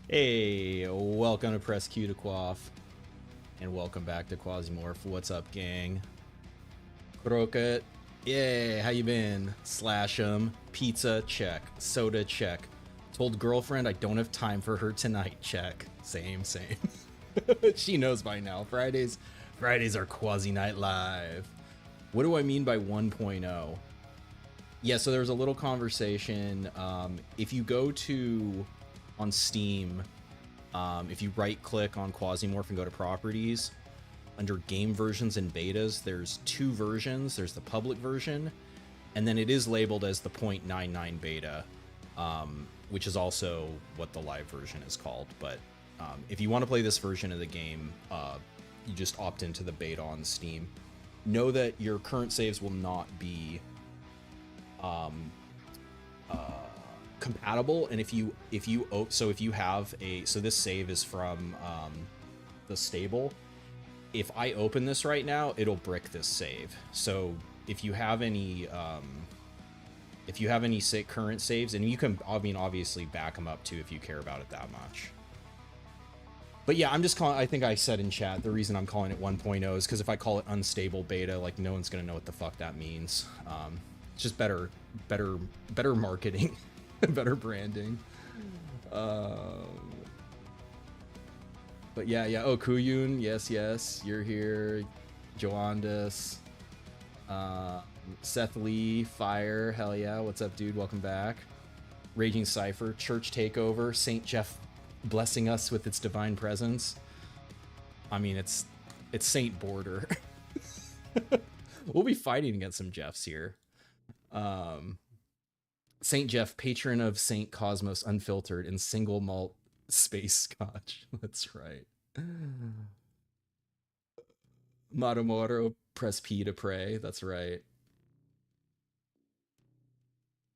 Hey, welcome to Press Q to Quaff, and welcome back to Quasimorph. What's up, gang? Croquet, yeah, how you been? Slash 'em, pizza, check. Soda, check. Told girlfriend I don't have time for her tonight, check. Same. She knows by now. Fridays are Quasi Night Live. What do I mean by 1.0? Yeah, so there's a little conversation. If you go to on Steam, if you right click on Quasimorph and go to properties, under game versions and betas, there's two versions. There's the public version, and then it is labeled as the 0.99 beta, which is also what the live version is called. But if you want to play this version of the game, you just opt into the beta on Steam. Know that your current saves will not be compatible, and if you have a, so this save is from the stable. If I open this right now, it'll brick this save. So if you have any current saves, and you can, I mean, obviously back them up too if you care about it that much. But yeah, I'm just calling, I think I said in chat, the reason I'm calling it 1.0 is because if I call it unstable beta, like, no one's gonna know what the fuck that means. It's just better marketing. Better branding. But yeah. Oh, Kuyun, yes, you're here. Joandis, Seth Lee, Fire, hell yeah, what's up, dude? Welcome back. Raging Cipher, Church Takeover, Saint Jeff blessing us with its divine presence. I mean, it's Saint Border. We'll be fighting against some Jeffs here. Saint Jeff, patron of Saint Cosmos Unfiltered and single malt space scotch. That's right. Matamoro, press P to pray. That's right.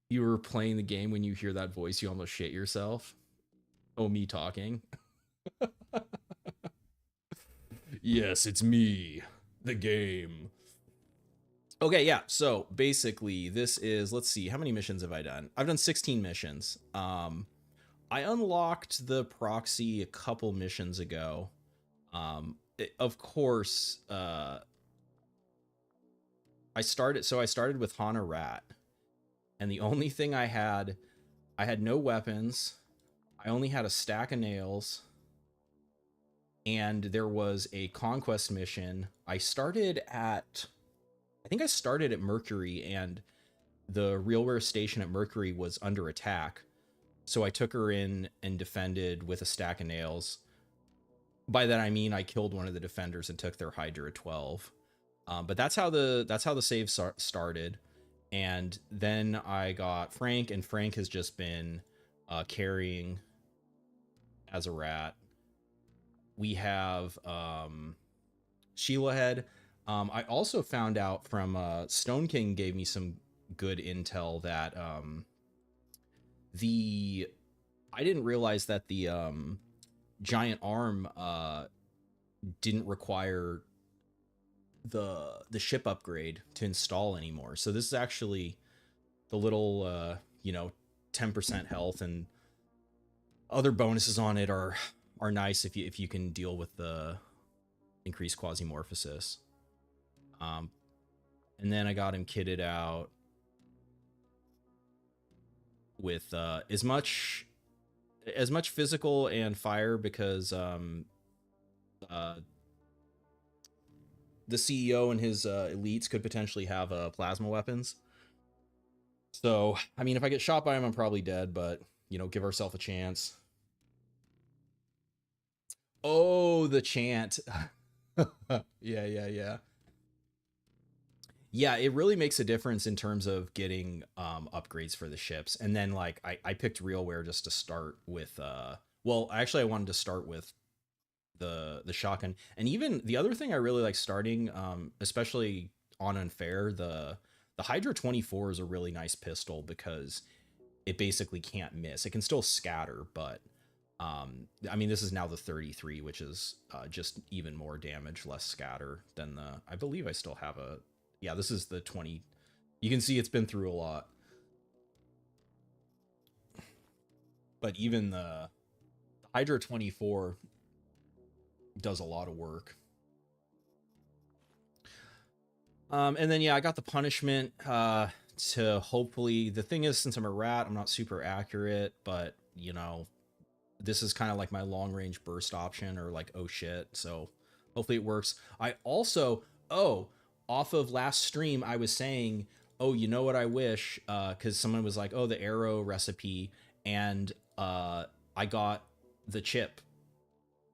You were playing the game when you hear that voice, you almost shit yourself. Oh, me talking. Yes, it's me, the game. Okay, yeah, so basically this is, let's see, how many missions have I done? I've done 16 missions. I unlocked the proxy a couple missions ago. Of course, I started with Hana Rat, and the only thing I had no weapons, I only had a stack of nails, and there was a conquest mission. I think I started at Mercury, and the RealWare station at Mercury was under attack. So I took her in and defended with a stack of nails. By that I mean I killed one of the defenders and took their Hydra 12. But that's how the save started. And then I got Frank, and Frank has just been carrying as a rat. We have Sheila Head. I also found out from Stone King gave me some good intel that I didn't realize that the giant arm didn't require the ship upgrade to install anymore. So this is actually the little 10% health and other bonuses on it are nice if you can deal with the increased quasimorphosis. And then I got him kitted out with as much physical and fire, because the CEO and his elites could potentially have plasma weapons. So, I mean, if I get shot by him, I'm probably dead, but, give ourselves a chance. Oh, the chant. Yeah. Yeah, it really makes a difference in terms of getting upgrades for the ships. And then, like, I picked RealWare just to start with, well, actually, I wanted to start with the shotgun. And even the other thing I really like starting, especially on Unfair, the The Hydra 24 is a really nice pistol because it basically can't miss. It can still scatter, but I mean, this is now the 33, which is just even more damage, less scatter than the. I believe I still have a. Yeah, this is the 20. You can see it's been through a lot, but even the Hydra 24 does a lot of work. And then yeah, I got the punishment to hopefully. The thing is, since I'm a rat, I'm not super accurate, but you know, this is kind of like my long range burst option, or like, oh shit, so hopefully it works. I also, off of last stream I was saying, oh, you know what I wish, because someone was like, oh, the arrow recipe, and I got the chip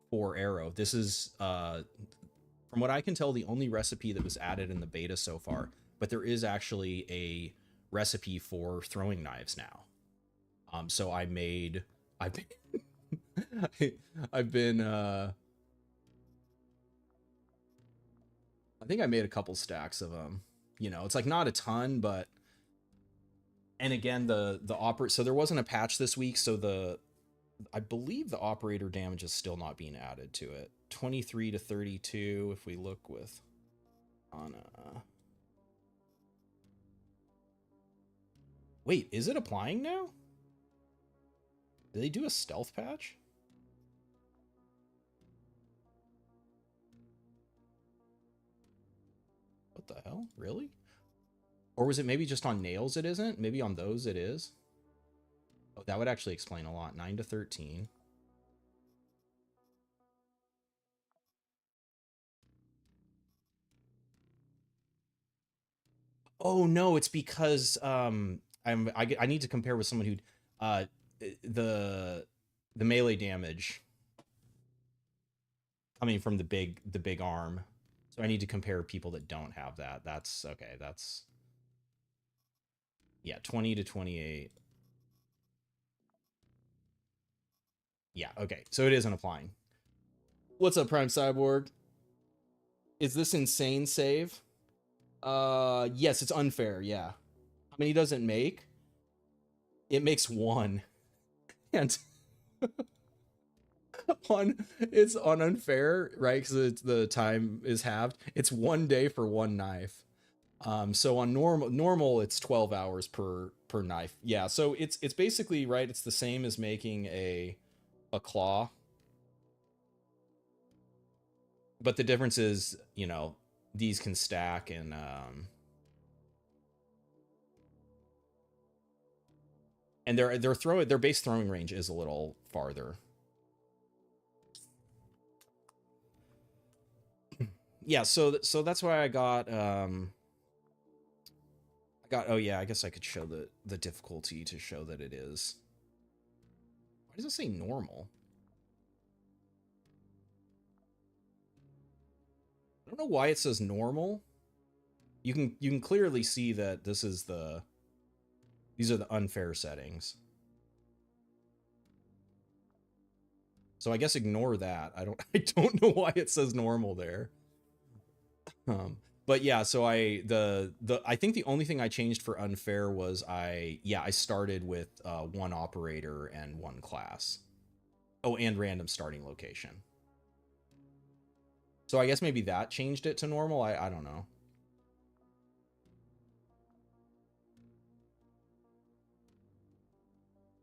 for arrow. This is from what I can tell, the only recipe that was added in the beta so far, but there is actually a recipe for throwing knives now. So I've been I've been I think I made a couple stacks of them. You know, it's like not a ton, but and again the operate, so there wasn't a patch this week, so I believe the operator damage is still not being added to it. 23 to 32 if we look with on wait, is it applying now? Did they do a stealth patch? What the hell? Really? Or was it maybe just on nails it isn't? Maybe on those it is? Oh, that would actually explain a lot. 9 to 13. Oh no, it's because I need to compare with someone who the the melee damage coming from the big arm. So I need to compare people that don't have that. That's okay. That's yeah, 20 to 28. Yeah, okay. So it isn't applying. What's up, Prime Cyborg? Is this insane save? Yes, it's unfair. Yeah. How many does it make? It makes one. And on it's on unfair, right? Because the time is halved. It's 1 day for one knife. So on normal it's 12 hours per knife. Yeah, so it's basically right. It's the same as making a claw, but the difference is, you know, these can stack and their base throwing range is a little farther. Yeah, so that's why I got oh yeah, I guess I could show the difficulty to show that it is. Why does it say normal? I don't know why it says normal. You can clearly see that these are the unfair settings. So I guess ignore that. I don't know why it says normal there. But yeah, so I think the only thing I changed for unfair was I started with one operator and one class. Oh, and random starting location. So I guess maybe that changed it to normal. I don't know.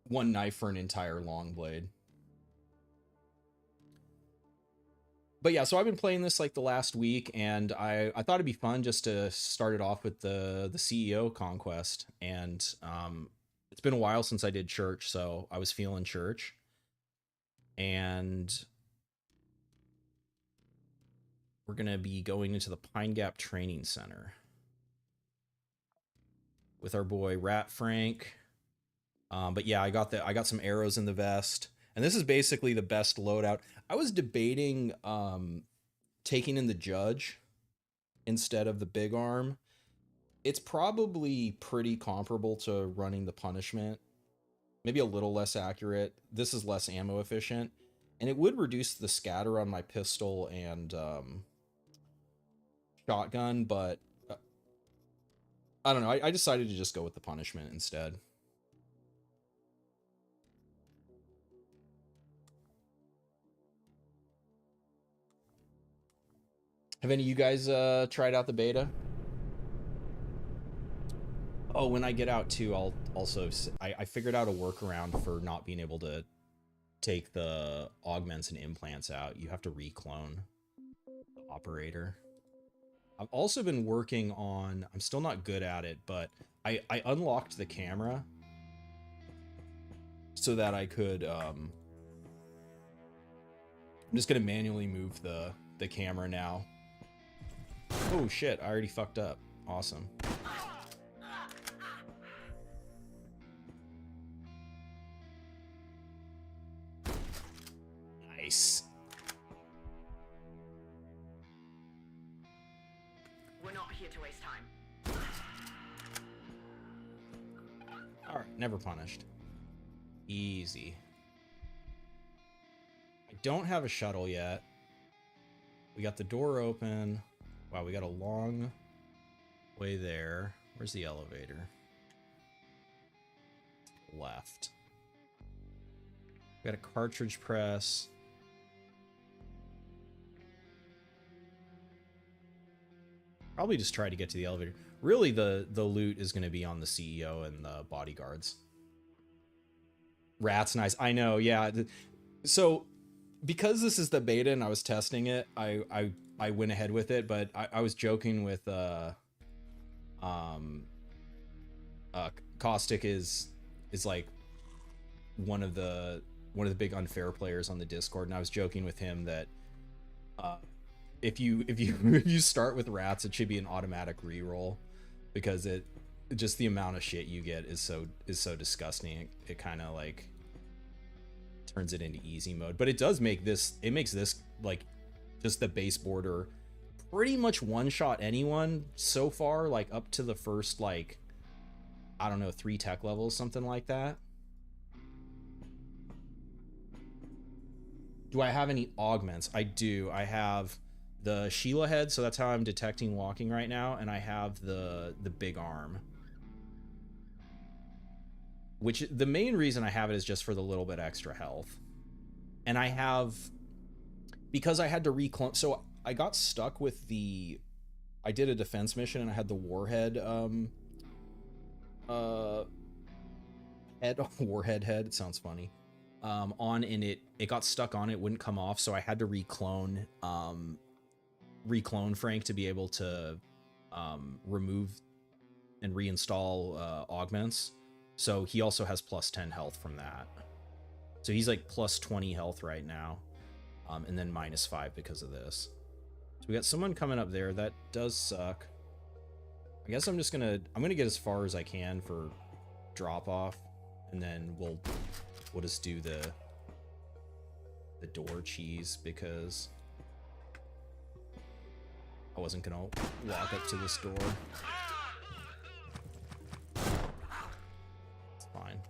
One knife for an entire long blade. But yeah, so I've been playing this like the last week, and I thought it'd be fun just to start it off with the CEO conquest. And it's been a while since I did church, so I was feeling church. And we're gonna be going into the Pine Gap Training Center with our boy Rat Frank. But yeah, I got some arrows in the vest, and this is basically the best loadout. I was debating taking in the Judge instead of the big arm. It's probably pretty comparable to running the punishment, maybe a little less accurate. This is less ammo efficient, and it would reduce the scatter on my pistol and shotgun, but I don't know. I decided to just go with the punishment instead. Have any of you guys tried out the beta? Oh, when I get out too, I'll also... I figured out a workaround for not being able to take the augments and implants out. You have to reclone the operator. I've also been working on... I'm still not good at it, but I unlocked the camera so that I could... I'm just going to manually move the camera now. Oh shit, I already fucked up. Awesome. Nice. We're not here to waste time. Alright, never punished. Easy. I don't have a shuttle yet. We got the door open. Wow, we got a long way there. Where's the elevator? Left. We got a cartridge press. Probably just try to get to the elevator. Really, the loot is going to be on the CEO and the bodyguards. Rat's nice. I know, yeah. So, because this is the beta and I was testing it, I went ahead with it, but I was joking with Caustic is like one of the big unfair players on the Discord, and I was joking with him that if you start with rats, it should be an automatic reroll, because just the amount of shit you get is so disgusting. It kind of like turns it into easy mode, but it does make this, it makes this like just the base border pretty much one shot anyone so far, like up to the first, like, I don't know, 3 tech levels, something like that. Do I have any augments? I do. I have the Sheila head, so that's how I'm detecting walking right now, and I have the big arm. Which, the main reason I have it is just for the little bit extra health. And I have, because I had to reclone, so I got stuck with I did a defense mission and I had the warhead, warhead head, it sounds funny, on, and it got stuck on it, wouldn't come off, so I had to reclone Frank to be able to remove and reinstall augments. So he also has plus 10 health from that. So he's like plus 20 health right now, and then minus 5 because of this. So we got someone coming up there. That does suck. I guess I'm gonna get as far as I can for drop off, and then we'll just do the door cheese, because I wasn't gonna walk up to this door. It's fine.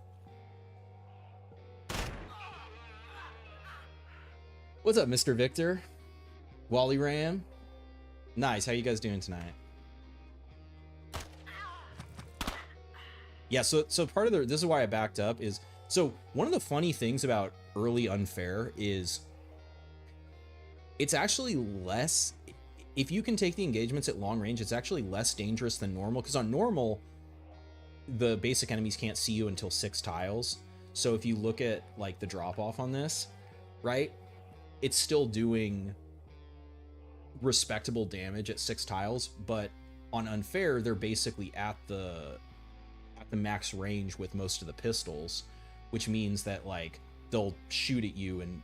What's up, Mr. Victor? Wally Ram? Nice, how you guys doing tonight? Yeah, so part of this is why I backed up is, so one of the funny things about early unfair is it's actually less, if you can take the engagements at long range, it's actually less dangerous than normal, because on normal, the basic enemies can't see you until 6 tiles. So if you look at like the drop off on this, right, it's still doing respectable damage at 6 tiles, but on unfair, they're basically at the max range with most of the pistols, which means that like they'll shoot at you and,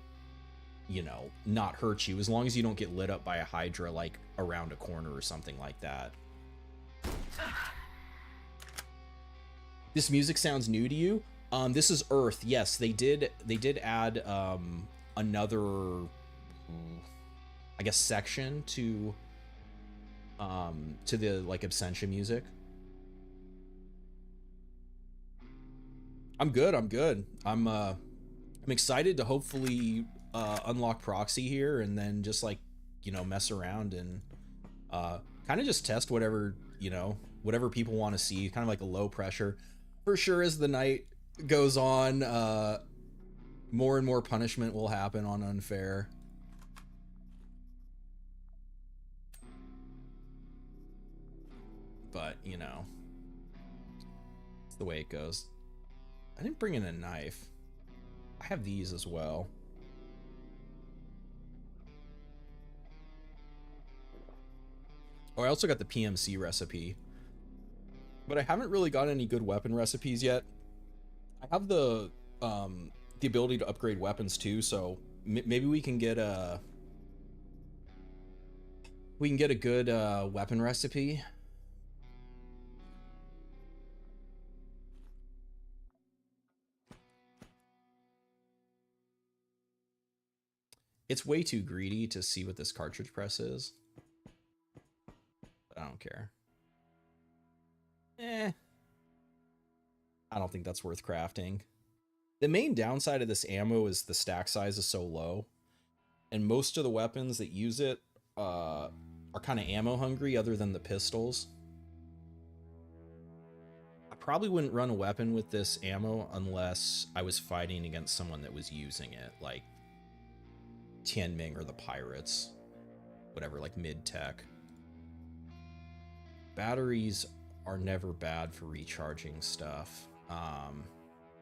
you know, not hurt you as long as you don't get lit up by a Hydra like around a corner or something like that. This music sounds new to you. This is Earth. Yes, they did add another, I guess, section to the like Absentia music. I'm good. I'm excited to hopefully unlock proxy here, and then just like, you know, mess around and kind of just test whatever, you know, whatever people want to see, kind of like a low pressure. For sure, as the night goes on, more and more punishment will happen on unfair. But, you know, it's the way it goes. I didn't bring in a knife. I have these as well. Oh, I also got the PMC recipe. But I haven't really got any good weapon recipes yet. I have the ability to upgrade weapons too, so maybe we can get a good weapon recipe. It's way too greedy to see what this cartridge press is. But I don't care. I don't think that's worth crafting. The main downside of this ammo is the stack size is so low. And most of the weapons that use it are kind of ammo hungry other than the pistols. I probably wouldn't run a weapon with this ammo unless I was fighting against someone that was using it, like Tianming or the pirates, whatever, like mid-tech. Batteries are never bad for recharging stuff.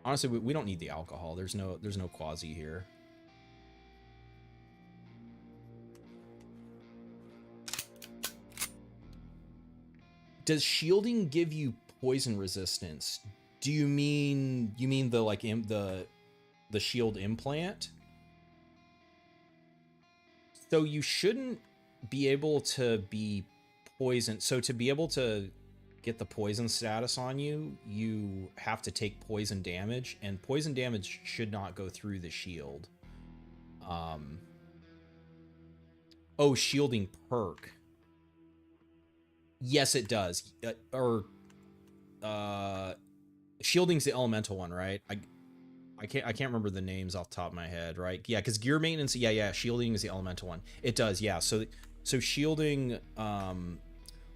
Honestly, we don't need the alcohol. There's no quasi here. Does shielding give you poison resistance? Do you mean the like the shield implant? So you shouldn't be able to be poisoned. So to be able to get the poison status on you, you have to take poison damage, and poison damage should not go through the shield. Oh, shielding perk. Yes, it does. Shielding's the elemental one, right? I can't remember the names off the top of my head, right? Yeah, because gear maintenance, yeah, shielding is the elemental one. It does, yeah. So shielding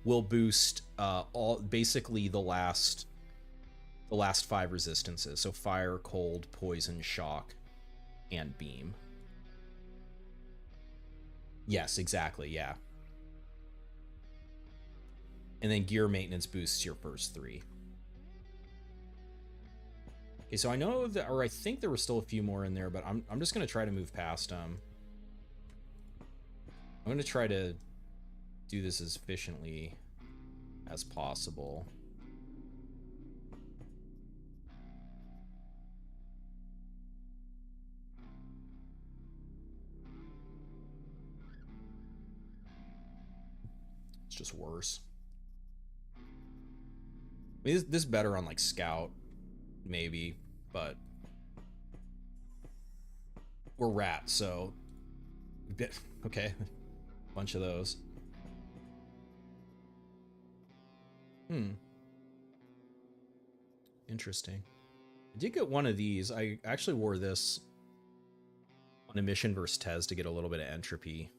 will boost all basically the last 5 resistances. So fire, cold, poison, shock, and beam. Yes, exactly, yeah. And then gear maintenance boosts your first 3. Okay, so I know that, or I think there were still a few more in there, but I'm just gonna try to move past them. I'm gonna try to do this as efficiently as possible. It's just worse. I mean, this is better on like Scout, maybe, but we're rats, so okay, bunch of those. Interesting. I did get one of these. I actually wore this on a mission versus Tez to get a little bit of entropy.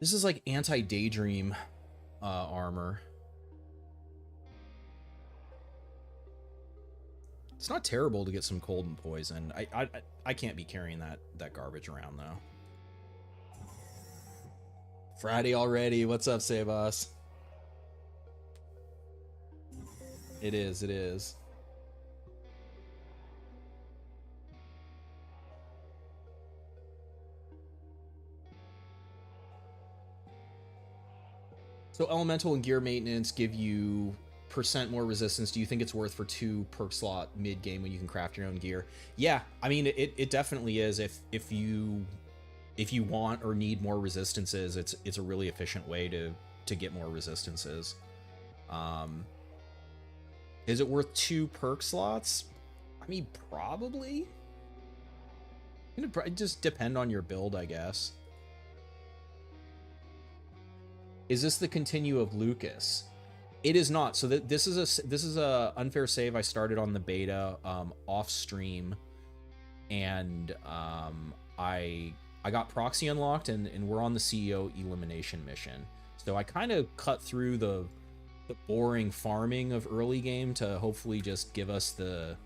This is like anti-daydream armor. It's not terrible to get some cold and poison. I can't be carrying that garbage around though. Friday already. What's up, Sebas? It is, it is. So elemental and gear maintenance give you % more resistance. Do you think it's worth for 2 perk slot mid game when you can craft your own gear? Yeah, I mean it definitely is. If you want or need more resistances, it's a really efficient way to get more resistances. Is it worth 2 perk slots? I mean, probably. It'd probably just depend on your build, I guess. Is this the continue of Lucas? It is not. So this is a unfair save I started on the beta off stream, and I got proxy unlocked, and we're on the CEO elimination mission. So I kind of cut through the boring farming of early game to hopefully just give us the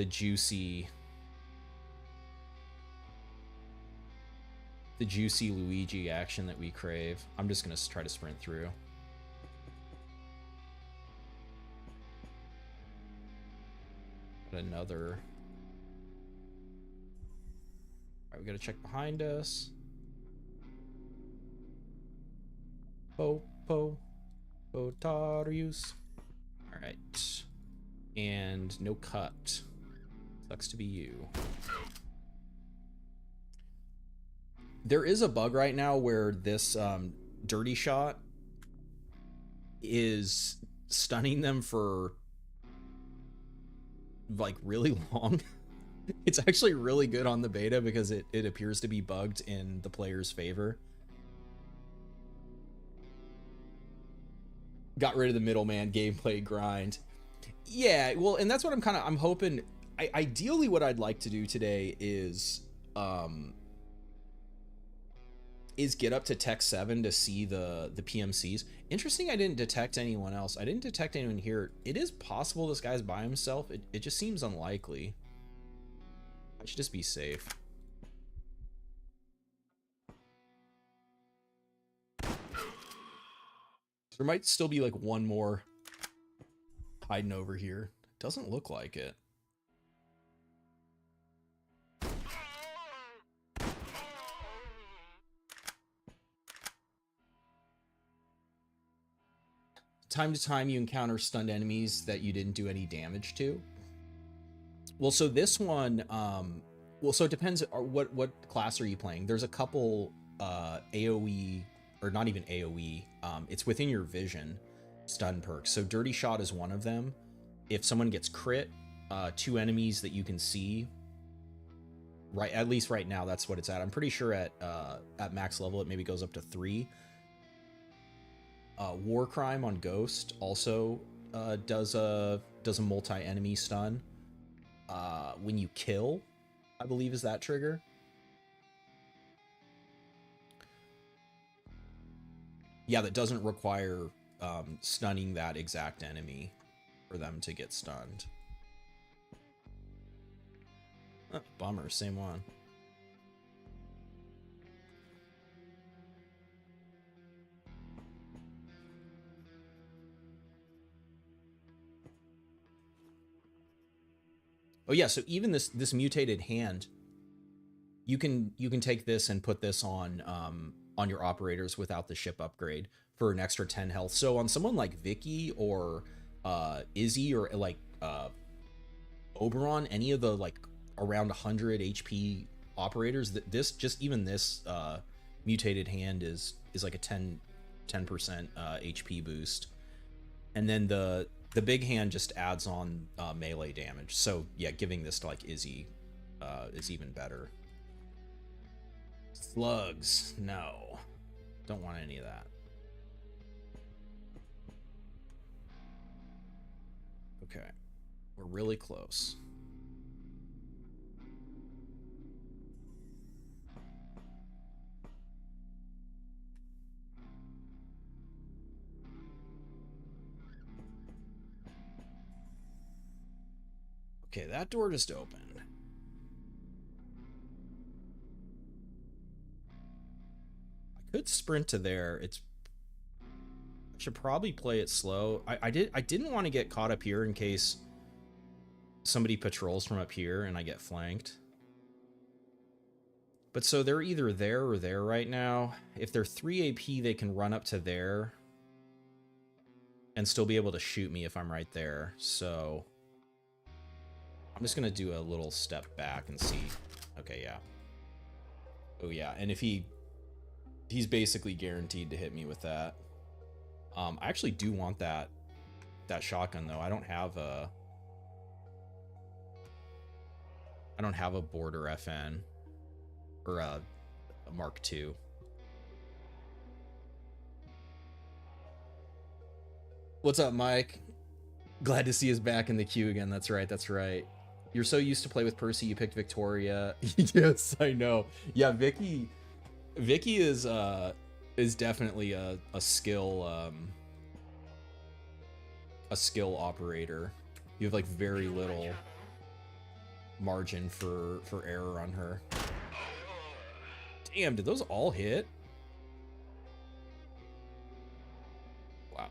juicy Luigi action that we crave. I'm just gonna try to sprint through. Another. All right, we gotta check behind us. Potarius. All right, and no cut. Sucks to be you. There is a bug right now where this dirty shot is stunning them for like really long. It's actually really good on the beta because it appears to be bugged in the player's favor. Got rid of the middleman gameplay grind. Yeah, well, and that's what I'm hoping. Ideally what I'd like to do today is get up to Tech 7 to see the PMCs. Interesting, I didn't detect anyone else. I didn't detect anyone here. It is possible this guy's by himself. It just seems unlikely. I should just be safe. There might still be like one more hiding over here. Doesn't look like it. Time to time you encounter stunned enemies that you didn't do any damage to. Well, so this one, well, so it depends. What class are you playing? There's a couple AoE, or not even AoE. It's within your vision stun perks. So Dirty Shot is one of them. If someone gets crit, 2 enemies that you can see, right? At least right now, that's what it's at. I'm pretty sure at max level it maybe goes up to 3. War Crime on Ghost also does a multi-enemy stun. When you kill, I believe is that trigger. Yeah, that doesn't require stunning that exact enemy for them to get stunned. Oh, bummer, same one. Oh yeah, so even this mutated hand, you can take this and put this on your operators without the ship upgrade for an extra 10 health. So on someone like Vicky or Izzy or like Oberon, any of the like around 100 HP operators, this mutated hand is like a 10% HP boost, and then the big hand just adds on melee damage. So yeah, giving this to like Izzy is even better. Slugs, no, don't want any of that. Okay, we're really close. Okay, that door just opened. I could sprint to there. I should probably play it slow. I didn't want to get caught up here in case somebody patrols from up here and I get flanked. But so they're either there or there right now. If they're 3 AP, they can run up to there and still be able to shoot me if I'm right there. So I'm just gonna do a little step back and see. Okay, yeah. Oh yeah, and if he's basically guaranteed to hit me with that. I actually do want that shotgun though. I don't have a border FN or a Mark II. What's up, Mike? Glad to see us back in the queue again. That's right. That's right. You're so used to play with Percy, you picked Victoria. Yes, I know. Yeah, Vicky Vicky is definitely a skill operator. You have like very little margin for error on her. Damn, did those all hit? Wow.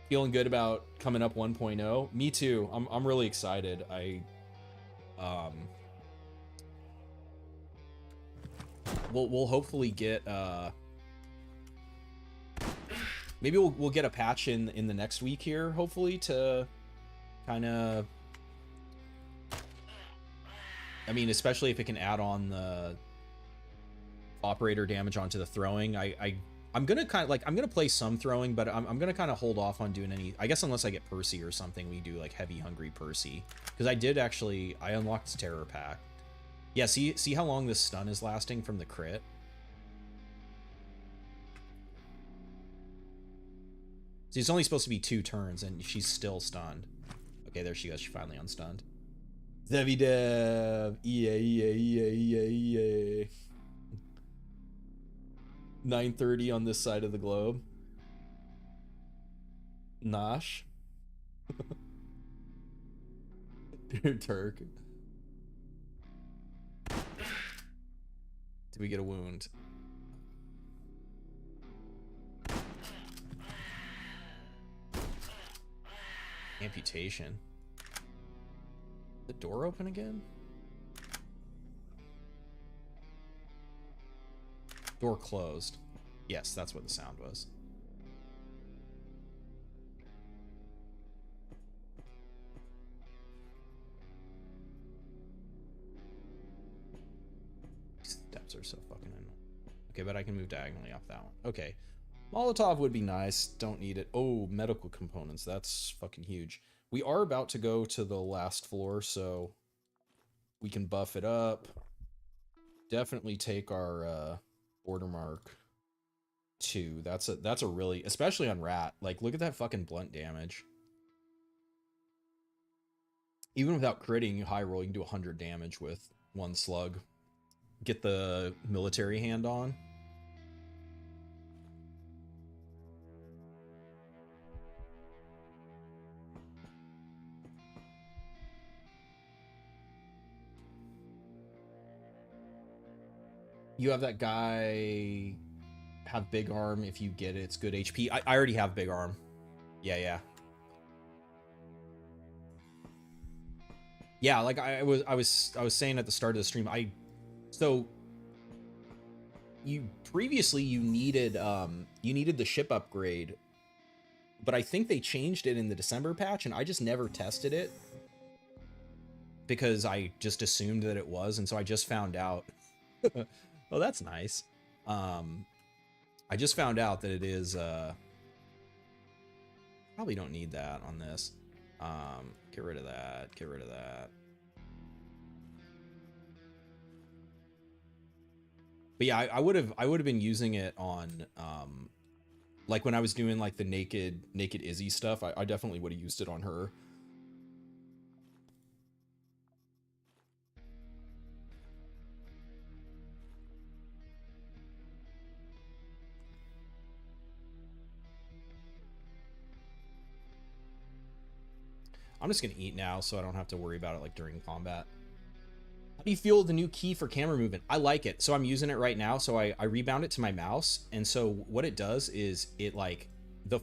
Feeling good about coming up 1.0. Me too. I'm really excited. We'll hopefully get maybe we'll get a patch in the next week here, hopefully, to kind of, I mean, especially if it can add on the operator damage onto the throwing. I'm gonna kind of like, I'm gonna play some throwing, but I'm gonna kind of hold off on doing any, I guess, unless I get Percy or something. We do like heavy hungry Percy, because I unlocked Terror Pack. Yeah, see how long this stun is lasting from the crit? See, it's only supposed to be 2 turns, and she's still stunned. Okay, there she goes. She finally unstunned. Zevidev! EA. 9:30 on this side of the globe. Nosh. Dear Turk. Did we get a wound? Amputation. The door open again? Door closed. Yes, that's what the sound was. Steps are so fucking annoying. Okay, but I can move diagonally off that one. Okay. Molotov would be nice. Don't need it. Oh, medical components. That's fucking huge. We are about to go to the last floor, so we can buff it up. Definitely take our order mark 2. That's a really, especially on Rat. Like, look at that fucking blunt damage. Even without critting high roll, you can do 100 damage with 1 slug. Get the military hand on. You have that guy have big arm. If you get it, it's good HP. I already have big arm. Yeah. Yeah, like I was saying at the start of the stream, so you previously you needed the ship upgrade, but I think they changed it in the December patch, and I just never tested it because I just assumed that it was, and so I just found out. Oh, that's nice. I just found out that it is, probably don't need that on this. Get rid of that, get rid of that. But yeah, I would have been using it on, like when I was doing like the naked Izzy stuff, I definitely would have used it on her. I'm just gonna eat now so I don't have to worry about it like during combat. How do you feel the new key for camera movement? I like it. So I'm using it right now. So I rebound it to my mouse. And so what it does is it like the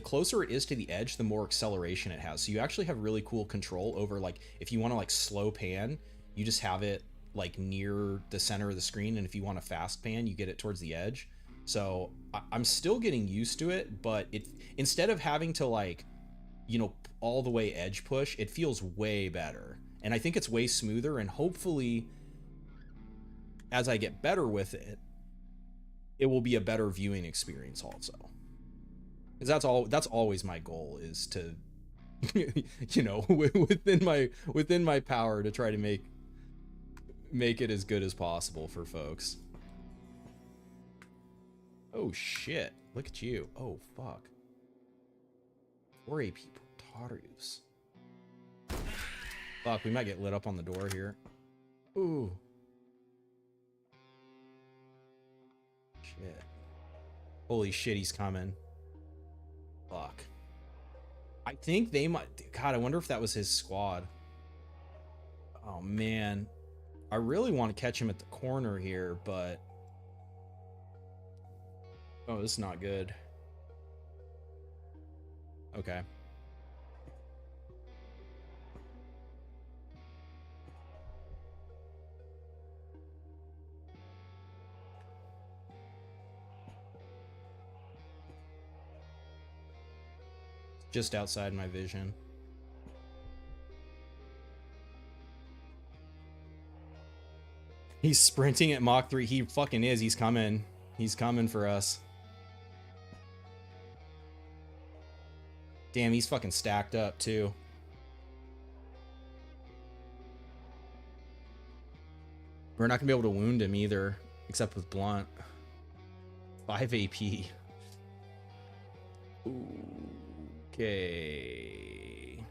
closer it is to the edge, the more acceleration it has. So you actually have really cool control over like, if you want to like slow pan, you just have it like near the center of the screen. And if you want a fast pan, you get it towards the edge. So I'm still getting used to it, but instead of having to like, you know, all the way edge push, it feels way better. And I think it's way smoother, and hopefully as I get better with it, it will be a better viewing experience also. Because that's always my goal, is to you know, within my power to try to make it as good as possible for folks. Oh shit, look at you. Oh fuck. 4 AP Tarus. Fuck, we might get lit up on the door here. Ooh. Shit. Holy shit, he's coming. Fuck. I think they might... God, I wonder if that was his squad. Oh, man. I really want to catch him at the corner here, but... Oh, this is not good. Okay. Just outside my vision. He's sprinting at Mach 3. He fucking is. He's coming. He's coming for us. Damn, he's fucking stacked up, too. We're not gonna be able to wound him either, except with blunt. 5 AP. Okay.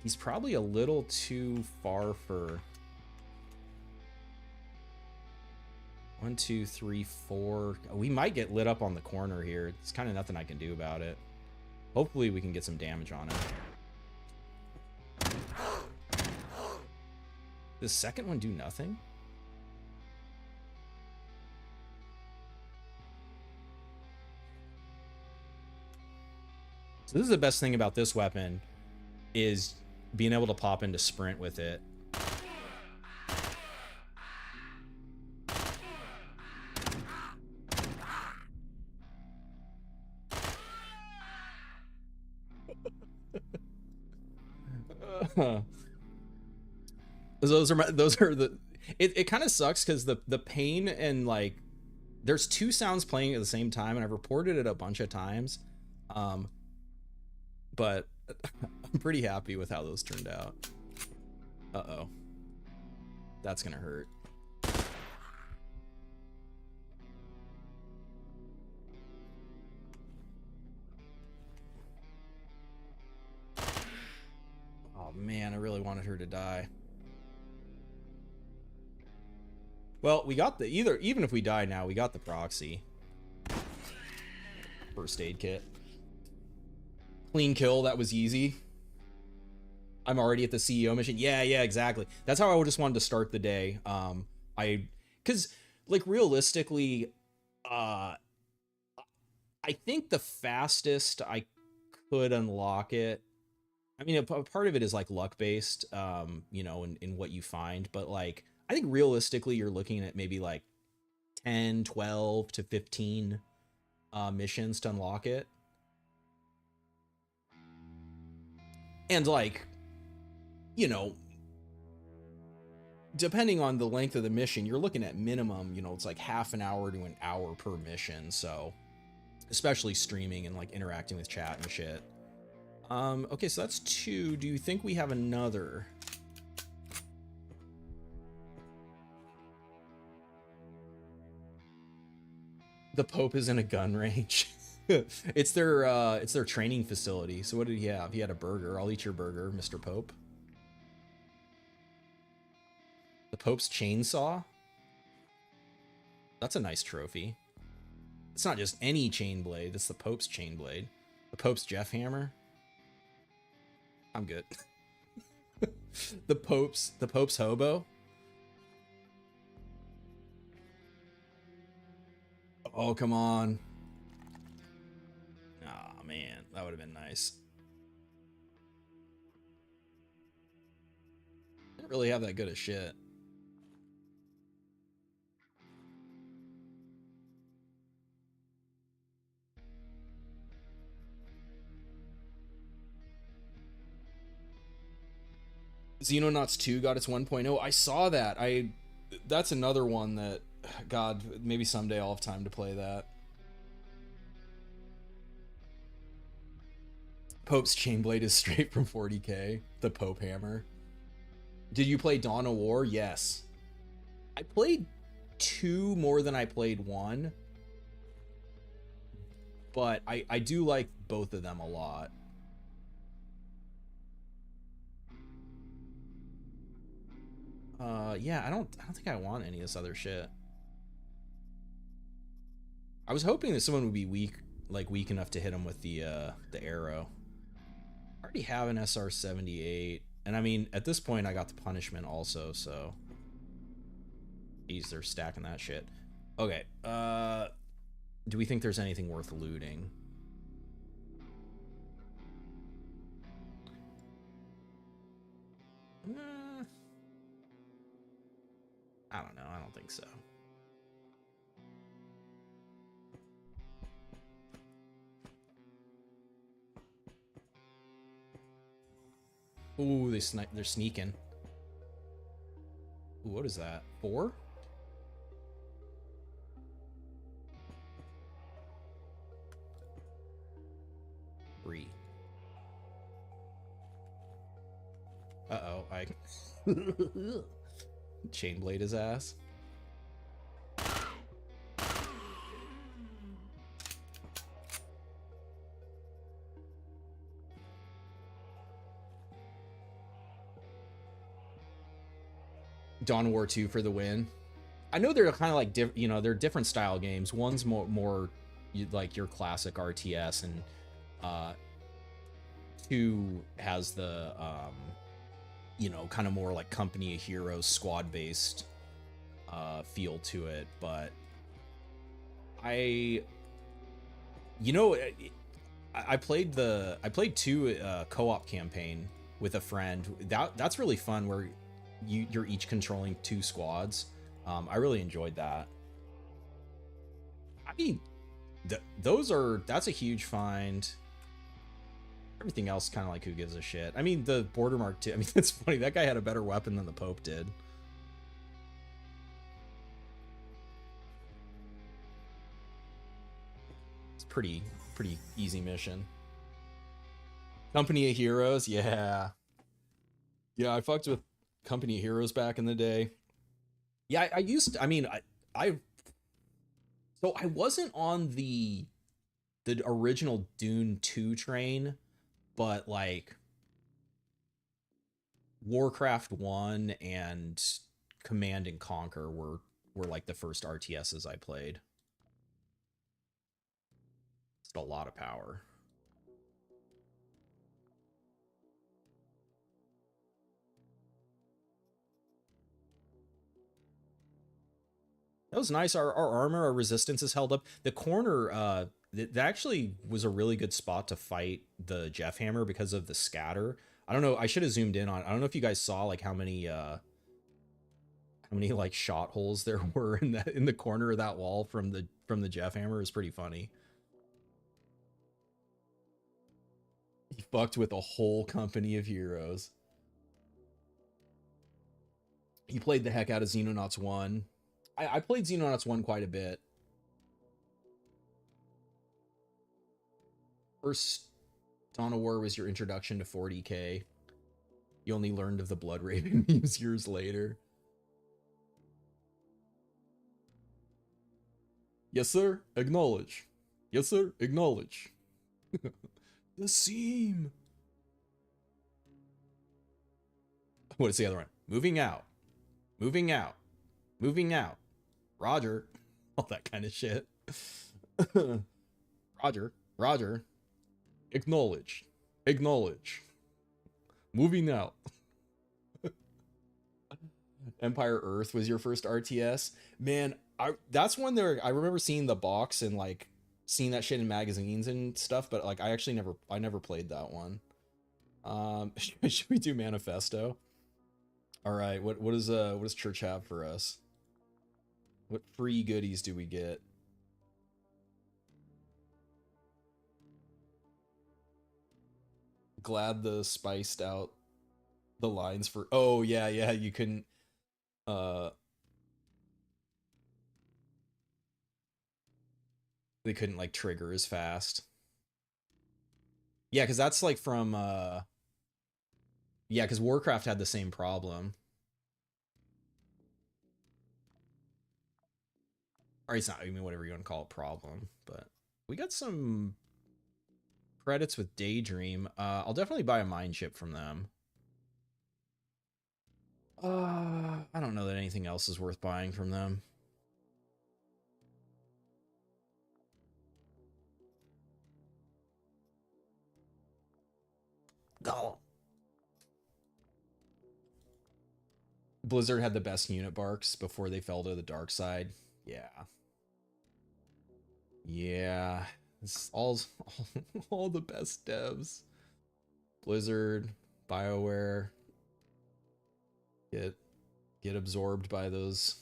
He's probably a little too far for... 1, 2, 3, 4. We might get lit up on the corner here. It's kind of nothing I can do about it. Hopefully we can get some damage on him. Does the second one do nothing? So this is the best thing about this weapon, is being able to pop into sprint with it. Those are the... It kind of sucks because the pain and like there's two sounds playing at the same time, and I've reported it a bunch of times. But I'm pretty happy with how those turned out. Uh-oh. That's gonna hurt. Oh man, I really wanted her to die. Well, we got the... Even if we die now, we got the proxy. First aid kit. Clean kill, that was easy. I'm already at the CEO mission. Yeah, exactly. That's how I just wanted to start the day. Because like realistically, I think the fastest I could unlock it, I mean, a part of it is like luck based, you know, in what you find, but like I think realistically you're looking at maybe like 10, 12 to 15 missions to unlock it. And like, you know, depending on the length of the mission, you're looking at minimum, you know, it's like half an hour to an hour per mission. So especially streaming and like interacting with chat and shit. Okay, so that's 2. Do you think we have another? The Pope is in a gun range. It's their training facility. So what did he have? He had a burger. I'll eat your burger, Mr. Pope. The Pope's chainsaw? That's a nice trophy. It's not just any chain blade, it's the Pope's chain blade. The Pope's Jeff hammer? I'm good. The Pope's hobo? Oh, come on. Oh, man, that would have been nice. Didn't really have that good of shit. Xenonauts 2 got its 1.0. I saw that. That's another one that, God, maybe someday I'll have time to play that. Pope's Chainblade is straight from 40k. The Pope Hammer. Did you play Dawn of War? Yes. I played 2 more than I played 1. But I do like both of them a lot. Yeah, I don't think I want any of this other shit. I was hoping that someone would be weak enough to hit him with the arrow. I already have an SR-78, and I mean, at this point, I got the punishment also, so. Jeez, they're stacking that shit. Okay, do we think there's anything worth looting? I don't know, I don't think so. Ooh, they're sneaking. Ooh, what is that? 4? Three. Uh-oh, I chain blade his ass. Dawn War 2 for the win. I know they're kind of like they're different style games. One's more like your classic RTS, and 2 has the kind of more like Company of Heroes squad based feel to it. But I played 2 co-op campaign with a friend. That's really fun, where you're each controlling 2 squads. I really enjoyed that. I mean, that's a huge find. Everything else kind of like, who gives a shit? I mean, the Border Mark 2, I mean, it's funny, that guy had a better weapon than the Pope did. It's pretty easy mission. Company of Heroes, yeah. Yeah, I fucked with Company of Heroes back in the day. Yeah, so I wasn't on the original Dune 2 train, but like Warcraft 1 and Command and Conquer were like the first RTSs I played. It's a lot of power. That was nice. Our armor, our resistance is held up. The corner, that actually was a really good spot to fight the Jeff Hammer because of the scatter. I don't know. I should have zoomed in on. I don't know if you guys saw like how many like shot holes there were in the corner of that wall from the Jeff Hammer. Is pretty funny. He fucked with a whole company of heroes. He played the heck out of Xenonauts 1. I played Xenonauts 1 quite a bit. First Dawn of War was your introduction to 40k. You only learned of the Blood Raven memes years later. Yes, sir. Acknowledge. Yes, sir. Acknowledge. The seam. What is the other one? Moving out. Moving out. Moving out. Roger. All that kind of shit. Roger. Roger. Acknowledge. Acknowledge. Moving out. Empire Earth was your first RTS. Man, that's one there. I remember seeing the box and like seeing that shit in magazines and stuff, but like I never played that one. Should we do Manifesto? All right, what does church have for us? What free goodies do we get? Glad the spiced out the lines for. Oh yeah, you couldn't they couldn't like trigger as fast. Yeah, because that's like from yeah, because Warcraft had the same problem. Or it's not, I mean, whatever you want to call it, problem. But we got some credits with Daydream. I'll definitely buy a mind chip from them. I don't know that anything else is worth buying from them. Go. Blizzard had the best unit barks before they fell to the dark side. Yeah. Yeah. It's all the best devs. Blizzard, BioWare get absorbed by those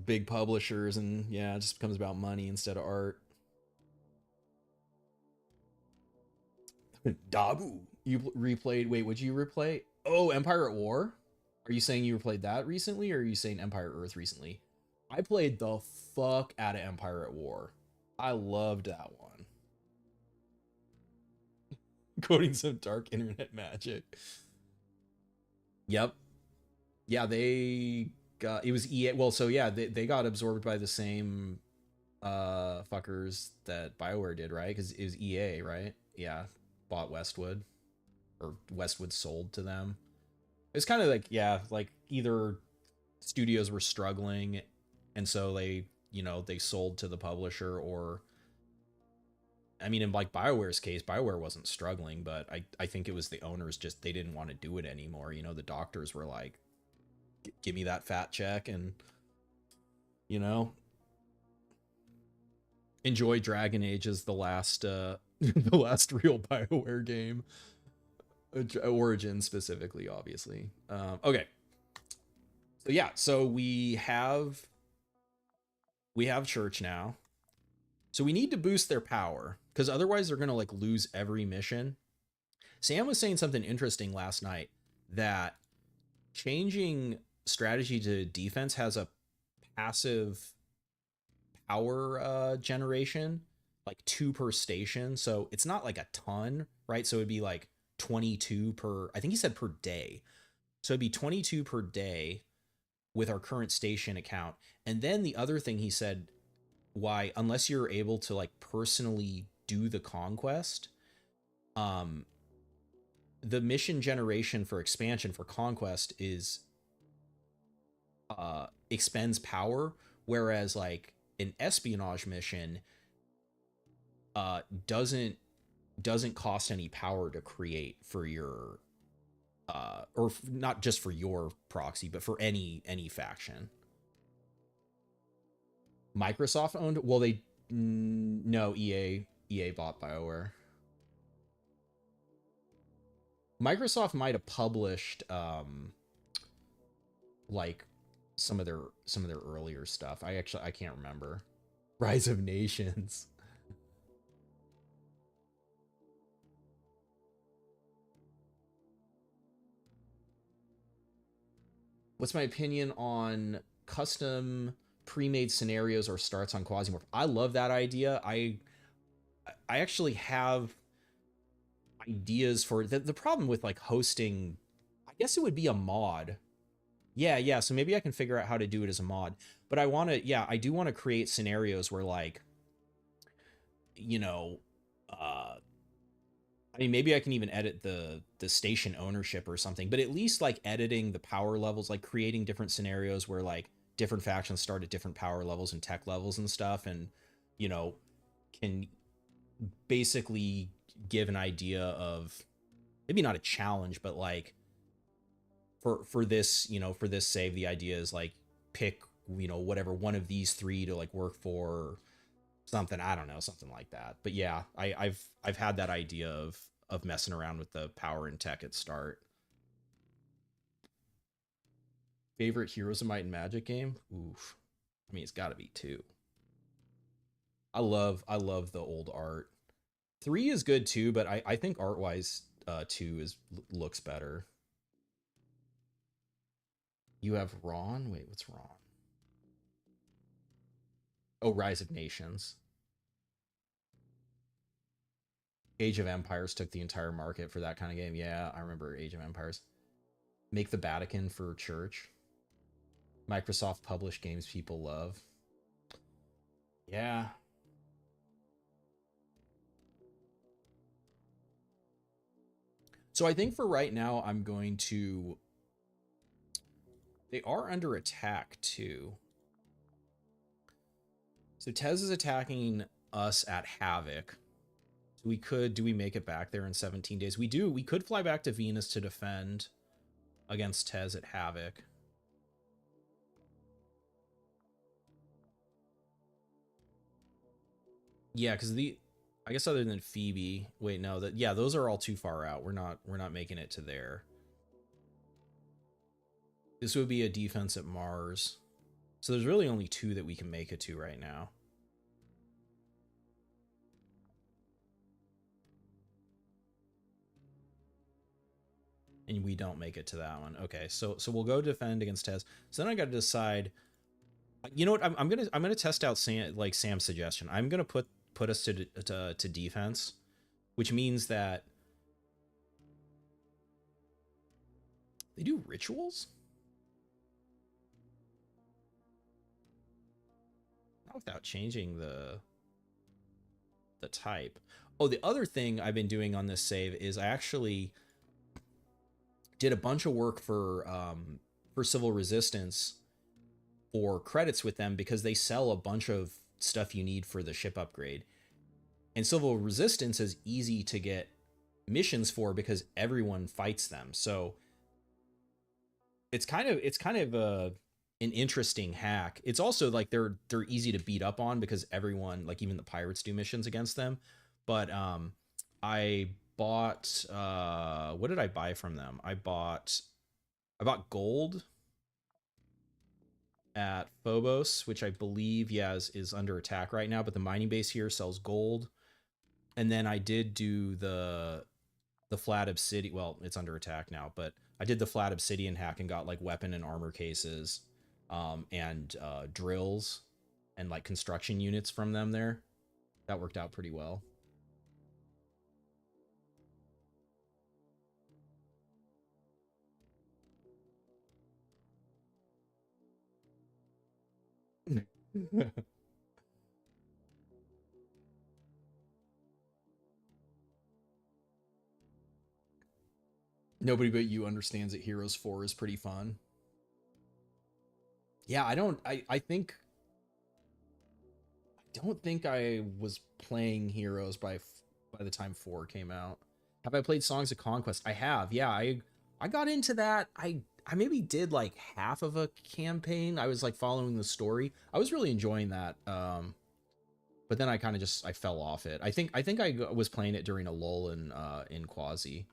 big publishers, and yeah, it just becomes about money instead of art. Dabu, you replayed. Wait, would you replay? Oh, Empire at War. Are you saying you replayed that recently, or are you saying Empire Earth recently? I played the fuck out of Empire at War. I loved that one. Quoting some dark internet magic. Yep. Yeah, they got, it was EA. Well, so yeah, they got absorbed by the same fuckers that BioWare did, right? Because it was EA, right? Yeah, bought Westwood, or Westwood sold to them. It's kind of like, yeah, like either studios were struggling, and so they sold to the publisher, or I mean, in like BioWare's case, BioWare wasn't struggling, but I think it was the owners, just they didn't want to do it anymore. The doctors were like, give me that fat check, and you know enjoy Dragon Age as the last the last real BioWare game. Origin specifically, obviously. Okay. So yeah, so we have Church now. So we need to boost their power, because otherwise they're gonna like lose every mission. Sam was saying something interesting last night, that changing strategy to defense has a passive power generation, like 2 per station. So it's not like a ton, right? So it'd be like 22 per, I think he said per day. So it'd be 22 per day with our current station account. And then the other thing he said, why, unless you're able to like personally do the conquest, the mission generation for expansion for conquest is expends power, whereas like an espionage mission doesn't cost any power to create for your or not just for your proxy, but for any faction. Microsoft owned, well, they no, EA bought BioWare. Microsoft might have published like some of their earlier stuff. I can't remember. Rise of Nations. What's my opinion on custom pre-made scenarios or starts on Quasimorph? I love that idea. I actually have ideas for the problem with like hosting. I guess it would be a mod. Yeah. So maybe I can figure out how to do it as a mod. But I do want to create scenarios where like, I mean, maybe I can even edit the station ownership or something, but at least like editing the power levels, like creating different scenarios where like different factions start at different power levels and tech levels and stuff, and can basically give an idea of, maybe not a challenge, but like for this, for this save, the idea is like pick, whatever one of these 3 to like work for something. I don't know, something like that. But yeah, I've had that idea of messing around with the power and tech at start. Favorite Heroes of Might and Magic game? Oof. I mean, it's got to be 2. I love the old art. 3 is good too, but I think art wise, 2 looks better. You have Ron? Wait, what's Ron? Oh, Rise of Nations. Age of Empires took the entire market for that kind of game. Yeah, I remember Age of Empires. Make the Vatican for Church. Microsoft published games people love. Yeah. So I think for right now, I'm going to... They are under attack too. So Tez is attacking us at Havoc. Do we make it back there in 17 days? We do. We could fly back to Venus to defend against Tez at Havoc. Yeah, because I guess other than Phoebe, wait, no, those are all too far out. We're not making it to there. This would be a defense at Mars. So there's really only 2 that we can make it to right now. And we don't make it to that one. Okay, so we'll go defend against Tez. So then I got to decide. You know what? I'm gonna test out Sam's suggestion. I'm gonna put us to defense, which means that they do rituals. Not without changing the type. Oh, the other thing I've been doing on this save is I actually did a bunch of work for Civil Resistance for credits with them because they sell a bunch of stuff you need for the ship upgrade. And Civil Resistance is easy to get missions for because everyone fights them. So it's kind of an interesting hack. It's also like they're easy to beat up on because everyone, like even the pirates, do missions against them. But I bought what did I buy from them? I bought gold at Phobos, which I believe is under attack right now, but the mining base here sells gold. And then I did do the flat obsidian. Well, it's under attack now, but I did the flat obsidian hack and got like weapon and armor cases and drills and like construction units from them there. That worked out pretty well. Nobody but you understands that Heroes 4 is pretty fun. Yeah, I don't think I was playing Heroes by the time 4 came out. Have I played Songs of Conquest? I have. Yeah, I got into that. I maybe did like half of a campaign. I was like following the story. I was really enjoying that. But then I kind of I fell off it. I think I was playing it during a lull in Quasi.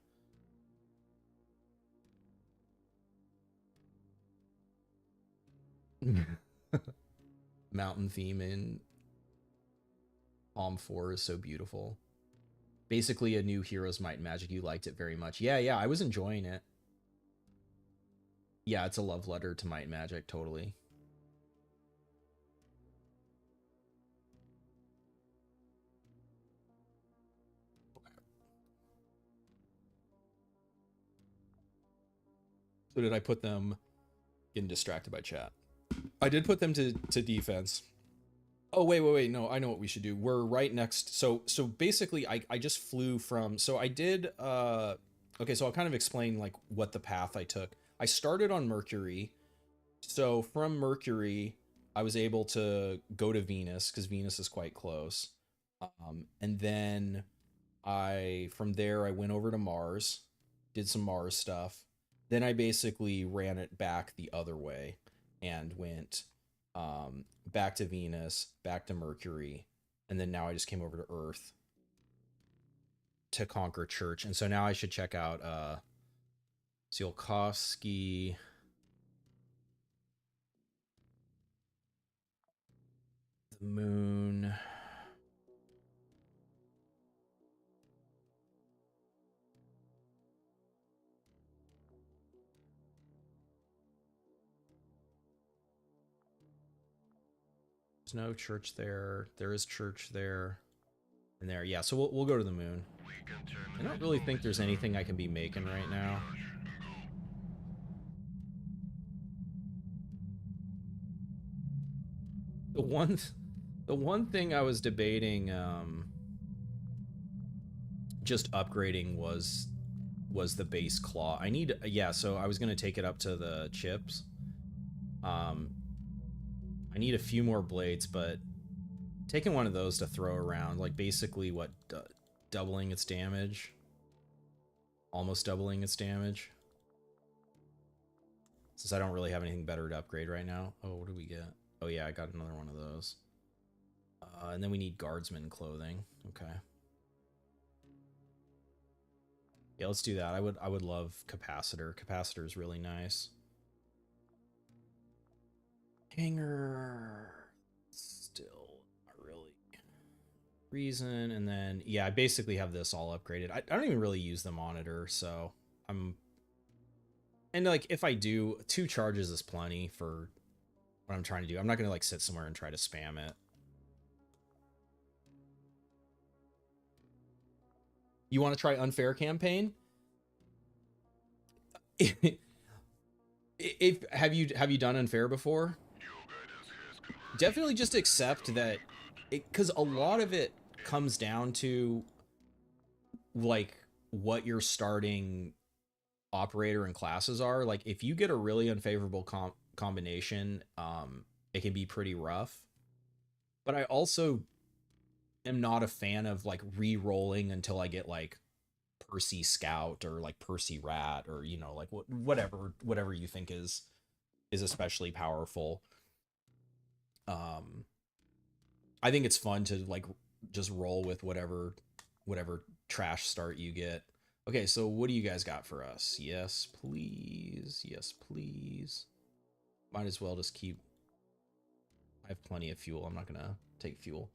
Mountain theme in Palm 4 is so beautiful. Basically a new Heroes Might and Magic. You liked it very much. Yeah, I was enjoying it. Yeah, it's a love letter to Might and Magic, totally. So did I put them getting distracted by chat? I did put them to defense. Oh, wait. No, I know what we should do. We're right next. So basically I just flew from, so I did, okay, so I'll kind of explain like what the path I took. I started on Mercury. So from Mercury, I was able to go to Venus because Venus is quite close. And then from there, I went over to Mars, did some Mars stuff. Then I basically ran it back the other way and went back to Venus, back to Mercury, and then now I just came over to Earth to conquer Church. And so now I should check out Tsiolkovsky. The moon. There's no church there. There is church there. And there, yeah, so we'll go to the moon. I don't really think there's anything I can be making right now. The one thing I was debating just upgrading was the base claw. I need, yeah, so I was gonna take it up to the chips. I need a few more blades, but taking one of those to throw around, like basically what doubling its damage. Almost doubling its damage. Since I don't really have anything better to upgrade right now. Oh, what do we get? Oh yeah, I got another one of those. And then we need guardsman clothing. Okay. Yeah, let's do that. I would love capacitor. Capacitor is really nice. Hanger. Still not really reason. And then yeah, I basically have this all upgraded. I don't even really use the monitor, so I'm. And like if I do, 2 charges is plenty for what I'm trying to do. I'm not gonna like sit somewhere and try to spam it. You want to try unfair campaign? If have you done unfair before? Definitely just accept that because a lot of it comes down to like what your starting operator and classes are. Like if you get a really unfavorable combination, it can be pretty rough. But I also am not a fan of like re-rolling until I get like Percy Scout or like Percy Rat or you know like whatever you think is especially powerful. I think it's fun to like just roll with whatever trash start you get. Okay, so what do you guys got for us? Yes, please. Yes, please. Might as well just keep. I have plenty of fuel. I'm not gonna take fuel.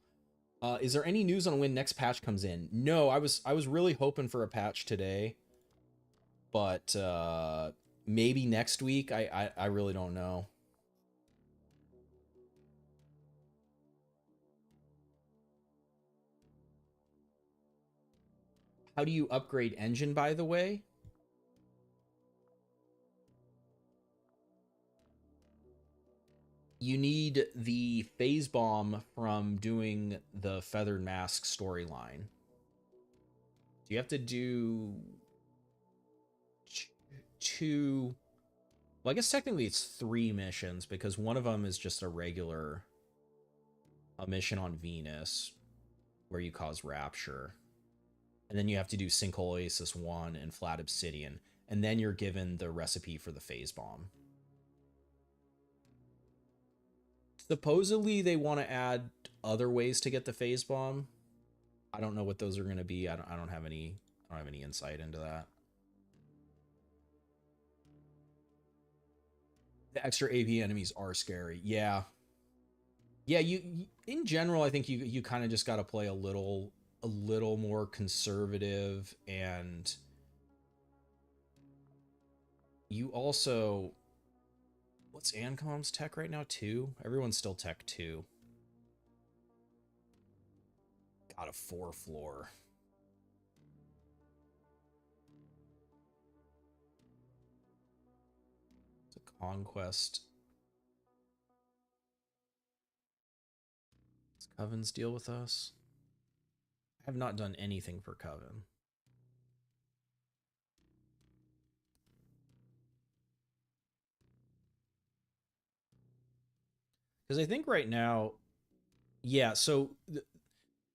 Is there any news on when next patch comes in? No, I was really hoping for a patch today, but maybe next week. I really don't know. How do you upgrade engine, by the way? You need the phase bomb from doing the Feathered Mask storyline. So you have to do 2. Well, I guess technically it's 3 missions because one of them is just a mission on Venus where you cause rapture. And then you have to do Sinkhole Oasis 1 and Flat Obsidian. And then you're given the recipe for the phase bomb. Supposedly they want to add other ways to get the phase bomb. I don't know what those are going to be. I don't have any insight into that. The extra AV enemies are scary. Yeah. Yeah, you in general I think you kind of just got to play a little more conservative, and you also what's Ancom's tech right now? 2? Everyone's still tech 2. Got a 4 floor. It's a conquest. Does Coven's deal with us? I have not done anything for Coven. Because I think right now, yeah. So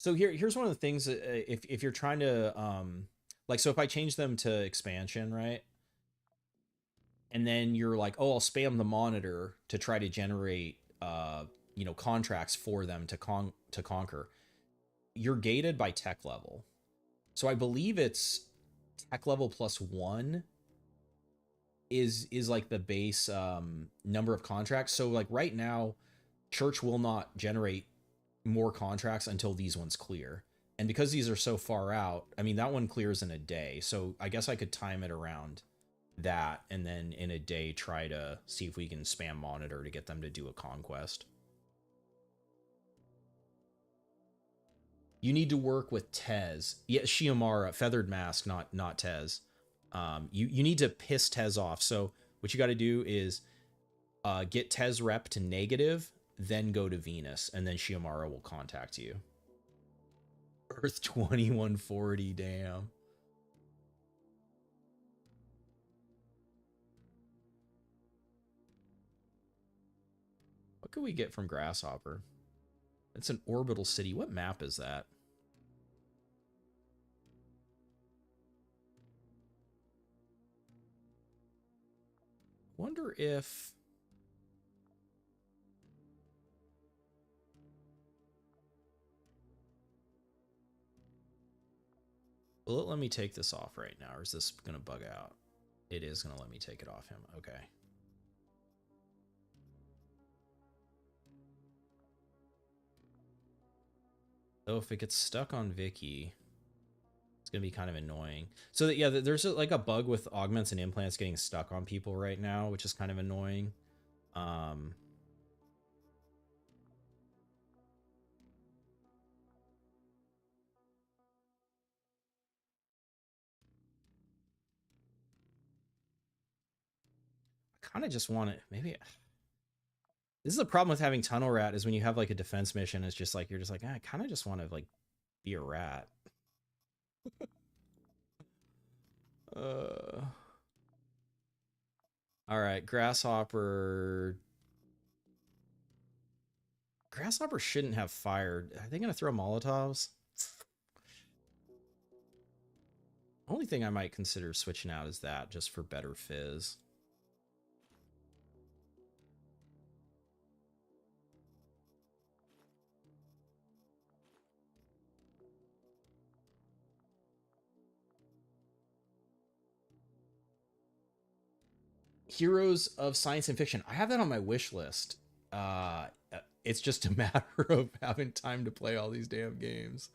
here's one of the things that if you're trying to like, so if I change them to expansion, right, and then you're like, oh, I'll spam the monitor to try to generate contracts for them to conquer. You're gated by tech level, so I believe it's tech level +1 is like the base number of contracts. So like right now, Church will not generate more contracts until these ones clear. And because these are so far out, I mean, that one clears in a day. So I guess I could time it around that and then in a day try to see if we can spam monitor to get them to do a conquest. You need to work with Tez. Yeah, Shiomara, Feathered Mask, not Tez. You need to piss Tez off. So what you got to do is get Tez rep to negative, then go to Venus, and then Shiomara will contact you. Earth 2140, damn. What could we get from Grasshopper? It's an orbital city. What map is that? wonder if... Will it let me take this off right now, or is this going to bug out? It is going to let me take it off him. Okay. So if it gets stuck on Vicky, it's going to be kind of annoying. So that, yeah, there's like a bug with augments and implants getting stuck on people right now, which is kind of annoying. I kind of just want it. Maybe this is the problem with having tunnel rat, is when you have like a defense mission, it's just like you're just like, I kind of just want to like be a rat. All right, grasshopper. Grasshopper shouldn't have fired. Are they gonna throw Molotovs? Only thing I might consider switching out is that, just for better fizz. Heroes of Science and Fiction. I have that on my wish list. It's just a matter of having time to play all these damn games.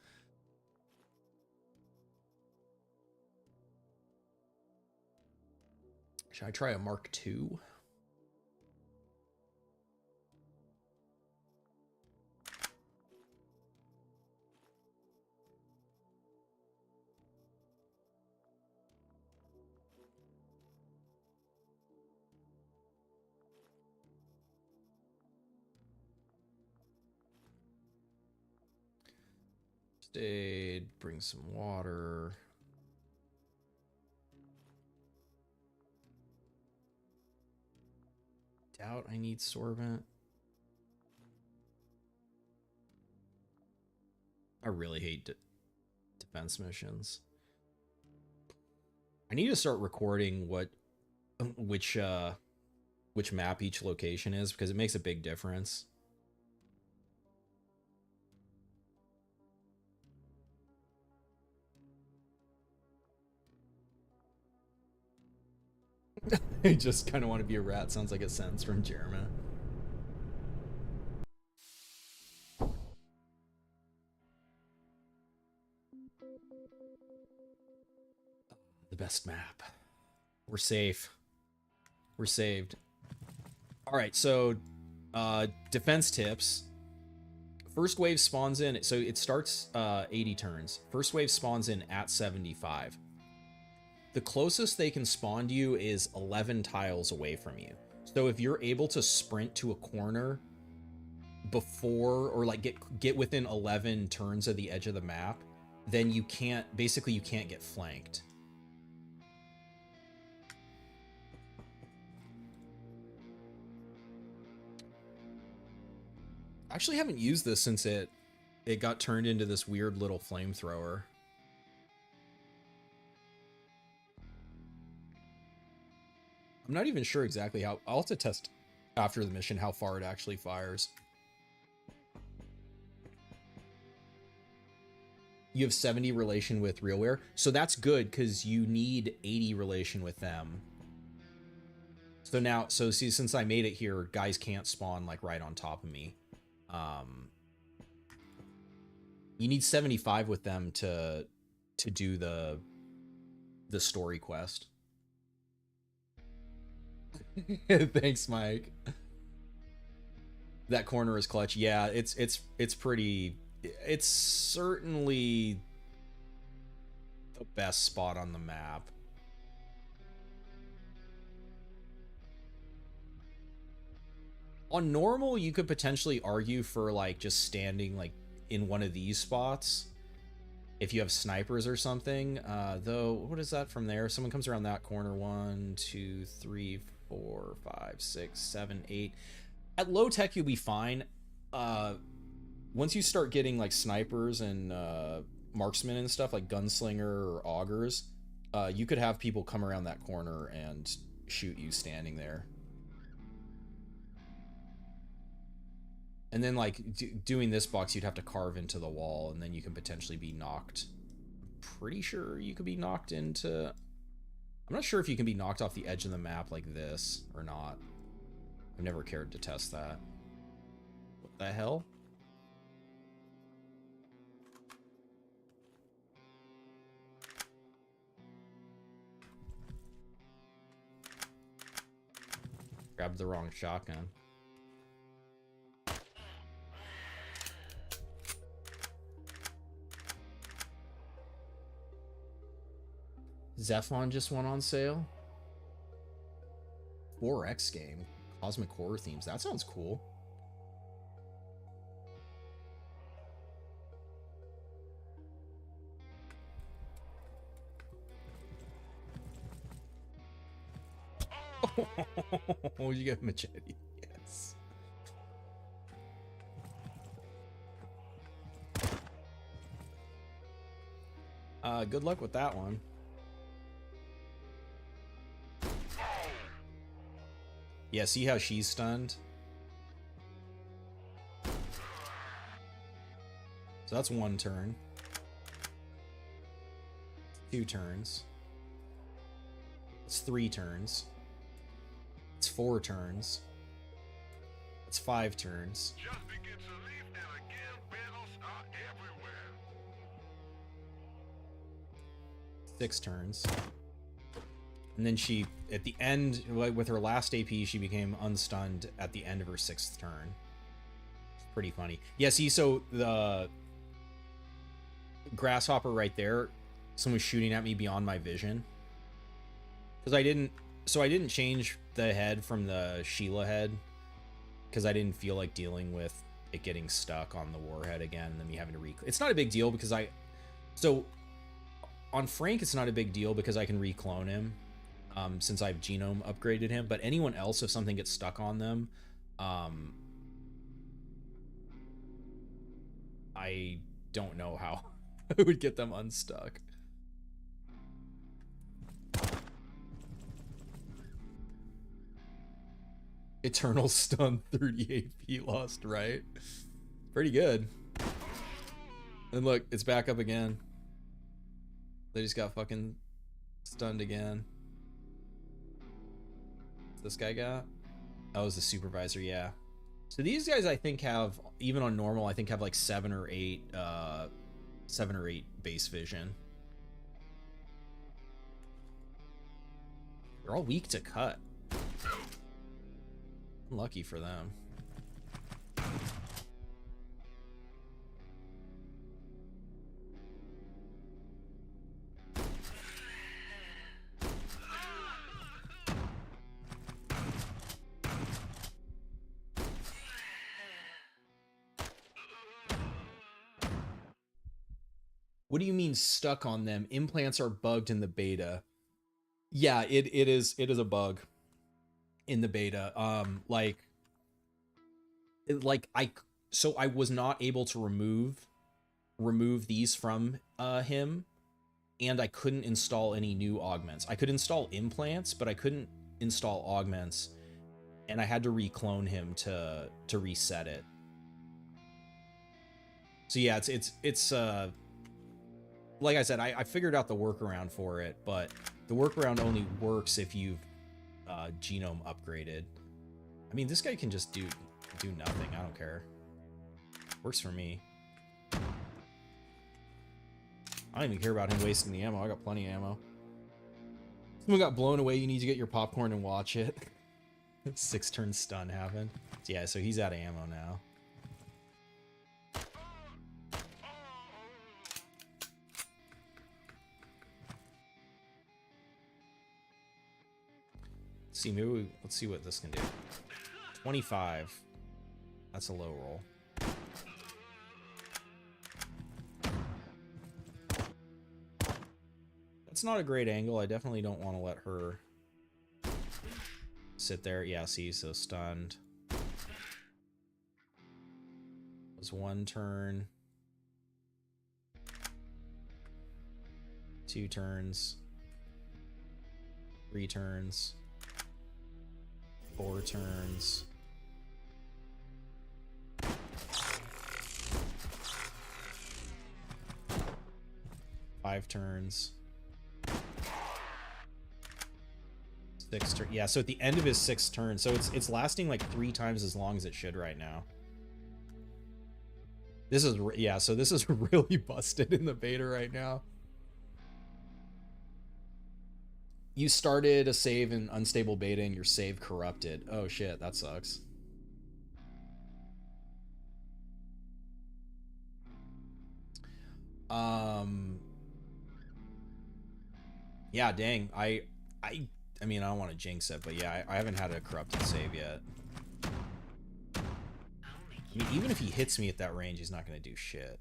Should I try a Mark II? Stayed, bring some water. Doubt I need sorbent. I really hate defense missions. I need to start recording which map each location is, because it makes a big difference. I just kind of want to be a rat. Sounds like a sentence from Jeremy. The best map. We're safe. We're saved. All right, so defense tips. First wave spawns in, so it starts 80 turns. First wave spawns in at 75. The closest they can spawn to you is 11 tiles away from you. So if you're able to sprint to a corner before, or like get within 11 turns of the edge of the map, then you can't get flanked. I actually haven't used this since it got turned into this weird little flamethrower. I'm not even sure exactly how. I'll have to test after the mission how far it actually fires. You have 70 relation with RealWear, so that's good because you need 80 relation with them. So now, see, since I made it here, guys can't spawn like right on top of me. You need 75 with them to do the story quest. Thanks, Mike. That corner is clutch. Yeah, it's pretty. It's certainly the best spot on the map. On normal, you could potentially argue for like just standing like in one of these spots if you have snipers or something. Though, what is that from there? Someone comes around that corner. 1, 2, 3, 4, 5, 6, 7, 8. At low tech, you'll be fine. Once you start getting like snipers and marksmen and stuff like gunslinger or augers, you could have people come around that corner and shoot you standing there. And then like doing this box, you'd have to carve into the wall, and then you can potentially be knocked. Pretty sure you could be knocked into... I'm not sure if you can be knocked off the edge of the map like this or not. I've never cared to test that. What the hell? Grabbed the wrong shotgun. Zephon just went on sale. 4X game. Cosmic horror themes. That sounds cool. Oh, you get machete. Yes. Good luck with that one. Yeah, see how she's stunned? So that's 1 turn. 2 turns. It's 3 turns. It's 4 turns. It's 5 turns. Just begin to leave, and again, battles are everywhere. 6 turns. And then she, at the end, with her last AP, she became unstunned at the end of her 6th turn. It's pretty funny. Yeah, see, so the grasshopper right there, someone's shooting at me beyond my vision. Because I didn't change the head from the Sheila head, because I didn't feel like dealing with it getting stuck on the warhead again, and then me having to it's not a big deal, because so on Frank, it's not a big deal, because I can reclone him. Since I've genome upgraded him, but anyone else, if something gets stuck on them, I don't know how I would get them unstuck. Eternal stun 30 AP lost, right? Pretty good. And look, it's back up again. They just got fucking stunned again. This guy got? Oh, it was the supervisor, yeah. So these guys, I think, have, even on normal, I think have like 7 or 8 base vision. They're all weak to cut. Lucky for them. What do you mean stuck on them? Implants are bugged in the beta. Yeah, it is a bug in the beta. So I was not able to remove these from him, and I couldn't install any new augments. I could install implants, but I couldn't install augments, and I had to reclone him to reset it. So yeah, it's like I said, I figured out the workaround for it, but the workaround only works if you've genome upgraded. I mean, this guy can just do nothing. I don't care. Works for me. I don't even care about him wasting the ammo. I got plenty of ammo. Someone got blown away. You need to get your popcorn and watch it. 6 turn stun happened. Yeah, so he's out of ammo now. See, maybe let's see what this can do. 25. That's a low roll. That's not a great angle. I definitely don't want to let her sit there. Yeah, see, so stunned. It was 1 turn. 2 turns. 3 turns. 4 turns. 5 turns. 6 turns. Yeah, so at the end of his 6th turn, so it's lasting like 3 times as long as it should right now. This is, yeah, so this is really busted in the beta right now. You started a save in unstable beta and your save corrupted. Oh shit, that sucks. Yeah, dang. I mean, I don't want to jinx it, but yeah, I haven't had a corrupted save yet. I mean, even if he hits me at that range, he's not going to do shit.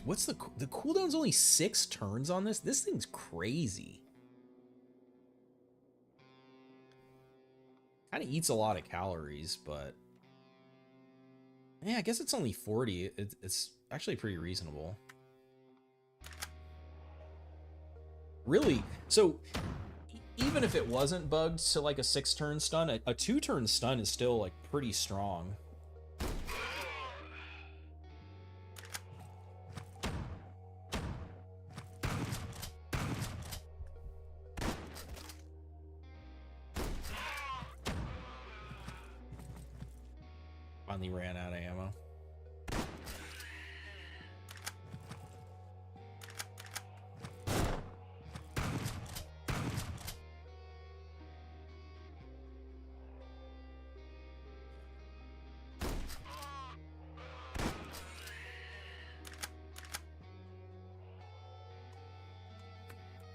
What's the cooldown's only 6 turns on this? This thing's crazy. Kind of eats a lot of calories, but yeah, I guess it's only 40. It's actually pretty reasonable. Really? So even if it wasn't bugged to like a 6-turn stun, a 2-turn stun is still like pretty strong. Finally ran out of ammo.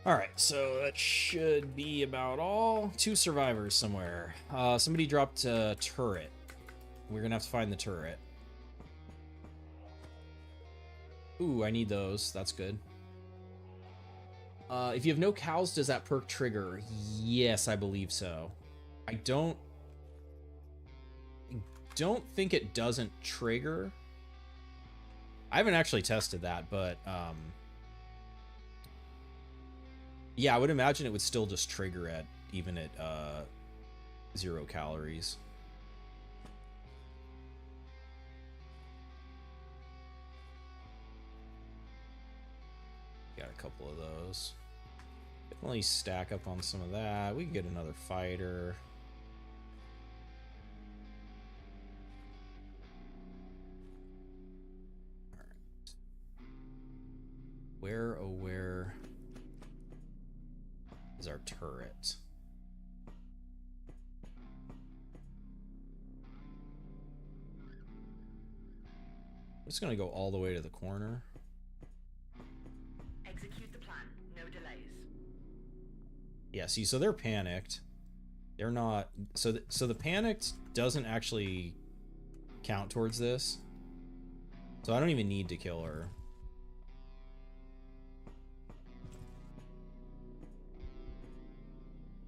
Alright, so that should be about all. 2 survivors somewhere. Somebody dropped a turret. We're gonna have to find the turret. Ooh, I need those. That's good. If you have no cows, does that perk trigger? Yes, I believe so. I don't think it doesn't trigger. I haven't actually tested that, but yeah, I would imagine it would still just trigger at even at 0 calories. Got a couple of those. Definitely stack up on some of that. We can get another fighter. All right. Where, oh where is our turret? I'm just gonna go all the way to the corner. Execute the plan. No delays. Yeah, see, so they're panicked. They're not... So the panicked doesn't actually count towards this. So I don't even need to kill her.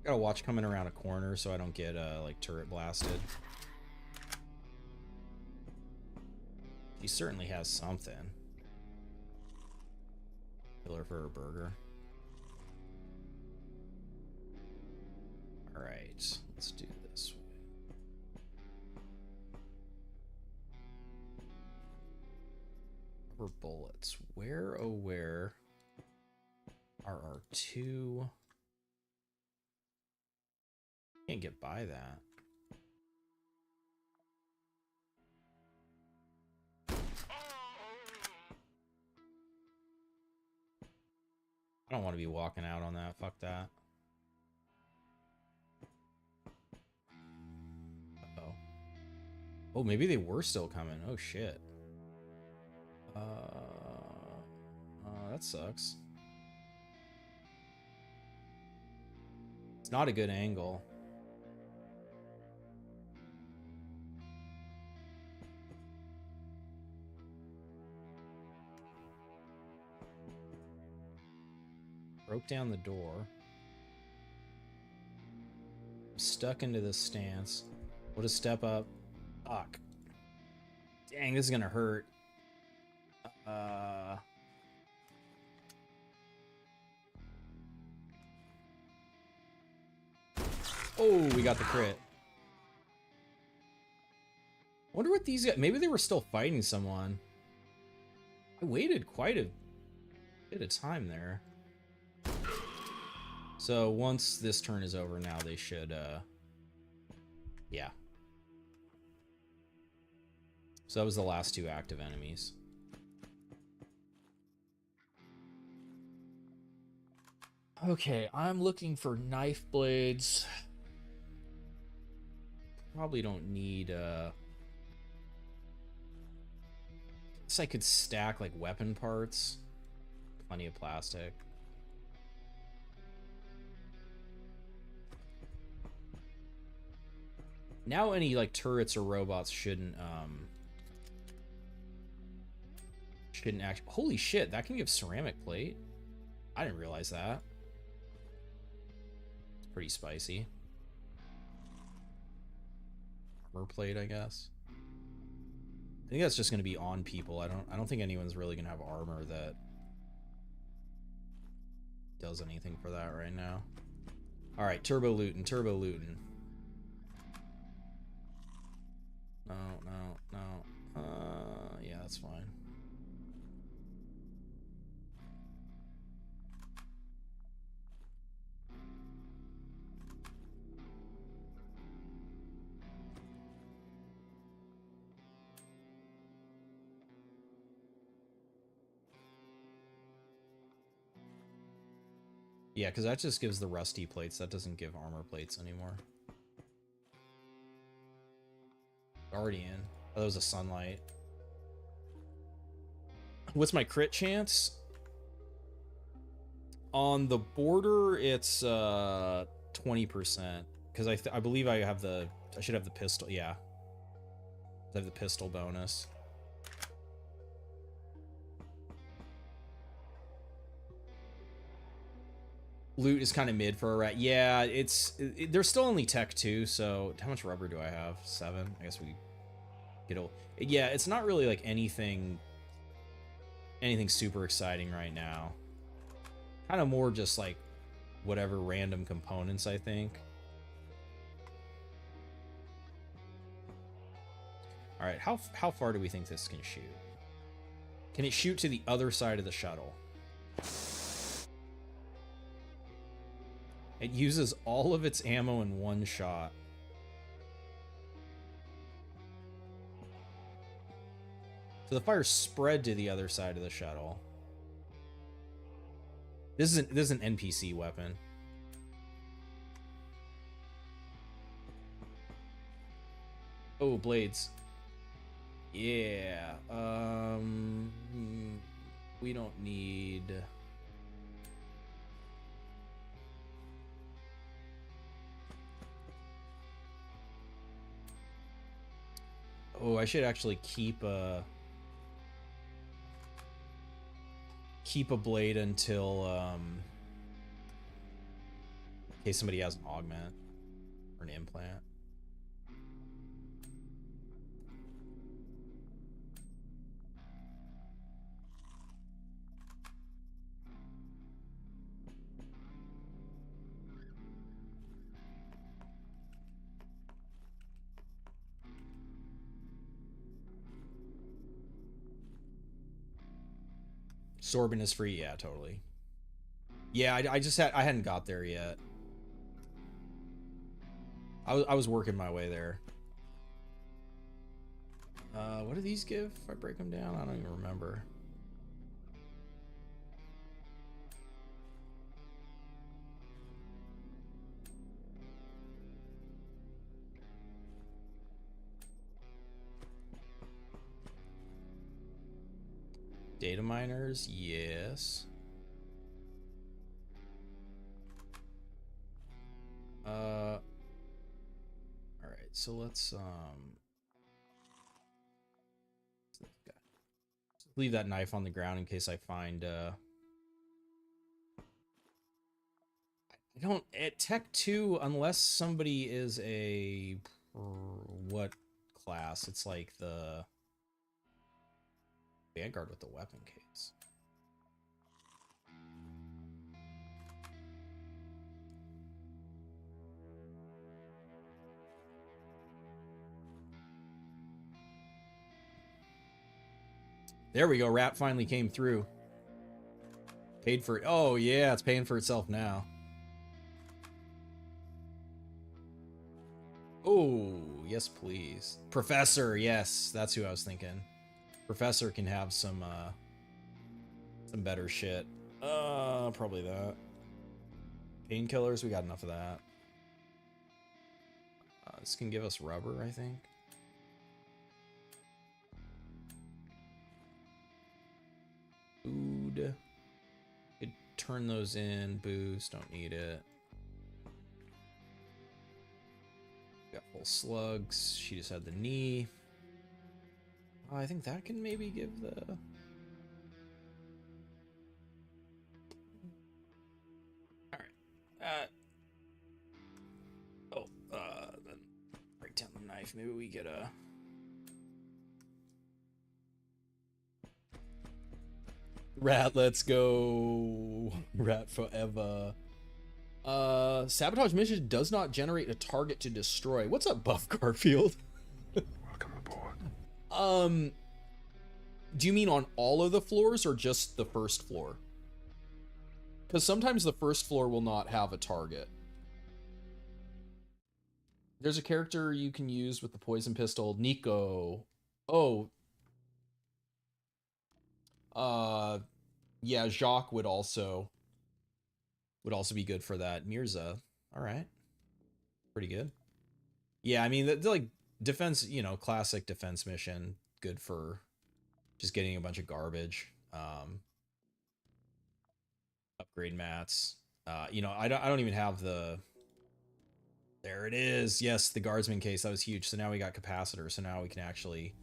Gotta watch coming around a corner so I don't get, like, turret blasted. She certainly has something. Kill her for her burger. Alright, let's do this. Rubber bullets. Where, oh where are our 2? Can't get by that. I don't want to be walking out on that. Fuck that. Uh-oh. Oh, maybe they were still coming. Oh, shit. That sucks. It's not a good angle. Broke down the door. Stuck into this stance. What a step up. Fuck. Dang, this is gonna hurt. Oh, we got the crit. I wonder what these guys... Maybe they were still fighting someone. I waited quite a bit of time there. So once this turn is over now, they should... Yeah. So that was the last two active enemies. Okay, I'm looking for knife blades. Probably don't need, guess I could stack, like, weapon parts. Plenty of plastic. Now any, like, turrets or robots shouldn't actually... Holy shit, that can give ceramic plate? I didn't realize that. It's pretty spicy. Armor plate, I guess. I think that's just going to be on people. I don't think anyone's really going to have armor that does anything for that right now. All right, turbo looting, turbo looting. No. Yeah, that's fine. Yeah, because that just gives the rusty plates. That doesn't give armor plates anymore. Already in. Oh, that was a sunlight. What's my crit chance? On the border, it's 20%. Because I believe I have the... I should have the pistol. Yeah. I have the pistol bonus. Loot is kind of mid for a rat. Yeah, they're still only tech 2, so how much rubber do I have? 7? I guess we get a... Yeah, it's not really like anything super exciting right now. Kind of more just like whatever random components, I think. All right, how far do we think this can shoot? Can it shoot to the other side of the shuttle? It uses all of its ammo in one shot. So the fire spread to the other side of the shuttle. This is an NPC weapon. Oh, blades. Yeah. We don't need... Oh, I should actually keep a blade until in case somebody has an augment or an implant. Sorbin is free, yeah, totally. Yeah, I hadn't got there yet. I was working my way there. What do these give if I break them down? I don't even remember. Data miners, yes. All right, so let's leave that knife on the ground in case I find I don't at Tech 2 unless somebody is a what class? It's like the Vanguard with the weapon case. There we go. Rat finally came through. Paid for it. Oh, yeah. It's paying for itself now. Oh, yes, please. Professor. Yes, that's who I was thinking. Professor can have some better shit. Probably that. Painkillers. We got enough of that. This can give us rubber, I think. Food. Could turn those in. Boost. Don't need it. Got full slugs. She just had the knee. I think that can maybe give the... Alright. Then break down the knife. Maybe we get a... Rat, let's go. Rat forever. Sabotage mission does not generate a target to destroy. What's up, Buff Garfield? Welcome aboard. Do you mean on all of the floors or just the first floor? Because sometimes the first floor will not have a target. There's a character you can use with the poison pistol, Nico. Oh. Yeah, Jacques would also be good for that. Mirza. All right. Pretty good. Yeah, I mean, the like defense, you know, classic defense mission, good for just getting a bunch of garbage. Upgrade mats. You know, I don't even have the... There it is. Yes, the guardsman case. That was huge. So now we got capacitor. So now we can actually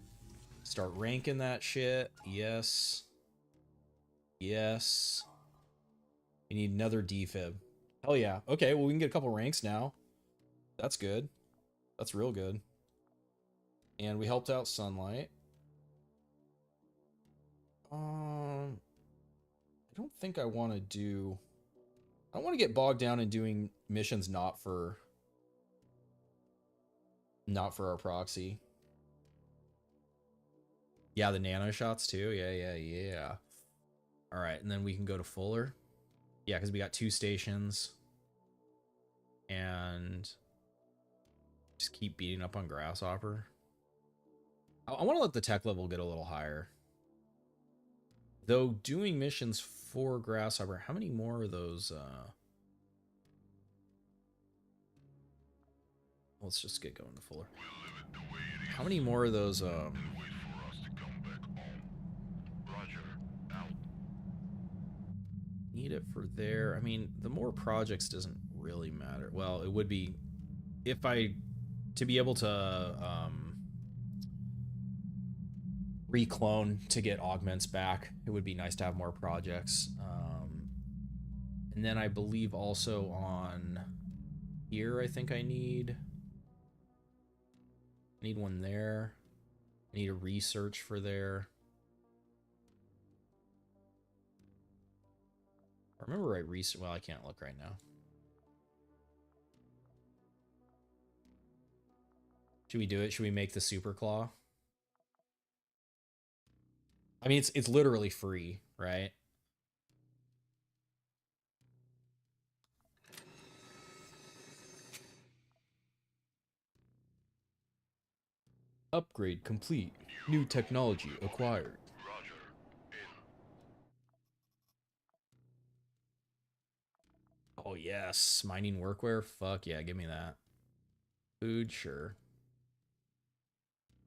start ranking that shit. Yes. Yes. We need another defib. Hell yeah. Okay, well, we can get a couple ranks now. That's good. That's real good. And we helped out Sunlight. I don't think I want to do... I don't want to get bogged down in doing missions not for our proxy. Yeah, the nano shots too. Yeah. All right, and then we can go to Fuller. Yeah, because we got 2 stations. And just keep beating up on Grasshopper. I want to let the tech level get a little higher. Though doing missions for Grasshopper, how many more of those? Let's just get going to Fuller. How many more of those? Need it for there. I mean, the more projects doesn't really matter. Well, it would be if to be able to reclone to get augments back. It would be nice to have more projects. And then I believe also on here, I think I need one there. I need a research for there. I remember I well, I can't look right now. Should we do it? Should we make the super claw? I mean, it's literally free, right? Upgrade complete. New technology acquired. Oh yes, mining workwear. Fuck yeah, give me that. Food, sure.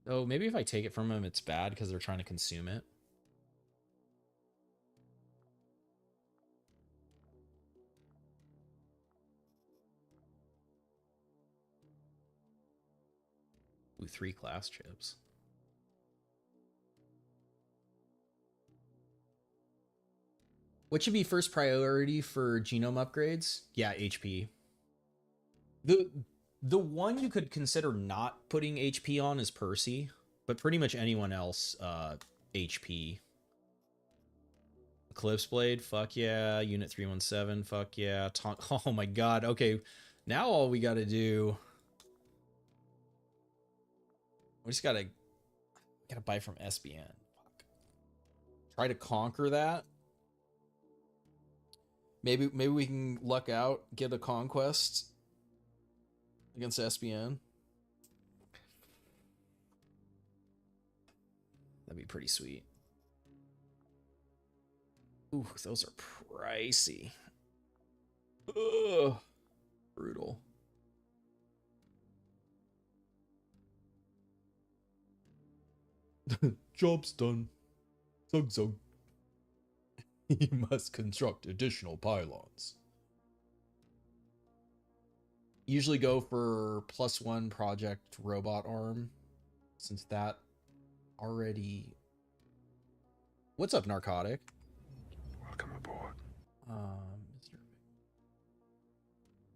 Oh, maybe if I take it from them, it's bad because they're trying to consume it. Ooh, 3 class chips. What should be first priority for genome upgrades? Yeah, HP. The one you could consider not putting HP on is Percy, but pretty much anyone else, HP. Eclipse Blade, fuck yeah. Unit 317, fuck yeah. Oh my god, okay. Now all we gotta do... We just gotta buy from SBN. Fuck. try to conquer that. Maybe we can luck out, get a conquest against SBN. That'd be pretty sweet. Ooh, those are pricey. Ugh, brutal. Job's done. Zug zug. You must construct additional pylons. Usually go for +1 project robot arm, since that already. What's up, Narcotic? Welcome aboard. Mr.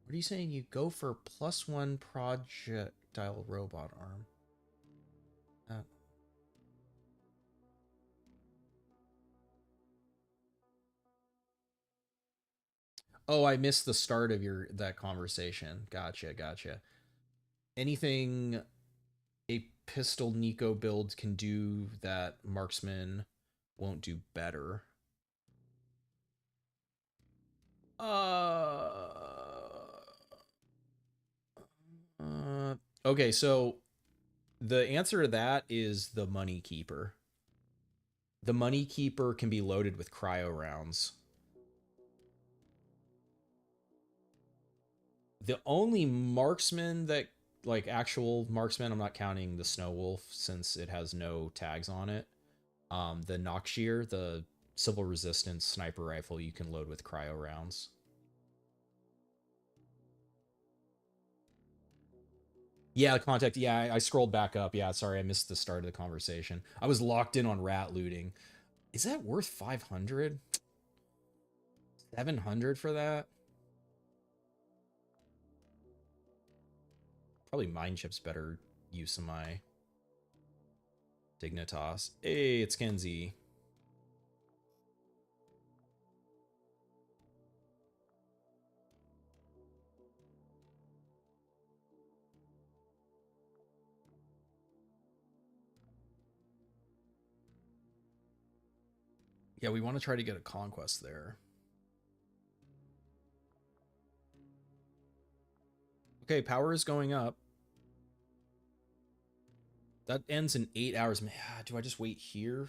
What are you saying? You go for +1 projectile robot arm. Oh, I missed the start of that conversation. Gotcha. Anything a pistol Nico build can do that marksman won't do better. Okay, so the answer to that is the Money Keeper. The Money Keeper can be loaded with cryo rounds. The only marksman that, like actual marksman, I'm not counting the Snow Wolf since it has no tags on it. The Nockshear, the civil resistance sniper rifle, you can load with cryo rounds. Yeah, contact. Yeah, I scrolled back up. Yeah, sorry, I missed the start of the conversation. I was locked in on rat looting. Is that worth 500? 700 for that? Probably Mind Chip's better use of my Dignitas. Hey, it's Kenzie. Yeah, we want to try to get a conquest there. Okay, power is going up. That ends in 8 hours. Do I just wait here?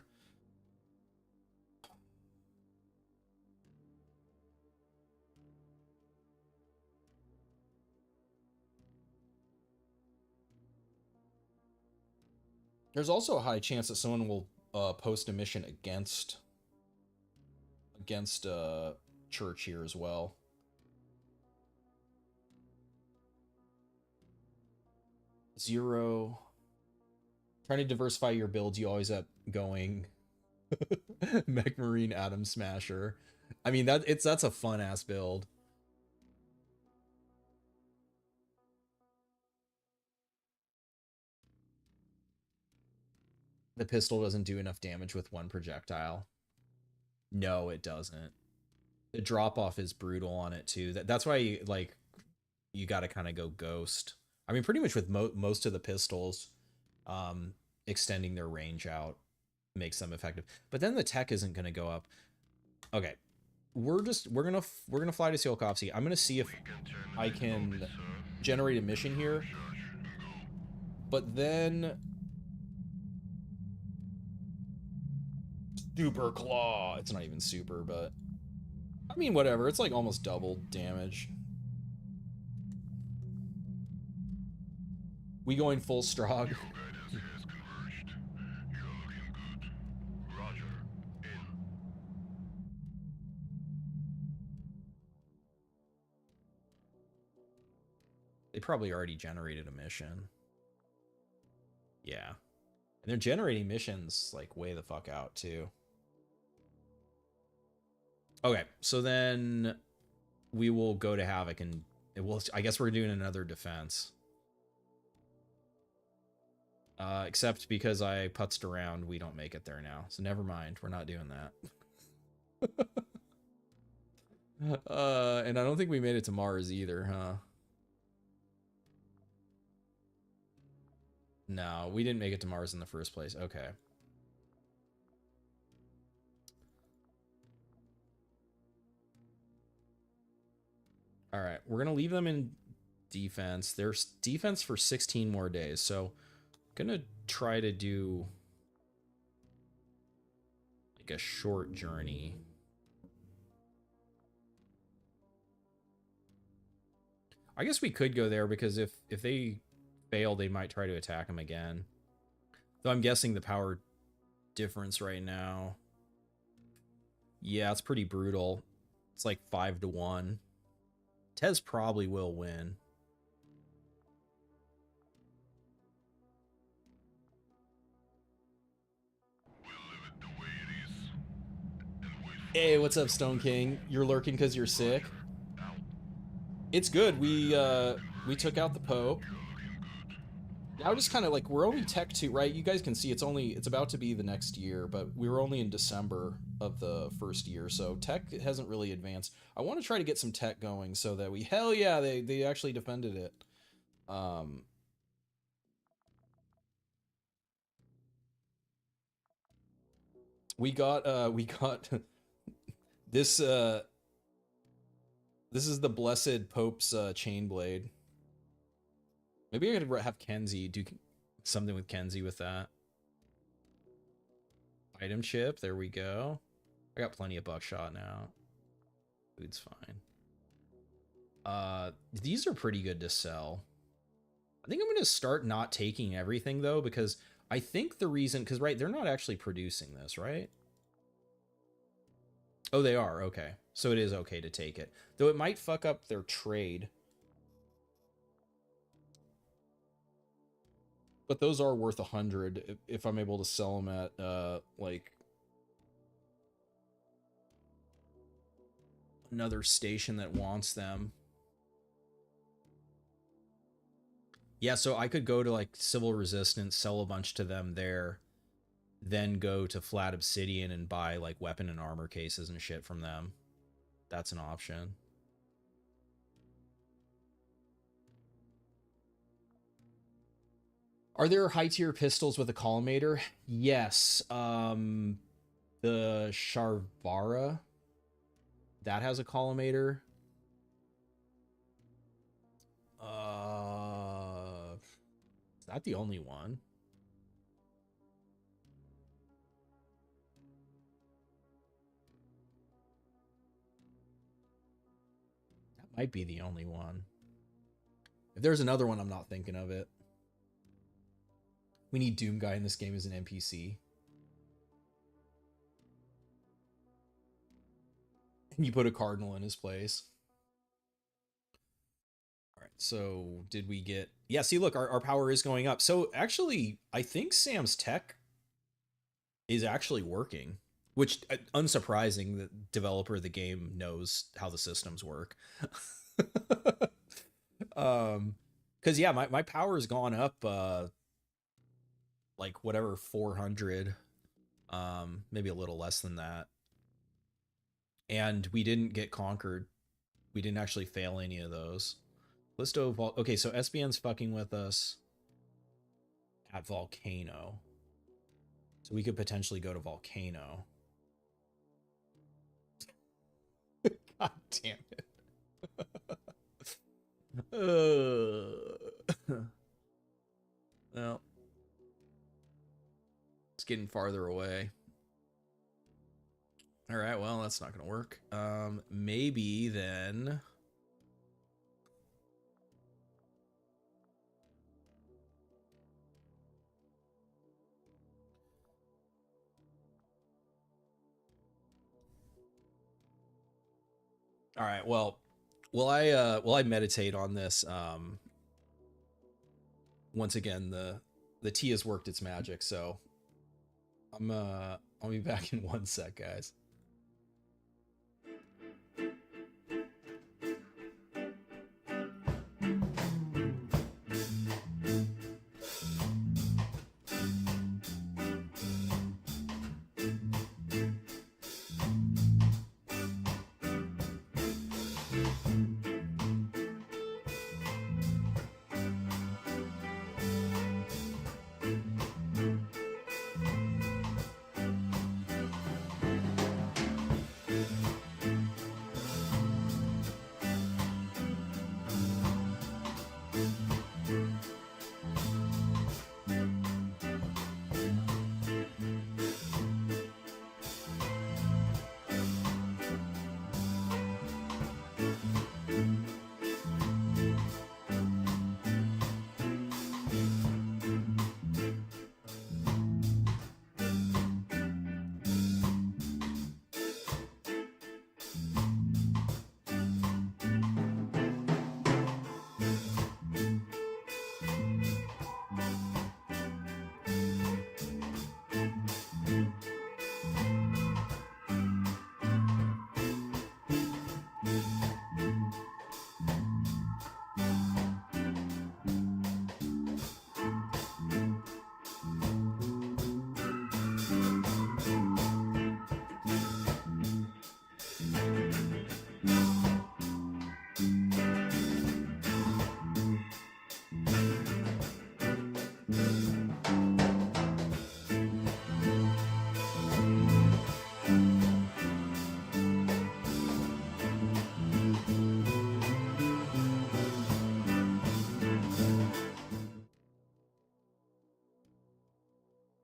There's also a high chance that someone will post a mission against Church here as well. Zero. Trying to diversify your builds, you always up going Mech Marine Atom Smasher. I mean that's a fun ass build. The pistol doesn't do enough damage with one projectile. No, it doesn't. The drop off is brutal on it too. That's why you got to kind of go ghost. I mean, pretty much with most of the pistols, extending their range out makes them effective. But then the tech isn't going to go up. Okay, we're gonna fly to Tsiolkovsky. I'm gonna see if I can generate a mission here. But then Super Claw. It's not even super, but I mean whatever. It's like almost double damage. We going full Strog. They probably already generated a mission. Yeah. And they're generating missions like way the fuck out too. Okay, so then we will go to Havoc and I guess we're doing another defense. Except because I putzed around, we don't make it there now. So never mind, we're not doing that. And I don't think we made it to Mars either, huh? No, we didn't make it to Mars in the first place. Okay. we're gonna leave them in defense. There's defense for 16 more days, so I'm gonna try to do like a short journey. I guess we could go there because if they fail, they might try to attack them again. Though I'm guessing the power difference right now, yeah, it's pretty brutal. It's like 5-1. Tez probably will win. Hey, what's up, Stone King? You're lurking because you're sick? It's good. We took out the Pope. Now just kind of like, we're only Tech 2, right? You guys can see it's about to be the next year, but we were only in December of the first year, so Tech hasn't really advanced. I want to try to get some Tech going so that hell yeah, they actually defended it. We got this this is the Blessed Pope's chain blade. Maybe I could have Kenzie do something with Kenzie with that. Item chip, there we go. I got plenty of buckshot now. Food's fine. These are pretty good to sell. I think I'm gonna start not taking everything though, because I think the reason, because right, they're not actually producing this, right? Oh, they are, okay. So it is okay to take it. Though it might fuck up their trade. But those are worth 100 if I'm able to sell them at, like, another station that wants them. Yeah, so I could go to, like, Civil Resistance, sell a bunch to them there, then go to Flat Obsidian and buy, like, weapon and armor cases and shit from them. That's an option. Are there high-tier pistols with a collimator? Yes. The Sharvara, that has a collimator. Is that the only one? That might be the only one. If there's another one, I'm not thinking of it. We need Doom Guy in this game as an NPC. And you put a cardinal in his place. All right, so did we get... Yeah, see, look, our power is going up. So actually, I think Sam's tech is actually working. Which, unsurprising, the developer of the game knows how the systems work. Because, yeah, my power's gone up... like whatever 400, maybe a little less than that, and we didn't get conquered. We didn't actually fail any of those. Listo, okay, so SBN's fucking with us at Volcano, so we could potentially go to Volcano. God damn it. Well, getting farther away. All right, well, that's not gonna work. Maybe then all right, well, will I meditate on this? Once again, the tea has worked its magic, so I'll be back in 1 sec, guys.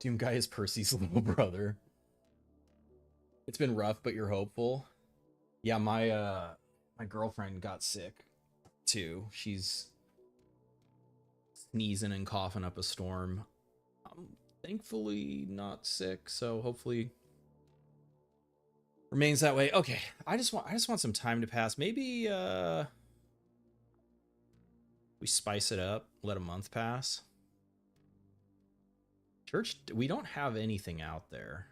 Doom Guy is Percy's little brother. It's been rough, but you're hopeful. Yeah, my girlfriend got sick too. She's sneezing and coughing up a storm. I'm thankfully not sick, so hopefully remains that way. Okay, I just want some time to pass. Maybe we spice it up, let a month pass. Church, we don't have anything out there.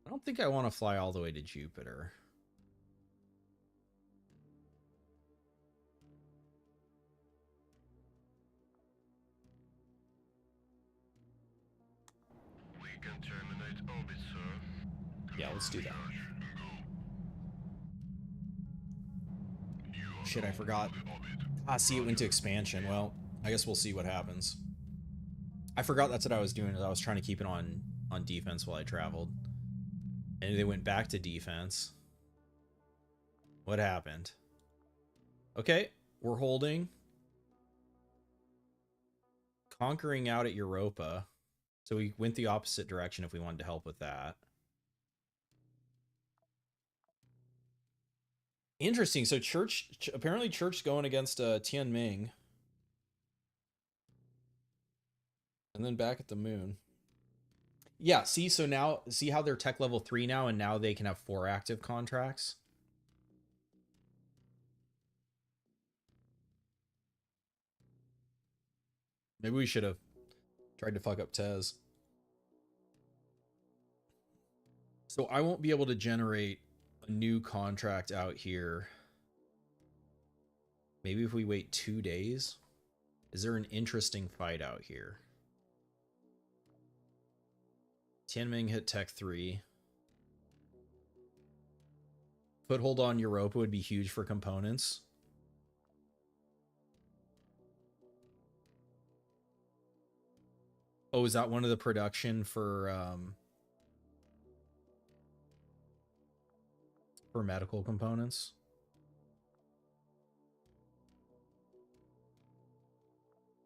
I don't think I want to fly all the way to Jupiter. We can terminate orbit, sir. Yeah, let's do that. Shit, I forgot. Ah, see, it went to expansion. Well, I guess we'll see what happens. I forgot that's what I was doing. I was trying to keep it on defense while I traveled. And they went back to defense. What happened? Okay, we're holding. Conquering out at Europa. So we went the opposite direction if we wanted to help with that. Interesting. So apparently Church's going against Tianming. And then back at the moon. Yeah, see, so now, see how they're tech level 3 now, and now they can have 4 active contracts? Maybe we should have tried to fuck up Tez. So I won't be able to generate a new contract out here. Maybe if we wait 2 days? Is there an interesting fight out here? Tianming hit Tech 3. Foothold on Europa would be huge for components. Oh, is that one of the production for medical components?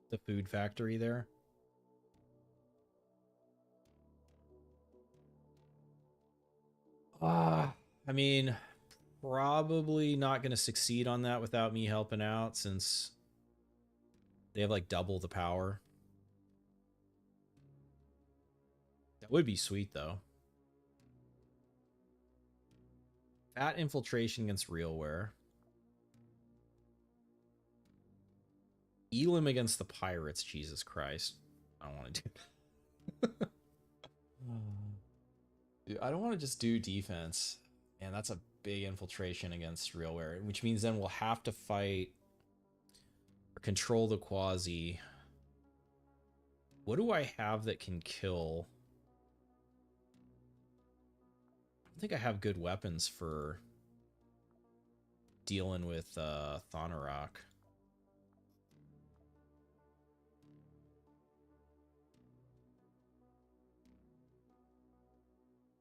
The food factory there? I mean, probably not going to succeed on that without me helping out, since they have like double the power. That would be sweet though. Fat infiltration against realware. Elim against the pirates. Jesus Christ. I don't want to do Dude, I don't want to just do defense. And that's a big infiltration against realware, which means then we'll have to fight or control the Quasi. What do I have that can kill? I don't think I have good weapons for dealing with Thonarok.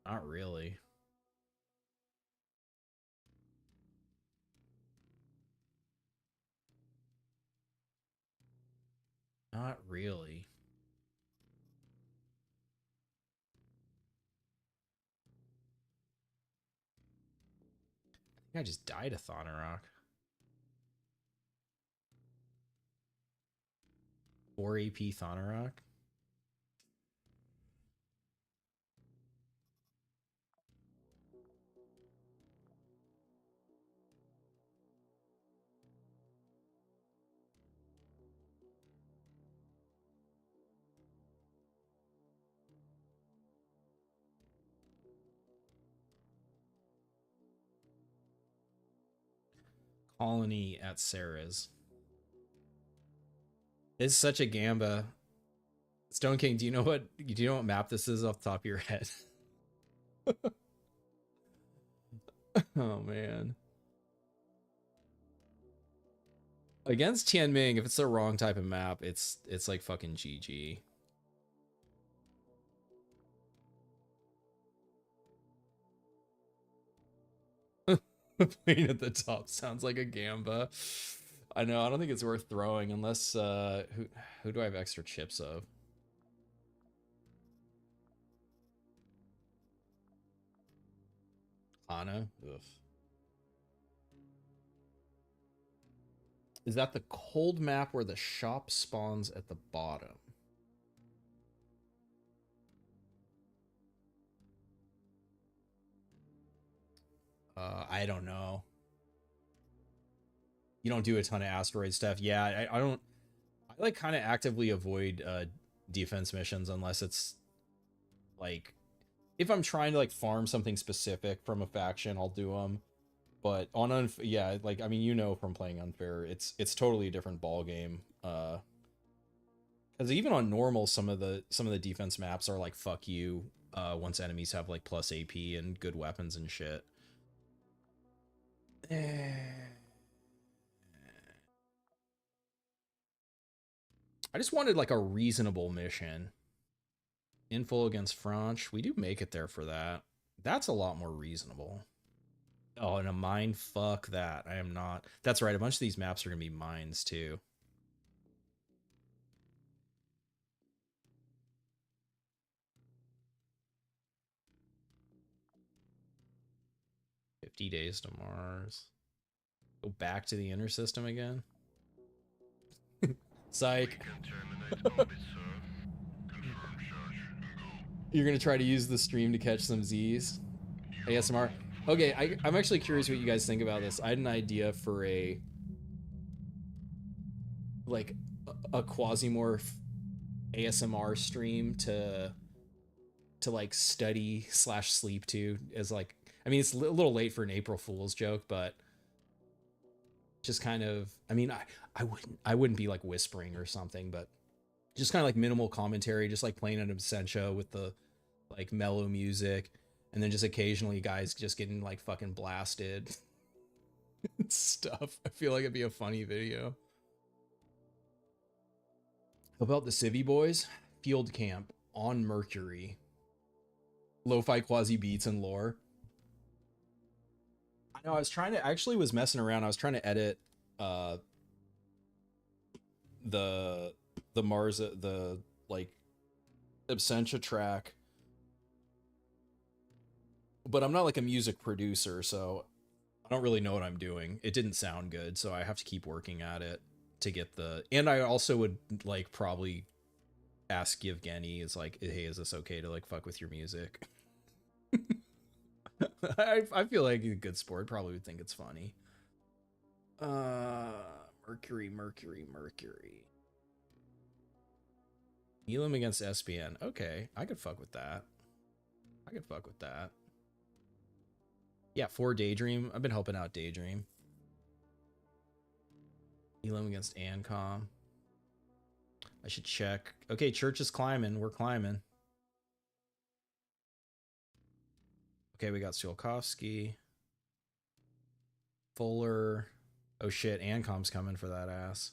Not really. Not really. I think I just died a Thonarok. 4 AP Thonarok. Colony at Sarah's. It's such a gamba. Stone King, do you know what map this is off the top of your head? Oh man. Against Tianming, if it's the wrong type of map, it's like fucking GG. Playing at the top sounds like a gamba. I know. I don't think it's worth throwing unless who do I have extra chips of? Hana. Ugh. Is that the cold map where the shop spawns at the bottom? I don't know. You don't do a ton of asteroid stuff. Yeah, I don't. I like kind of actively avoid defense missions unless it's like if I'm trying to like farm something specific from a faction, I'll do them. But on yeah, like I mean, you know from playing unfair, it's totally a different ball game. Because even on normal, some of the defense maps are like fuck you. Once enemies have like plus AP and good weapons and shit. I just wanted like a reasonable mission. Info against Franche. We do make it there for that. That's a lot more reasonable. Oh, and a mine? Fuck that. I am not. That's right. A bunch of these maps are going to be mines too. "50 Days to Mars." Go back to the inner system again? Psych. You're going to try to use the stream to catch some Z's? ASMR? Okay, I'm actually curious what you guys think about this. I had an idea for a like a Quasimorph ASMR stream to like study slash sleep to as like I mean it's a little late for an April Fool's joke, but just kind of I mean I wouldn't be like whispering or something, but just kind of like minimal commentary, just like playing an Absentia with the like mellow music, and then just occasionally guys just getting like fucking blasted and stuff. I feel like it'd be a funny video. How about the Civvy Boys? Field camp on Mercury. Lo-fi quasi beats and lore. I know I was trying to actually was messing around. I was trying to edit the Mars the like Absentia track, but I'm not like a music producer, so I don't really know what I'm doing. It didn't sound good, so I have to keep working at it to get the. And I also would like probably ask Yevgeny is like, hey, is this okay to like fuck with your music? I feel like a good sport probably would think it's funny. Mercury. Elam against SPN. Okay, I could fuck with that. Yeah, for Daydream. I've been helping out Daydream. Elam against Ancom. I should check. Okay, Church is climbing. We're climbing. Okay, we got Tsiolkovsky. Fuller. Oh shit, Ancom's coming for that ass.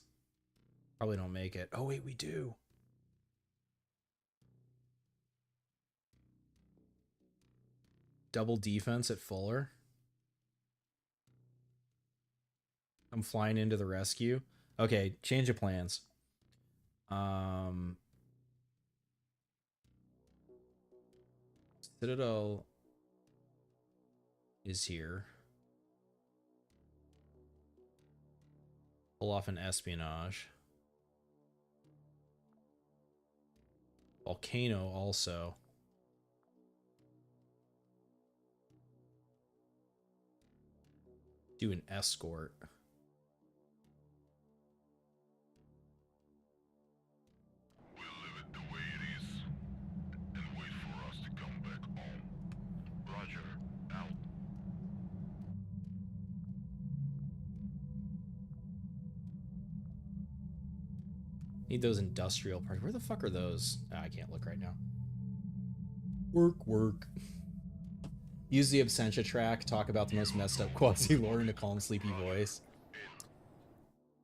Probably don't make it. Oh wait, we do. Double defense at Fuller. I'm flying into the rescue. Okay, change of plans. Citadel is here. Pull off an espionage. Volcano also. Do an escort. We'll leave it the way it is and wait for us to come back home. Roger, out. Need those industrial parts. Where the fuck are those? I can't look right now. Work. Use the Absentia track. Talk about the most messed up quasi lore in a calm, sleepy voice.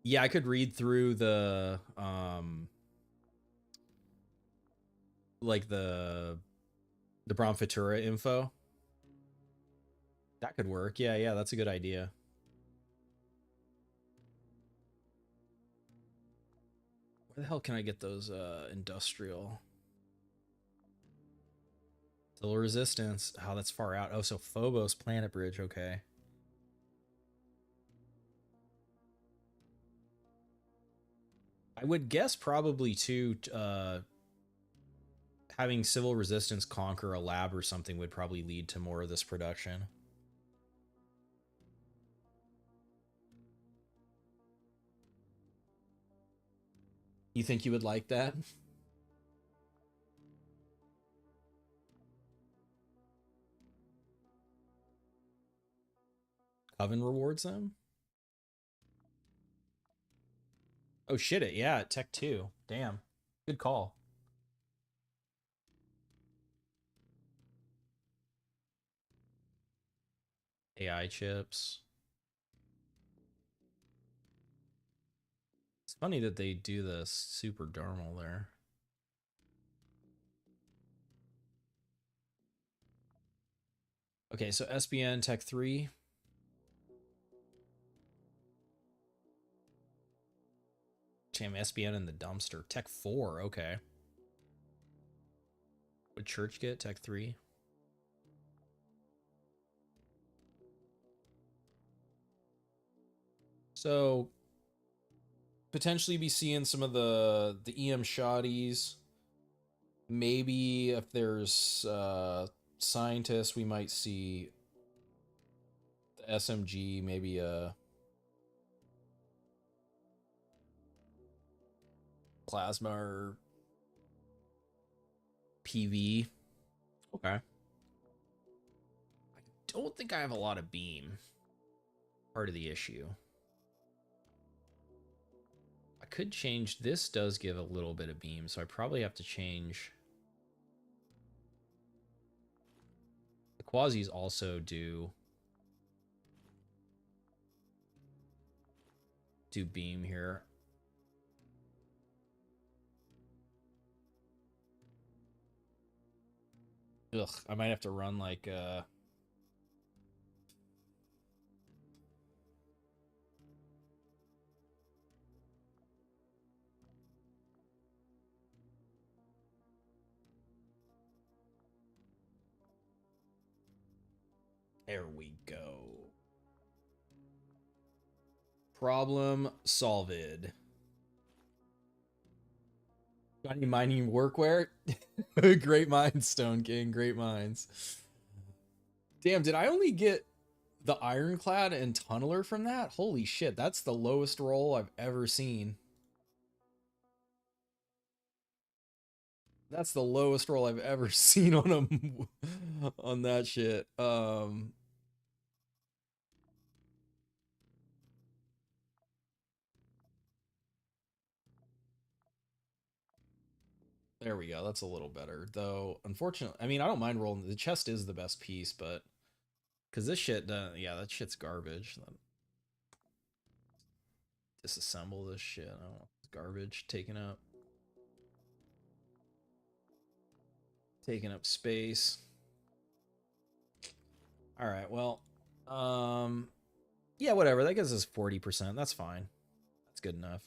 Yeah, I could read through the like the Bromfatura info. That could work. Yeah, that's a good idea. Where the hell can I get those industrial? Civil resistance. Oh, that's far out. Oh, so Phobos Planet Bridge, okay. I would guess probably too having civil resistance conquer a lab or something would probably lead to more of this production. You think you would like that? Coven rewards them? Oh shit it, yeah, Tech 2. Damn. Good call. AI chips. It's funny that they do the super dermal there. Okay, so SBN Tech 3. Damn, SBN in the dumpster. Tech 4, okay. Would Church get Tech 3? So potentially be seeing some of the EM shotties. Maybe if there's scientists, we might see the SMG, maybe a plasma or PV. Okay. I don't think I have a lot of beam. Part of the issue. I could change. This does give a little bit of beam, so I probably have to change. The Quasis also do beam here. Ugh, I might have to run like there we go. Problem solved. Got any mining workwear? Great minds, Stone King. Great minds. Damn, did I only get the Ironclad and Tunneler from that? Holy shit, that's the lowest roll I've ever seen. That's the lowest roll I've ever seen on a on that shit. There we go. That's a little better. Though, unfortunately, I mean, I don't mind rolling. The chest is the best piece, but because this shit, yeah, that shit's garbage. Disassemble this shit. I don't want garbage taking up space. All right. Well, yeah, whatever. That gives us 40%. That's fine. That's good enough.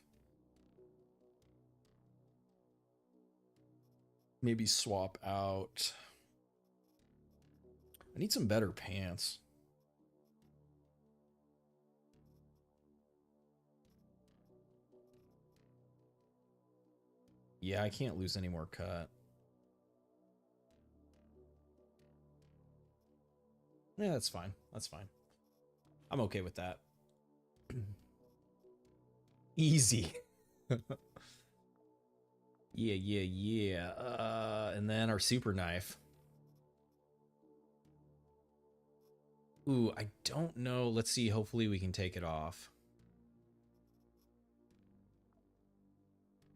Maybe swap out. I need some better pants. Yeah, I can't lose any more cut. Yeah, that's fine. That's fine. I'm okay with that. Easy. Yeah, yeah, yeah. And then our super knife. Ooh, I don't know. Let's see. Hopefully we can take it off.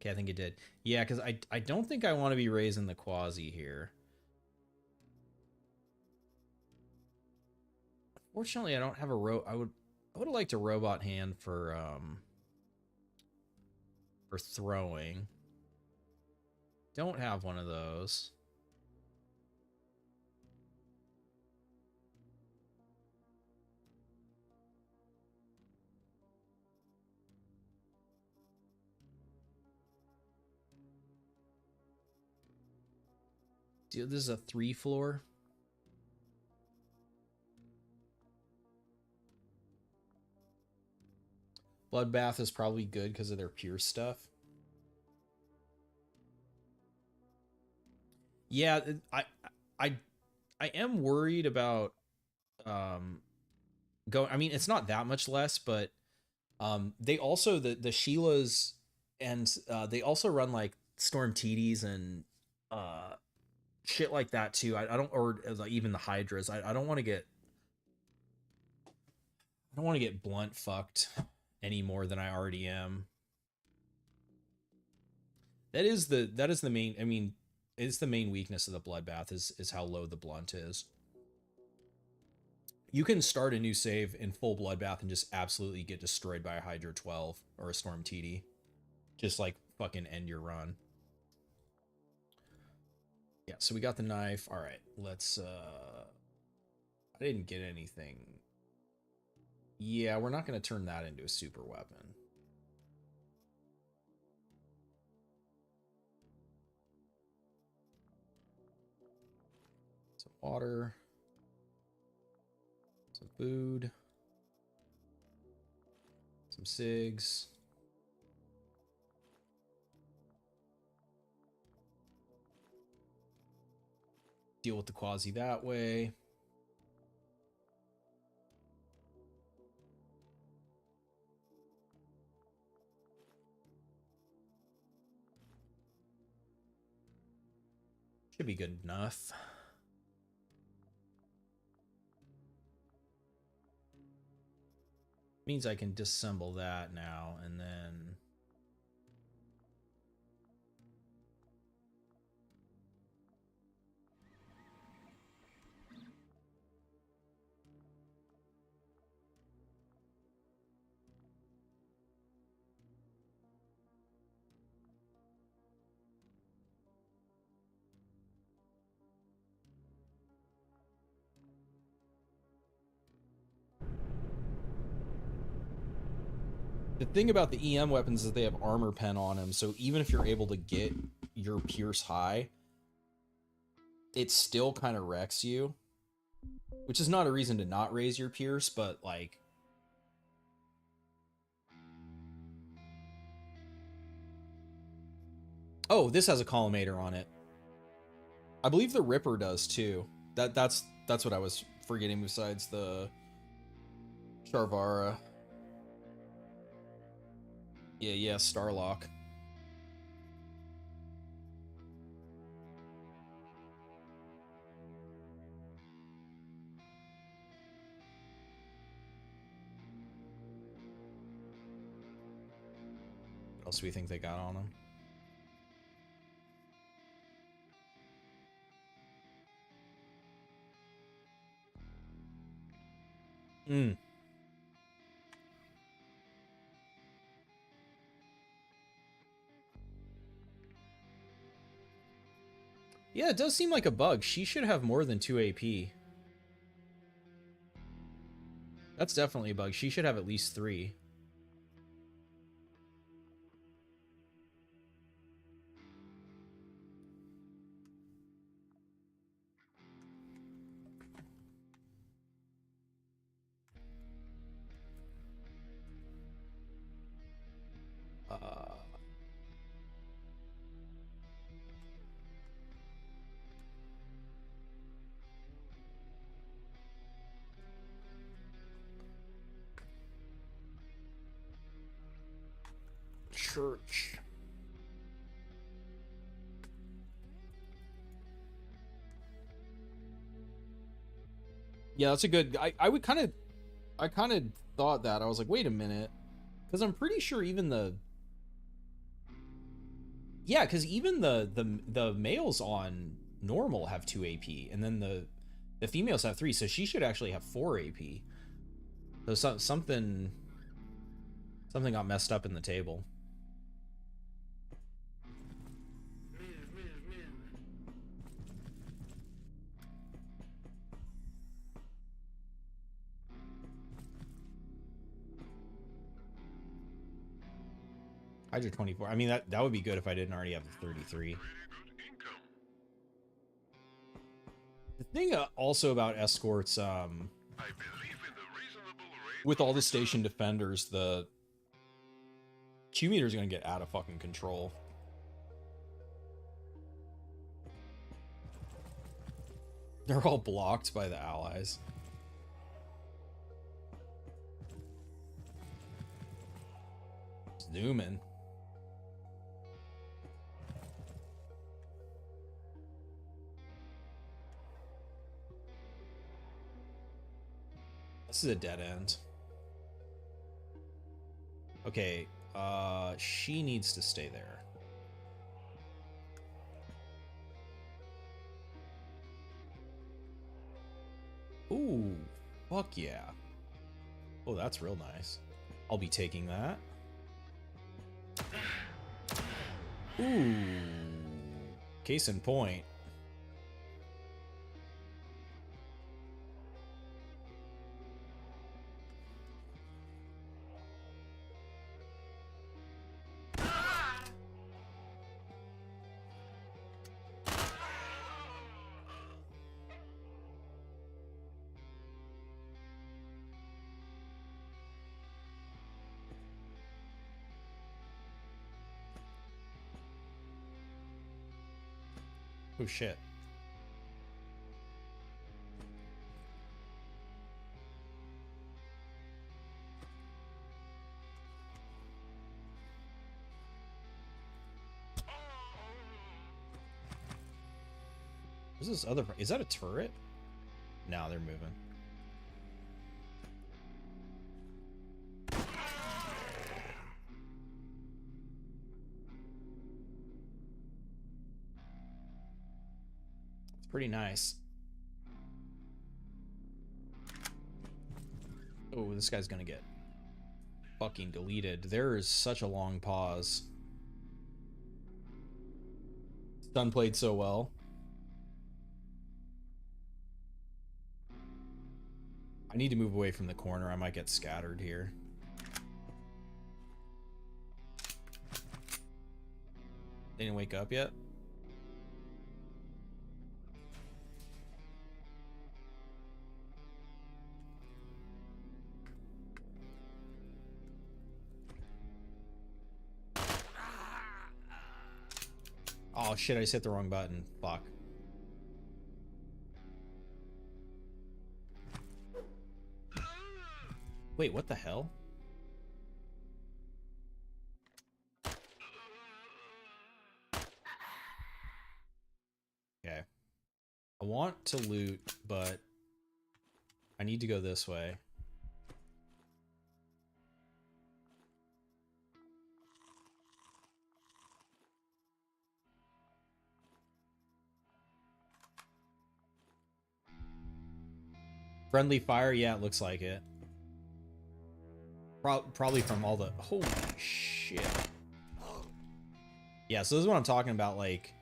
Okay, I think it did. Yeah, because I don't think I want to be raising the Quasi here. Fortunately, I don't have a I would have liked a robot hand for throwing. Don't have one of those. This is a 3 floor. Bloodbath is probably good because of their pure stuff. Yeah, I am worried about I mean, it's not that much less, but they also the Sheilas and they also run like Storm TDs and shit like that too. I don't, or like even the Hydras. I don't want to get blunt fucked any more than I already am. That is the main, I mean, it's the main weakness of the Bloodbath is how low the blunt is. You can start a new save in full Bloodbath and just absolutely get destroyed by a Hydra 12 or a Storm TD. Just like fucking end your run. Yeah, so we got the knife. All right, let's I didn't get anything. Yeah, we're not going to turn that into a super weapon. Some water. Some food. Some cigs. Deal with the Quasi that way. Should be good enough. Means I can disassemble that now and then. The thing about the EM weapons is they have armor pen on them, so even if you're able to get your pierce high, it still kind of wrecks you. Which is not a reason to not raise your pierce, but like... Oh, this has a collimator on it. I believe the Ripper does too. That's what I was forgetting besides the Charvara. Yeah, Starlock. What else do we think they got on them? Yeah, it does seem like a bug. She should have more than 2 AP. That's definitely a bug. She should have at least 3. Church. Yeah, that's a good... I would kind of... I kind of thought that. I was like, wait a minute. Because I'm pretty sure even the... Yeah, because even the males on normal have 2 AP, and then the females have 3, so she should actually have 4 AP. So something got messed up in the table. Hydra 24. I mean, that would be good if I didn't already have the 33. Pretty good income. thing also about escorts, I believe in the reasonable rate with all the station defenders, the Q meter is gonna get out of fucking control. They're all blocked by the allies. Zooming. This is a dead end. Okay, she needs to stay there. Ooh, fuck yeah. Oh, that's real nice. I'll be taking that. Ooh. Case in point. Oh shit. What's this other? Is that a turret? No, they're moving. It's pretty nice. Oh, this guy's gonna get fucking deleted. There is such a long pause. Stun played so well. I need to move away from the corner. I might get scattered here. They didn't wake up yet? Oh shit, I just hit the wrong button. Fuck. Wait, what the hell? Okay. I want to loot, but I need to go this way. Friendly fire? Yeah, it looks like it. Probably from all the... Holy shit. Yeah, so this is what I'm talking about, like,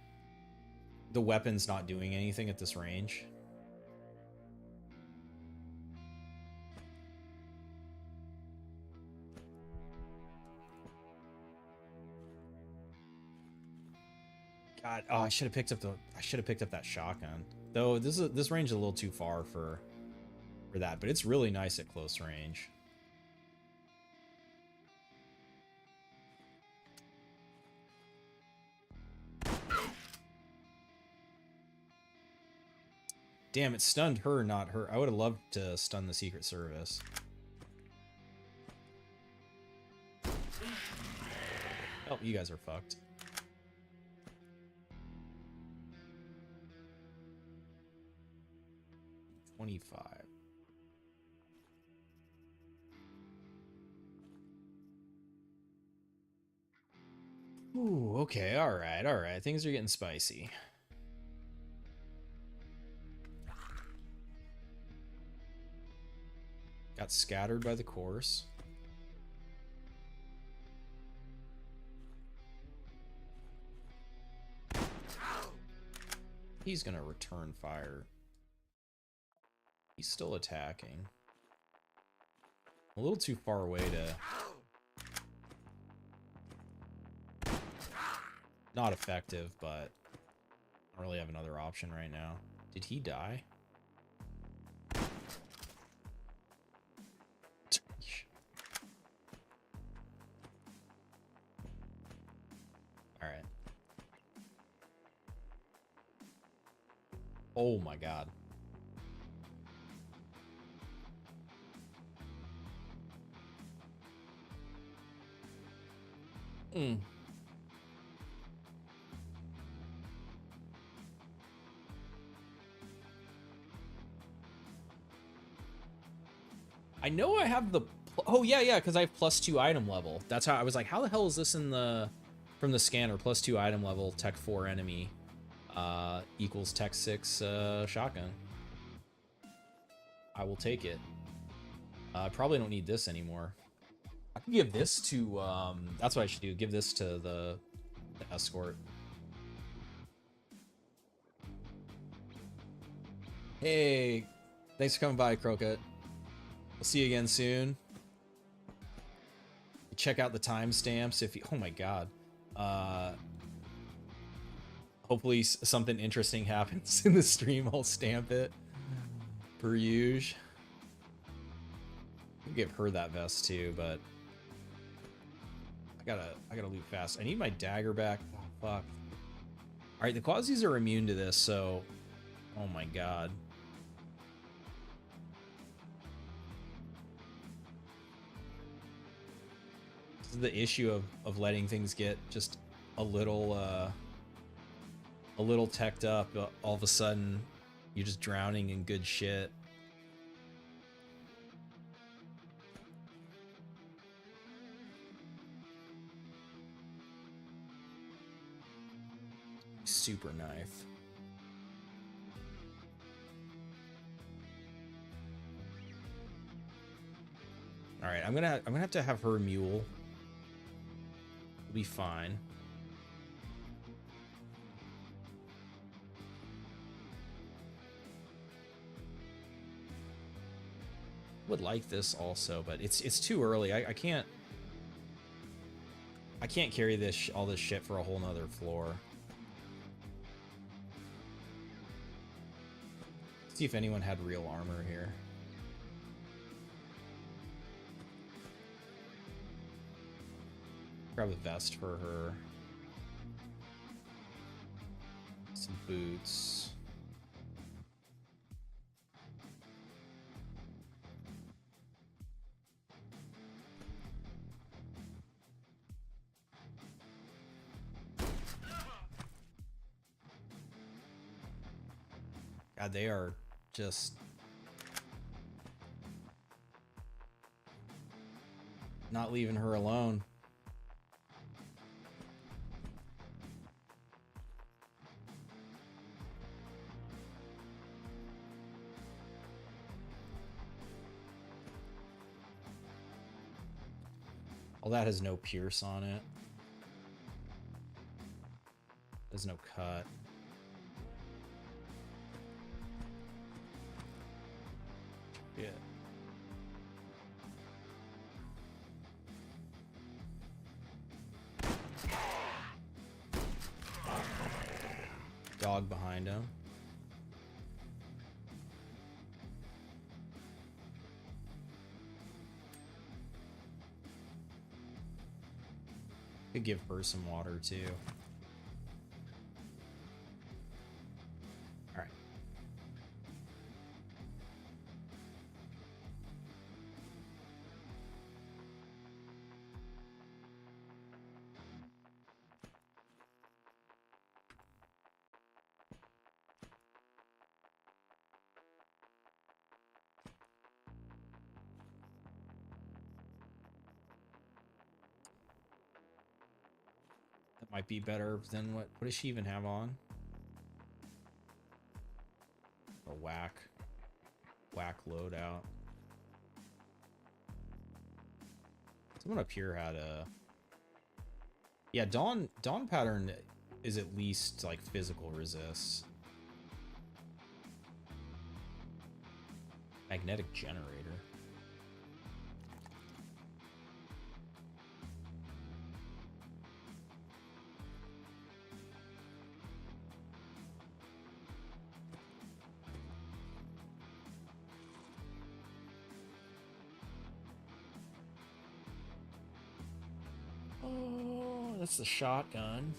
the weapon's not doing anything at this range. God, oh, I should have picked up that shotgun. Though this range is a little too far for that, but it's really nice at close range. Damn, it stunned her, not her. I would have loved to stun the Secret Service. Oh, you guys are fucked. $25. Ooh, okay, alright. Things are getting spicy. Got scattered by the course. He's gonna return fire. He's still attacking. A little too far away to... Not effective, but I don't really have another option right now. Did he die? All right. Oh my god. Mm. I know I have the... Oh, yeah, because I have +2 item level. That's how I was like, how the hell is this in the... From the scanner, +2 item level, tech 4 enemy, equals tech 6 shotgun. I will take it. I probably don't need this anymore. I can give this to, that's what I should do. Give this to the escort. Hey, thanks for coming by, Croquet. We'll see you again soon. Check out the timestamps if you... Oh my god. Hopefully something interesting happens in the stream. I'll stamp it. Per usual. I'll give her that vest too, but... I gotta loot fast. I need my dagger back. Oh, fuck. Alright, the Quasis are immune to this, so... Oh my god. This is the issue of letting things get just a little teched up. All of a sudden, you're just drowning in good shit. Super knife. All right, I'm gonna have to have her mule. It'll be fine. Would like this also, but it's too early. I can't carry this all this shit for a whole nother floor. See if anyone had real armor here. Grab a vest for her. Some boots. God, they are just not leaving her alone. All that has no pierce on it. There's no cut. Yeah. Dog behind him. Could give her some water too. All right. That might be better than what does she even have on? A whack loadout. Someone up here had a... Yeah, Dawn pattern is at least like physical resist. Magnetic generator. Oh, that's the shotgun.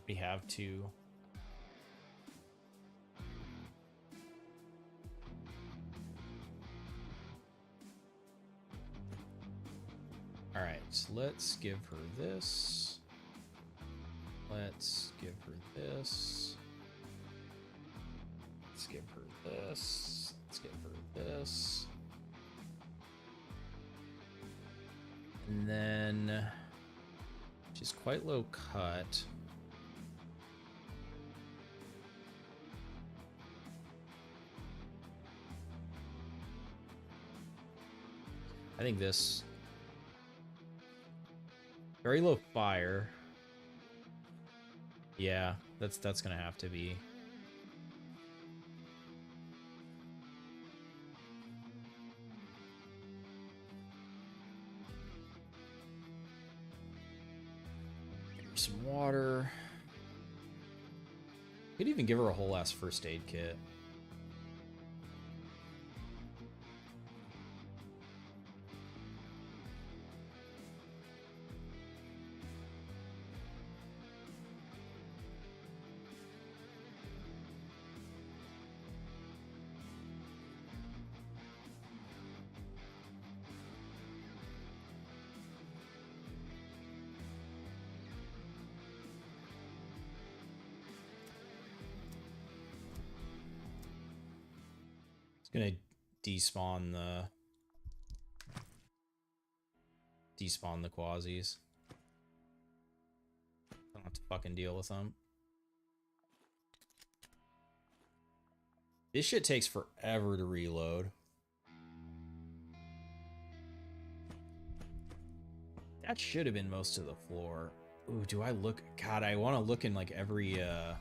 We have to. All right, so let's give her this. Let's give her this. Let's give her this. Let's give her this. And then she's quite low cut. I think this very low fire. Yeah, that's gonna have to be. Some water. Could even give her a whole ass first aid kit. It's gonna despawn the quasis. Don't have to fucking deal with them. This shit takes forever to reload. That should have been most of the floor. Ooh, do I look? God, I want to look in like every shit.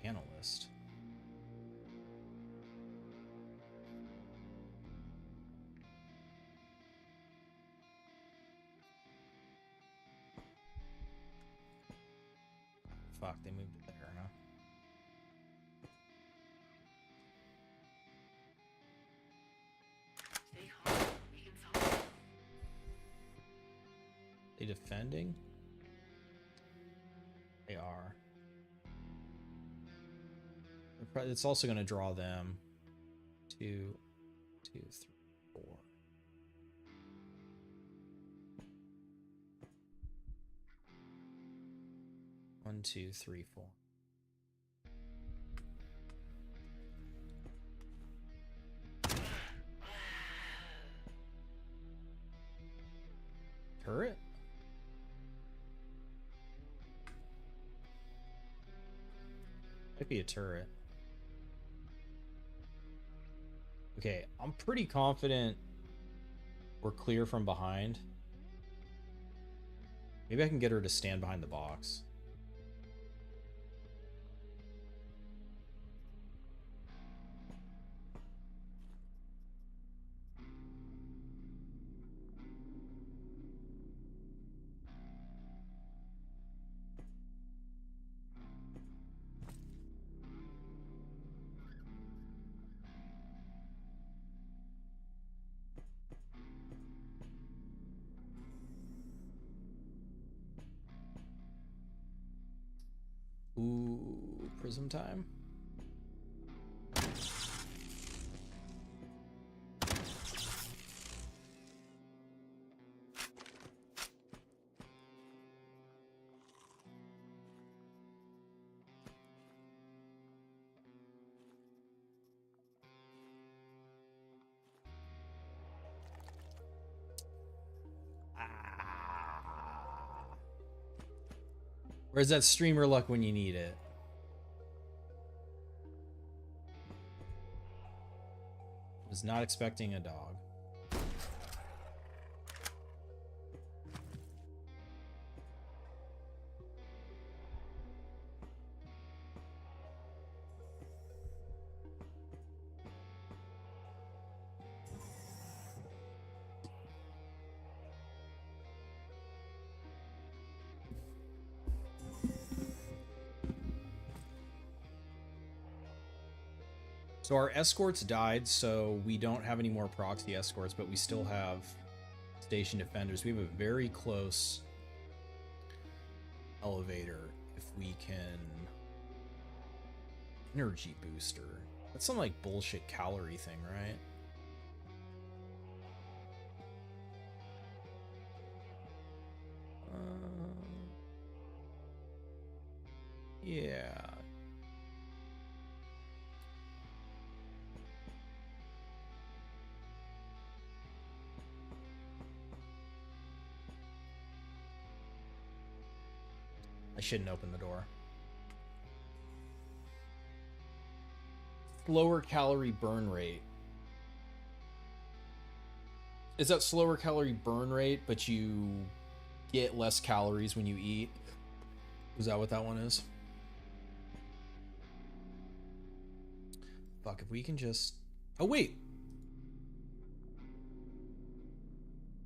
Analyst. Fuck, they moved it there, huh? Stay calm. We can solve it. They defending? They are. It's also going to draw them. 2, 2, 3, 4. 1, 2, 3, 4. Turret? Might be a turret. Okay, I'm pretty confident we're clear from behind. Maybe I can get her to stand behind the box. Ooh, prism time. Where's that streamer luck when you need it? Was not expecting a dog. So our escorts died, so we don't have any more proxy escorts, but we still have station defenders. We have a very close elevator if we can... Energy booster. That's some like bullshit calorie thing, right? Yeah. I shouldn't open the door. Lower calorie burn rate. Is that slower calorie burn rate, but you get less calories when you eat? Is that what that one is? Fuck, if we can just... Oh, wait!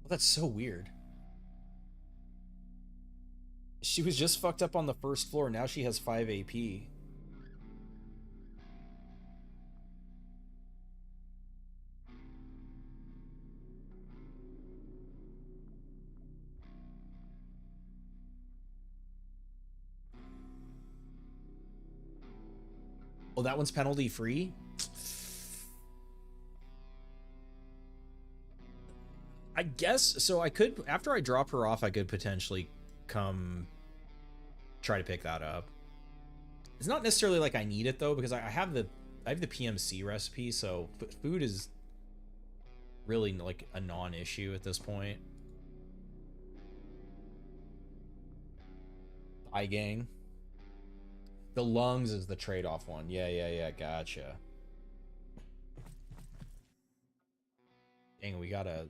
Well, that's so weird. She was just fucked up on the first floor, now she has 5 AP. Oh, that one's penalty free? I guess, so I could, after I drop her off, I could potentially come try to pick that up. It's not necessarily like I need it though, because I have the PMC recipe, so food is really like a non-issue at this point. Eye gang. The lungs is the trade-off one. Yeah, gotcha. Dang, we got a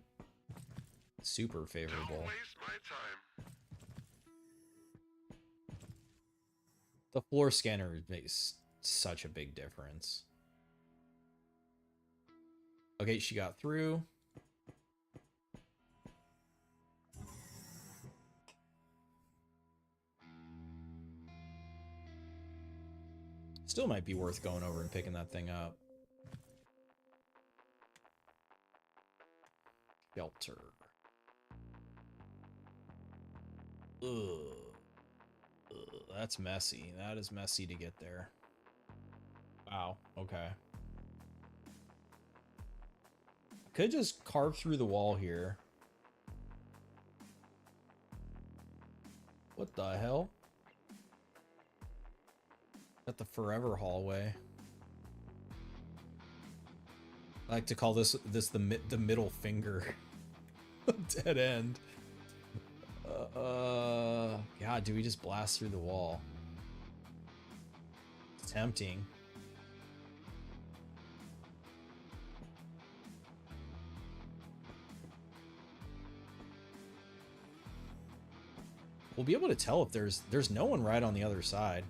super favorable. Don't waste my time. The floor scanner makes such a big difference. Okay, she got through. Still might be worth going over and picking that thing up. Shelter. Ugh. That's messy. That is messy to get there. Wow. Okay. I could just carve through the wall here. What the hell? At the forever hallway. I like to call this the middle finger. Dead end. God, do we just blast through the wall? It's tempting. We'll be able to tell if there's no one right on the other side.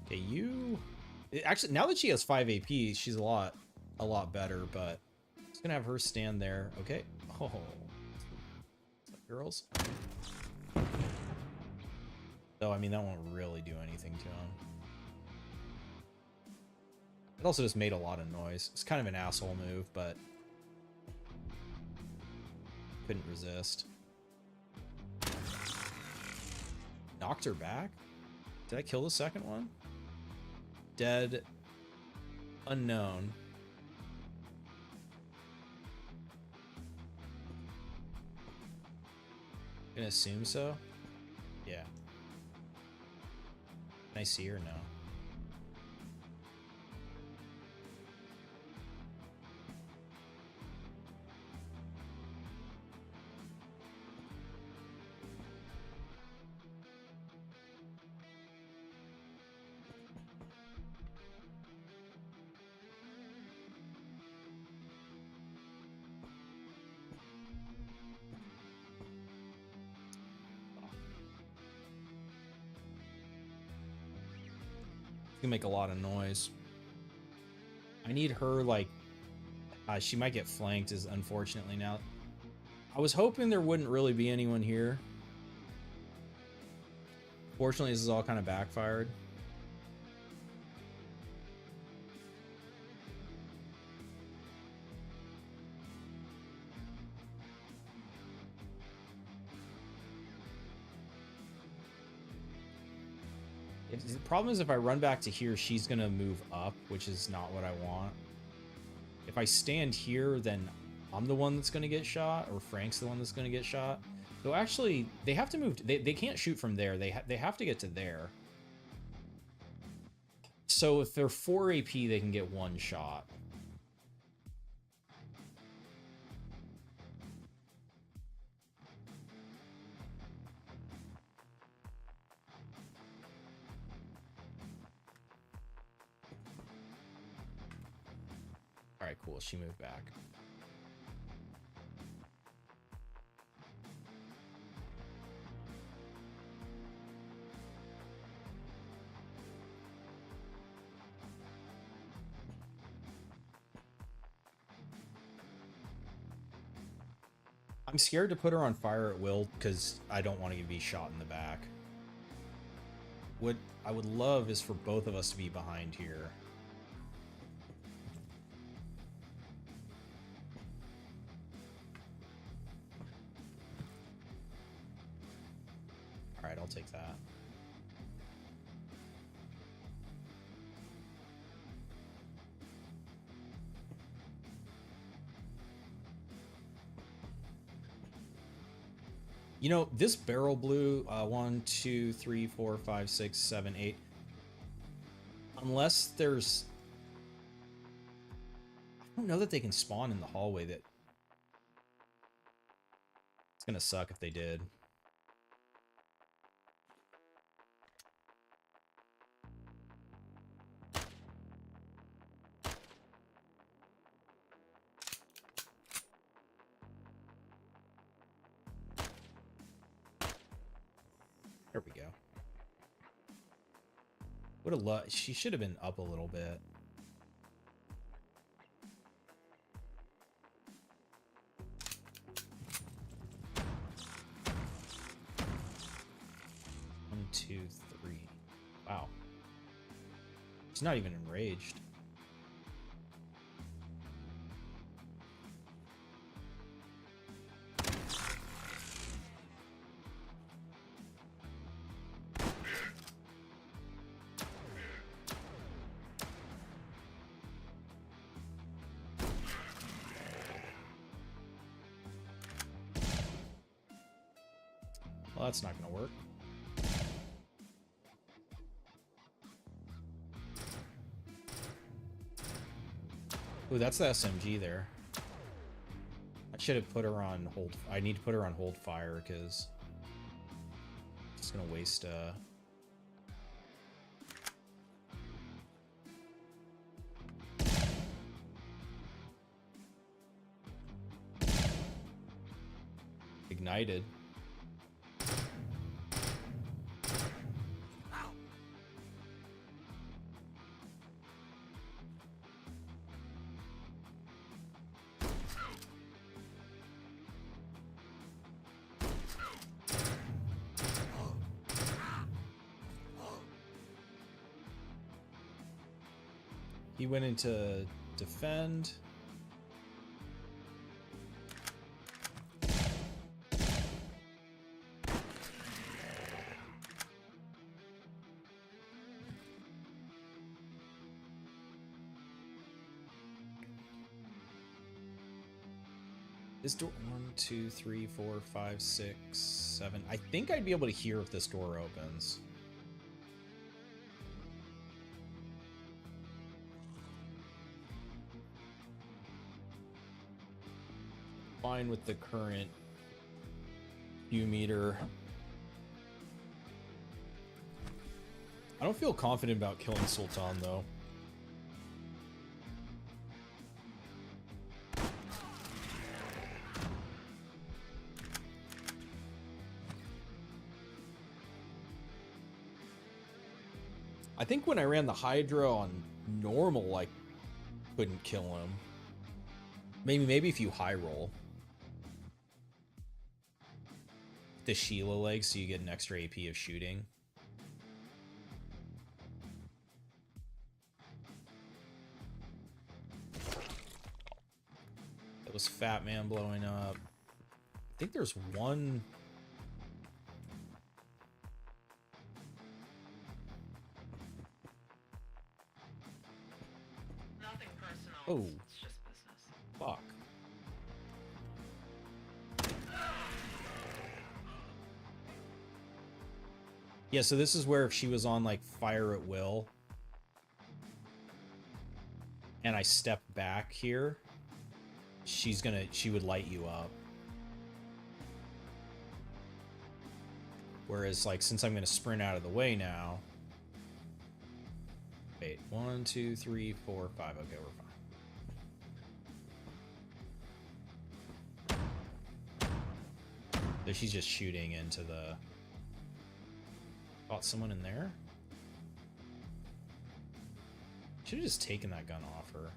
Okay, you... Actually, now that she has 5 AP, she's a lot better, but I'm just gonna have her stand there. Okay. Oh. What's up, girls? So, I mean, that won't really do anything to him. It also just made a lot of noise. It's kind of an asshole move, but couldn't resist. Knocked her back? Did I kill the second one? Dead. Unknown. Gonna assume so? Yeah. Can I see her? No. Can make a lot of noise. I need her, like, she might get flanked, is unfortunately now. I was hoping there wouldn't really be anyone here. Fortunately, this is all kind of backfired. The problem is if I run back to here, she's going to move up, which is not what I want. If I stand here, then I'm the one that's going to get shot, or Frank's the one that's going to get shot. So actually, they have to move. They can't shoot from there. They have to get to there. So if they're 4 AP, they can get 1 shot. All right, cool. She moved back. I'm scared to put her on fire at will because I don't want to be shot in the back. What I would love is for both of us to be behind here. All right, I'll take that. You know, this barrel blue, 1, 2, 3, 4, 5, 6, 7, 8. Unless there's... I don't know that they can spawn in the hallway. That it's gonna suck if they did. There we go. What a lot. She should have been up a little bit. One, two, three. Wow. She's not even enraged. Well, that's not gonna work. Ooh, that's the SMG there. I should have put her on hold. I need to put her on hold fire because it's gonna waste ignited. He went into defend. This door, 1, 2, 3, 4, 5, 6, 7. I think I'd be able to hear if this door opens. Fine with the current Q meter. I don't feel confident about killing Sultan though. I think when I ran the Hydra on normal, I couldn't kill him. Maybe if you high roll the Sheila leg so you get an extra AP of shooting. was Fat Man blowing up. I think there's one. Nothing personal. Oh. It's just business. Fuck. Yeah, so this is where if she was on like fire at will and I step back here, she would light you up. Whereas like since I'm gonna sprint out of the way now. Wait, 1, 2, 3, 4, 5. Okay, we're fine. So she's just shooting into the... Caught someone in there? Should have just taken that gun off her.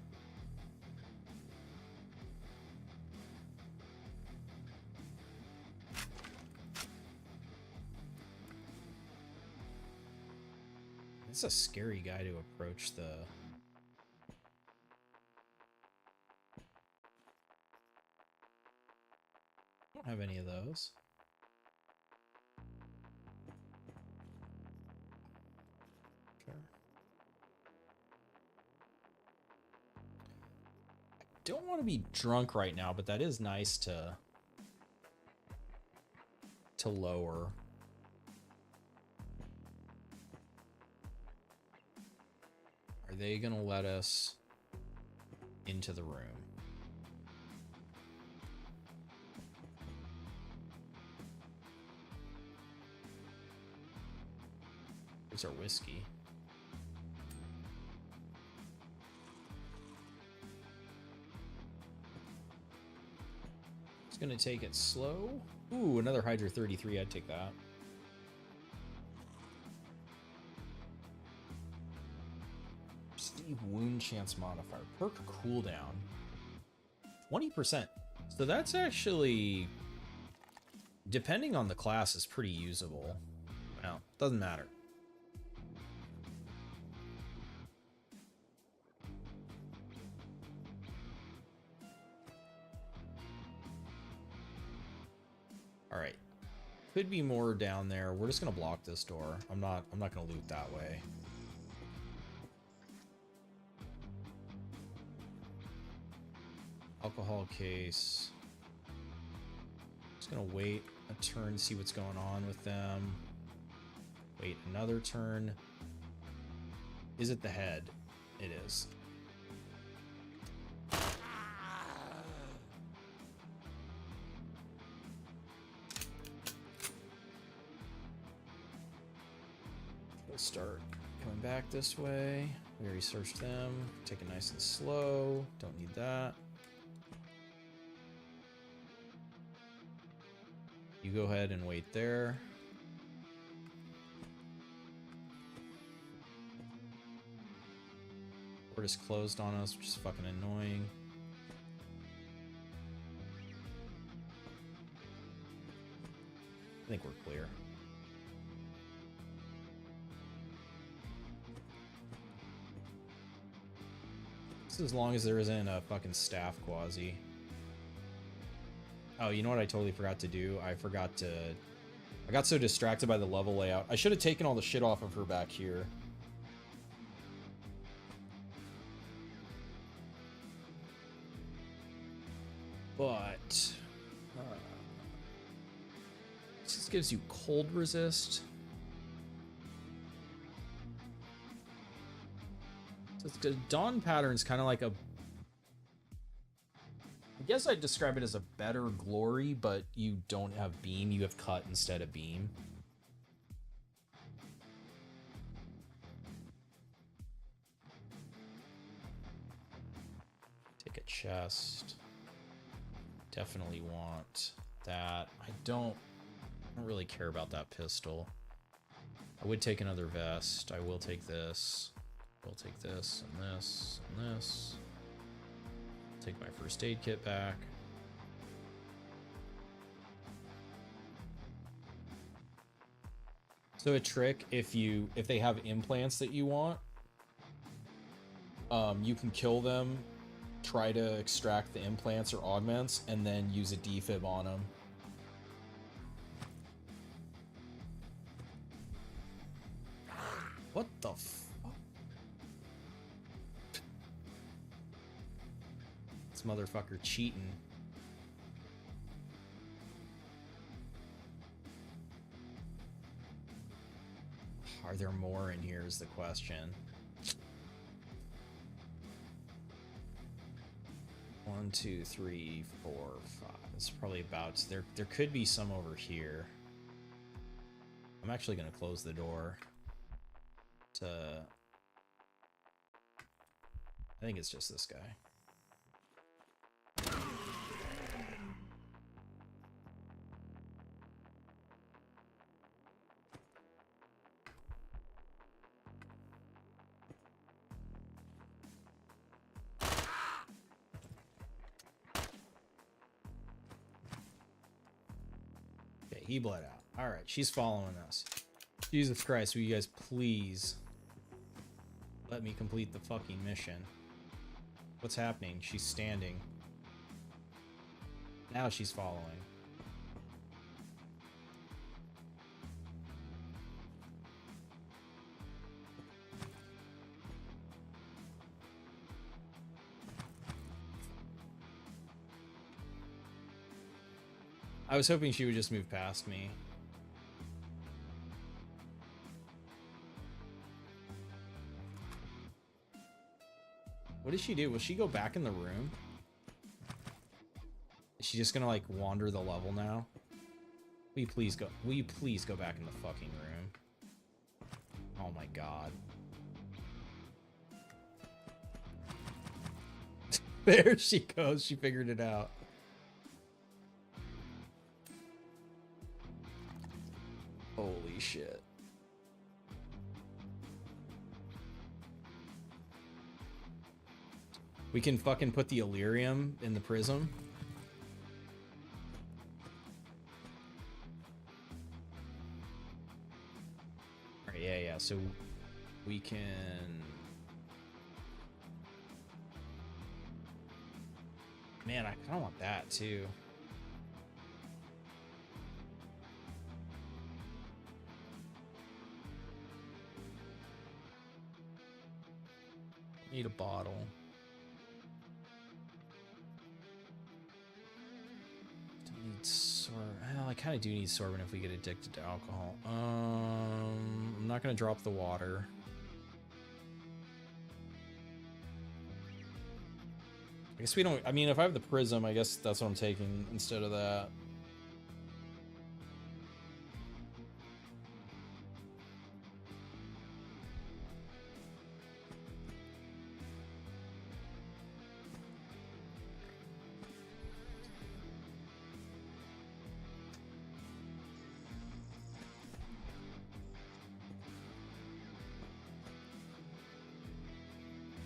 It's a scary guy to approach the... I don't have any of those. Okay. I don't want to be drunk right now, but that is nice to lower. Are they gonna let us into the room? There's our whiskey. Just gonna take it slow. Ooh, another Hydra 33, I'd take that. Wound chance modifier. Perk cooldown. 20%. So that's actually, depending on the class, is pretty usable. Well, doesn't matter. Alright. Could be more down there. We're just gonna block this door. I'm not gonna loot that way. Alcohol case. Just gonna wait a turn to see what's going on with them. Wait another turn. Is it the head? It is. We'll start coming back this way. We already searched them. Take it nice and slow. Don't need that. You go ahead and wait there. Door is closed on us, which is fucking annoying. I think we're clear. This is as long as there isn't a fucking staff quasi. Oh, you know what I totally forgot to do? I got so distracted by the level layout. I should have taken all the shit off of her back here. But this gives you cold resist. So it's good. Dawn pattern's kind of like a... I guess I'd describe it as a better glory, but you don't have beam, you have cut instead of beam. Take a chest. Definitely want that. I don't really care about that pistol. I would take another vest. I will take this. We'll take this and this and this. Take my first aid kit back. So a trick, if they have implants that you want, you can kill them try to extract the implants or augments and then use a defib on them. What the fuck? This motherfucker cheating. Are there more in here is the question. 1, 2, 3, 4, 5. It's probably about there could be some over here. I'm actually gonna close the door to I think it's just this guy. Okay, he bled out. All right, she's following us. Jesus Christ, will you guys please let me complete the fucking mission? What's happening? She's standing. Now she's following. I was hoping she would just move past me. What did she do? Will she go back in the room? Is she just gonna like wander the level now? Will you please go back in the fucking room? Oh my god. There she goes. She figured it out. Holy shit. We can fucking put the Illyrium in the prism. Alright, yeah, so we can... Man, I kinda want that too. Need a bottle. Don't need sorbent. Well, I kind of do need sorbent if we get addicted to alcohol. I'm not gonna drop the water. I guess we don't. I mean, if I have the prism, I guess that's what I'm taking instead of that.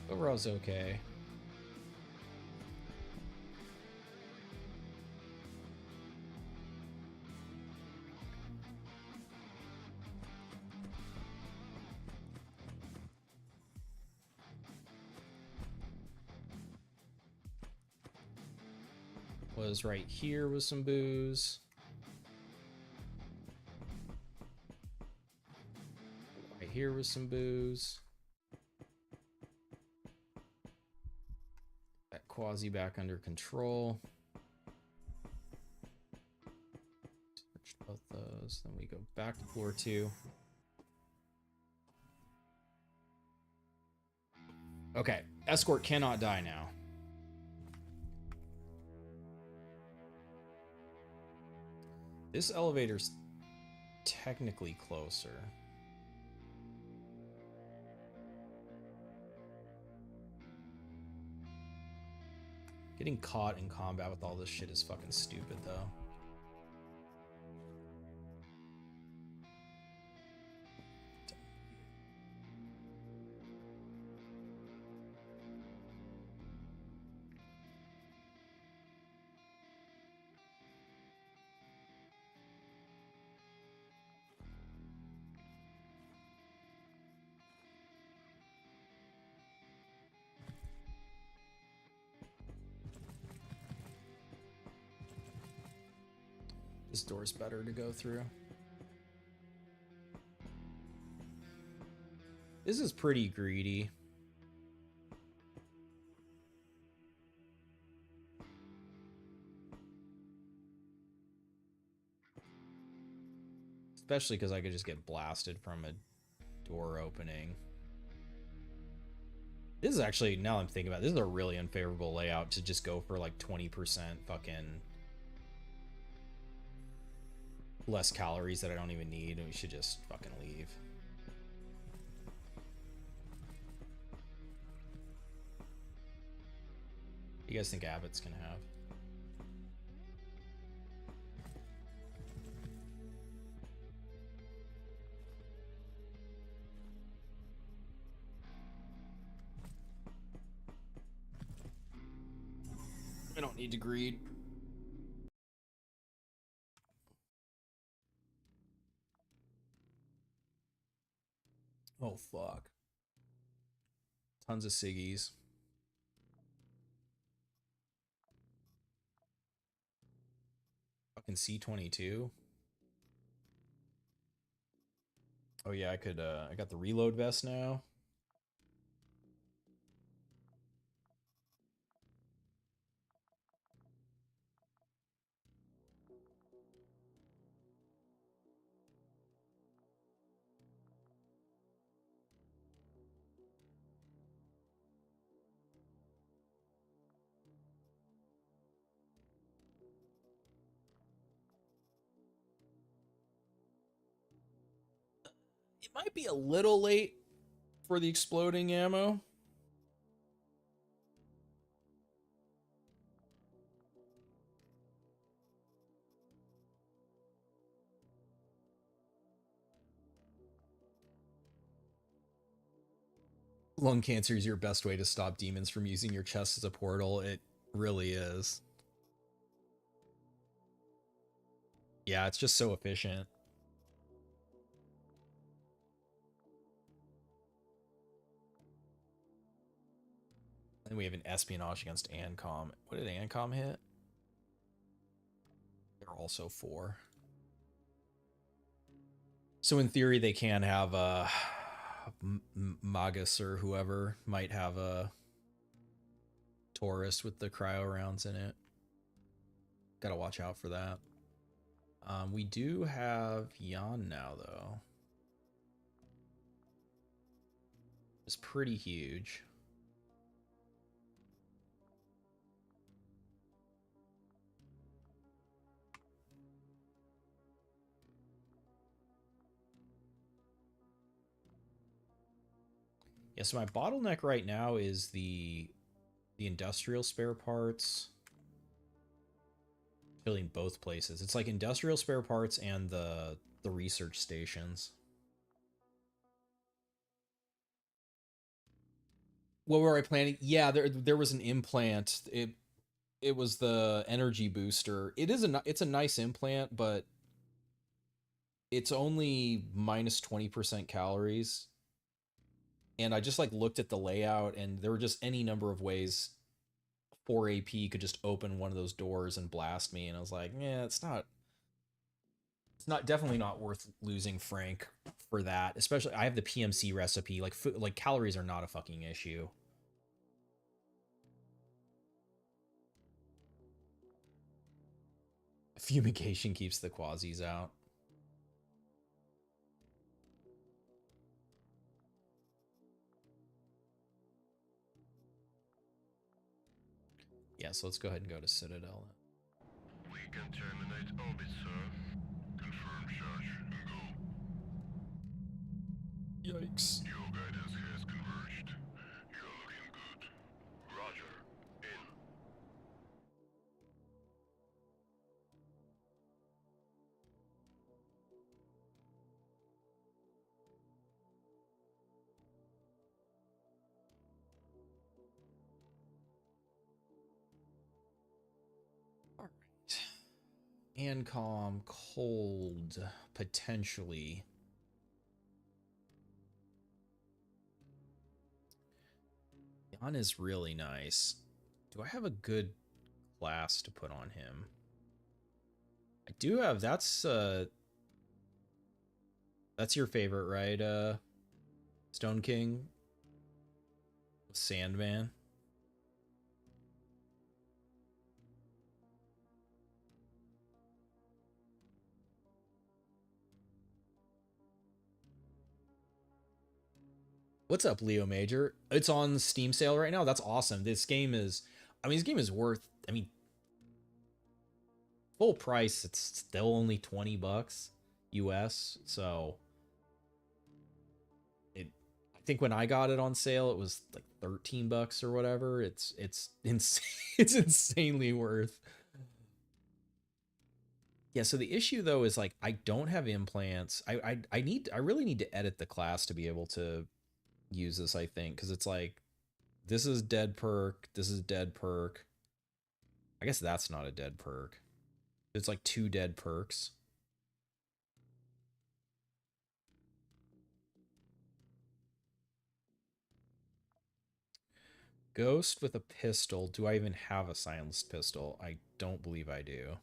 Overall's okay. Was right here with some booze. Right here with some booze. That Quasi back under control. Searched both those. Then we go back to floor 2. Okay, escort cannot die now. This elevator's technically closer. Getting caught in combat with all this shit is fucking stupid, though. This door's better to go through. This is pretty greedy. Especially because I could just get blasted from a door opening. This is actually, now I'm thinking about it, this is a really unfavorable layout to just go for like 20% fucking less calories that I don't even need, and we should just fucking leave. What do you guys think Abbott's gonna have? I don't need to greed. Oh fuck. Tons of ciggies. Fucking C22. Oh yeah, I could I got the reload vest now. It might be a little late for the exploding ammo. Lung cancer is your best way to stop demons from using your chest as a portal. It really is. Yeah, it's just so efficient. And we have an espionage against Ancom. What did Ancom hit? They're also 4. So in theory, they can have a Magus or whoever might have a Taurus with the cryo rounds in it. Gotta watch out for that. We do have Yan now, though. It's pretty huge. Yeah, so my bottleneck right now is the industrial spare parts. Filling both places. It's like industrial spare parts and the research stations. What were I planning? Yeah, there was an implant. It was the energy booster. It's a nice implant, but it's only minus 20% calories. And I just like looked at the layout, and there were just any number of ways 4 AP could just open one of those doors and blast me, and I was like, yeah, it's definitely not worth losing Frank for that. Especially I have the PMC recipe. Like calories are not a fucking issue. Fumigation keeps the quasis out. Yeah, so let's go ahead and go to Citadel. We can terminate orbit, sir. Confirm charge and go. Yikes. Your guidance has converged. You're looking good. Roger. In. All right. Ancom, cold, potentially. Jan is really nice. Do I have a good class to put on him? I do have that's your favorite, right? Stone King, Sandman. What's up, Leo Major? It's on Steam sale right now. That's awesome. This game is, I mean, this game is worth, I mean, full price. It's still only $20 US. So it, I think when I got it on sale, it was like $13 or whatever. It's insane. It's insanely worth. Yeah. So the issue though is like I don't have implants. I really need to edit the class to be able to use this. I think because it's like this is dead perk. This is dead perk. I guess that's not a dead perk. It's like two dead perks. Ghost with a pistol. Do I even have a silenced pistol? I don't believe I do.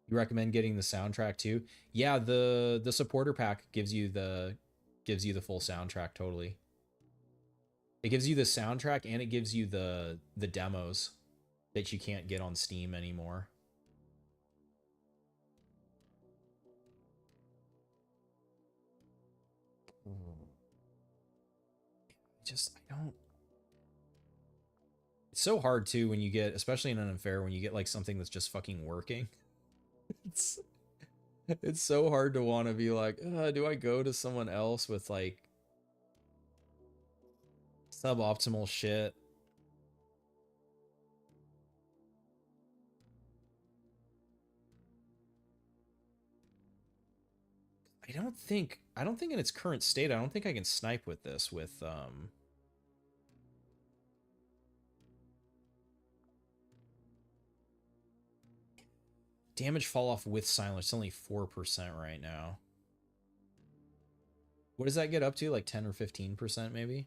You recommend getting the soundtrack too? Yeah, the supporter pack gives you the full soundtrack totally. It gives you the soundtrack and it gives you the demos that you can't get on Steam anymore. I don't. It's so hard too when you get, especially in an unfair, when you get like something that's just fucking working. It's it's so hard to want to be like, do I go to someone else with like suboptimal shit? I don't think in its current state, I don't think I can snipe with this with damage fall off with silence. It's only 4% right now. What does that get up to? Like 10 or 15% maybe?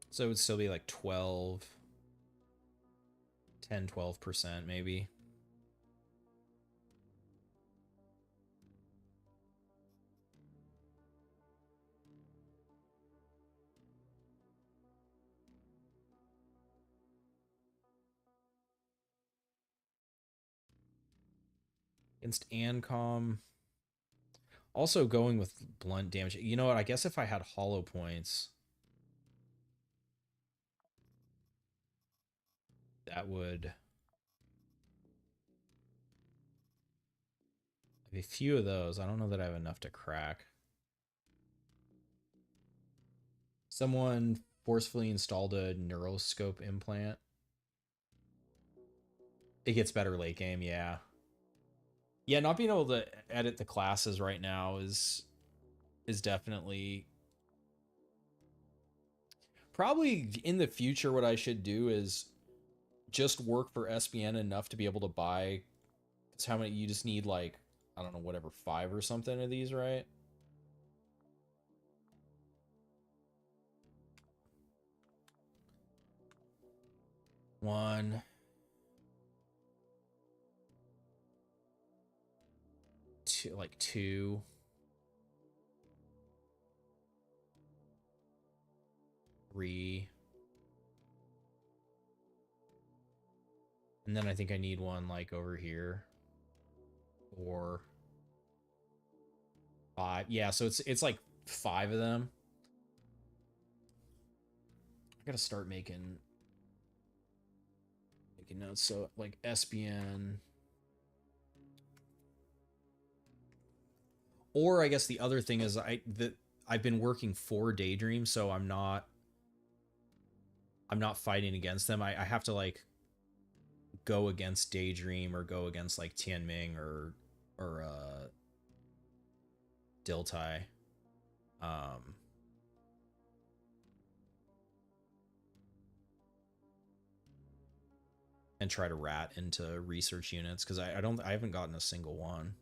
So it would still be like 12, 10, 12% maybe. Against Ancom. Also going with blunt damage. You know what? I guess if I had hollow points, that would have a few of those. I don't know that I have enough to crack. Someone forcefully installed a neuroscope implant. It gets better late game, yeah. Yeah, not being able to edit the classes right now is definitely probably in the future. What I should do is just work for SBN enough to be able to buy. Because how many you just need like I don't know whatever 5 or something of these, right? One, two, like two, three, and then I think I need one like over here. 4, 5. Yeah, so it's like 5 of them. I gotta start making notes. So like SBN. Or I guess the other thing is I've been working for Daydream, so I'm not fighting against them. I have to like go against Daydream or go against like Tianming or Diltai. Um and try to rat into research units, because I haven't gotten a single one.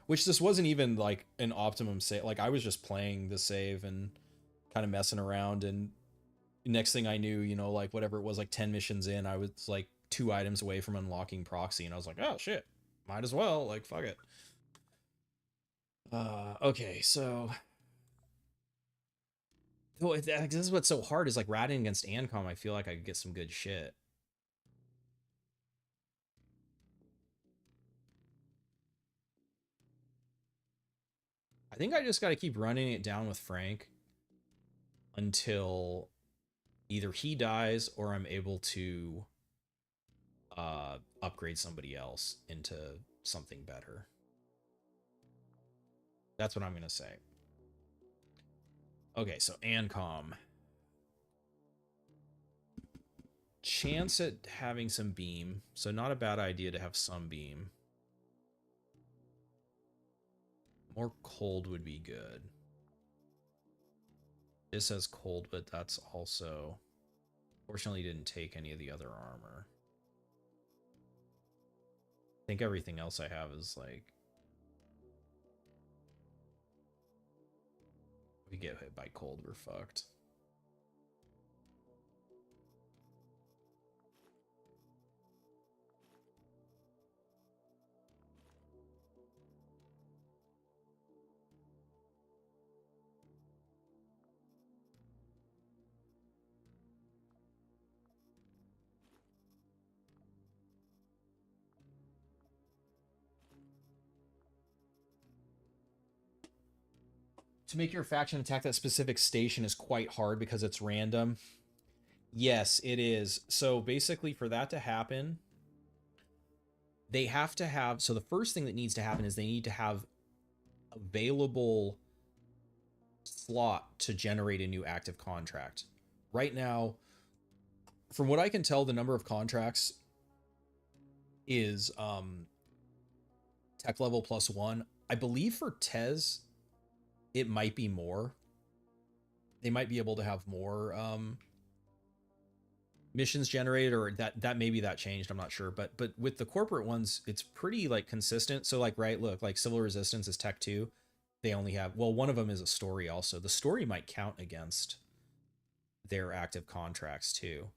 Which this wasn't even like an optimum save. Like I was just playing the save and kind of messing around, and next thing I knew, you know, like whatever it was, like 10 missions in, I was like 2 items away from unlocking proxy, and I was like, oh shit, might as well, like fuck it. Okay, so oh, this is what's so hard is like ratting against Ancom. I feel like I could get some good shit. I think I just got to keep running it down with Frank until either he dies or I'm able to upgrade somebody else into something better. That's what I'm going to say. Okay, so Ancom. Chance at having some beam, so not a bad idea to have some beam. More cold would be good. This has cold, but that's also... Fortunately, didn't take any of the other armor. I think everything else I have is like... If we get hit by cold, we're fucked. To make your faction attack that specific station is quite hard because it's random. Yes, it is. So basically for that to happen, they have to have... So the first thing that needs to happen is they need to have available slot to generate a new active contract. Right now, from what I can tell, the number of contracts is tech level +1. I believe for Tez, it might be more. They might be able to have more missions generated, or that maybe that changed, I'm not sure. But with the corporate ones, it's pretty like consistent. So like, right, look, like Civil Resistance is tech 2. They only have, well, one of them is a story also. The story might count against their active contracts too.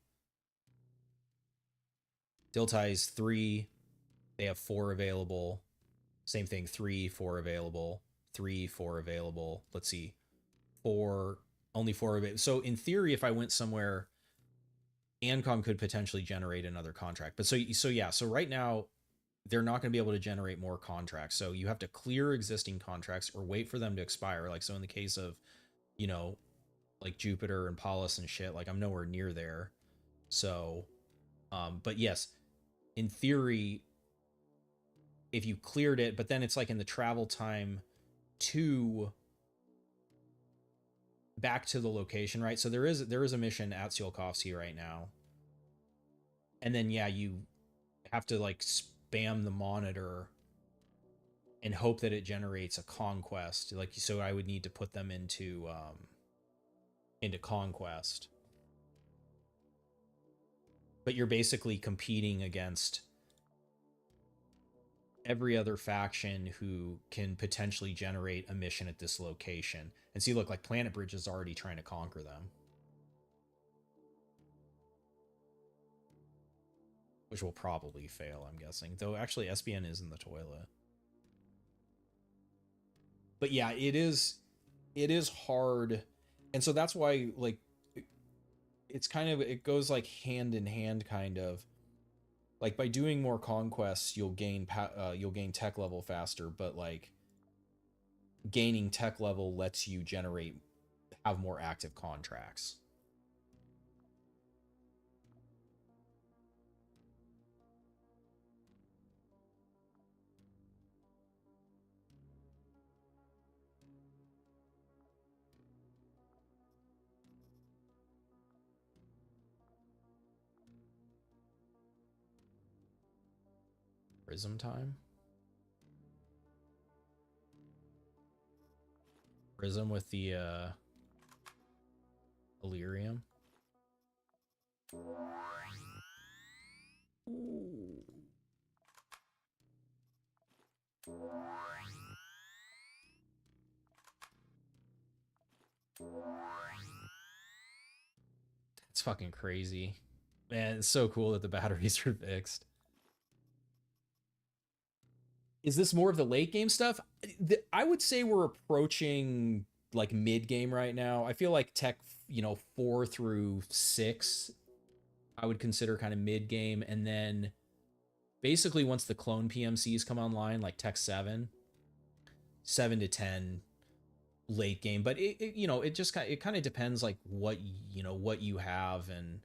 Diltai is 3. They have 4 available. Same thing, 3, 4 available. 3, 4 available. Let's see. 4, only 4 available. So in theory, if I went somewhere, Ancom could potentially generate another contract. But so yeah, so right now, they're not going to be able to generate more contracts. So you have to clear existing contracts or wait for them to expire. Like, so in the case of, you know, like Jupiter and Pallas and shit, like I'm nowhere near there. So, but yes, in theory, if you cleared it, but then it's like in the travel time to back to the location, right? So there is a mission at Tsiolkovsky right now. And then, yeah, you have to like spam the monitor and hope that it generates a conquest. Like, so I would need to put them into conquest. But you're basically competing against every other faction who can potentially generate a mission at this location. And see, look, like Planet Bridge is already trying to conquer them. Which will probably fail, I'm guessing. Though actually SBN is in the toilet. But yeah, it is hard. And so that's why, like, it's kind of, it goes like hand in hand, kind of. Like by doing more conquests, you'll gain tech level faster, but like gaining tech level lets you have more active contracts. Prism time. Prism with the Illyrium. Ooh. It's fucking crazy. Man, it's so cool that the batteries are fixed. Is this more of the late game stuff? I would say we're approaching like mid game right now. I feel like tech, 4 through 6, I would consider kind of mid game. And then basically once the clone PMCs come online, like tech 7, 7 to 10 late game. But it just kind of depends like what you have and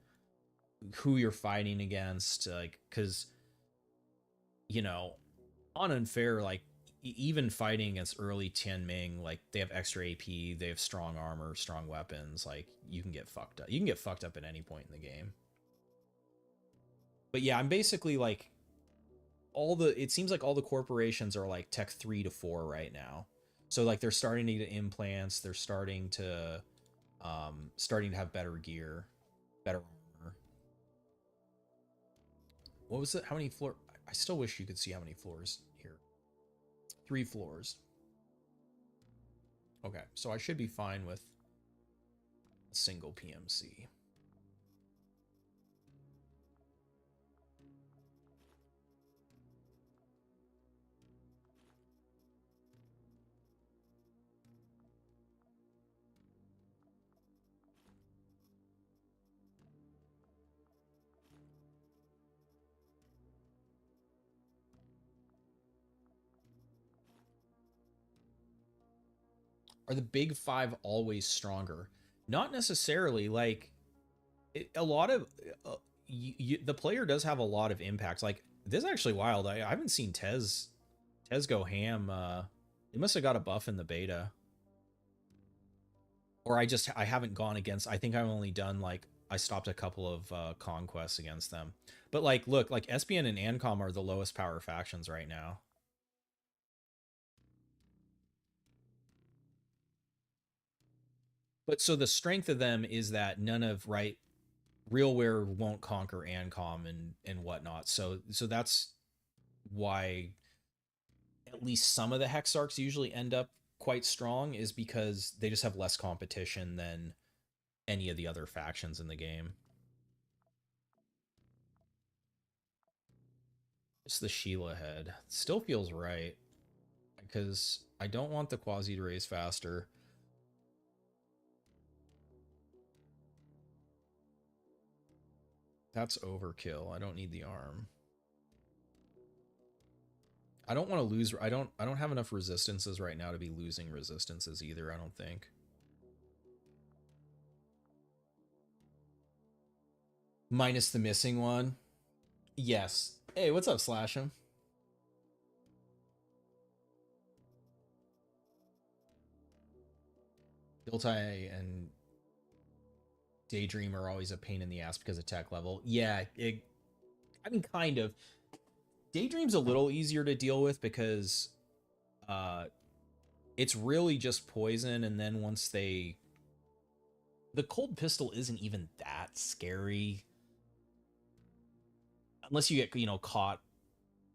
who you're fighting against, like, because on Unfair, like even fighting against early Tianming, like they have extra AP, they have strong armor, strong weapons, like you can get fucked up. You can get fucked up at any point in the game. But yeah, I'm basically like it seems like all the corporations are like tech 3 to 4 right now. So like they're starting to get implants, they're starting to have better gear, better armor. What was it? How many floor? I still wish you could see how many floors here. 3 floors. Okay, so I should be fine with a single PMC. Are the big 5 always stronger? Not necessarily. Like a lot of the player does have a lot of impacts. Like this is actually wild. I haven't seen Tez go ham. They must have got a buff in the beta, or I haven't gone against. I think I've only done like I stopped a couple of conquests against them. But like, look, like SPN and Ancom are the lowest power factions right now. But so the strength of them is that none of RealWare won't conquer Ancom and whatnot. So that's why at least some of the Hexarchs usually end up quite strong, is because they just have less competition than any of the other factions in the game. Just the Sheila head still feels right, because I don't want the Quasi to raise faster. That's overkill. I don't need the arm. I don't want to lose. I don't have enough resistances right now to be losing resistances either, I don't think. Minus the missing one. Yes. Hey, what's up, Slash him? Diltai and Daydream are always a pain in the ass because of tech level. Yeah, I mean, kind of. Daydream's a little easier to deal with because it's really just poison, and then once the cold pistol isn't even that scary. Unless you get, caught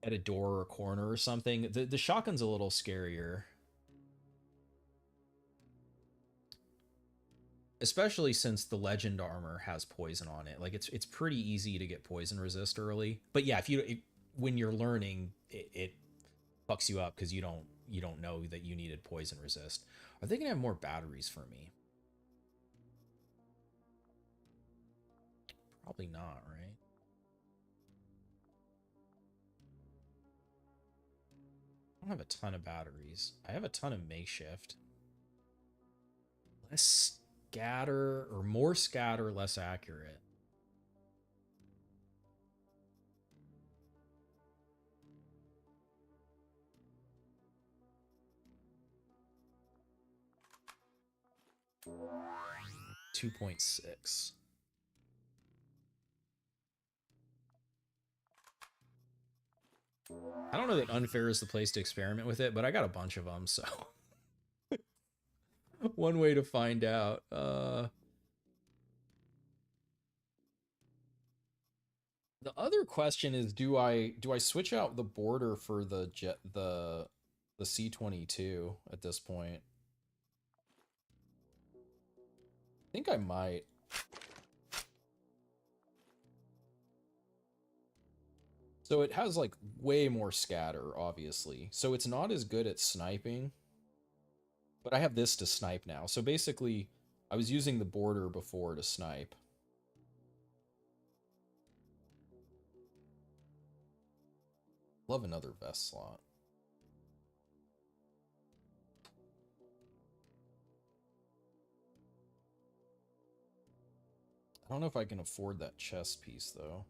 at a door or a corner or something. The shotgun's a little scarier. Especially since the legend armor has poison on it. Like it's pretty easy to get poison resist early. But yeah, when you're learning, it fucks you up because you don't know that you needed poison resist. Are they gonna have more batteries for me? Probably not, right? I don't have a ton of batteries. I have a ton of makeshift. Less scatter, or more scatter, less accurate. $2.6. I don't know that Unfair is the place to experiment with it, but I got a bunch of them, so one way to find out. The other question is, do I switch out the border for the C-22 at this point? I think I might. So it has like way more scatter, obviously. So it's not as good at sniping. But I have this to snipe now. So basically, I was using the border before to snipe. Love another vest slot. I don't know if I can afford that chest piece, though.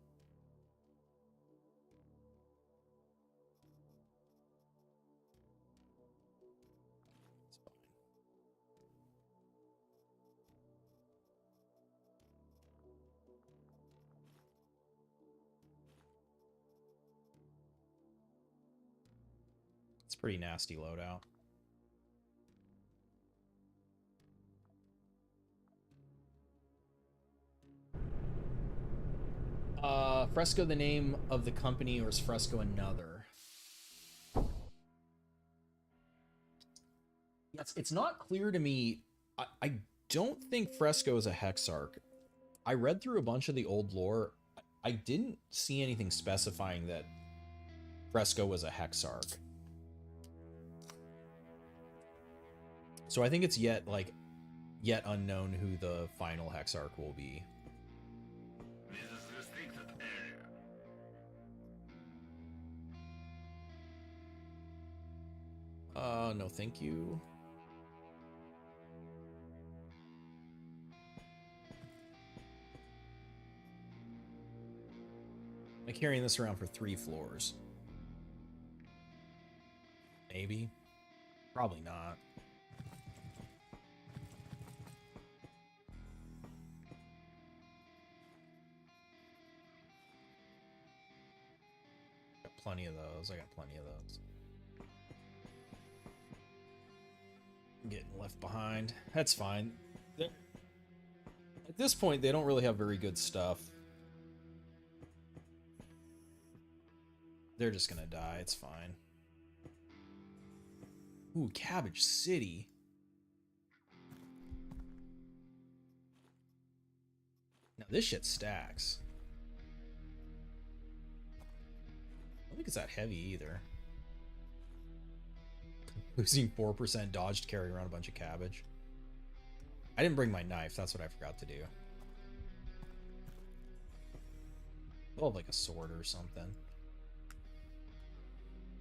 It's fine. It's a pretty nasty loadout. Fresco the name of the company, or is Fresco another? It's not clear to me. I don't think Fresco is a Hexarch. I read through a bunch of the old lore. I didn't see anything specifying that Fresco was a Hexarch. So I think it's yet unknown who the final Hexarch will be. This is restricted area. No thank you. I'm carrying this around for 3 floors. Maybe. Probably not. Got plenty of those. I got plenty of those. I'm getting left behind. That's fine. At this point, they don't really have very good stuff. They're just gonna die. It's fine. Ooh, Cabbage City. Now this shit stacks. I don't think it's that heavy either. Losing 4% dodge to carry around a bunch of cabbage. I didn't bring my knife. That's what I forgot to do. I'll have like a sword or something.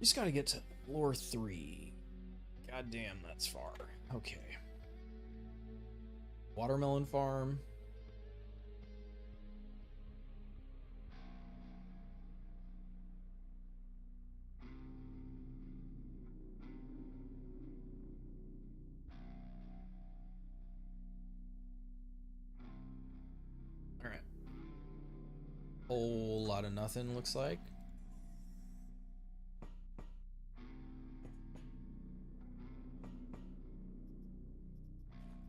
Just gotta get to floor 3. God damn, that's far. Okay. Watermelon farm. Alright. Whole lot of nothing, looks like.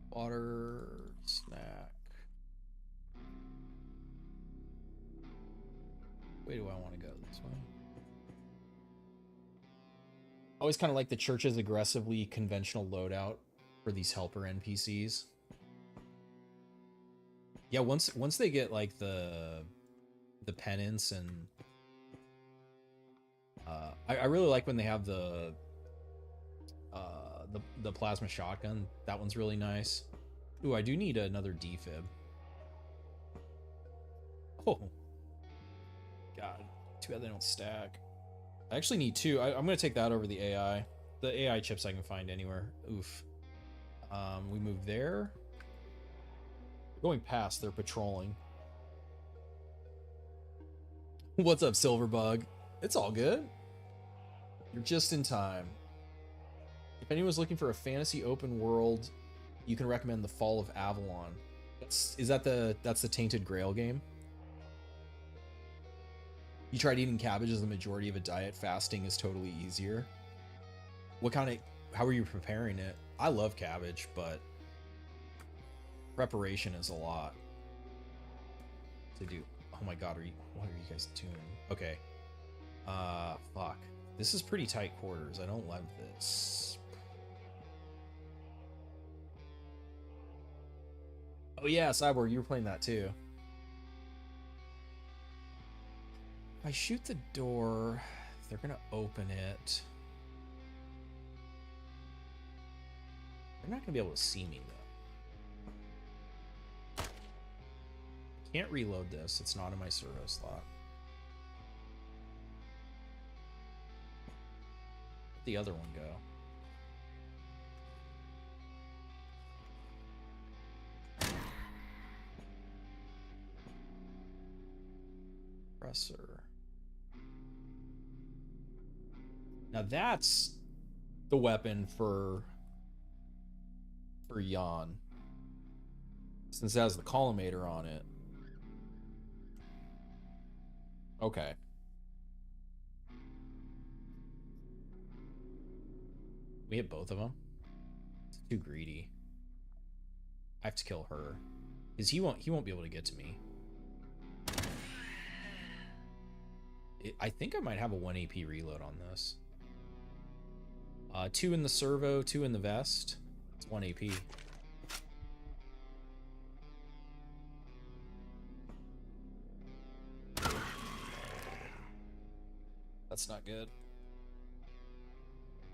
Water, snack. Where do I want to go? This way? I always kind of like the church's aggressively conventional loadout for these helper NPCs. Yeah, once they get like the penance and I really like when they have the plasma shotgun. That one's really nice. Ooh, I do need another defib. Oh god, too bad they don't stack. I actually need 2. I'm gonna take that over the AI. The AI chips I can find anywhere. Oof. We move there. Going past, they're patrolling. What's up, Silverbug? It's all good. You're just in time. If anyone's looking for a fantasy open world, you can recommend The Fall of Avalon. That's the Tainted Grail game? You tried eating cabbage as the majority of a diet. Fasting is totally easier. How are you preparing it? I love cabbage, but preparation is a lot to do. Oh my god, what are you guys doing? Okay. Fuck. This is pretty tight quarters. I don't love this. Oh yeah, Cyborg, you were playing that too. If I shoot the door, they're gonna open it. They're not gonna be able to see me though. Can't reload this. It's not in my servo slot. Where'd the other one go? Compressor. Now that's the weapon for Jan, since it has the collimator on it. Okay. We hit both of them. It's too greedy. I have to kill her, because he won't be able to get to me. I think I might have a 1 AP reload on this. 2 in the servo, 2 in the vest. It's 1 AP. That's not good.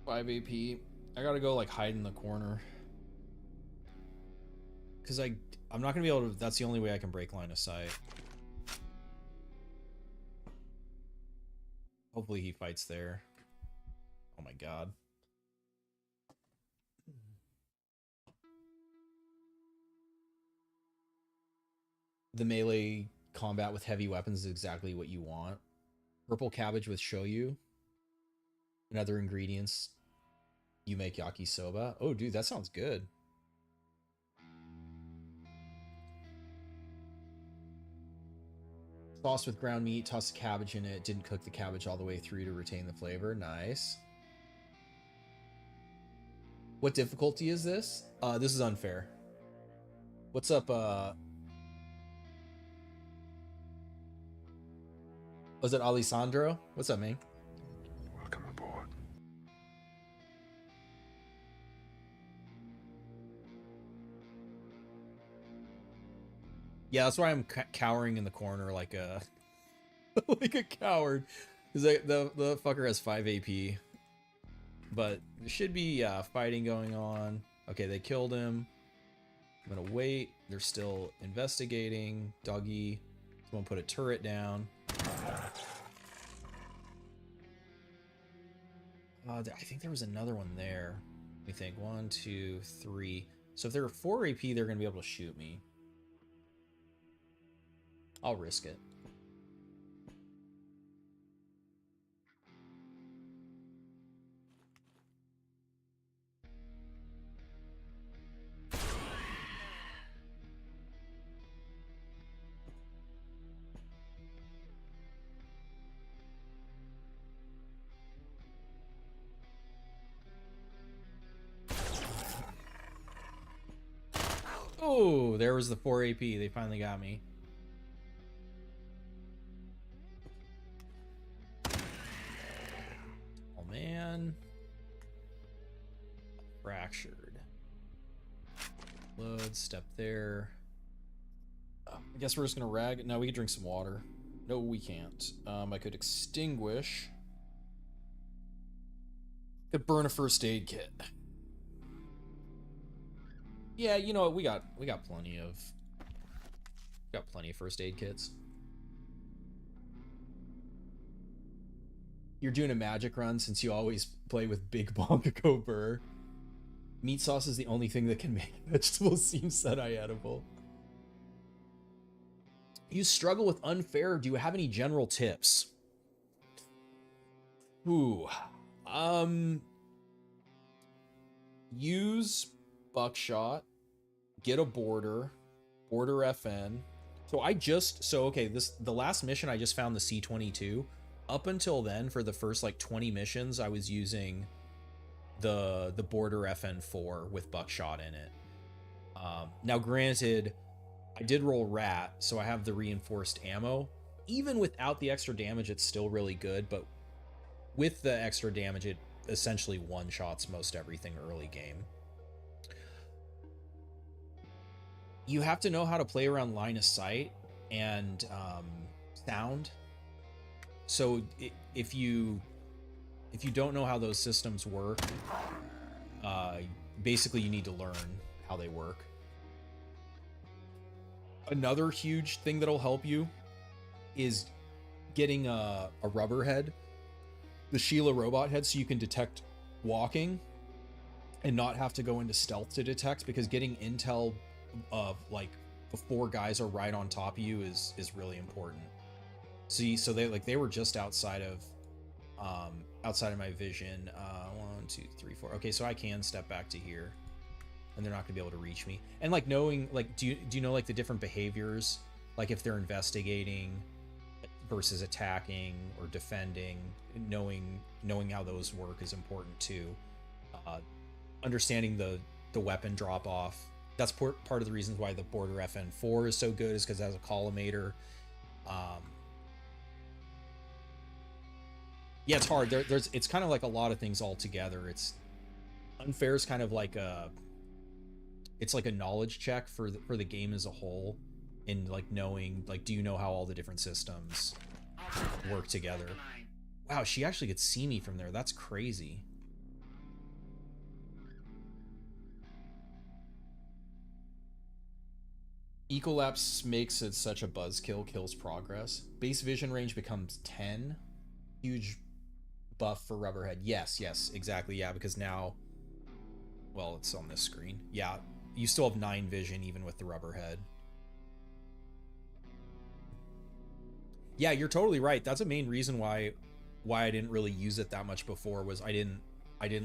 5 AP. I gotta go like hide in the corner. Cause I'm not gonna be able to, that's the only way I can break line of sight. Hopefully he fights there. Oh my god. The melee combat with heavy weapons is exactly what you want. Purple cabbage with shoyu. And other ingredients. You make yakisoba. Oh, dude, that sounds good. Sauce with ground meat, toss the cabbage in it. Didn't cook the cabbage all the way through to retain the flavor. Nice. What difficulty is this? This is unfair. What's up, was it Alessandro? What's up, man? Welcome aboard. Yeah, that's why I'm cowering in the corner like a like a coward. Cause the fucker has 5 AP. But there should be fighting going on. Okay, they killed him. I'm gonna wait. They're still investigating. Doggy. Someone put a turret down. I think there was another one there. Let me think. 1, 2, 3. So if there are 4 AP, they're gonna be able to shoot me. I'll risk it. Oh, there was the 4 AP. They finally got me. Oh, man. Fractured. Load, step there. I guess we're just gonna rag. No, we could drink some water. No, we can't. I could extinguish. Could burn a first aid kit. Yeah, you know what? We got plenty of first aid kits. You're doing a magic run since you always play with Big Bongo Burr. Meat sauce is the only thing that can make vegetables seem semi-edible. You struggle with unfair. Do you have any general tips? Ooh. Use buckshot, get a border FN. So okay, the last mission I just found the C-22. Up until then, for the first like 20 missions, I was using the border FN4 with buckshot in it. Now granted, I did roll rat, so I have the reinforced ammo. Even without the extra damage, it's still really good, but with the extra damage, it essentially one-shots most everything early game. You have to know how to play around line of sight and sound. So if you don't know how those systems work, basically you need to learn how they work. Another huge thing that'll help you is getting a rubber head, the Sheila robot head, so you can detect walking and not have to go into stealth to detect, because getting intel of like before guys are right on top of you is really important. See, so they were just outside of my vision. 1, 2, 3, 4. Okay, so I can step back to here, and they're not gonna be able to reach me. And like knowing, like, do you know like the different behaviors, like if they're investigating versus attacking or defending, knowing how those work is important too. Understanding the weapon drop off. That's part of the reasons why the Border FN4 is so good, is because it has a collimator. Yeah, it's hard. It's kind of like a lot of things all together. It's unfair is kind of like it's like a knowledge check for the game as a whole, in like knowing, like, do you know how all the different systems work together? Wow, she actually could see me from there. That's crazy. Ecolapse makes it such a buzzkill, kills progress. Base vision range becomes 10. Huge buff for Rubberhead. Yes, exactly. Yeah, because now, well, it's on this screen. Yeah, you still have 9 vision even with the Rubberhead. Yeah, you're totally right. That's a main reason why I didn't really use it that much before, was I didn't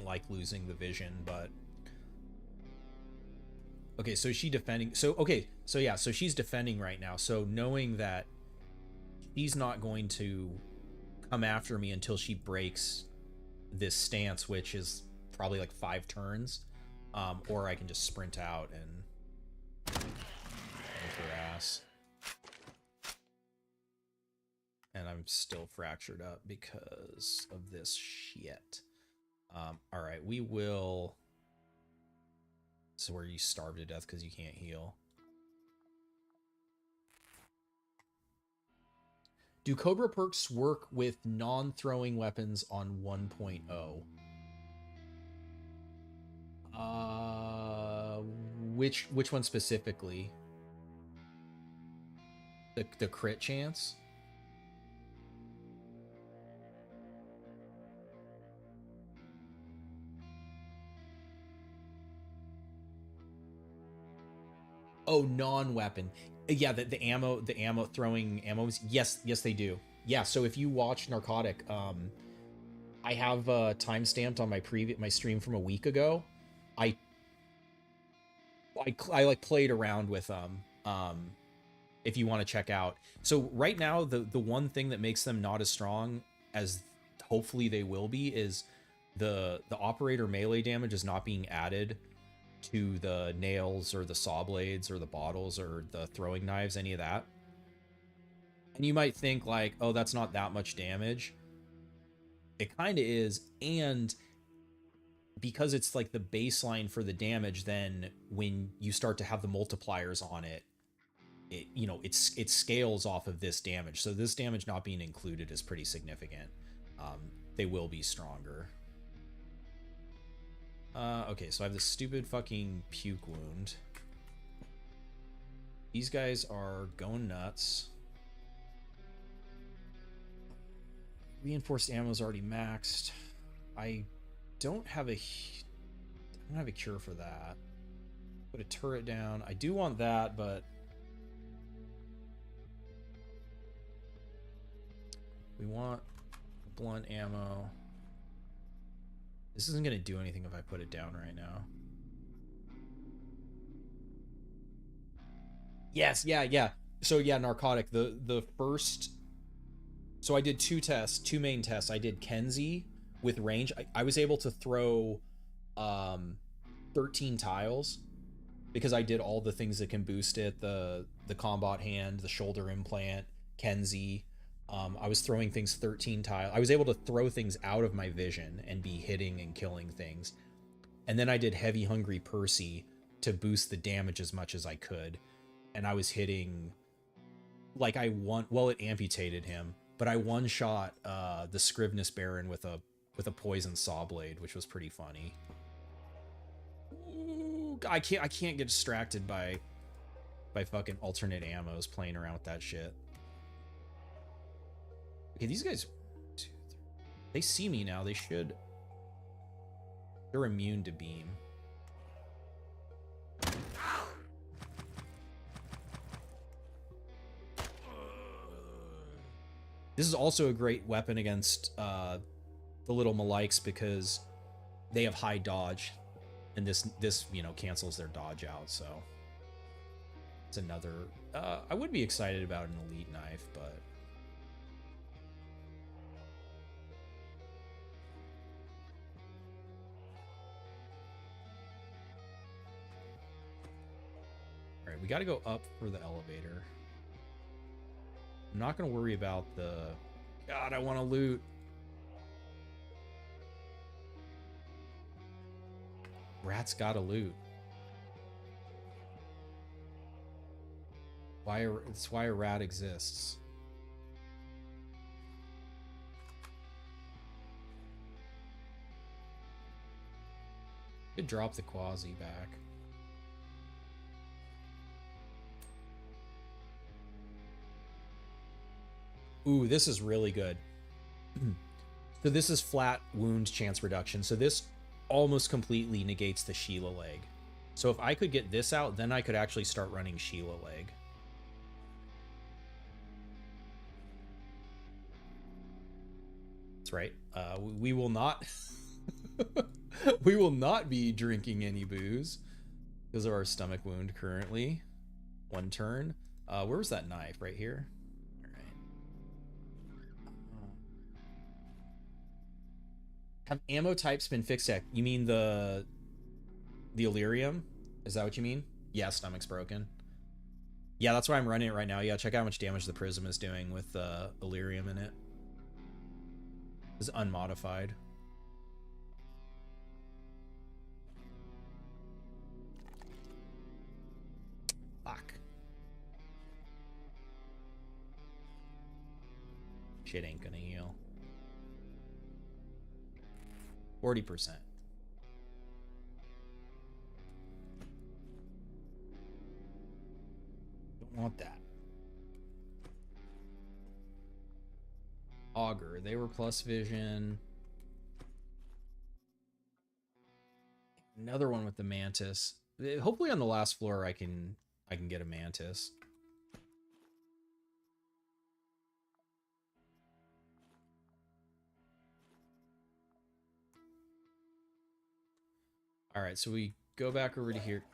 like losing the vision. But okay, so she's defending. So okay, so yeah, so she's defending right now. So knowing that she's not going to come after me until she breaks this stance, which is probably like 5 turns, or I can just sprint out and with her ass. And I'm still fractured up because of this shit. All right, we will. This is where you starve to death because you can't heal. Do Cobra perks work with non-throwing weapons on 1.0? Which one specifically? The crit chance? Oh, non-weapon. Yeah, the ammo throwing ammos. Yes, they do. Yeah, so if you watch Narcotic, I have timestamped on my stream from a week ago. I like played around with them. If you want to check out. So right now, the one thing that makes them not as strong as hopefully they will be is the operator melee damage is not being added to the nails or the saw blades or the bottles or the throwing knives, any of that. And you might think like, oh, that's not that much damage. It kind of is. And because it's like the baseline for the damage, then when you start to have the multipliers on it, it scales off of this damage. So this damage not being included is pretty significant. They will be stronger. Okay, so I have this stupid fucking puke wound. These guys are going nuts. Reinforced ammo is already maxed. I don't have a cure for that. Put a turret down. I do want that, but we want blunt ammo. This isn't gonna do anything if I put it down right now. Yes, yeah. So yeah, Narcotic. The first. So I did 2 main tests. I did Kenzie with range. I was able to throw 13 tiles, because I did all the things that can boost it, the combat hand, the shoulder implant, Kenzie. I was throwing things 13 tile. I was able to throw things out of my vision and be hitting and killing things. And then I did Heavy Hungry Percy to boost the damage as much as I could. And I was hitting, like, well, it amputated him, but I one-shot the Scrivenus Baron with a poison saw blade, which was pretty funny. Ooh, I can't get distracted by fucking alternate ammos playing around with that shit. Okay, these guys, they see me now. They're immune to beam. This is also a great weapon against the little Malikes because they have high dodge, and this cancels their dodge out. So it's another. I would be excited about an elite knife, but all right, we got to go up for the elevator. I'm not going to worry about the... God, I want to loot. Rat's got to loot. It's why a rat exists. Could drop the Quasi back. Ooh, this is really good. So this is flat wound chance reduction. So this almost completely negates the Sheila leg. So if I could get this out, then I could actually start running Sheila leg. That's right. We will not... we will not be drinking any booze because of our stomach wound currently. One turn. Where was that knife? Right here? Have ammo types been fixed yet? You mean the Illyrium? Is that what you mean? Yeah, stomach's broken. Yeah, that's why I'm running it right now. Yeah, check out how much damage the Prism is doing with Illyrium in it. It's unmodified. Fuck. Shit ain't gonna heal. 40%. Don't want that. Augur, they were plus vision. Another one with the Mantis. Hopefully on the last floor I can get a Mantis. All right, so we go back over to here.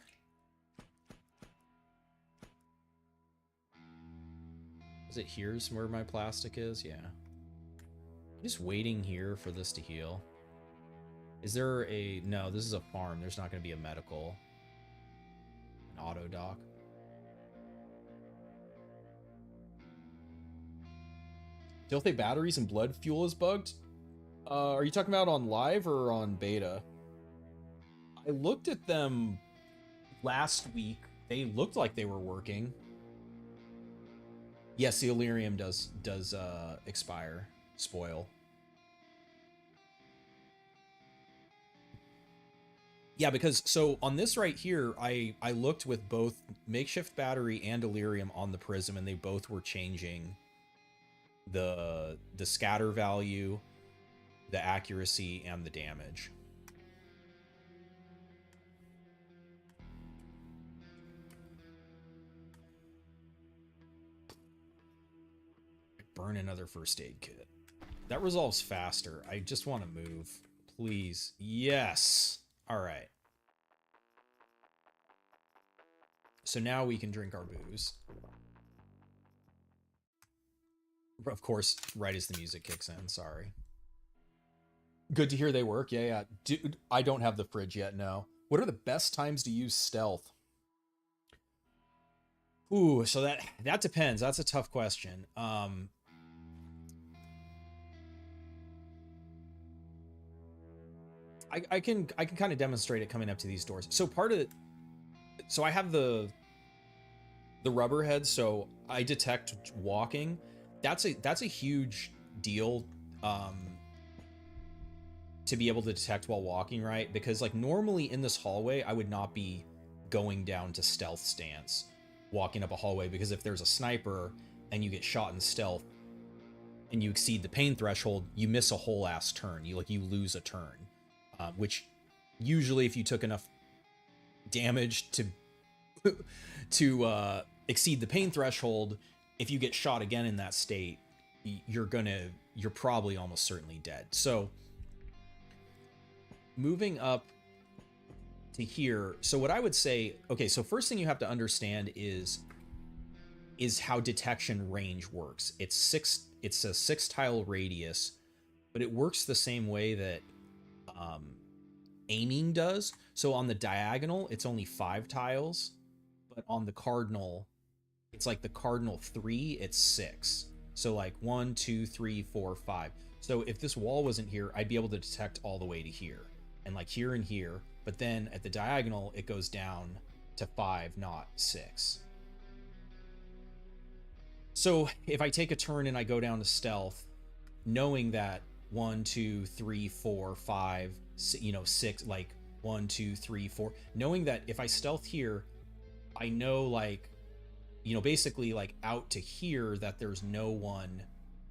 Is it here's where my plastic is? Yeah. I'm just waiting here for this to heal. Is there a... No, this is a farm. There's not going to be a medical. An auto dock. Filthy batteries and blood fuel is bugged? Are you talking about on live or on beta? I looked at them last week. They looked like they were working. Yes, the Illyrium does expire, spoil. Yeah, because so on this right here, I looked with both makeshift battery and Illyrium on the Prism, and they both were changing the scatter value, the accuracy, and the damage. Burn another first aid kit. That resolves faster. I just want to move. Please. Yes. All right. So now we can drink our booze. Of course, right as the music kicks in. Sorry. Good to hear they work. Yeah, yeah. Dude, I don't have the fridge yet, no. What are the best times to use stealth? Ooh, so that depends. That's a tough question. I can kind of demonstrate it coming up to these doors. So so I have the rubber head, so I detect walking. That's a huge deal to be able to detect while walking, right? Because like normally in this hallway, I would not be going down to stealth stance, walking up a hallway, because if there's a sniper and you get shot in stealth and you exceed the pain threshold, you miss a whole ass turn. You lose a turn, which usually if you took enough damage to exceed the pain threshold, if you get shot again in that state, you're probably almost certainly dead. So moving up to here, so what I would say, okay, so first thing you have to understand is how detection range works. It's a 6 tile radius, but it works the same way that aiming does. So on the diagonal, it's only 5 tiles, but on the cardinal, it's like the cardinal 3, it's 6. So like 1, 2, 3, 4, 5. So if this wall wasn't here, I'd be able to detect all the way to here, and like here and here, but then at the diagonal, it goes down to 5, not 6. So if I take a turn and I go down to stealth, knowing that 1, 2, 3, 4, 5, 6, like 1, 2, 3, 4, knowing that if I stealth here, I know like, basically like out to here that there's no one.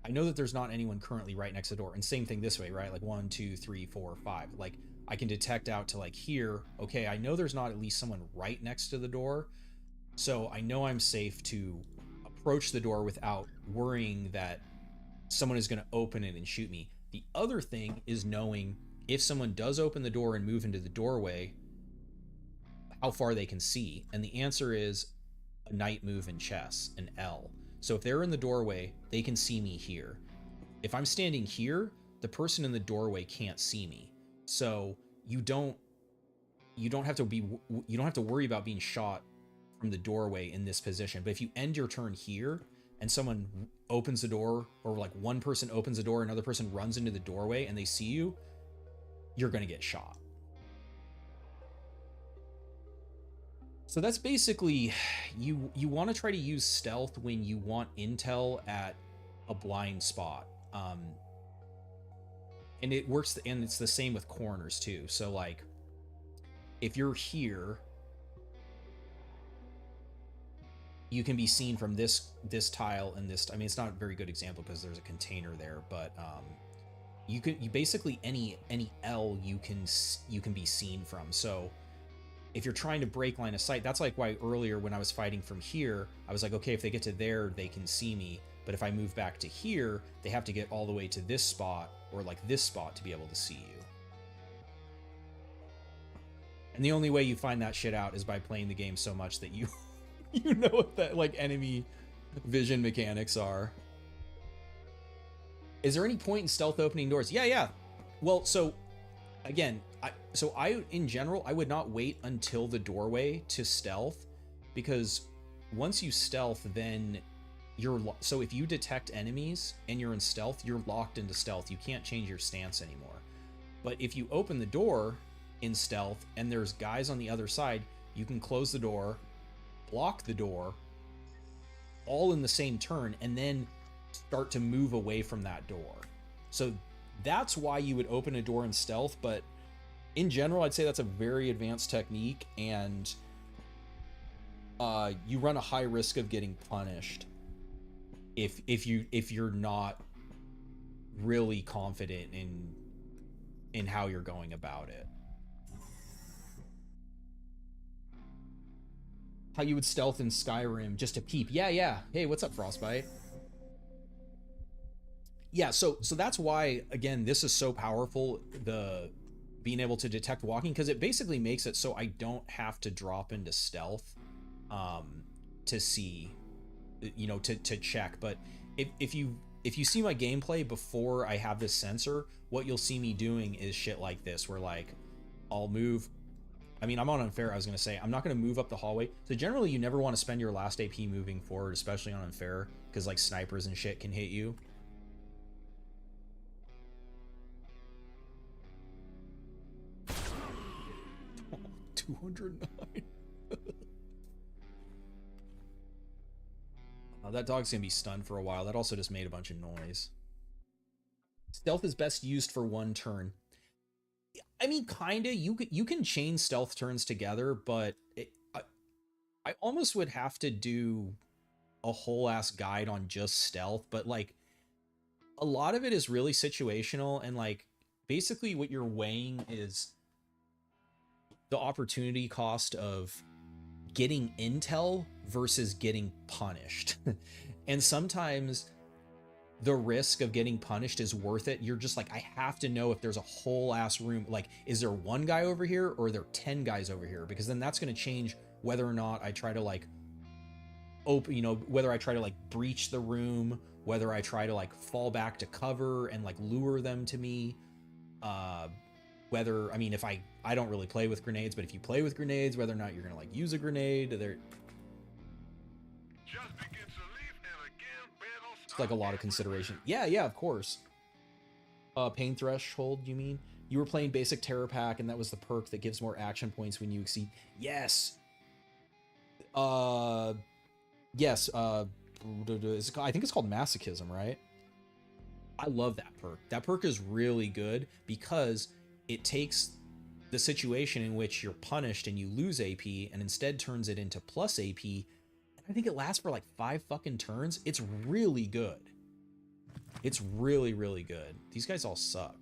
I know that there's not anyone currently right next to the door. And same thing this way, right? Like 1, 2, 3, 4, 5. Like I can detect out to like here. Okay, I know there's not at least someone right next to the door. So I know I'm safe to approach the door without worrying that someone is going to open it and shoot me. The other thing is knowing if someone does open the door and move into the doorway, how far they can see. And the answer is a knight move in chess, an L. So if they're in the doorway, they can see me here. If I'm standing here, the person in the doorway can't see me. So you don't have to worry about being shot from the doorway in this position. But if you end your turn here and someone opens the door, or like one person opens the door, another person runs into the doorway and they see you, you're going to get shot. So that's basically, you want to try to use stealth when you want intel at a blind spot. And it works, and it's the same with corners too. So like, if you're here, you can be seen from this tile and this. I mean, it's not a very good example because there's a container there, but you basically any L you can be seen from. So if you're trying to break line of sight, that's like why earlier when I was fighting from here, I was like, okay, if they get to there, they can see me. But if I move back to here, they have to get all the way to this spot or like this spot to be able to see you. And the only way you find that shit out is by playing the game so much that you know what that like enemy vision mechanics are. Is there any point in stealth opening doors? Yeah. Well, so again, I in general, I would not wait until the doorway to stealth, because once you stealth, then so if you detect enemies and you're in stealth, you're locked into stealth. You can't change your stance anymore. But if you open the door in stealth and there's guys on the other side, you can close the door, block the door, all in the same turn, and then start to move away from that door. So that's why you would open a door in stealth, but in general, I'd say that's a very advanced technique, and you run a high risk of getting punished if you're not really confident in how you're going about it. How you would stealth in Skyrim just to peep. Yeah. Hey, what's up, Frostbite? Yeah, so that's why, again, this is so powerful, the being able to detect walking, because it basically makes it so I don't have to drop into stealth to see, to check. But if you see my gameplay before I have this sensor, what you'll see me doing is shit like this, where like I'll move, I mean, I'm on unfair. I was going to say, I'm not going to move up the hallway. So generally, you never want to spend your last AP moving forward, especially on unfair, because like snipers and shit can hit you. 209. That dog's gonna be stunned for a while. That also just made a bunch of noise. Stealth is best used for one turn. I mean, kinda. You can chain stealth turns together, but I almost would have to do a whole ass guide on just stealth. But like, a lot of it is really situational, and like, basically what you're weighing is the opportunity cost of getting intel versus getting punished. And sometimes the risk of getting punished is worth it. You're just like, I have to know if there's a whole ass room. Like, is there one guy over here or are there 10 guys over here? Because then that's going to change whether or not I try to like open, you know, whether I try to like breach the room, whether I try to like fall back to cover and like lure them to me. Whether, I mean, if I don't really play with grenades, but if you play with grenades, whether or not you're going to like use a grenade, there. Just begin to leave and again battles. It's like a lot of consideration. Yeah, of course. Pain threshold, you mean? You were playing basic terror pack, and that was the perk that gives more action points when you exceed. Yes. Yes. I think it's called masochism, right? I love that perk. That perk is really good because it takes the situation in which you're punished and you lose AP and instead turns it into plus AP. And I think it lasts for like 5 fucking turns. It's really good. It's really, really good. These guys all suck.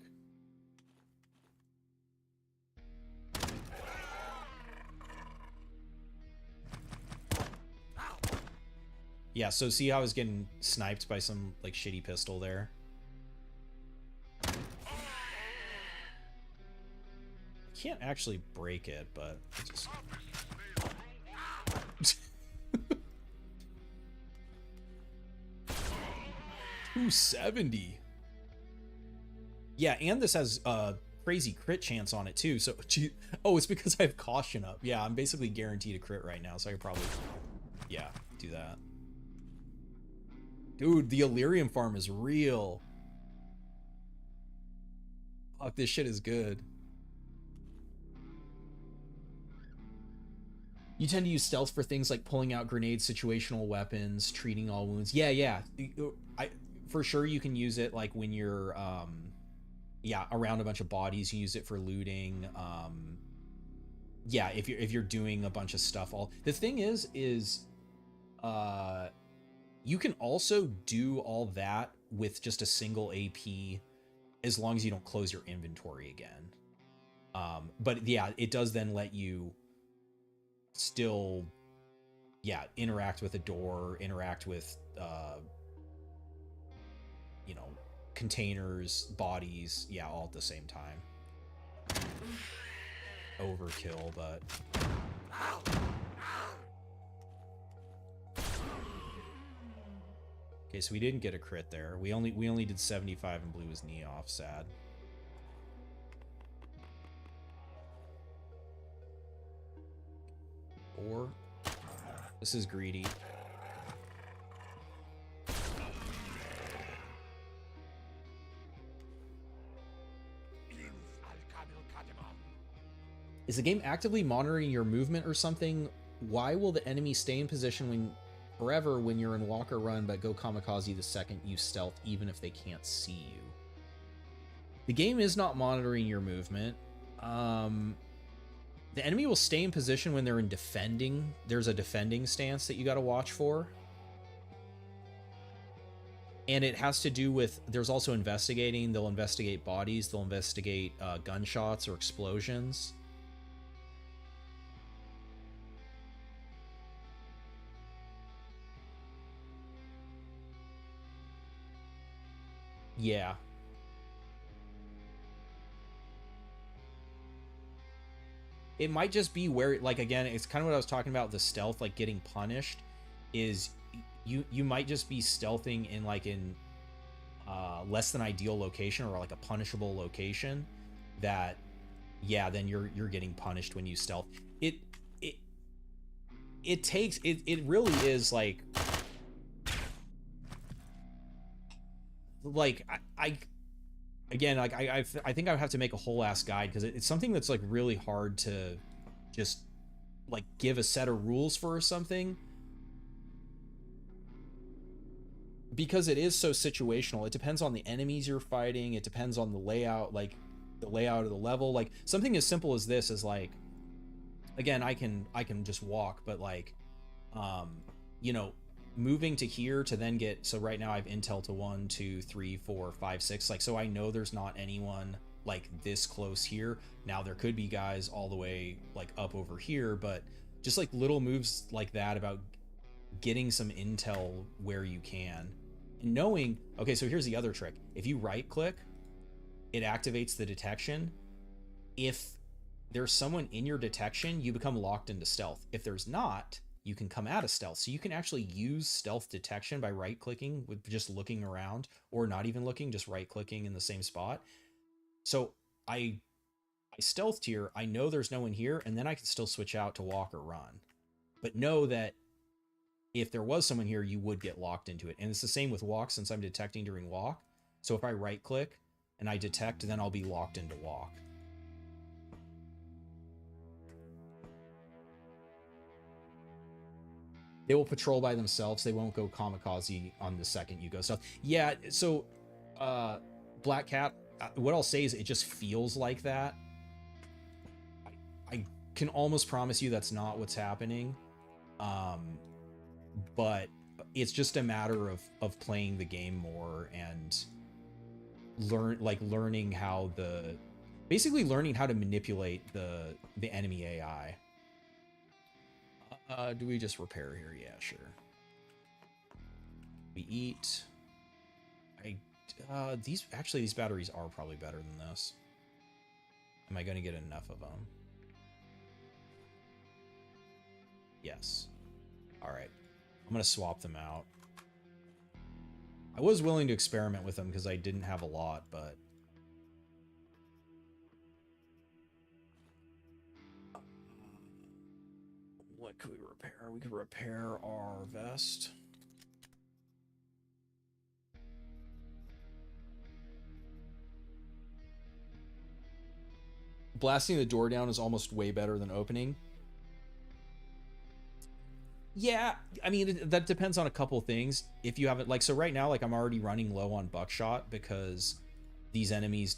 Yeah, so see how I was getting sniped by some like shitty pistol there? Can't actually break it, but just... 270. Yeah, and this has crazy crit chance on it too. So, oh, it's because I have caution up. Yeah, I'm basically guaranteed a crit right now, so I could probably, yeah, do that. Dude, the Illyrium farm is real. Fuck, this shit is good. You tend to use stealth for things like pulling out grenades, situational weapons, treating all wounds. Yeah. For sure you can use it like when you're, yeah, around a bunch of bodies. You use it for looting. Yeah, if you're doing a bunch of stuff. The thing is, you can also do all that with just a single AP, as long as you don't close your inventory again. But yeah, it does then let you still, yeah, interact with a door, interact with, you know, containers, bodies, yeah, all at the same time. Overkill, but... Okay, so we didn't get a crit there. We only did 75 and blew his knee off. Sad. Or this is greedy. Is the game actively monitoring your movement or something? Why will the enemy stay in position forever when you're in walk or run, but go kamikaze the second you stealth, even if they can't see you? The game is not monitoring your movement. The enemy will stay in position when they're in defending. There's a defending stance that you got to watch for. And it has to do with, there's also investigating. They'll investigate bodies. They'll investigate gunshots or explosions. Yeah. It might just be where, like, again, it's kind of what I was talking about, the stealth, like getting punished, is you might just be stealthing in like in less than ideal location or like a punishable location that yeah, then you're getting punished when you stealth. It it it takes it really is like I again, like I think I would have to make a whole ass guide because it's something that's like really hard to just like give a set of rules for or something, because it is so situational. It depends on the enemies you're fighting. It depends on the layout, like the layout of the level. Like something as simple as this is like, again, I can just walk, but like, you know, moving to here to then get, so right now I have intel to 1, 2, 3, 4, 5, 6. Like, so I know there's not anyone like this close here. Now there could be guys all the way like up over here, but just like little moves like that about getting some intel where you can. And knowing, okay, so here's the other trick. If you right click, it activates the detection. If there's someone in your detection, you become locked into stealth. If there's not, you can come out of stealth. So you can actually use stealth detection by right clicking with just looking around, or not even looking, just right clicking in the same spot. So I stealthed here. I know there's no one here, and then I can still switch out to walk or run. But know that if there was someone here, you would get locked into it. And it's the same with walk, since I'm detecting during walk. So if I right click and I detect, then I'll be locked into walk. They will patrol by themselves. They won't go kamikaze on the second you go stealth. Yeah, so Black Cat, what I'll say is it just feels like that. I can almost promise you that's not what's happening. But it's just a matter of playing the game more and learning how basically learning how to manipulate the enemy AI. Do we just repair here? Yeah, sure. We eat. These batteries are probably better than this. Am I going to get enough of them? Yes. All right. I'm going to swap them out. I was willing to experiment with them because I didn't have a lot, but what could we repair? We could repair our vest. Blasting the door down is almost way better than opening. Yeah, I mean, that depends on a couple things. If you haven't, like, so right now, like, I'm already running low on buckshot because these enemies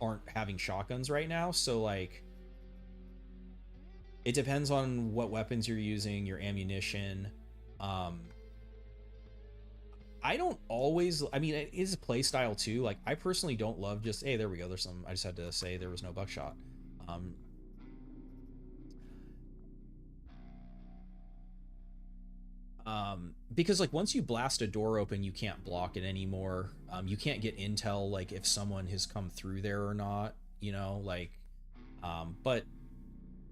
aren't having shotguns right now. So, like, it depends on what weapons you're using, your ammunition. I don't always, I mean, it is a play style too. Like, I personally don't love just, hey, there we go. There's some, I just had to say there was no buckshot. Because like once you blast a door open, you can't block it anymore. You can't get intel like if someone has come through there or not, you know, like, but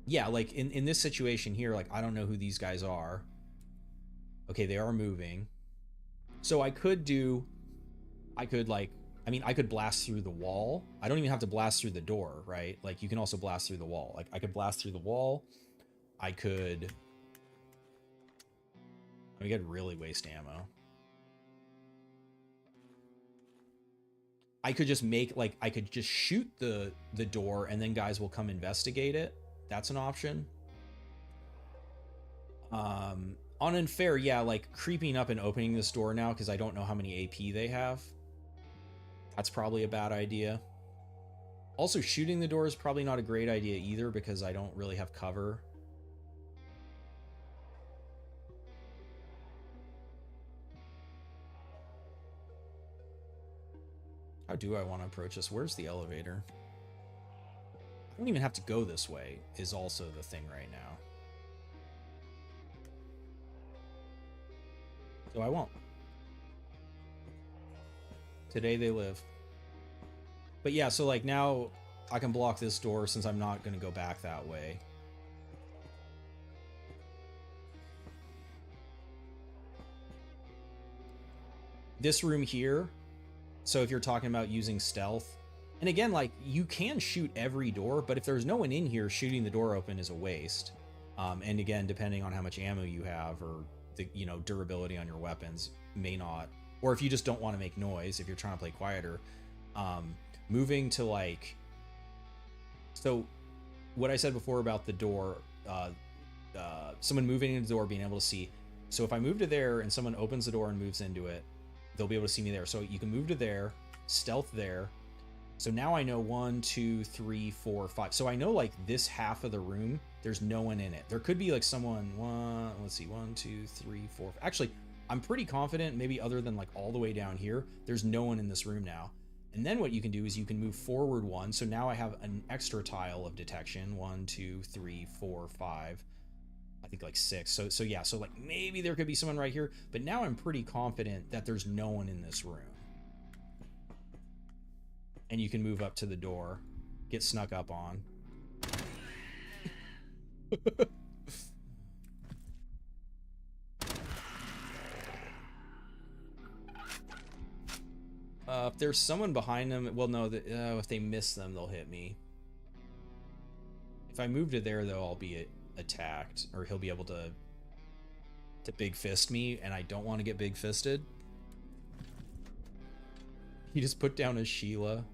yeah, like in this situation here, like I don't know who these guys are. Okay, they are moving. So I could like, I mean, I could blast through the wall. I don't even have to blast through the door, right? Like you can also blast through the wall. Like I could blast through the wall. I could really waste ammo. I could just make like I could just shoot the door and then guys will come investigate it. That's an option. On unfair, yeah, like creeping up and opening this door now because I don't know how many AP they have. That's probably a bad idea. Also, shooting the door is probably not a great idea either because I don't really have cover. How do I want to approach this? Where's the elevator? I don't even have to go this way is also the thing right now. So I won't. Today they live. But yeah, so like now I can block this door since I'm not going to go back that way. This room here, so if you're talking about using stealth, And again, like, you can shoot every door, but if there's no one in here, shooting the door open is a waste. And again, depending on how much ammo you have or the, you know, durability on your weapons may not, or if you just don't want to make noise, if you're trying to play quieter, moving to like, so what I said before about the door, someone moving into the door, being able to see. So if I move to there and someone opens the door and moves into it, they'll be able to see me there. So you can move to there, stealth there. So now I know 1, 2, 3, 4, 5. So I know like this half of the room, there's no one in it. There could be like someone, let's see, 1, 2, 3, 4. Actually, I'm pretty confident, maybe other than like all the way down here, there's no one in this room now. And then what you can do is you can move forward 1. So now I have an extra tile of detection. 1, 2, 3, 4, 5. I think like 6. So yeah, so like maybe there could be someone right here, but now I'm pretty confident that there's no one in this room. And you can move up to the door, get snuck up on. If there's someone behind them, well, no, if they miss them, they'll hit me. If I move to there, though, I'll be attacked, or he'll be able to big fist me, and I don't want to get big fisted. He just put down a Sheila.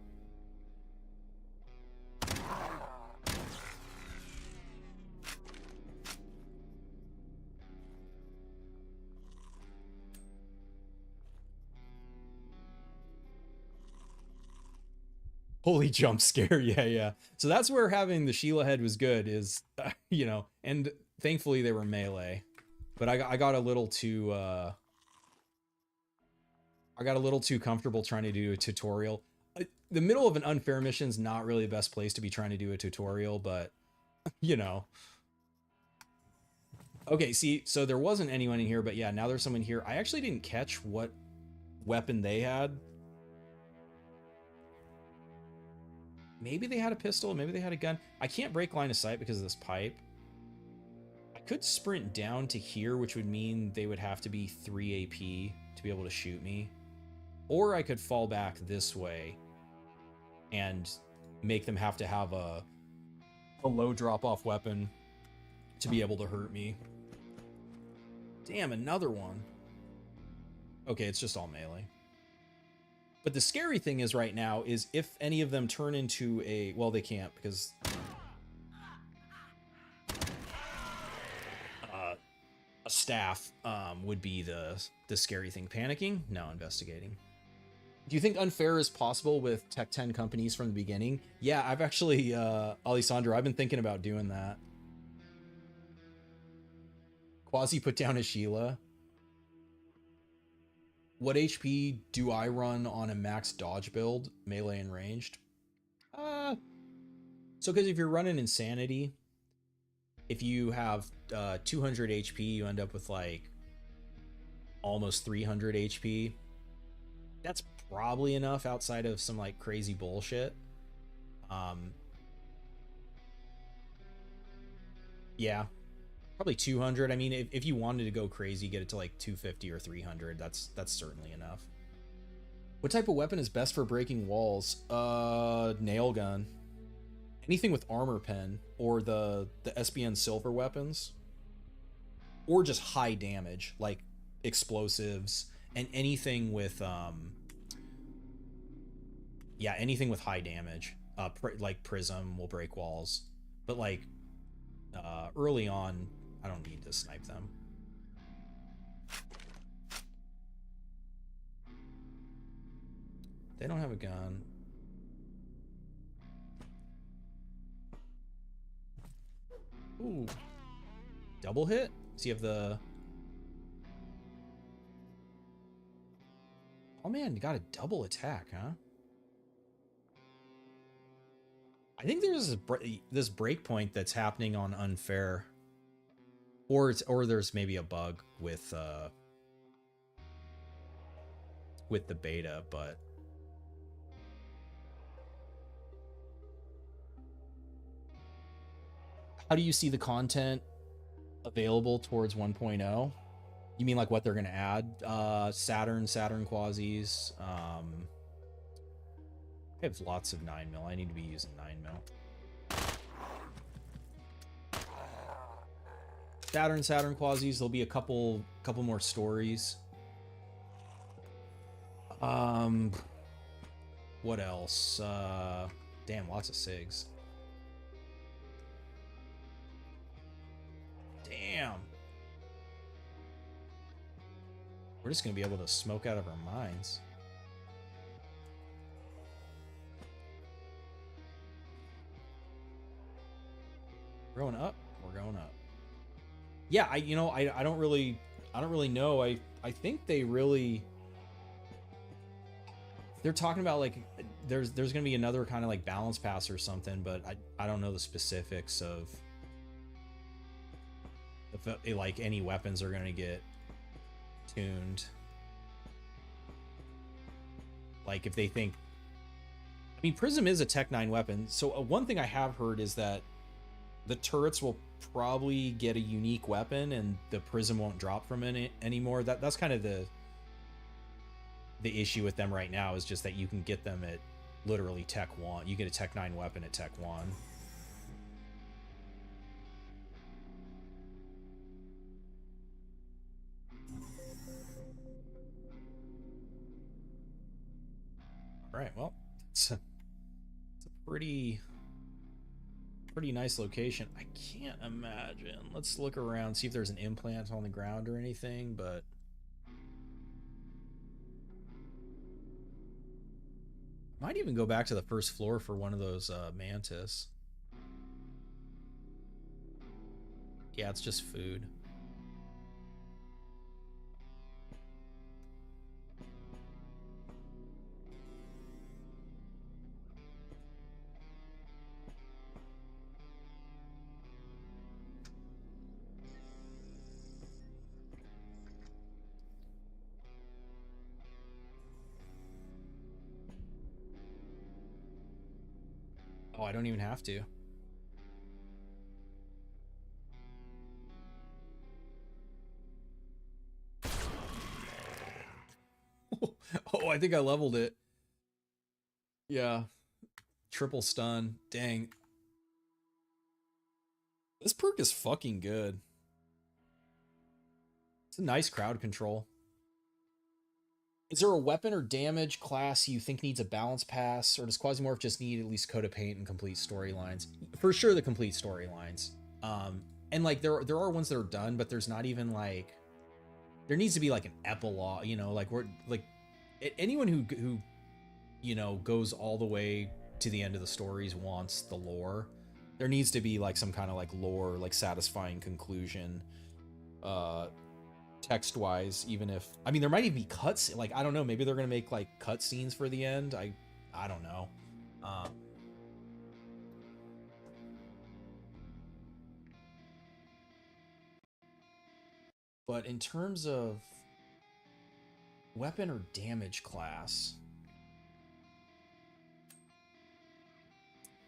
Holy jump scare. Yeah. So that's where having the Sheila head was good, is, you know, and thankfully they were melee. But I got a little too, comfortable trying to do a tutorial. The middle of an unfair mission is not really the best place to be trying to do a tutorial, but, you know. Okay, see, so there wasn't anyone in here, but yeah, now there's someone here. I actually didn't catch what weapon they had. Maybe they had a pistol, maybe they had a gun. I can't break line of sight because of this pipe. I could sprint down to here, which would mean they would have to be 3 AP to be able to shoot me. Or I could fall back this way and make them have to have a low drop-off weapon to be able to hurt me. Damn, another one. Okay, it's just all melee. But the scary thing is right now is if any of them turn into a... Well, they can't because... a staff would be the scary thing. Panicking? No, investigating. Do you think unfair is possible with Tech 10 companies from the beginning? Yeah, I've actually... Alessandro, I've been thinking about doing that. Quasi put down a Sheila. What HP do I run on a max dodge build, melee and ranged? So because if you're running Insanity, if you have 200 HP, you end up with like almost 300 HP. That's probably enough outside of some like crazy bullshit. Yeah. Probably 200. I mean, if you wanted to go crazy, get it to like 250 or 300. That's certainly enough. What type of weapon is best for breaking walls? Nail gun. Anything with armor pen or the SBN silver weapons, or just high damage like explosives and anything with yeah, anything with high damage. Like prism will break walls, but like early on, I don't need to snipe them. They don't have a gun. Ooh. Double hit? Does he have the... Oh man, you got a double attack, huh? I think there's this breakpoint that's happening on unfair. Or there's maybe a bug with the beta, but how do you see the content available towards 1.0? You mean like what they're gonna add? Saturn quasis, I have lots of 9mm. I need to be using 9mm. Saturn Quasis. There'll be a couple more stories. What else? Damn, lots of SIGs. Damn. We're just gonna be able to smoke out of our minds. We're going up. We're going up. Yeah, I don't really know. I think they're talking about like there's gonna be another kind of like balance pass or something, but I don't know the specifics of if like any weapons are gonna get tuned. Like if they think, I mean, Prism is a Tech 9 weapon, so one thing I have heard is that the turrets will probably get a unique weapon and the Prism won't drop from it anymore. That's kind of the issue with them right now, is just that you can get them at literally Tech 1. You get a Tech 9 weapon at Tech 1. Alright, well, it's a pretty nice location. I can't imagine. Let's look around, see if there's an implant on the ground or anything, but might even go back to the first floor for one of those mantis. Yeah, it's just food. Oh, I don't even have to. Oh, I think I leveled it. Yeah. Triple stun. Dang. This perk is fucking good. It's a nice crowd control. Is there a weapon or damage class you think needs a balance pass, or does Quasimorph just need at least coat of paint and complete storylines? For sure, the complete storylines. And like there are ones that are done, but there's not even like, there needs to be like an epilogue, you know, like we're like anyone who you know goes all the way to the end of the stories wants the lore. There needs to be like some kind of like lore, like satisfying conclusion. Text wise, even if, I mean, there might even be cuts, like I don't know, maybe they're gonna make like cut scenes for the end. I don't know. But in terms of weapon or damage class,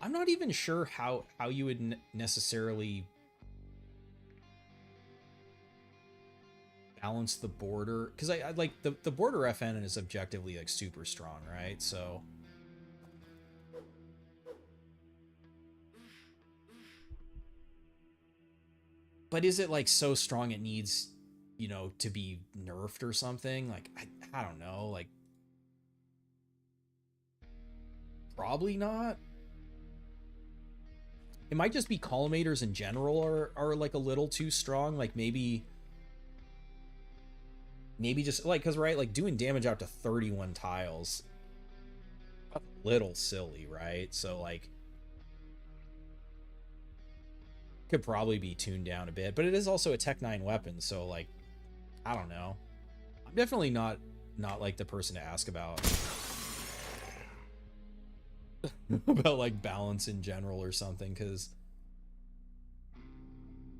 I'm not even sure how you would necessarily balance the border, because I like the border FN is objectively like super strong, right? So but is it like so strong it needs, you know, to be nerfed or something? Like I don't know, like probably not. It might just be collimators in general are like a little too strong. Like maybe just like, because right, like doing damage out to 31 tiles, a little silly, right? So like could probably be tuned down a bit, but it is also a Tech 9 weapon, so like I don't know. I'm definitely not like the person to ask about about like balance in general or something, because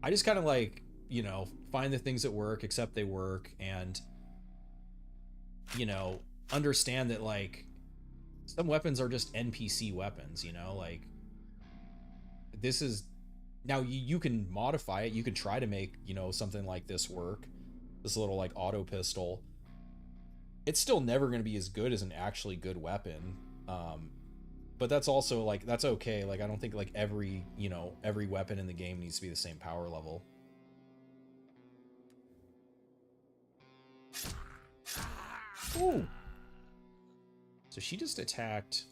I just kind of like, you know, find the things that work, accept they work, and you know, understand that like some weapons are just NPC weapons, you know, like this is, now you can modify it, you can try to make, you know, something like this work, this little like auto pistol. It's still never going to be as good as an actually good weapon. But that's also like, that's okay. Like, I don't think like every, you know, every weapon in the game needs to be the same power level. Ooh. So she just attacked.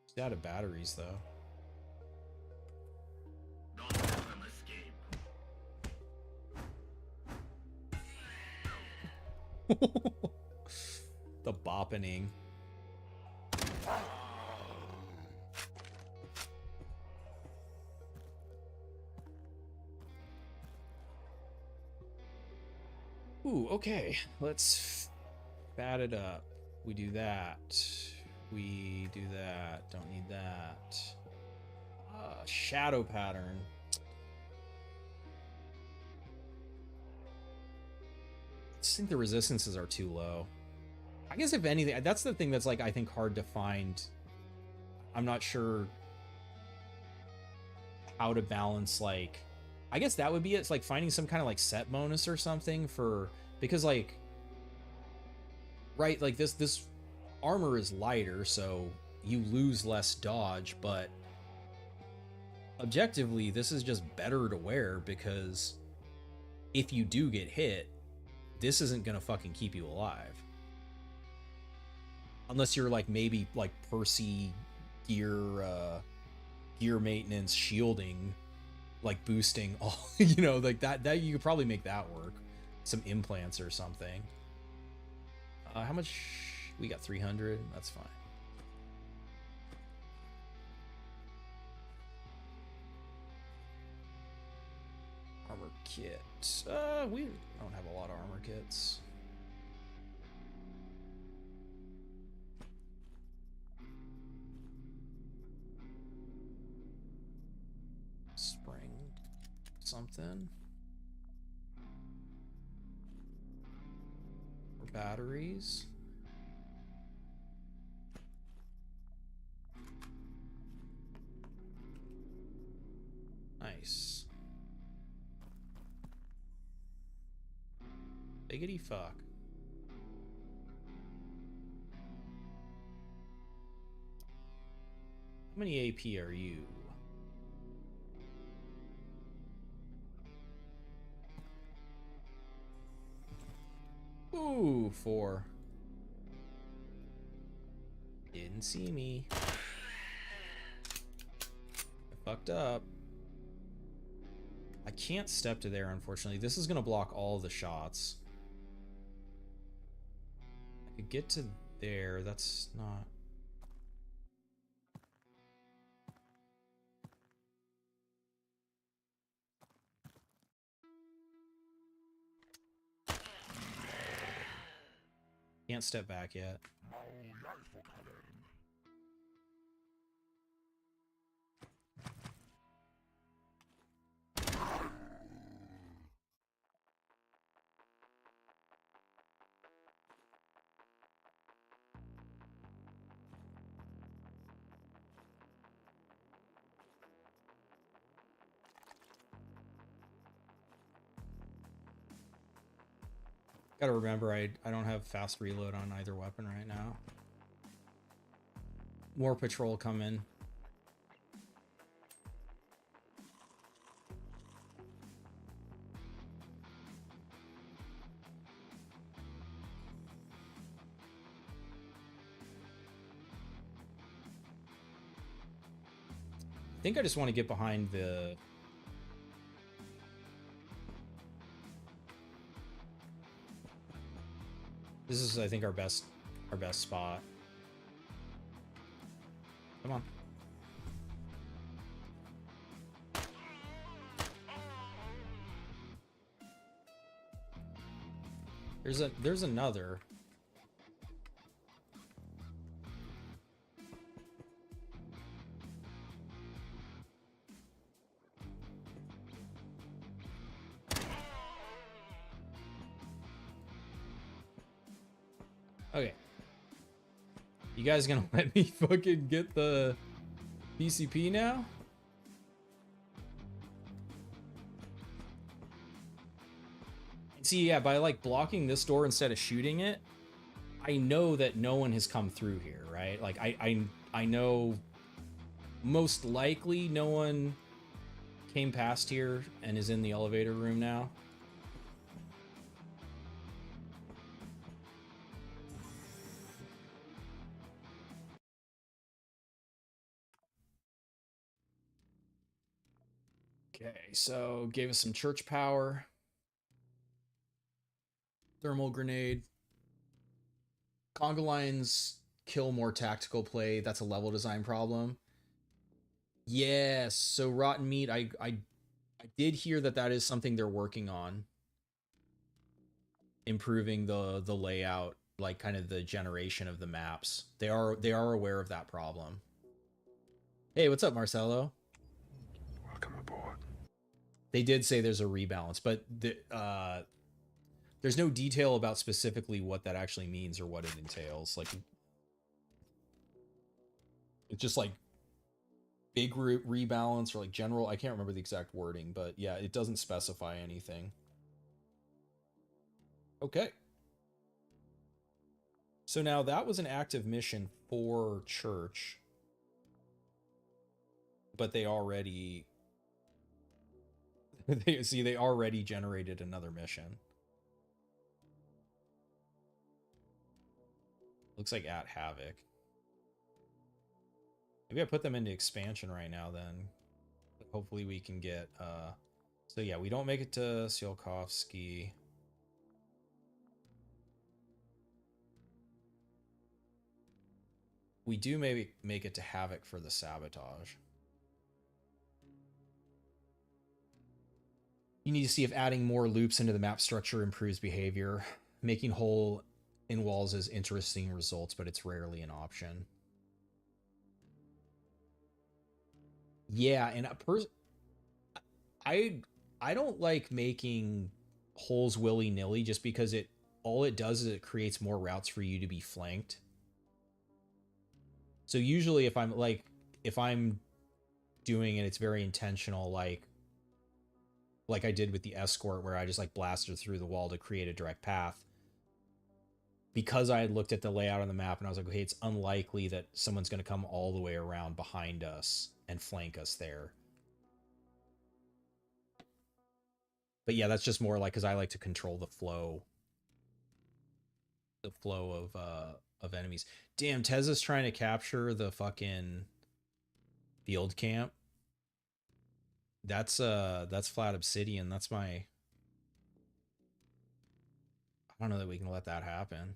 She's out of batteries though. Don't let them escape. The boppening. Ooh, okay. Let's fat it up. We do that. We do that. Don't need that. Shadow pattern. I just think the resistances are too low. I guess if anything, that's the thing that's like, I think hard to find. I'm not sure how to balance, like, I guess that would be it. It's like finding some kind of like set bonus or something for, because like, right, like this armor is lighter, so you lose less dodge, but objectively this is just better to wear because if you do get hit, this isn't gonna fucking keep you alive. Unless you're like maybe like Percy gear maintenance shielding, like boosting all, you know, like that you could probably make that work. Some implants or something. How much? We got 300. That's fine. Armor kit. We don't have a lot of armor kits. Spring something. Or batteries. Nice. Biggity fuck. How many AP are you? Ooh, 4. Didn't see me. I fucked up. I can't step to there, unfortunately. This is gonna block all the shots. I could get to there. That's not... Can't step back yet. Gotta remember, I don't have fast reload on either weapon right now. More patrol coming. I think I just want to get behind the... This is, I think, our best spot. Come on. There's another. Okay. You guys gonna let me fucking get the PCP now? See, yeah, by like blocking this door instead of shooting it, I know that no one has come through here, right? Like I know most likely no one came past here and is in the elevator room now. Okay, so gave us some church power. Thermal grenade. Conga lines kill more tactical play. That's a level design problem. Yes, so rotten meat. I did hear that that is something they're working on, improving the layout, like kind of the generation of the maps. They are aware of that problem. Hey, what's up, Marcelo? Welcome aboard. They did say there's a rebalance, but there's no detail about specifically what that actually means or what it entails. Like, it's just like big rebalance or like general. I can't remember the exact wording, but yeah, it doesn't specify anything. Okay. So now that was an active mission for church, but they already they already generated another mission. Looks like at Havoc. Maybe I put them into expansion right now then. Hopefully we can get so yeah, we don't make it to Tsiolkovsky. We do maybe make it to Havoc for the sabotage. You need to see if adding more loops into the map structure improves behavior. Making hole in walls is interesting results, but it's rarely an option. Yeah, and I don't like making holes willy-nilly just because all it does is it creates more routes for you to be flanked. So usually if I'm doing it, it's very intentional, like I did with the escort where I just like blasted through the wall to create a direct path. Because I had looked at the layout on the map and I was like, okay, it's unlikely that someone's going to come all the way around behind us and flank us there. But yeah, that's just more like because I like to control the flow of enemies. Damn, Teza's trying to capture the fucking field camp. That's flat obsidian. That's my I don't know that we can let that happen.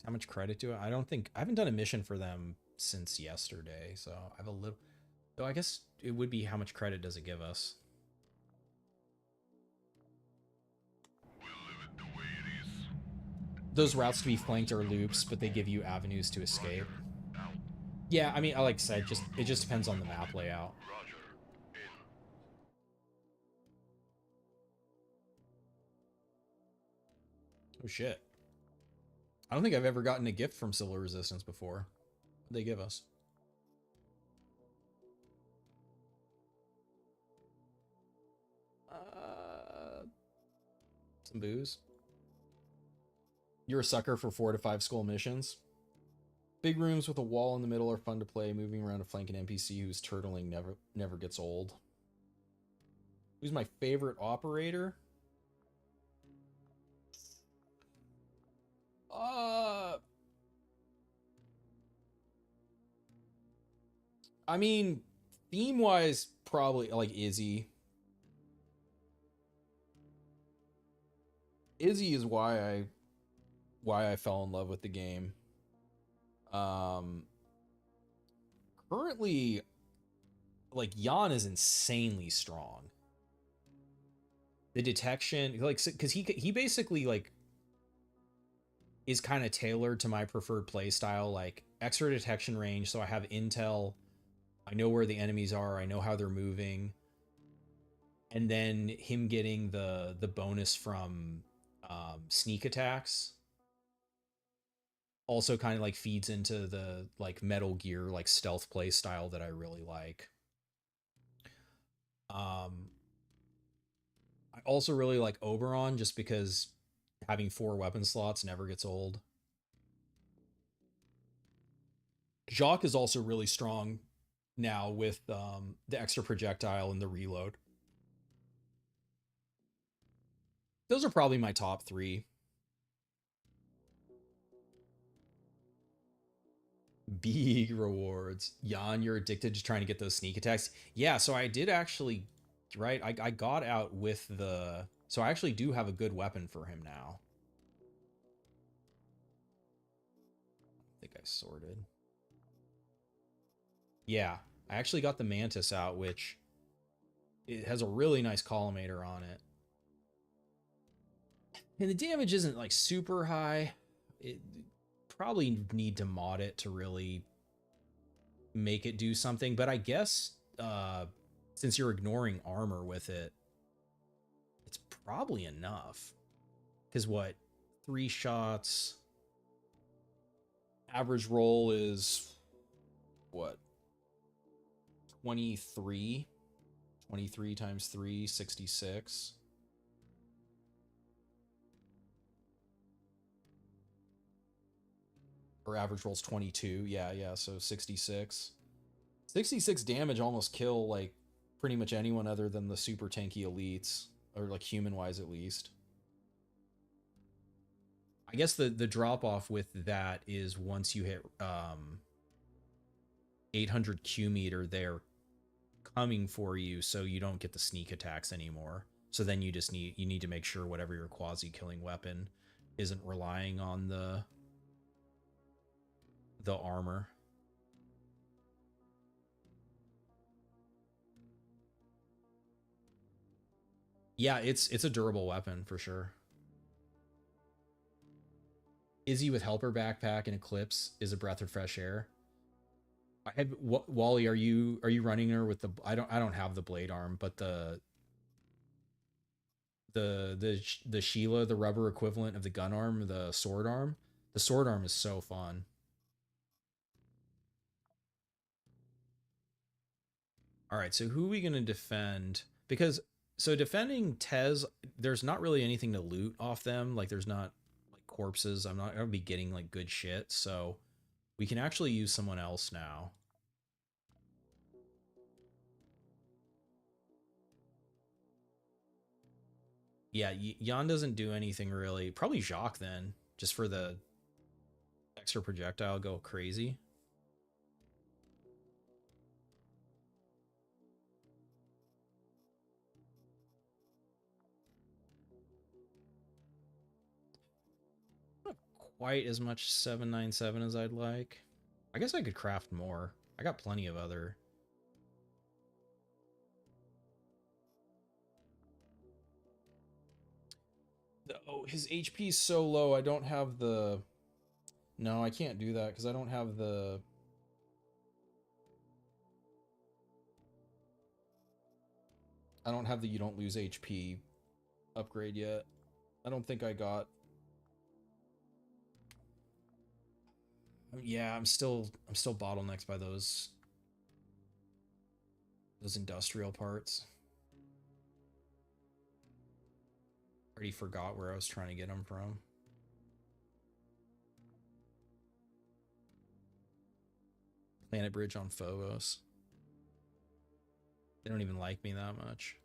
How much credit do I don't think I haven't done a mission for them since yesterday, so I have a little. So I guess it would be how much credit does it give us? We'll leave it the way it is. Those routes to be flanked are loops, but they give you avenues to escape. Roger. Out. Yeah, I mean, like I said, it just depends on the map layout. Roger. In. Oh shit. I don't think I've ever gotten a gift from Civil Resistance before. What'd they give us? Some booze. You're a sucker for 4 to 5 skull missions. Big rooms with a wall in the middle are fun to play. Moving around to flank an NPC who's turtling never gets old. Who's my favorite operator? I mean, theme-wise, probably like Izzy. Izzy is why I fell in love with the game. Currently, like Jan is insanely strong. The detection, like, because he basically like is kind of tailored to my preferred play style, like extra detection range, so I have intel. I know where the enemies are. I know how they're moving. And then him getting the bonus from sneak attacks also kind of like feeds into the like Metal Gear like stealth play style that I really like. Um, I also really like Oberon just because having 4 weapon slots never gets old. Jacques is also really strong now with the extra projectile and the reload. Those are probably my top 3. Big rewards. Jan, you're addicted to trying to get those sneak attacks. Yeah, so I did actually, right? I got out with the. So I actually do have a good weapon for him now. I think I sorted. Yeah, I actually got the Mantis out, which it has a really nice collimator on it. And the damage isn't like super high. It probably need to mod it to really make it do something, but I guess since you're ignoring armor with it, it's probably enough. Because what, 3 shots, average roll is what, 23? 23 times 3, 66. Or average roll's 22. Yeah, so 66. 66 damage almost kill like pretty much anyone other than the super tanky elites, or like human wise at least. I guess the drop off with that is once you hit 800 Q meter, they're coming for you, so you don't get the sneak attacks anymore. So then you just need to make sure whatever your quasi killing weapon isn't relying on the armor. Yeah, it's a durable weapon for sure. Izzy with helper backpack and eclipse is a breath of fresh air. I have Wally. Are you running her with the? I don't have the blade arm, but the Sheila, the rubber equivalent of the gun arm, the sword arm. The sword arm is so fun. All right, so who are we gonna defend? Because so defending Tez, there's not really anything to loot off them. Like there's not like corpses. I'm not gonna be getting like good shit. So we can actually use someone else now. Yeah, Jan doesn't do anything really. Probably Jacques then, just for the extra projectile go crazy. Not quite as much 797 as I'd like. I guess I could craft more. I got plenty of other. Oh, his HP is so low. I don't have the. No, I can't do that because I don't have the. I don't have the you don't lose HP upgrade yet. I don't think I got. Yeah, I'm still bottlenecked by those industrial parts. Already forgot where I was trying to get them from. Planet Bridge on Phobos. They don't even like me that much.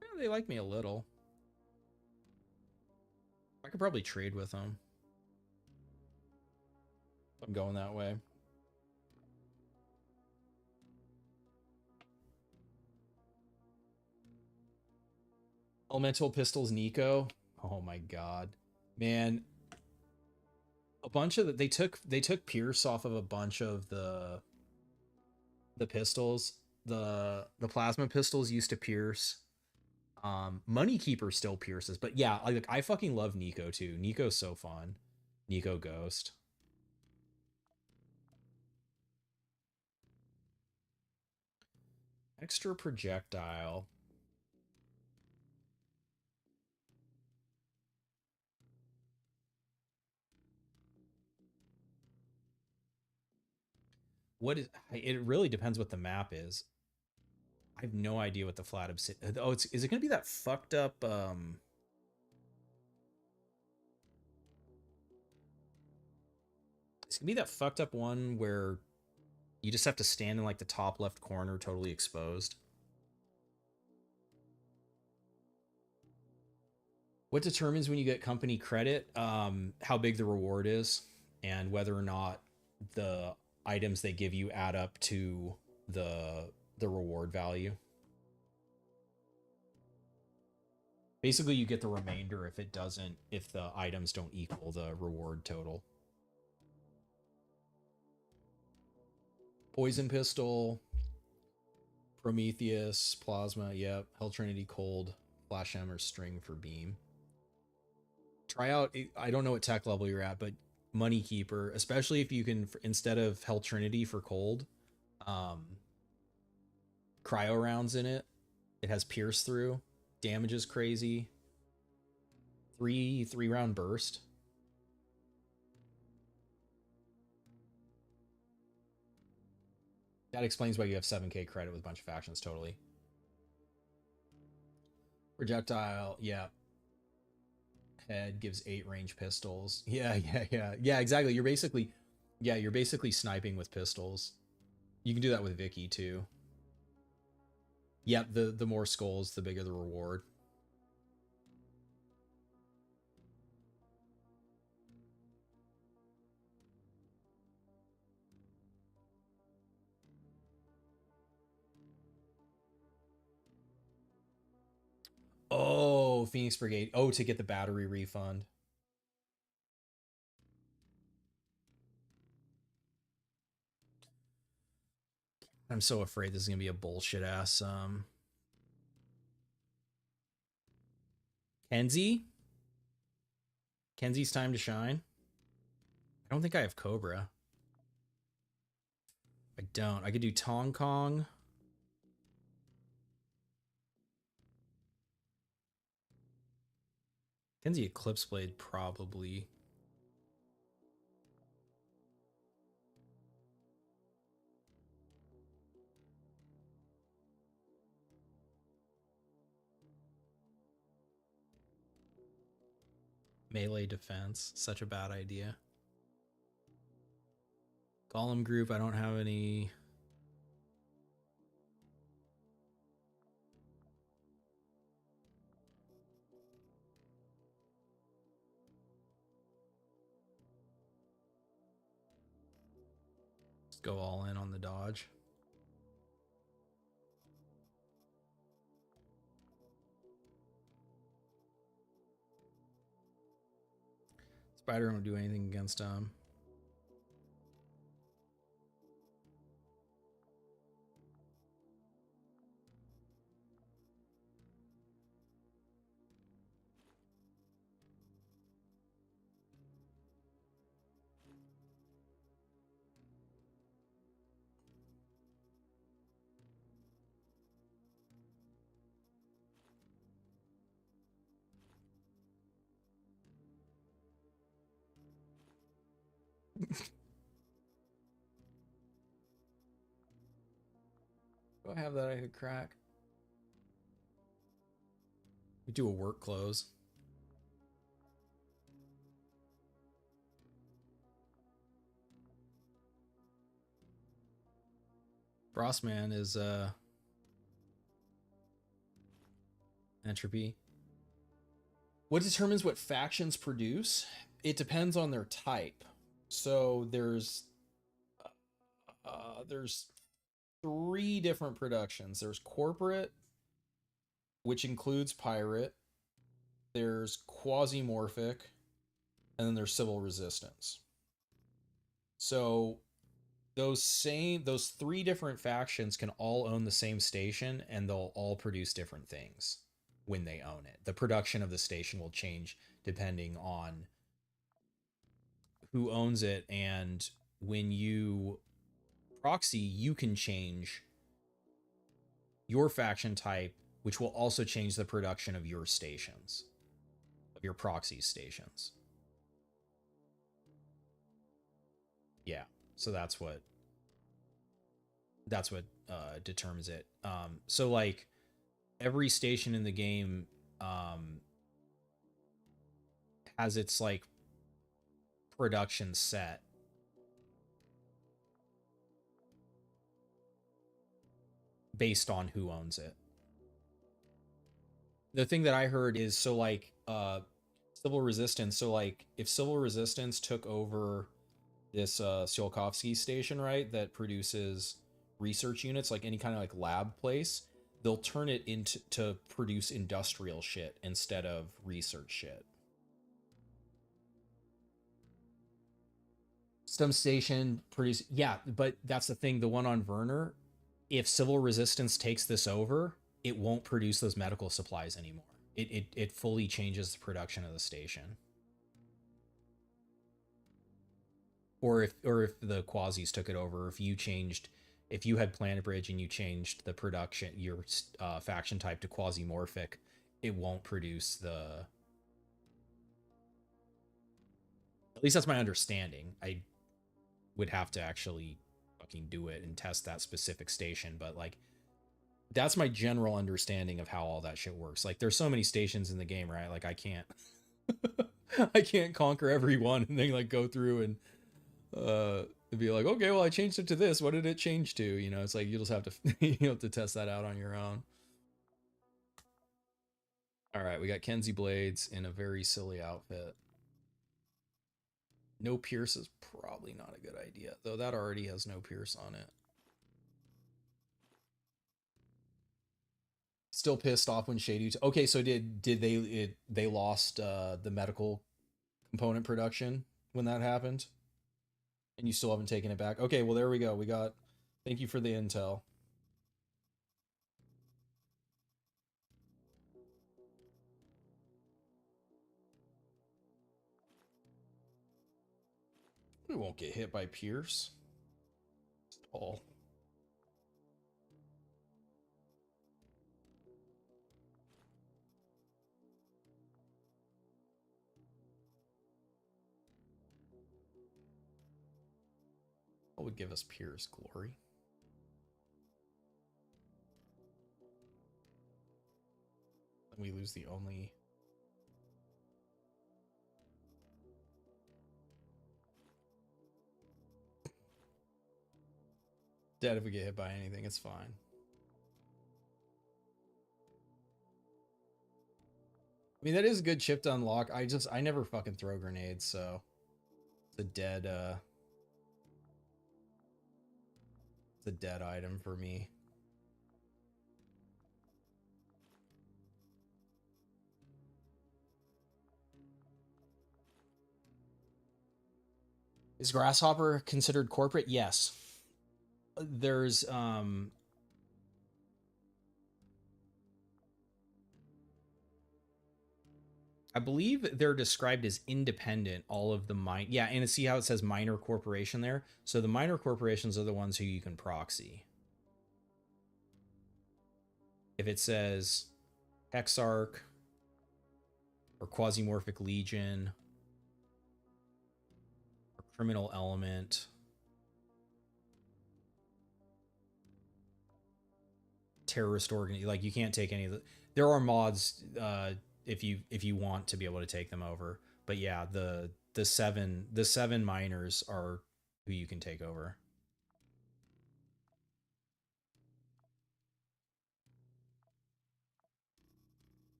Yeah, they like me a little. I could probably trade with them. I'm going that way. Elemental Pistols Nico. Oh my god. Man, a bunch of they took Pierce off of a bunch of the pistols. The plasma pistols used to pierce. Money Keeper still pierces, but yeah, like I fucking love Nico too. Nico's so fun. Nico Ghost. Extra projectile. what is it? Really depends what the map is. I have no idea what the flat obsidian. Oh, is it gonna be that fucked up? It's gonna be that fucked up one where you just have to stand in like the top left corner, totally exposed. What determines when you get company credit? How big the reward is, and whether or not the items they give you add up to the reward value. Basically, you get the remainder if the items don't equal the reward total. Poison pistol, Prometheus, plasma, yep. Hell Trinity, cold, flash hammer, string for beam. Try out, I don't know what tech level you're at, but Money Keeper, especially if you can, instead of Hell Trinity for cold, cryo rounds in it. It has pierce through. Damage is crazy. Three round burst. That explains why you have 7k credit with a bunch of factions, totally. Projectile, yeah. Head gives 8 range pistols. Yeah, exactly. You're basically sniping with pistols. You can do that with Vicky too. Yep, the more skulls, the bigger the reward. Oh, Phoenix Brigade. Oh, to get the battery refund. I'm so afraid this is gonna be a bullshit ass Kenzie? Kenzie's time to shine. I don't think I have Cobra. I don't. I could do Tong Kong. Kenzie Eclipse Blade, probably. Melee defense, such a bad idea. Golem group, I don't have any. Let's go all in on the dodge. Spider won't do anything against Do I have that I could crack? We do a work close. Frostman is entropy. What determines what factions produce? It depends on their type. So there's 3 different productions. There's corporate, which includes pirate. There's quasimorphic, and then there's civil resistance. So those 3 different factions can all own the same station, and they'll all produce different things when they own it. The production of the station will change depending on who owns it, and when you proxy, you can change your faction type, which will also change the production of your stations, of your proxy stations. Yeah, so that's what That's what determines it. So like every station in the game has its like production set based on who owns it. The thing that I heard is so like civil resistance. So like if civil resistance took over this Tsiolkovsky station, right, that produces research units, like any kind of like lab place, they'll turn it into to produce industrial shit instead of research shit. Some station produce, yeah, but that's the thing. The one on Werner, if civil resistance takes this over, it won't produce those medical supplies anymore. It fully changes the production of the station. Or if the Quasis took it over, if you had Planet Bridge and you changed the production, your faction type to Quasimorphic, it won't produce the. At least that's my understanding. I would have to actually fucking do it and test that specific station, but like that's my general understanding of how all that shit works. Like there's so many stations in the game, right? Like I can't I can't conquer every one and then like go through and be like, okay, well I changed it to this. What did it change to? You know, it's like you just have to you have to test that out on your own. All right, we got Kenzie Blades in a very silly outfit. No Pierce is probably not a good idea, though that already has no Pierce on it. Still pissed off when Shady. Okay, so did they lost the medical component production when that happened, and you still haven't taken it back? Okay, well there we go. We got. Thank you for the intel. We won't get hit by Pierce. Paul. What would give us Pierce glory? And we lose the only. Dead if we get hit by anything, it's fine. I mean, that is a good chip to unlock. I never fucking throw grenades, so it's a dead it's a dead item for me. Is Grasshopper considered corporate? Yes. There's I believe they're described as independent, all of the yeah, and see how it says minor corporation there? So the minor corporations are the ones who you can proxy. If it says Hexarch or Quasimorphic Legion or Criminal Element, terrorist organization, like you can't take any of the. There are mods if you want to be able to take them over, but yeah, the seven miners are who you can take over.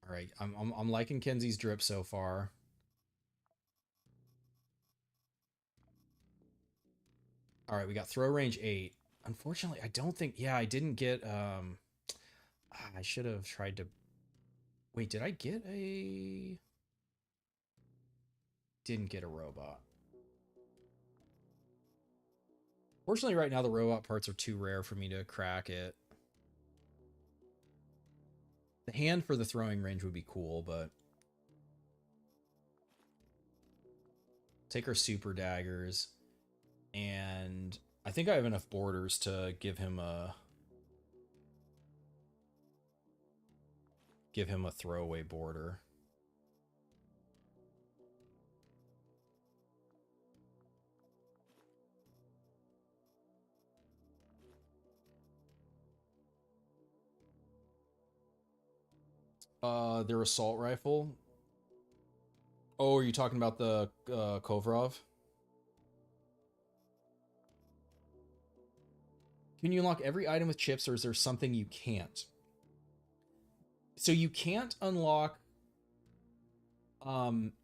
All right, I'm liking Kenzie's drip so far. All right, we got throw range 8. Unfortunately, I don't think. Yeah, I didn't get. I should have tried to. Wait, did I get a? Didn't get a robot. Fortunately, right now the robot parts are too rare for me to crack it. The hand for the throwing range would be cool, but take our super daggers, and I think I have enough borders to give him a throwaway border. Their assault rifle. Oh, are you talking about the Kovrov? Can you unlock every item with chips, or is there something you can't? So you can't unlock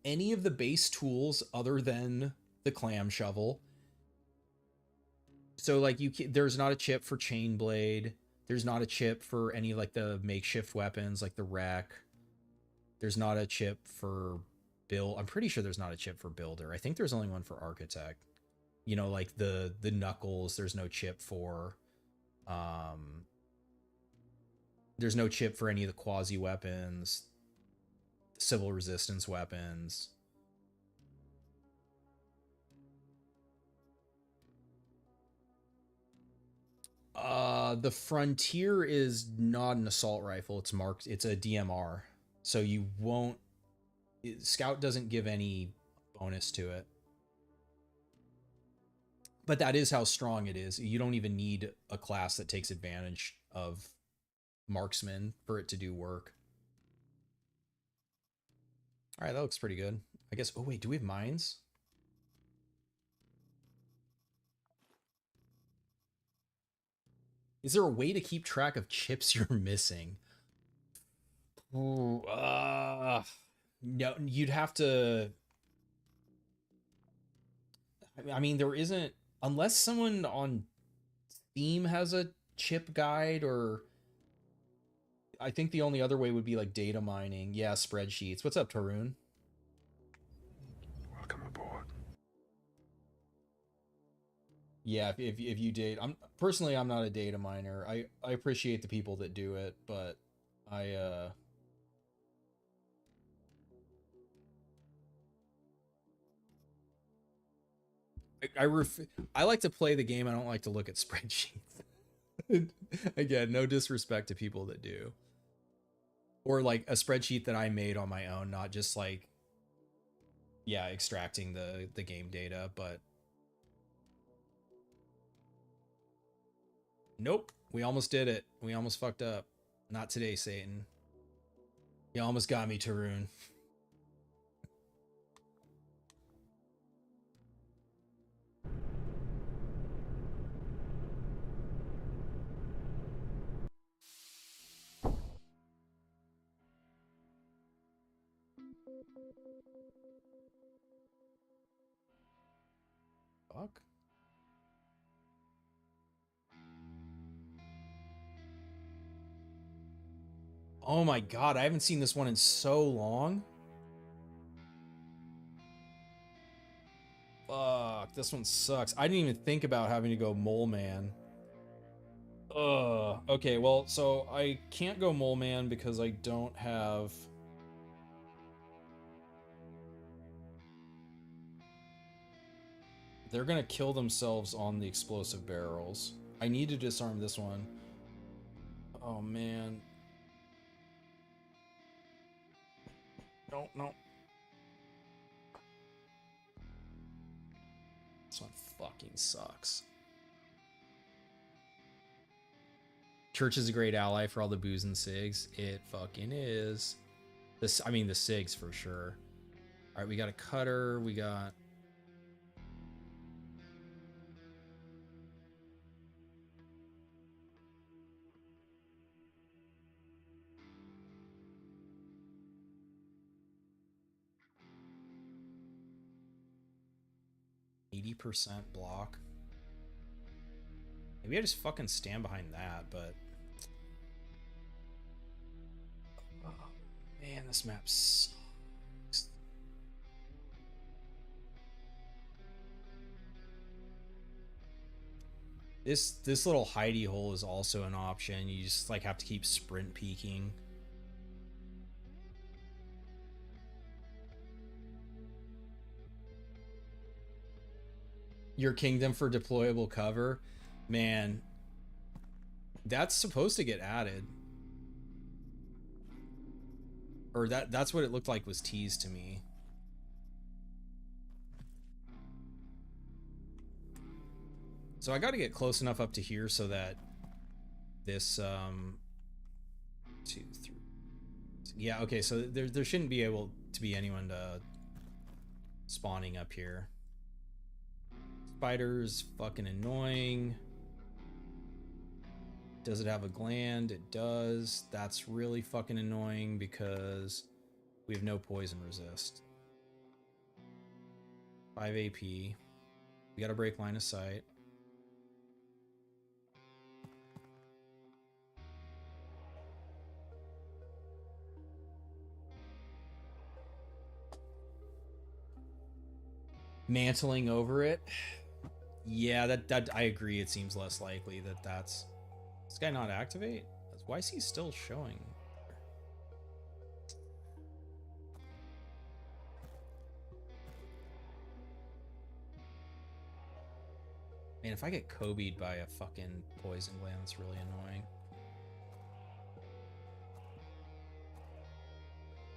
any of the base tools other than the clam shovel. So like there's not a chip for chain blade. There's not a chip for any like the makeshift weapons like the wreck. There's not a chip for build. I'm pretty sure there's not a chip for builder. I think there's only one for architect. You know, like the knuckles. There's no chip for. There's no chip for any of the quasi weapons, civil resistance weapons. The Frontier is not an assault rifle. It's marked. It's a DMR, so you won't. Scout doesn't give any bonus to it. But that is how strong it is. You don't even need a class that takes advantage of marksman for it to do work. All right, that looks pretty good. I guess. Oh wait, do we have mines? Is there a way to keep track of chips you're missing? Ooh, no, you'd have to. I mean, there isn't unless someone on Steam has a chip guide, or I think the only other way would be like data mining. Yeah, spreadsheets. What's up, Tarun? Welcome aboard. Yeah, if you date, I'm personally I'm not a data miner. I appreciate the people that do it, but I I like to play the game. I don't like to look at spreadsheets. Again, no disrespect to people that do. Or like a spreadsheet that I made on my own, not just like yeah, extracting the game data, but nope, we almost did it. We almost fucked up. Not today, Satan. You almost got me, Tarun. Fuck. Oh my god, I haven't seen this one in so long. Fuck, this one sucks. I didn't even think about having to go Mole Man. Ugh. Okay, well, so I can't go Mole Man because I don't have... They're gonna kill themselves on the explosive barrels. I need to disarm this one. Oh, man. No, no. This one fucking sucks. Church is a great ally for all the booze and cigs. It fucking is. This, I mean, the cigs for sure. All right, we got a cutter. We got... %, block. Maybe I just fucking stand behind that, but... Oh, man, this map sucks. This little hidey hole is also an option. You just like have to keep sprint peeking. Your kingdom for deployable cover, man, that's supposed to get added, or that's what it looked like was teased to me. So I got to get close enough up to here so that this 2, 3, Yeah, okay, so there shouldn't be able to be anyone spawning up here. Spider's fucking annoying. Does it have a gland? It does. That's really fucking annoying because we have no poison resist. 5 AP. We gotta break line of sight. Mantling over it. Yeah, that I agree. It seems less likely that that's... This guy not activate? Why is he still showing? Man, if I get Kobe'd by a fucking poison gland, that's really annoying.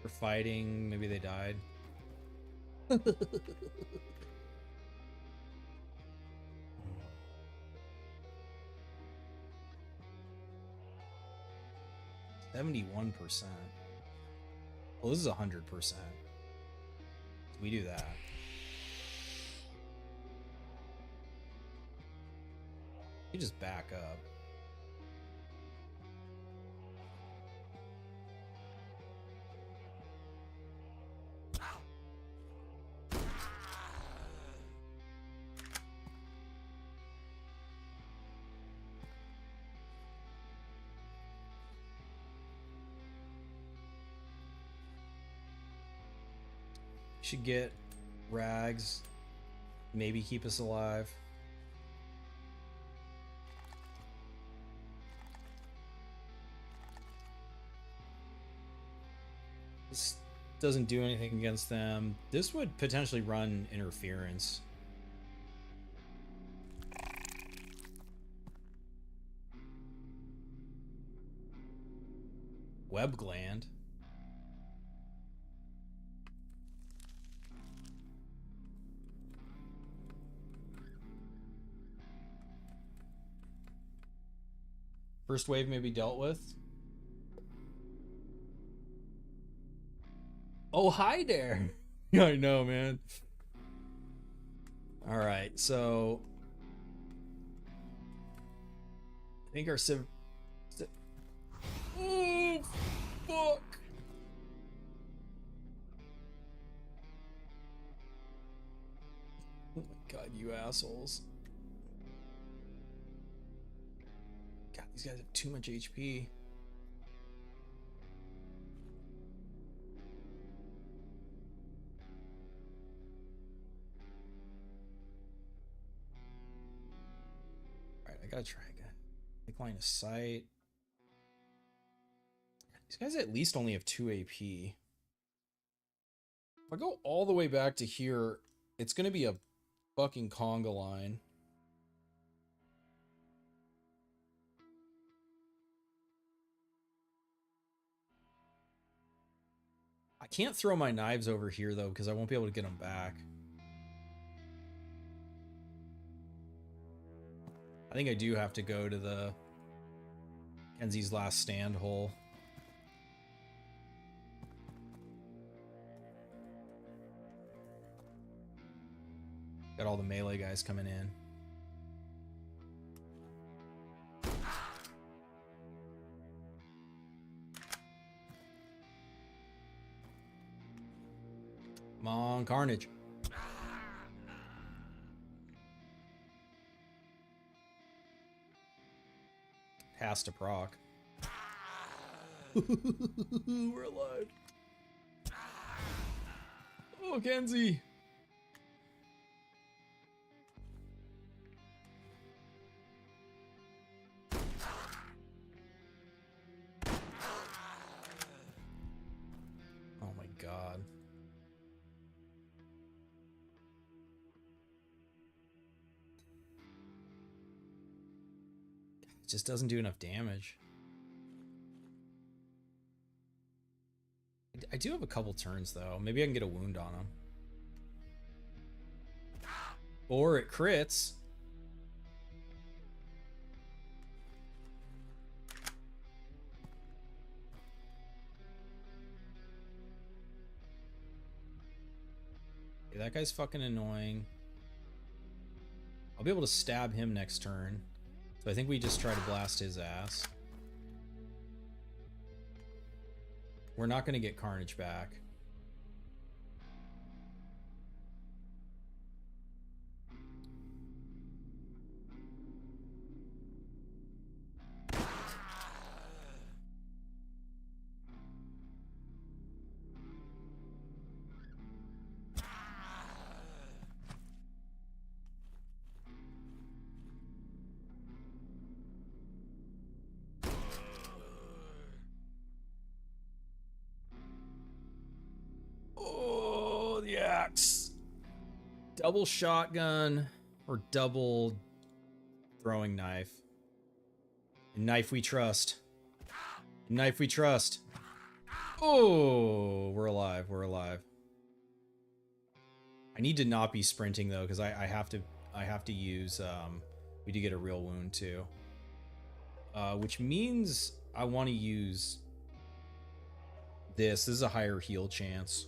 For fighting, maybe they died. 71%. Well, this is 100%. We do that. You just back up. Should get rags, maybe keep us alive. This doesn't do anything against them. This would potentially run interference. Web gland. First wave may be dealt with. Oh, hi there. I know, man. All right, so I think our civ. Oh, fuck. Oh my god, you assholes. God, these guys have too much HP. Alright, I gotta try again. Make line of sight. These guys at least only have 2 AP. If I go all the way back to here, it's gonna be a fucking conga line. I can't throw my knives over here though because I won't be able to get them back. I think I do have to go to the Kenzie's last stand hole. Got all the melee guys coming in. Come on, Carnage. Has to proc. We're alive. Oh, Kenzie. Oh my god. It just doesn't do enough damage. I do have a couple turns though. Maybe I can get a wound on him. Or it crits. Okay, that guy's fucking annoying. I'll be able to stab him next turn. So I think we just try to blast his ass. We're not going to get Carnage back. Oh, the axe. Double shotgun or double throwing knife. Knife we trust. Knife we trust. Oh, we're alive. We're alive. I need to not be sprinting though, because I have to use we do get a real wound too. Which means I want to use this. This is a higher heal chance.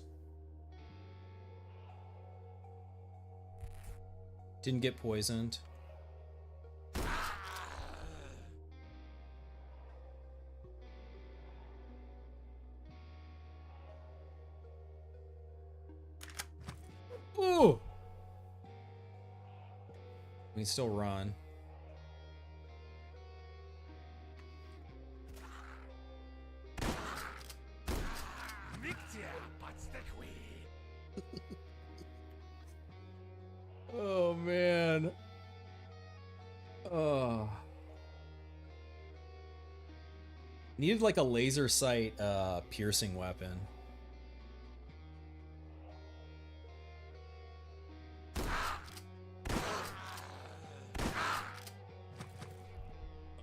Didn't get poisoned. Ooh! We can still run. Oh man. Oh. Needed like a laser sight piercing weapon.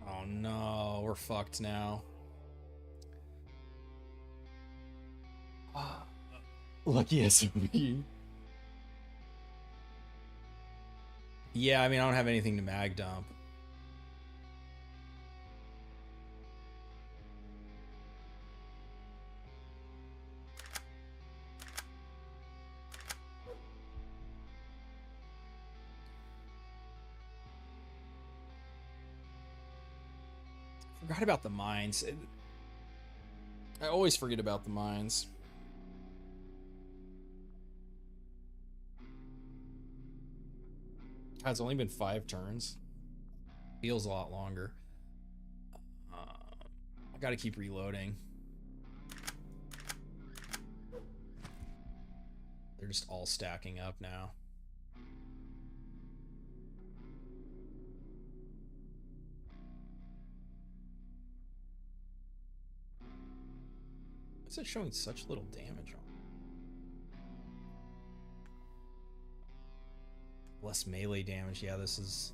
Oh no, we're fucked now. Lucky SMB. Yeah, I mean, I don't have anything to mag dump. Forgot about the mines. I always forget about the mines. God, it's only been 5 turns. Feels a lot longer. I gotta keep reloading. They're just all stacking up now. Why is it showing such little damage on? Less melee damage. Yeah, this is...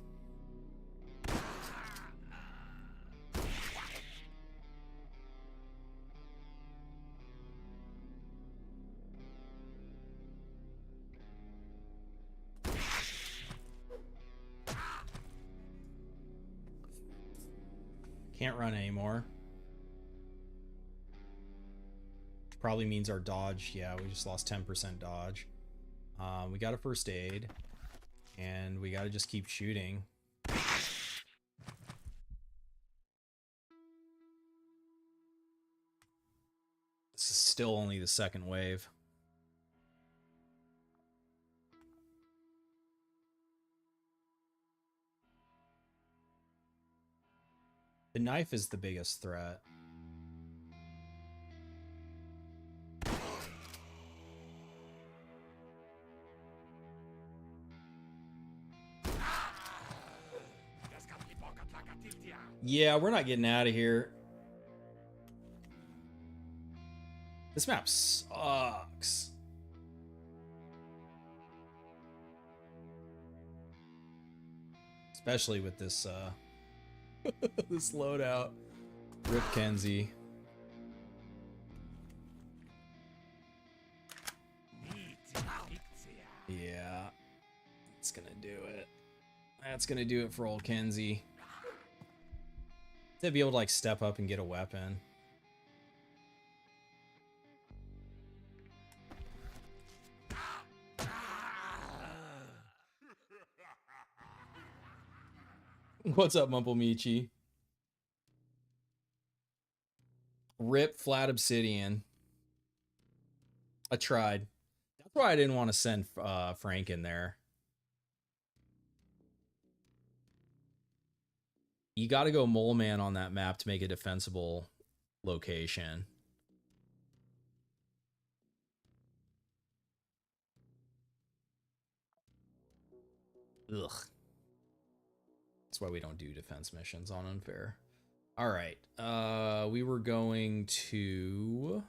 Can't run anymore. Probably means our dodge. Yeah, we just lost 10% dodge. We got a first aid. And we gotta just keep shooting. This is still only the second wave. The knife is the biggest threat. Yeah, we're not getting out of here. This map sucks. Especially with this this loadout. Rip Kenzie. Yeah. That's gonna do it. That's gonna do it for old Kenzie. To be able to like step up and get a weapon. What's up, Mumple Michi? Rip flat obsidian. I tried. That's why I didn't want to send Frank in there. You got to go Mole Man on that map to make a defensible location. Ugh. That's why we don't do defense missions on Unfair. All right. We were going to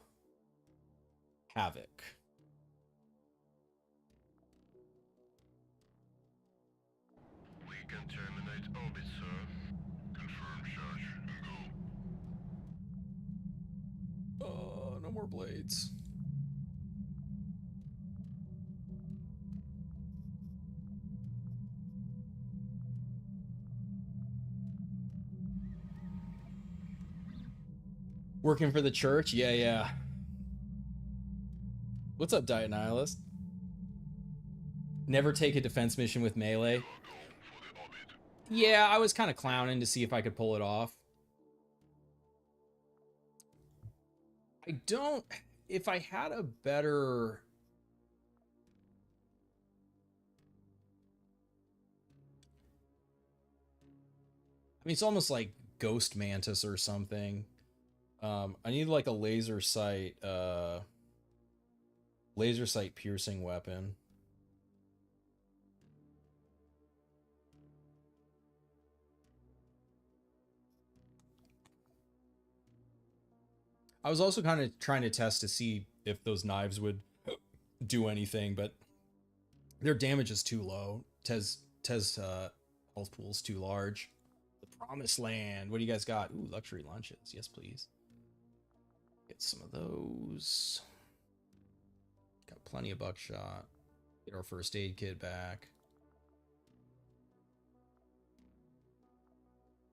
Havoc. We can terminate orbit, sir. Confirm charge and go. No more blades. Working for the church? Yeah. What's up, Diet Nihilist? Never take a defense mission with melee. Yeah, I was kind of clowning to see if I could pull it off. I don't... If I had a better... I mean, it's almost like Ghost Mantis or something. I need like a laser sight piercing weapon. I was also kind of trying to test to see if those knives would do anything, but their damage is too low. Tez health pool's too large. The Promised Land. What do you guys got? Ooh, luxury lunches. Yes, please. Get some of those. Got plenty of buckshot. Get our first aid kit back.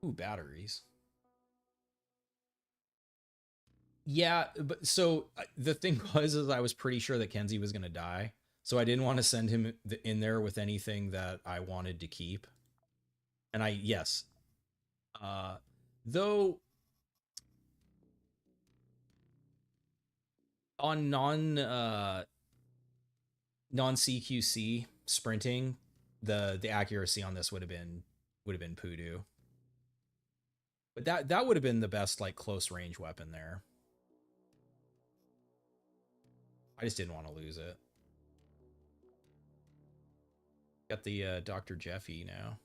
Ooh, batteries. Yeah, but so the thing was is I was pretty sure that Kenzie was going to die. So I didn't want to send him in there with anything that I wanted to keep. And yes. Though on non-CQC sprinting, the accuracy on this would have been poodoo. But that would have been the best like close range weapon there. I just didn't want to lose it. Got the Dr. Jeffy now.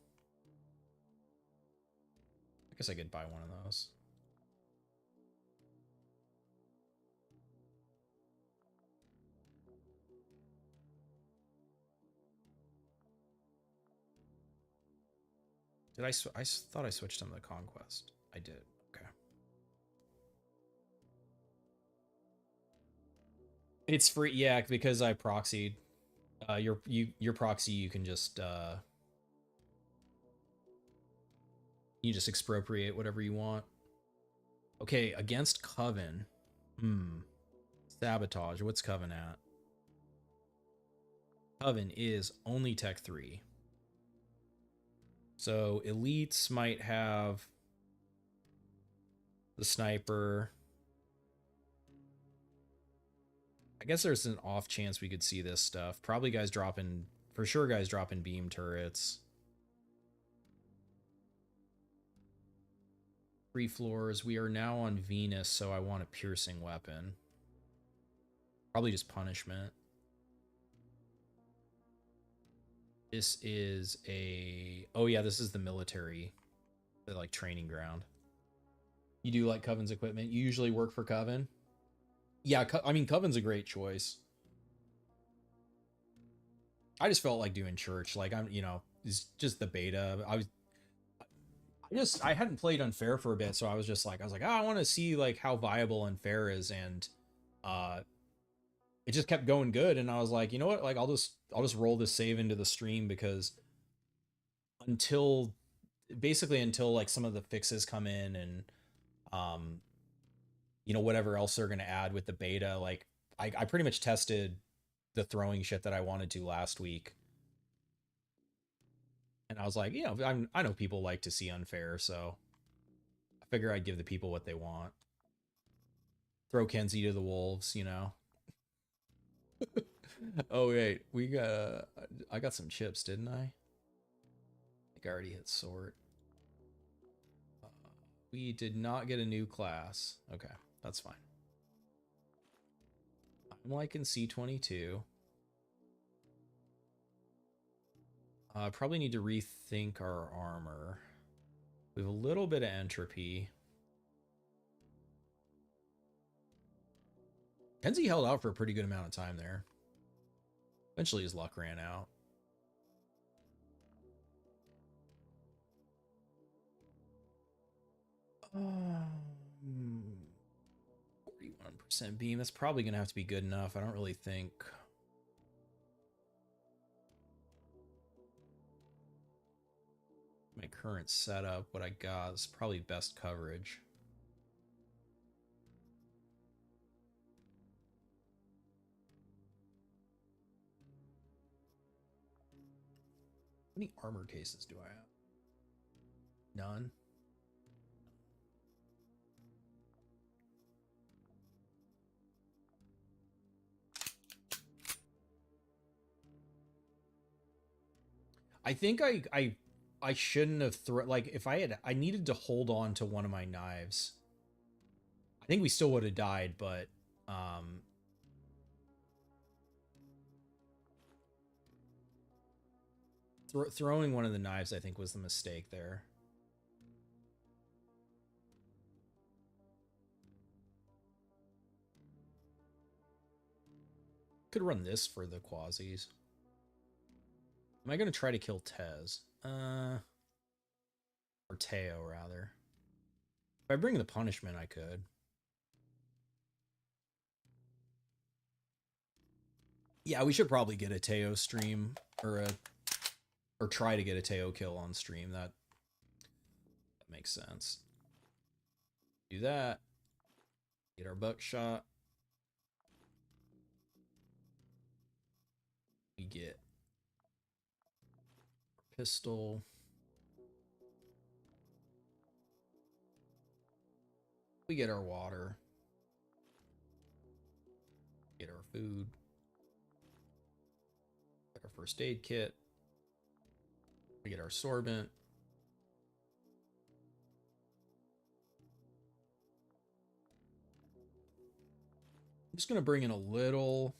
I guess I could buy one of those. Did I thought I switched on the Conquest. I did. Okay. It's free, yeah, because I proxied. Your proxy, you can just you just expropriate whatever you want. Okay, against Coven. Sabotage. What's Coven at? Coven is only Tech 3. So elites might have the sniper. I guess there's an off chance we could see this stuff. Probably guys dropping, for sure guys dropping beam turrets. 3 floors. We are now on Venus, so I want a piercing weapon. Probably just punishment. This is a... Oh yeah, this is the military, the like training ground. You do like Coven's equipment? You usually work for Coven? Yeah, I mean, Coven's a great choice. I just felt like doing church. Like, I'm, it's just the beta. I hadn't played Unfair for a bit, so I was like, oh, I want to see like how viable Unfair is, and it just kept going good, and I was like, you know what, like I'll just roll this save into the stream, because until like some of the fixes come in, and whatever else they're gonna add with the beta, like I pretty much tested the throwing shit that I wanted to last week. And I was like, I know people like to see unfair, so I figure I'd give the people what they want. Throw Kenzie to the wolves, you know. Oh wait, I got some chips, didn't I? I think I already hit sort. We did not get a new class. Okay, that's fine. I'm liking C22. Probably need to rethink our armor. We have a little bit of entropy. Kenzie held out for a pretty good amount of time there. Eventually his luck ran out. Um, 41% beam. That's probably going to have to be good enough. I don't really think... my current setup, what I got is probably best coverage. How many armor cases do I have? None. I think I shouldn't have like if I needed to hold on to one of my knives. I think we still would have died, but throwing one of the knives I think was the mistake there. Could run this for the quasis. Am I going to try to kill Tez? Or Teo, rather. If I bring the punishment, I could. Yeah, we should probably get a Teo stream, or try to get a Teo kill on stream. That makes sense. Do that. Get our buckshot. We get pistol. We get our water. Get our food. Get our first aid kit. We get our sorbent. I'm just going to bring in a little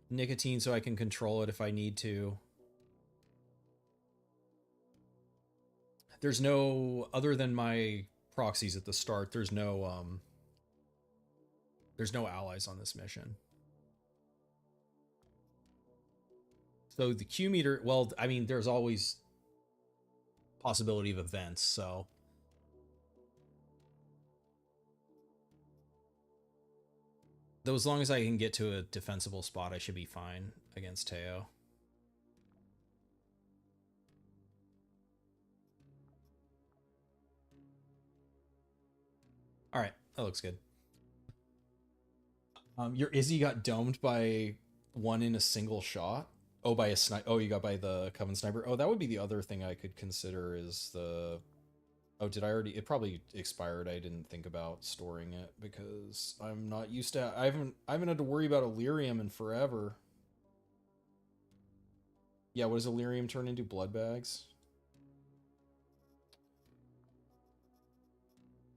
nicotine so I can control it if I need to. There's no, other than my proxies at the start, there's no allies on this mission. So the Q meter, well, I mean, there's always possibility of events, so though as long as I can get to a defensible spot, I should be fine against Teo. All right, that looks good. Your Izzy got domed by one in a single shot. Oh, by a sniper. Oh, you got by the Coven sniper. Oh, that would be the other thing I could consider is the... Oh, did I already... It probably expired. I didn't think about storing it because I'm not used to... I haven't had to worry about Illyrium in forever. Yeah, what does Illyrium turn into? Blood bags?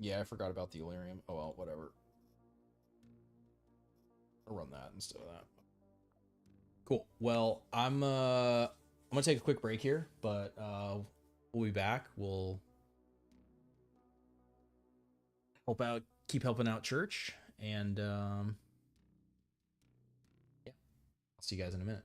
Yeah, I forgot about the Illyrium. Oh, well, whatever. I'll run that instead of that. Cool. Well, I'm gonna take a quick break here, but we'll be back. We'll keep helping out church, and yeah, I'll see you guys in a minute.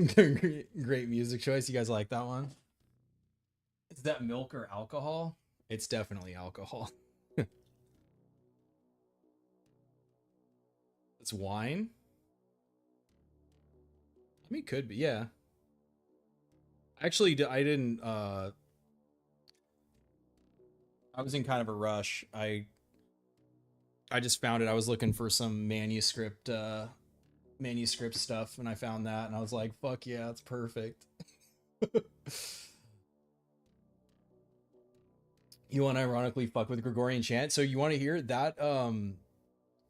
Great music choice. You guys like that one? Is that milk or alcohol? It's definitely alcohol. It's wine? I mean, could be, yeah. Actually, I didn't, I was in kind of a rush. I just found it. I was looking for some manuscript stuff, and I found that, and I was like, fuck yeah, it's perfect. You want to ironically fuck with Gregorian chant? So you want to hear that?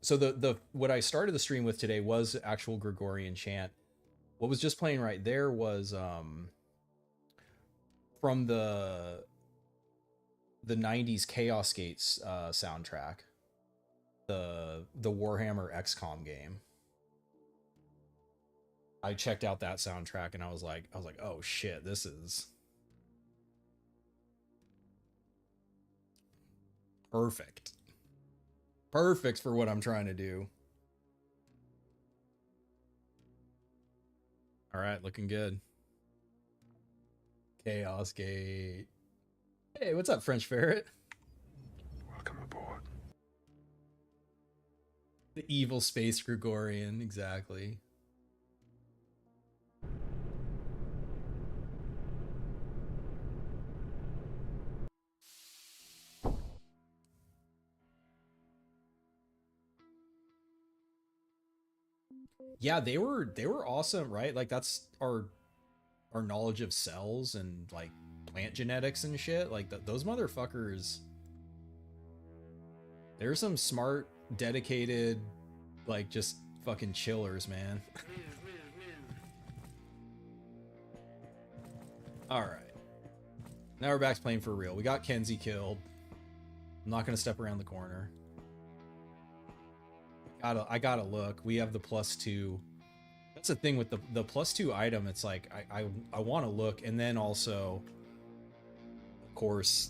So the what I started the stream with today was actual Gregorian chant. What was just playing right there was from the 90s Chaos Gates soundtrack, the Warhammer XCOM game. I checked out that soundtrack and I was like, oh shit, this is perfect. Perfect for what I'm trying to do. All right, looking good. Chaos Gate. Hey, what's up, French Ferret? Welcome aboard. The evil space Gregorian, exactly. Yeah, they were awesome, right? Like that's our knowledge of cells and like plant genetics and shit. Like those motherfuckers, they're some smart, dedicated, like just fucking chillers, man. All right, now we're back to playing for real. We got Kenzie killed. I'm not gonna step around the corner. I gotta look. We have the +2. That's the thing with the +2 item. It's like I want to look, and then also, of course,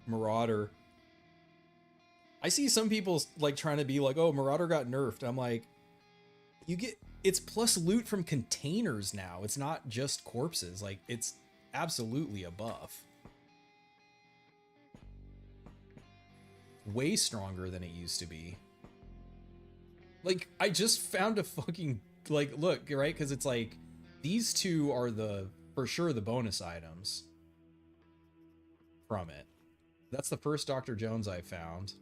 Marauder. I see some people like trying to be like, oh, Marauder got nerfed. I'm like, it's plus loot from containers now. It's not just corpses. Like it's absolutely a buff. Way stronger than it used to be. Like, I just found a fucking, like, look, right? Because it's like, these two are for sure, the bonus items from it. That's the first Dr. Jones I found.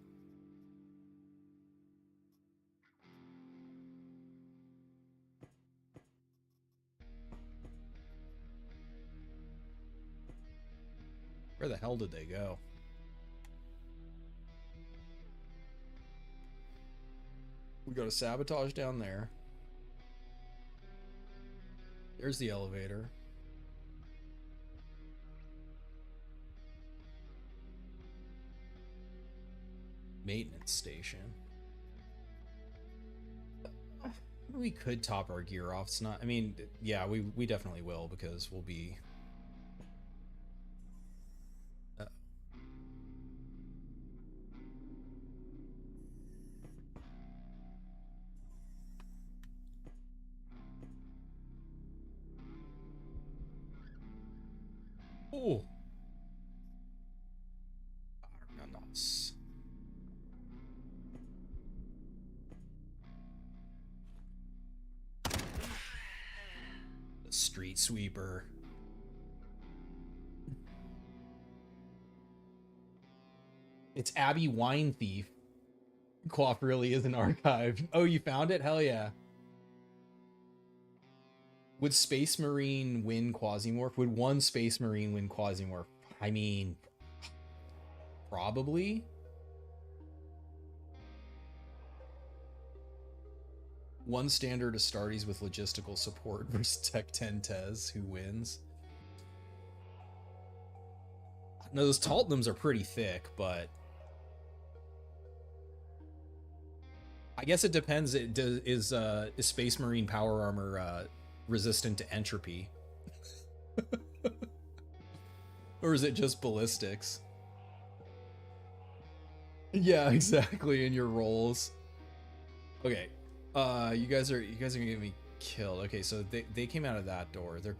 Where the hell did they go? We go to sabotage down there. There's the elevator. Maintenance station. We could top our gear off. It's not, I mean, yeah, we definitely will, because we'll be oh. Nice. The street sweeper. It's Abby Wine Thief. Quaff really is an archive. Oh, you found it? Hell yeah. Would Space Marine win Quasimorph? Would one Space Marine win Quasimorph? I mean, probably. One standard Astartes with logistical support versus Tech 10 Tez, who wins? No, those Taltnums are pretty thick, but I guess it depends. Is Space Marine power armor resistant to entropy? Or is it just ballistics? Yeah, exactly, in your rolls. Okay. You guys are gonna get me killed. Okay, so they came out of that door. They're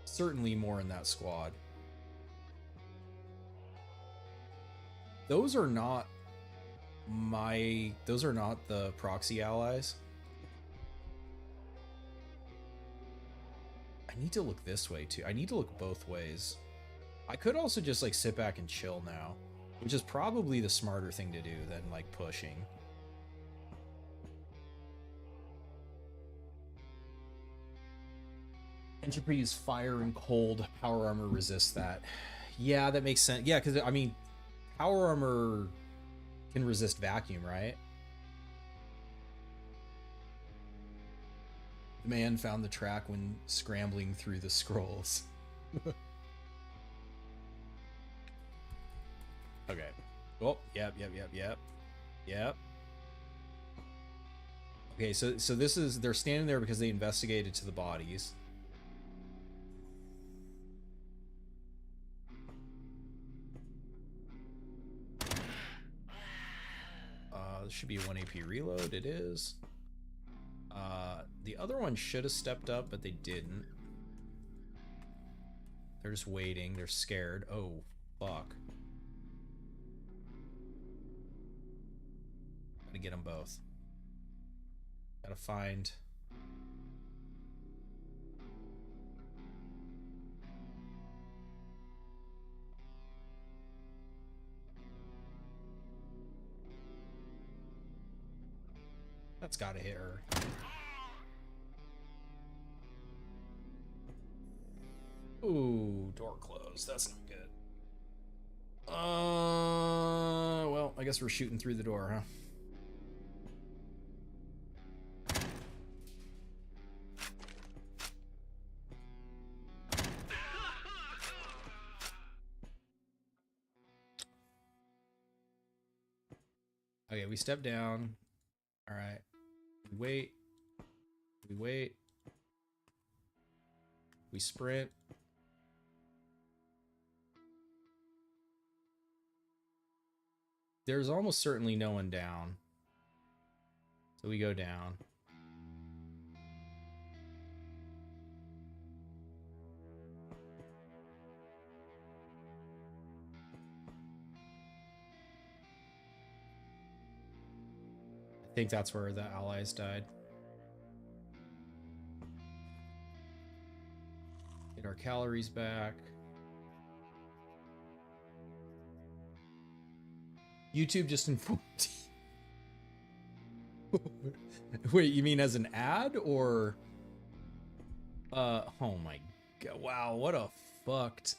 certainly more in that squad. Those are not the proxy allies. I need to look this way too. I need to look both ways. I could also just like sit back and chill now, which is probably the smarter thing to do than like pushing. Entropy's fire and cold. Power armor resists that. Yeah, that makes sense. Yeah, because I mean, power armor can resist vacuum, right? The man found the track when scrambling through the scrolls. Okay. Oh, yep. Okay, so this is, they're standing there because they investigated to the bodies. This should be a 1 AP reload. It is. The other one should have stepped up, but they didn't. They're just waiting. They're scared. Oh, fuck. Gotta get them both. Gotta find... That's gotta hit her. Ooh, door closed. That's not good. Well, I guess we're shooting through the door, huh? Okay, we step down. All right. We wait. We wait. We sprint. There's almost certainly no one down. So we go down. I think that's where the allies died. Get our calories back. YouTube just informed. Wait, you mean as an ad or? Oh my god! Wow, what a fucked.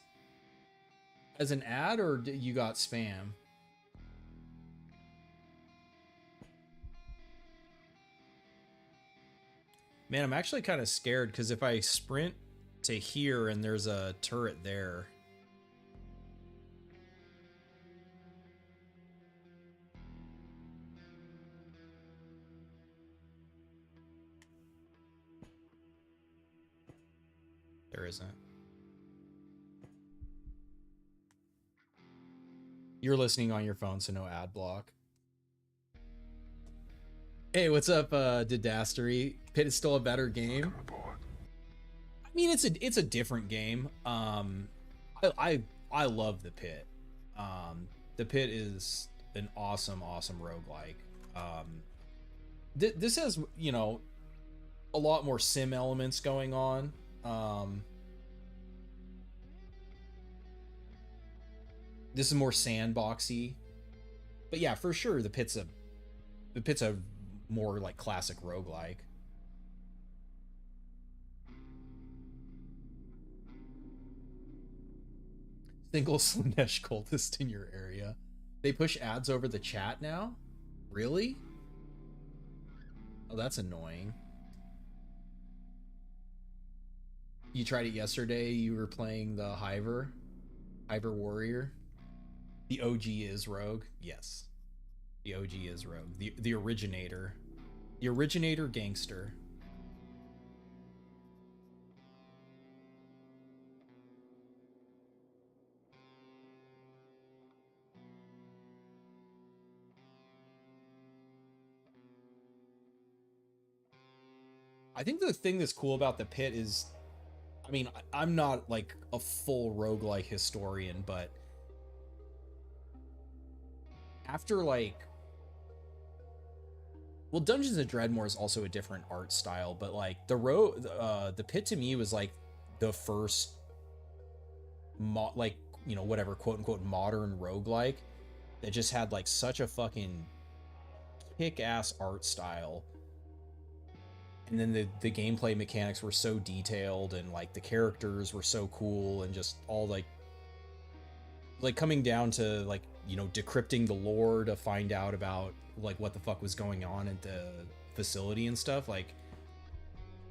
As an ad or you got spam? Man, I'm actually kind of scared because if I sprint to here and there's a turret there. There isn't. You're listening on your phone, so no ad block. Hey, what's up, Didastery? Pit is still a better game. I mean, it's a different game. I love the Pit. The Pit is an awesome roguelike. This has, you know, a lot more sim elements going on. This is more sandboxy, but yeah, for sure the pit's a more like classic roguelike. Single Slanesh cultist in your area. They push ads over the chat now? Really? Oh, that's annoying. You tried it yesterday. You were playing the Hiver Warrior. The OG is Rogue. Yes. The OG is Rogue. The originator. The originator gangster. I think the thing that's cool about the pit is, I mean, I'm not like a full roguelike historian, but after like, well, Dungeons and Dreadmore is also a different art style, but like the pit to me was like the first like, you know, whatever, quote unquote modern roguelike that just had like such a fucking kick-ass art style. And then the gameplay mechanics were so detailed, and like the characters were so cool, and just all like coming down to like, you know, decrypting the lore to find out about like what the fuck was going on at the facility and stuff, like,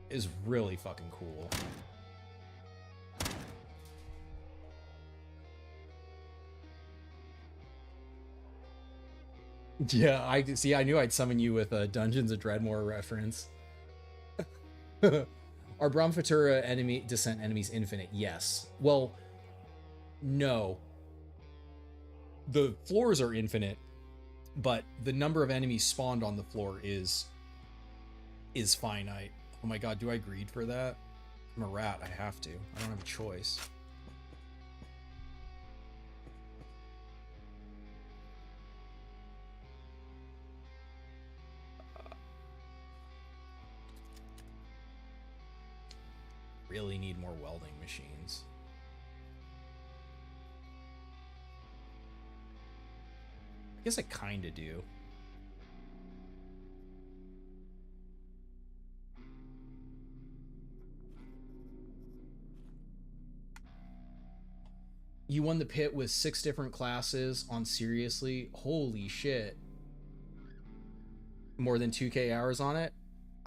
is really fucking cool. Yeah, I see. I knew I'd summon you with a Dungeons and Dreadmore reference. Are Brahmafutura enemy descent enemies infinite? Yes. Well, no. The floors are infinite, but the number of enemies spawned on the floor is finite. Oh my god, do I greed for that? I'm a rat. I have to. I don't have a choice. Really need more welding machines. I guess I kind of do. You won the pit with 6 different classes on seriously? Holy shit. More than 2k hours on it?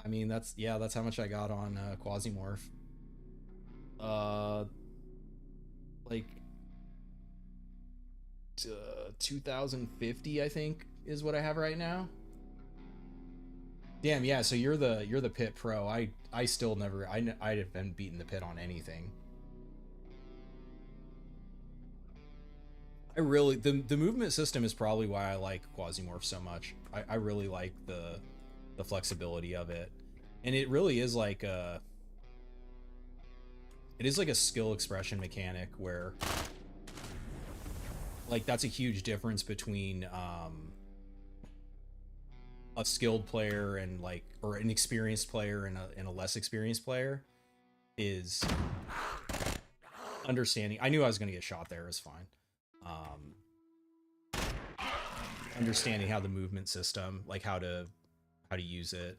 I mean, that's how much I got on Quasimorph. Like 2050, I think, is what I have right now. Damn, yeah, so you're the pit pro. I still never, I haven't beaten the pit on anything. I really, the movement system is probably why I like Quasimorph so much. I really like the flexibility of it. And it really is like a, it is like a skill expression mechanic where, like, that's a huge difference between a skilled player and like, or an experienced player and a less experienced player, is understanding. I knew I was going to get shot there. It's fine. Understanding how the movement system, like how to use it.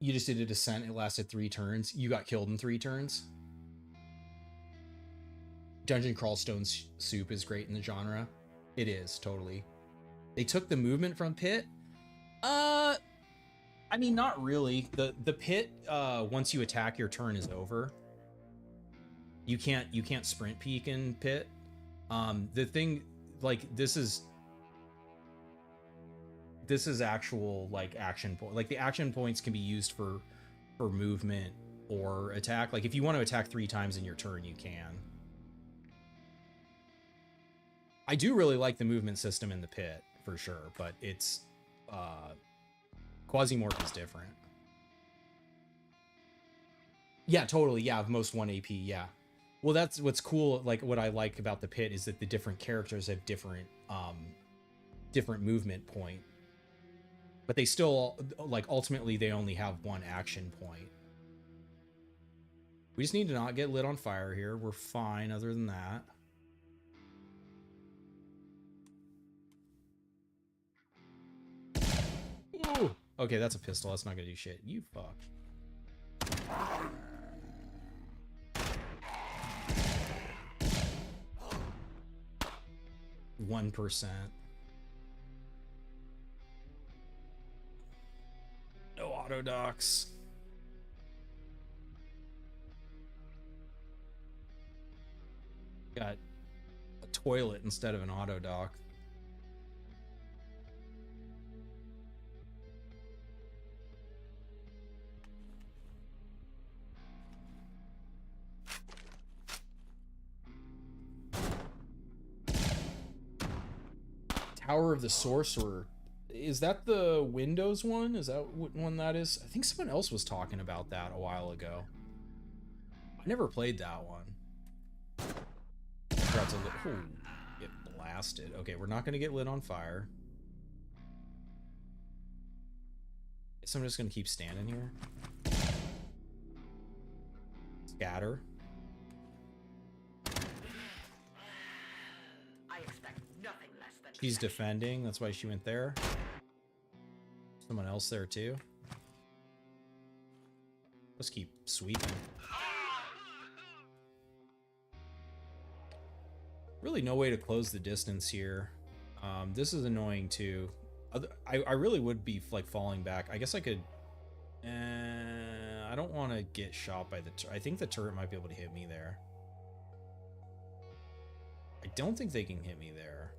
You just did a descent. It lasted 3 turns. You got killed in 3 turns. Dungeon Crawlstone Soup is great in the genre. It is, totally. They took the movement from Pit. I mean, not really. The Pit, once you attack, your turn is over. You can't sprint peek in Pit. The thing, like, this is actual like action point. Like, the action points can be used for movement or attack. Like, if you want to attack 3 times in your turn, you can. I do really like the movement system in the Pit for sure, but it's Quasimorph is different. Yeah, totally. Yeah, most 1 AP. Yeah. Well, that's what's cool. Like, what I like about the Pit is that the different characters have different movement point. But they still, like, ultimately, they only have 1 action point. We just need to not get lit on fire here. We're fine other than that. Ooh. Okay, that's a pistol. That's not gonna do shit. You fuck. 1%. No auto docks. Got a toilet instead of an auto dock. Power of the Sorcerer. Is that the Windows one? Is that what one that is? I think someone else was talking about that a while ago. I never played that one. Forgot to get blasted. Okay, we're not going to get lit on fire. Guess I'm just going to keep standing here. Scatter. I expect nothing less than She's defending. That's why she went there. Someone else there too. Let's keep sweeping. Really no way to close the distance here. This is annoying too. I really would be like falling back. I guess I could. I don't want to get shot by the turret. I think the turret might be able to hit me there. I don't think they can hit me there.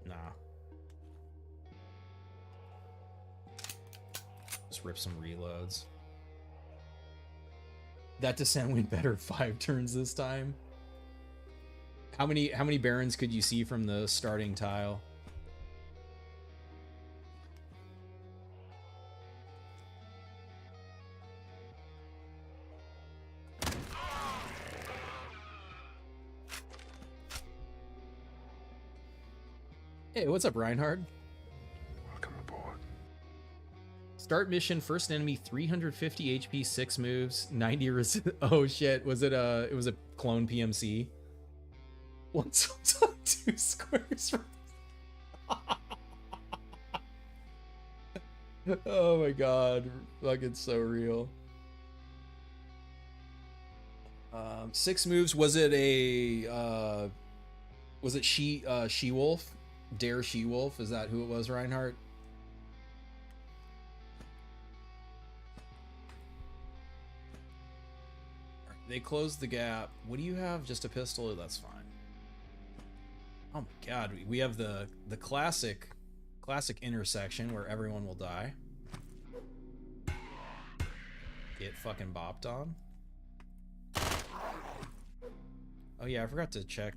Nah. Just rip some reloads. That descent went better 5 turns this time. How many barons could you see from the starting tile? Hey, what's up, Reinhard? Welcome aboard. Start mission, first enemy, 350 HP, 6 moves, 90 resist. Oh shit, was it it was a clone PMC? Once on 2 squares. Oh my god, fucking so real. 6 moves. Was it a was it She-Wolf? Dare She-Wolf? Is that who it was, Reinhardt? They closed the gap. What do you have? Just a pistol? That's fine. Oh my god, we have the classic intersection where everyone will die. Get fucking bopped on. Oh yeah, I forgot to check.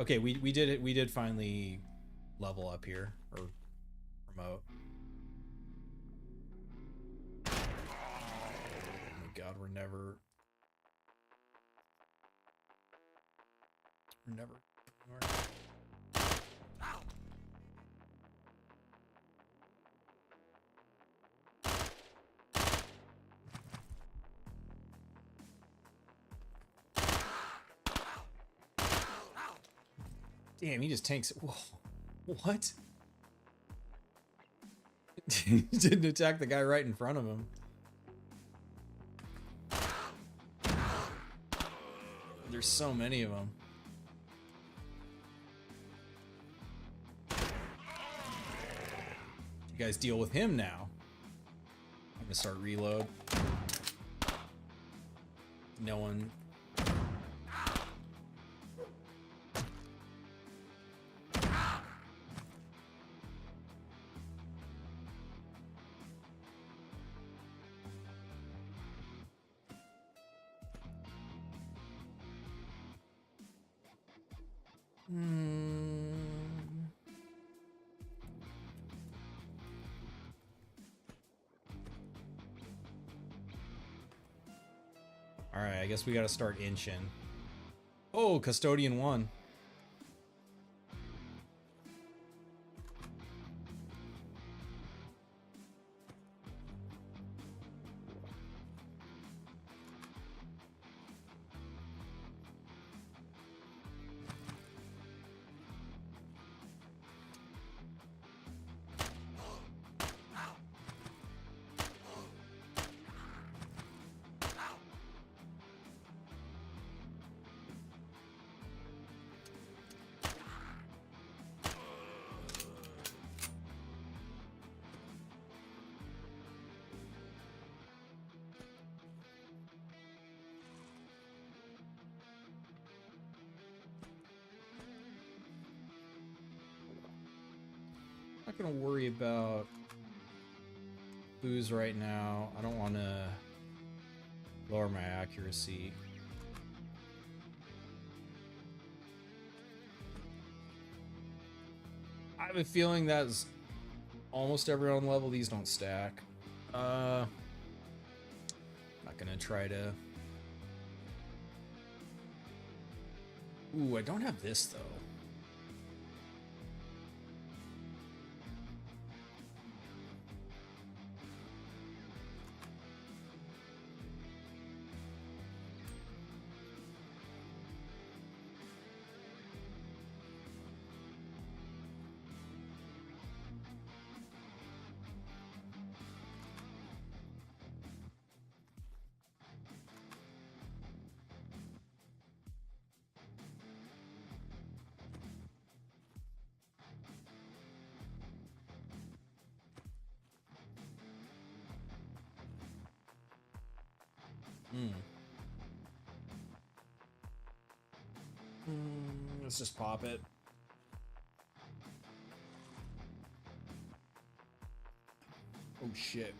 Okay, we did it. We did finally level up here, or promote. Oh my god, we're never. Damn, he just tanks. Whoa. What? He didn't attack the guy right in front of him. There's so many of them. You guys deal with him now. I'm gonna start reload. No one. Alright, I guess we gotta start inching. Oh, Custodian 1. Not gonna worry about booze right now. I don't want to Lower my accuracy. I have a feeling that's almost every on level. These don't stack. Not gonna try to. Ooh, I don't have this though. Let's just pop it. Oh shit.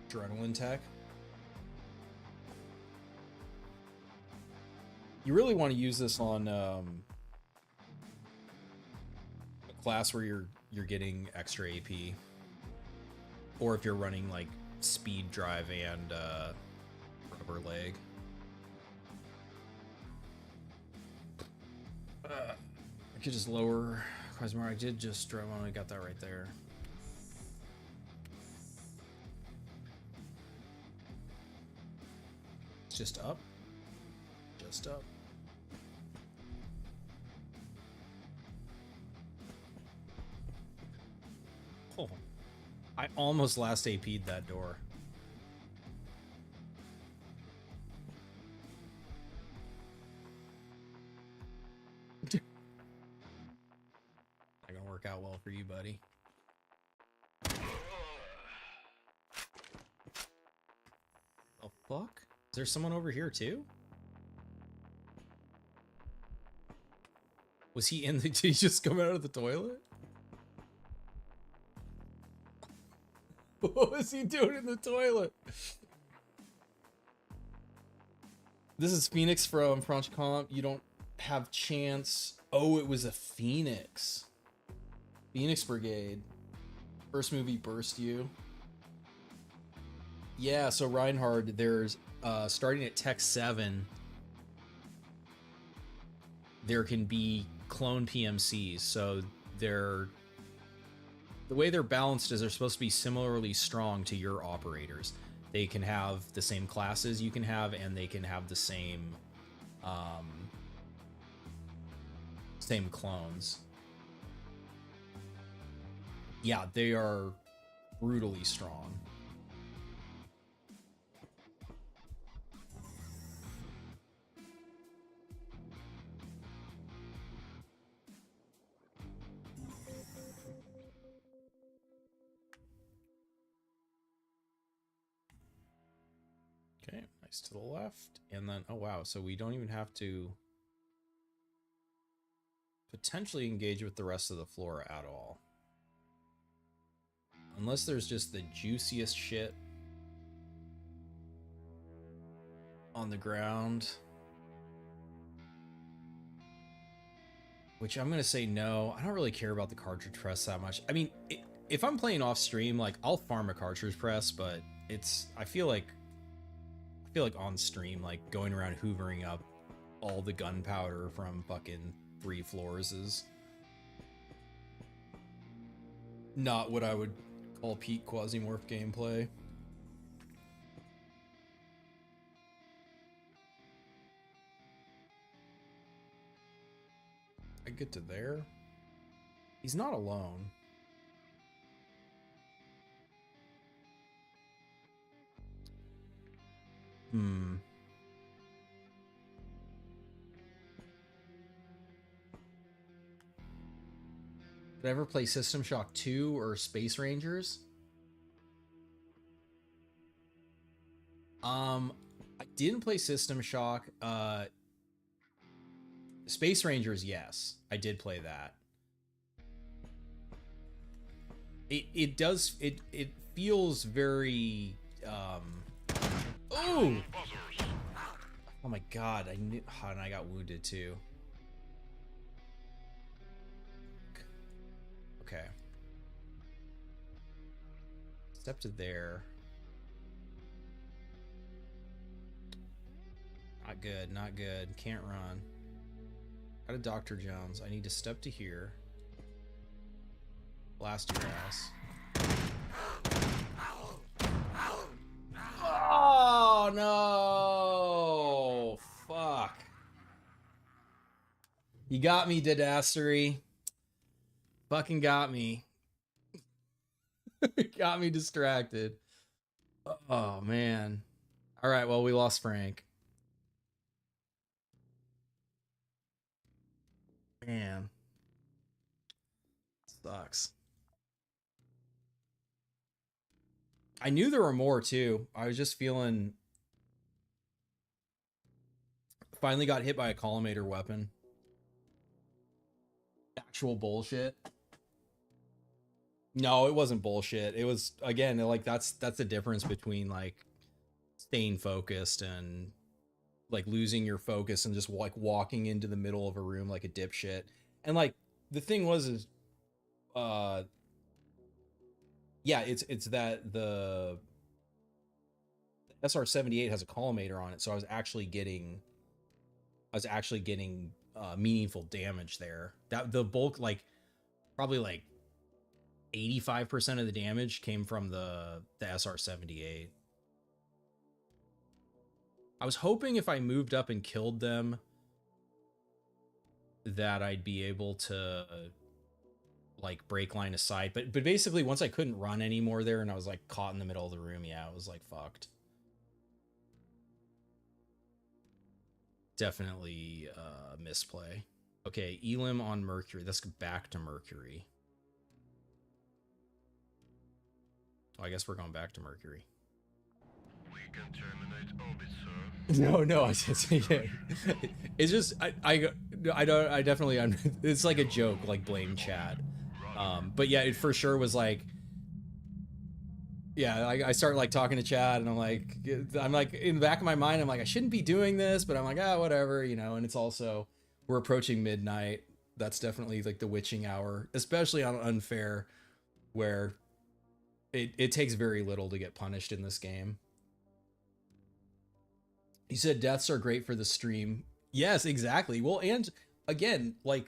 Adrenaline tech. You really want to use this on a class where you're getting extra AP, or if you're running like speed drive and rubber leg. I could just lower Quasimorph. I did just drive on. I got that right there. It's just up. Just up. Oh, I almost last AP'd that door. Not gonna work out well for you, buddy. Oh fuck? Is there someone over here too? Was he in the? Did he just come out of the toilet? What was he doing in the toilet? This is Phoenix from Franch Comp. You don't have chance. Oh, it was a Phoenix. Phoenix Brigade. First movie burst you. Yeah, so Reinhard, there's starting at Tech 7, there can be clone PMCs. So they're the way they're balanced is they're supposed to be similarly strong to your operators. They can have the same classes you can have, and they can have the same same clones. Yeah, they are brutally strong. Okay, nice to the left. And then, oh wow, so we don't even have to potentially engage with the rest of the floor at all. Unless there's just the juiciest shit on the ground. Which I'm going to say no. I don't really care about the cartridge press that much. I mean, if I'm playing off stream, like, I'll farm a cartridge press, but it's, I feel like on stream, like, going around hoovering up all the gunpowder from fucking 3 floors is not what I would call peak Quasimorph gameplay. I get to there. He's not alone. Did I ever play System Shock 2 or Space Rangers? I didn't play System Shock. Space Rangers, yes. I did play that. It feels very Ooh! Oh my god, I knew. Oh, and I got wounded too. Okay. Step to there. Not good, not good. Can't run. Got a Dr. Jones. I need to step to here. Blast your ass. Oh no! Fuck. You got me, Didastery. Fucking got me. Got me distracted. Oh man. Alright, well, we lost Frank. Man. Sucks. I knew there were more too. I was just feeling. Finally got hit by a collimator weapon. Actual bullshit. No, it wasn't bullshit. It was, again, like that's the difference between like staying focused and like losing your focus and just like walking into the middle of a room like a dipshit. And like the thing was is yeah, it's that the SR-78 has a collimator on it, so I was actually getting meaningful damage there. That the bulk, like probably like 85% of the damage came from the SR-78. I was hoping if I moved up and killed them that I'd be able to like break line of sight, but basically once I couldn't run anymore there and I was like caught in the middle of the room, yeah, it was like fucked. Definitely misplay. Okay, Elim on Mercury. Let's go back to Mercury. Oh, I guess we're going back to Mercury. We can terminate orbit, sir. No, I just, yeah. It's just I definitely it's like a joke, like blame Chad. But yeah, it for sure was like, yeah, I start like talking to Chad and I'm like in the back of my mind, I'm like, I shouldn't be doing this, but I'm like, whatever, you know. And it's also, we're approaching midnight. That's definitely like the witching hour, especially on Unfair, where it takes very little to get punished in this game. You said deaths are great for the stream. Yes, exactly. Well, and again, like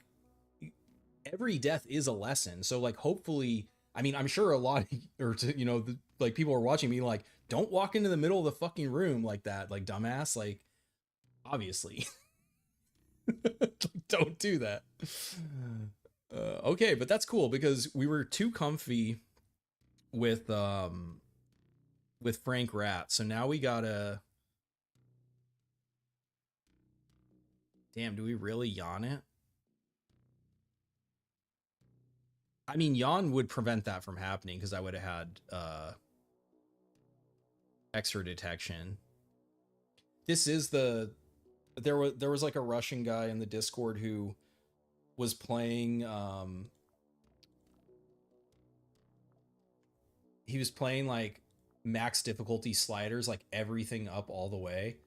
every death is a lesson. So like, hopefully, I mean, I'm sure a lot, or you know, like people are watching me like, don't walk into the middle of the fucking room like that, like dumbass. Like, obviously, don't do that. Okay, but that's cool because we were too comfy with Frank Rat. So now we gotta. Damn, do we really yawn it? I mean, yawn would prevent that from happening because I would have had extra detection. This is the there was like a Russian guy in the Discord who was playing he was playing like max difficulty sliders, like everything up all the way.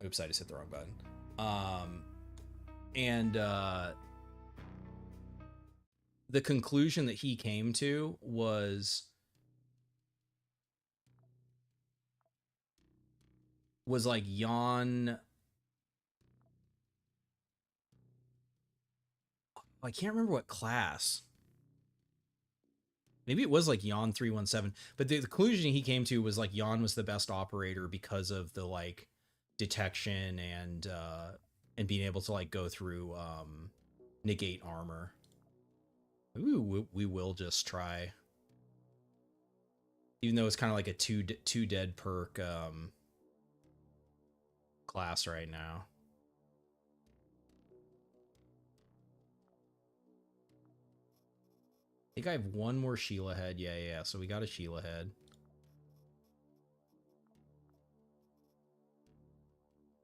Oops, I just hit the wrong button. And the conclusion that he came to was like yawn. I can't remember what class. Maybe it was like yawn 317, but the conclusion he came to was like yawn was the best operator because of the like detection and being able to like go through negate armor. Ooh, we will just try, even though it's kind of like a two dead perk class right now. I think I have one more Sheila head. Yeah. So we got a Sheila head.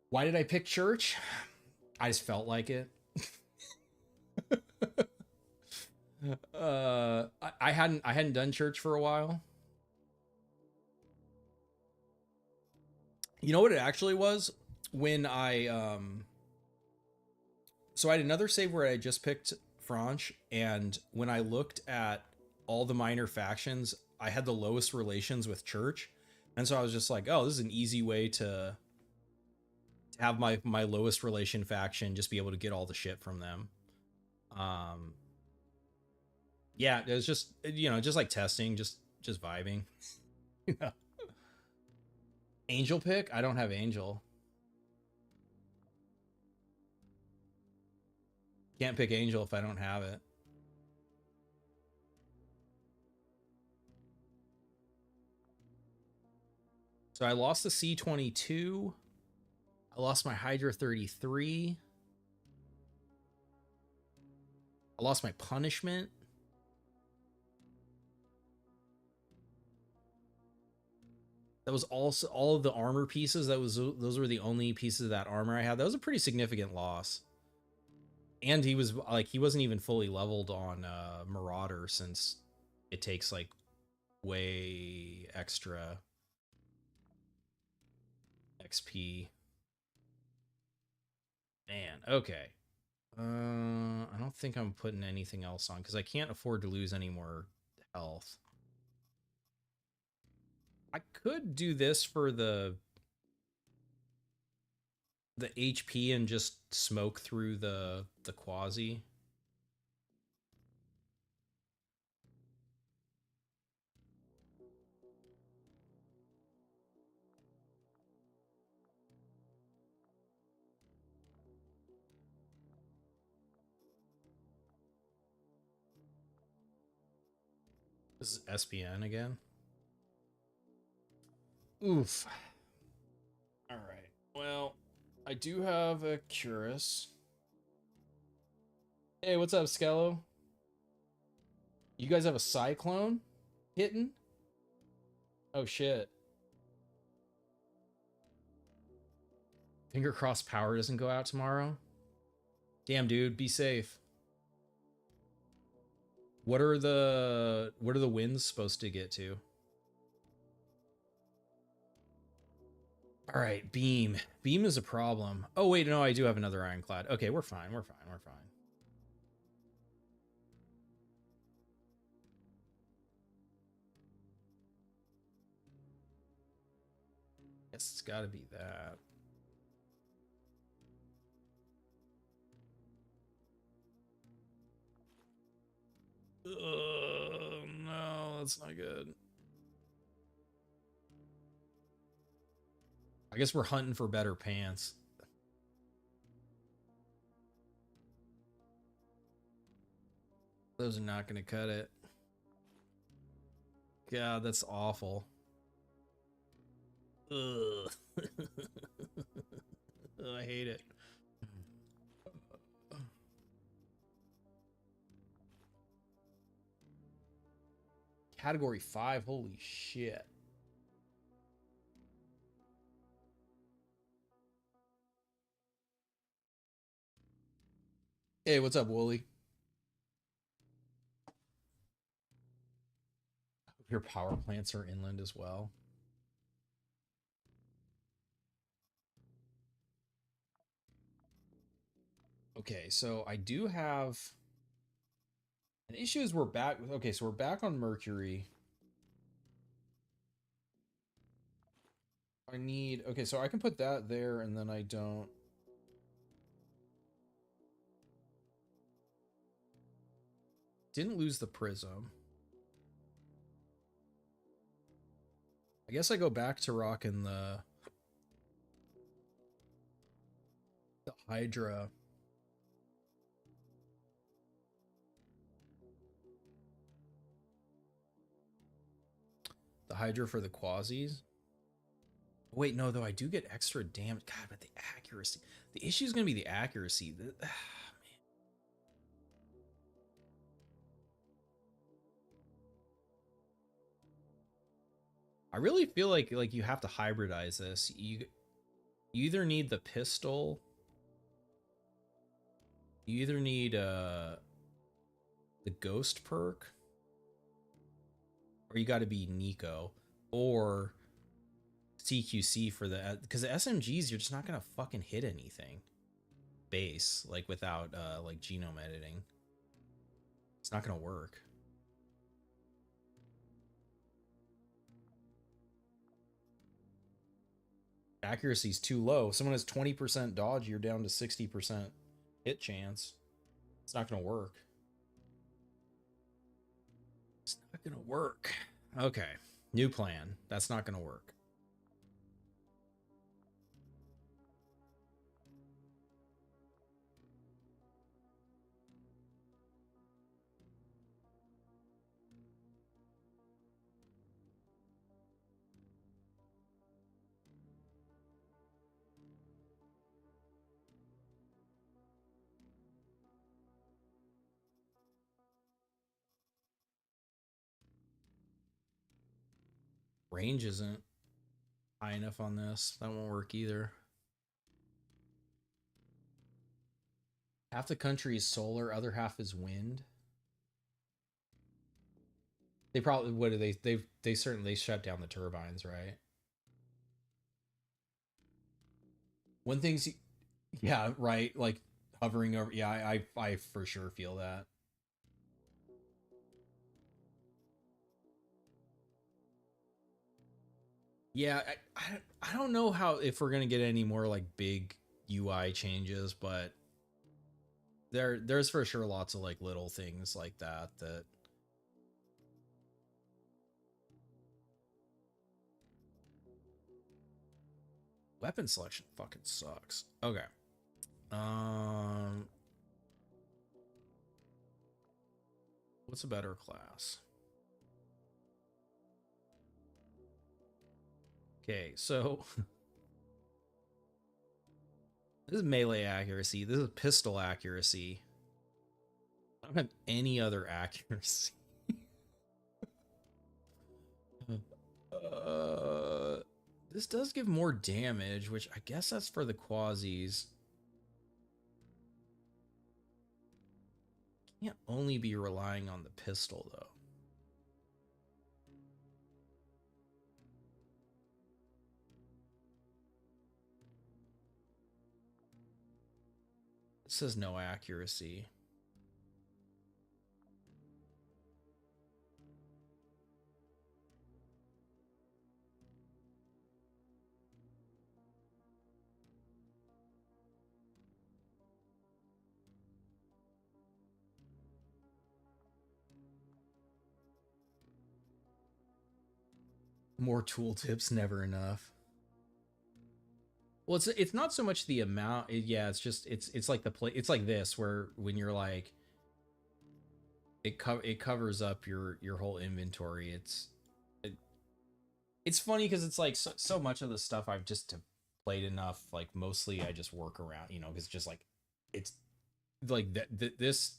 Why did I pick church? I just felt like it. I hadn't done church for a while. You know what it actually was? When so I had another save where I just picked Franche, and when I looked at all the minor factions, I had the lowest relations with Church. And so I was just like, oh, this is an easy way to have my lowest relation faction just be able to get all the shit from them. Um yeah, it was just, just like testing, just vibing. Angel pick? I don't have Angel. Can't pick Angel if I don't have it. So I lost the C22. I lost my Hydra 33. I lost my punishment. That was also all of the armor pieces. Those were the only pieces of that armor I had. That was a pretty significant loss. And he wasn't even fully leveled on Marauder, since it takes like way extra XP. Man, okay. I don't think I'm putting anything else on because I can't afford to lose any more health. I could do this for the HP and just smoke through the quasi. This is SPN again. Oof. All right. Well, I do have a Curus. Hey, what's up, Skello? You guys have a Cyclone hitting? Oh, shit. Finger crossed power doesn't go out tomorrow. Damn, dude, be safe. What are the winds supposed to get to? All right, beam. Beam is a problem. Oh wait, no, I do have another ironclad. Okay, we're fine. We're fine. We're fine. Guess it's got to be that. No, that's not good. I guess we're hunting for better pants. Those are not going to cut it. God, that's awful. Ugh. I hate it. Category 5, holy shit. Hey, what's up, Wooly? Your power plants are inland as well. Okay, so I do have an issue. Is we're back. Okay, so we're back on Mercury. I need, okay, so I can put that there, and then I don't. Didn't lose the prism. I guess I go back to rocking the Hydra. The Hydra for the Quasis. Wait, no, though I do get extra damage. God, but the accuracy. The issue is going to be the accuracy. I really feel like you have to hybridize this. You either need the pistol. You either need the ghost perk, or you got to be Nico, or CQC for the, because the SMGs, you're just not gonna fucking hit anything base like without like genome editing. It's not gonna work. Accuracy's too low. If someone has 20% dodge, you're down to 60% hit chance. It's not gonna work. It's not gonna work. Okay, new plan. That's not gonna work. Range isn't high enough on this. That won't work either. Half the country is solar, other half is wind. They probably, what do they certainly shut down the turbines, right? When things, yeah, right, like hovering over, yeah, I for sure feel that. Yeah, I don't know how, if we're gonna get any more like big UI changes, but there's for sure lots of like little things like that that weapon selection fucking sucks. Okay. What's a better class? Okay, so this is melee accuracy. This is pistol accuracy. I don't have any other accuracy. This does give more damage, which I guess that's for the quasis. Can't only be relying on the pistol, though. It says no accuracy. More tooltips, never enough. Well, it's not so much the amount. Yeah, it's just it's like the play. It's like this, where when you're like, it covers up your whole inventory. It's funny because it's like so much of the stuff I've just played enough. Like mostly I just work around, you know, because just like it's like this.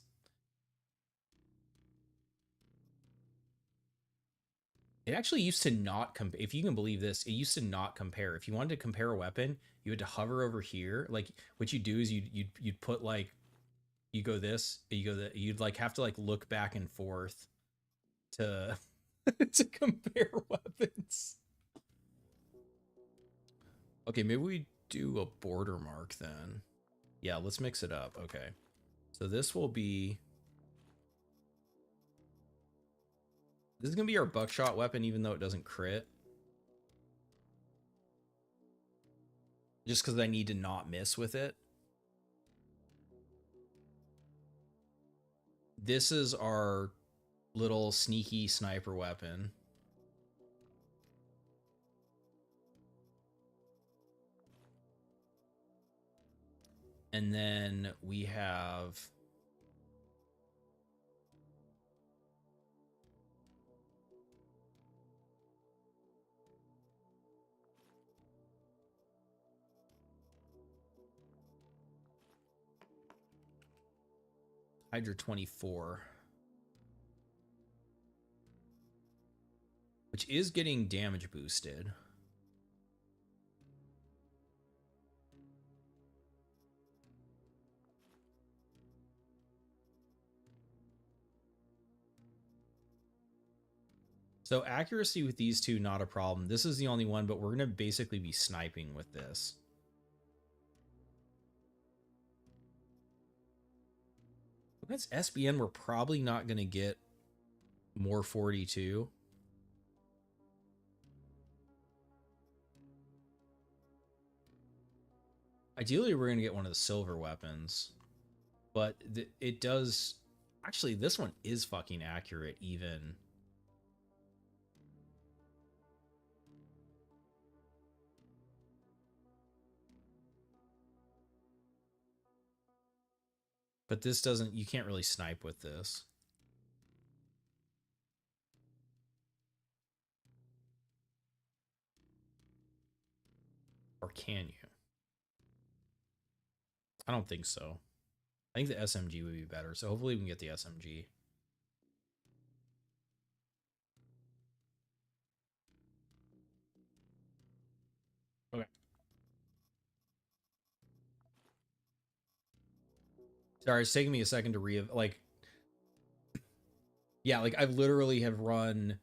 It actually used to not compare. If you can believe this, it used to not compare. If you wanted to compare a weapon, you had to hover over here. Like what you do is you'd put like, you go this, you go that, you'd like have to like look back and forth to to compare weapons. Okay, maybe we do a border mark then. Yeah, let's mix it up. Okay, so this will be, this is gonna be our buckshot weapon, even though it doesn't crit. Just because I need to not miss with it. This is our little sneaky sniper weapon. And then we have Hydra 24, which is getting damage boosted. So accuracy with these two, not a problem. This is the only one, but we're going to basically be sniping with this. Against SBN, we're probably not going to get more 42. Ideally, we're going to get one of the silver weapons. But it does... Actually, this one is fucking accurate, even. But this doesn't... You can't really snipe with this. Or can you? I don't think so. I think the SMG would be better. So hopefully we can get the SMG. Okay. Sorry, it's taking me a second to yeah, like I've literally have run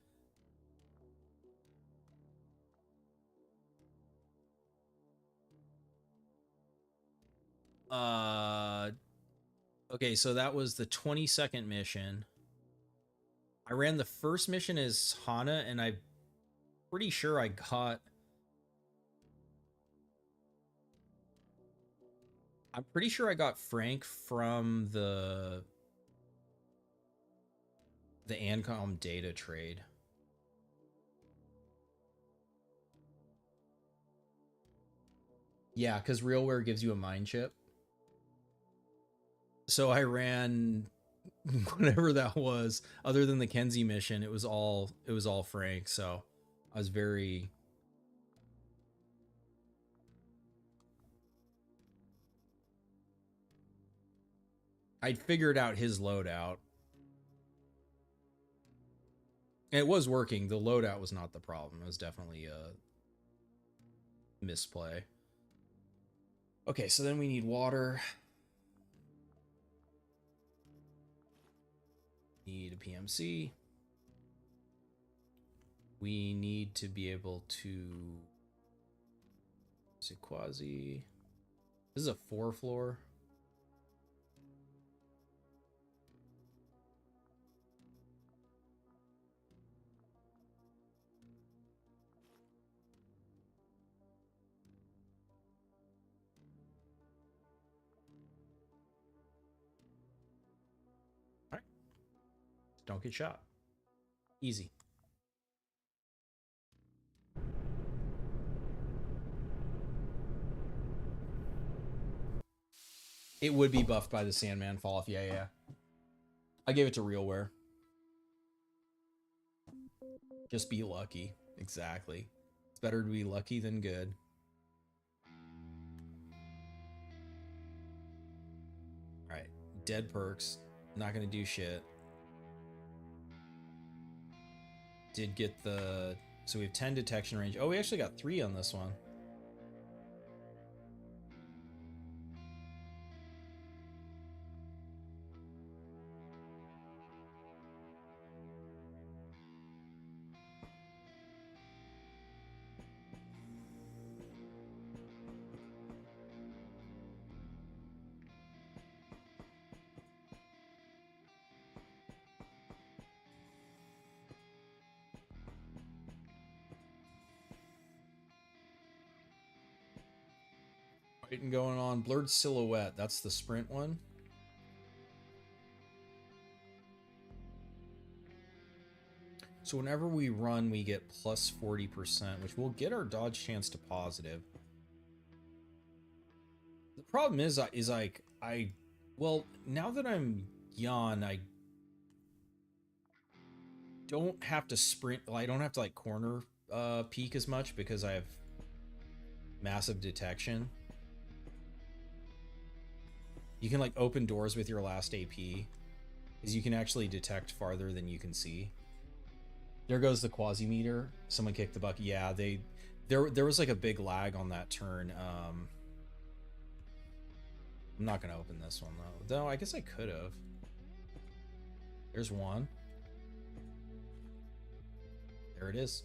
okay, so that was the 22nd mission. I ran the first mission as Hana, and I'm pretty sure I got... I'm pretty sure I got Frank from the Ancom data trade. Yeah, because RealWare gives you a mind chip. So I ran whatever that was. Other than the Kenzie mission, it was all Frank. So I was very... I'd figured out his loadout. And it was working. The loadout was not the problem. It was definitely a misplay. Okay, so then we need water. Need a PMC. We need to be able to... Is it Quasi? This is a 4 floor. All right. Don't get shot. Easy. It would be buffed by the Sandman fall off. Yeah, yeah. I gave it to RealWare. Just be lucky. Exactly. It's better to be lucky than good. Alright. Dead perks. Not gonna do shit. Did get the... So we have 10 detection range. Oh, we actually got 3 on this one. Fighting going on. Blurred Silhouette. That's the sprint one. So whenever we run, we get plus 40%, which will get our dodge chance to positive. The problem is like, well, now that I'm Yan, I don't have to sprint. I don't have to like corner peek as much because I have massive detection. You can like open doors with your last AP, because you can actually detect farther than you can see. There goes the Quasimeter. Someone kicked the bucket. Yeah, there was like a big lag on that turn. I'm not gonna open this one though. Though I guess I could have. There's one. There it is.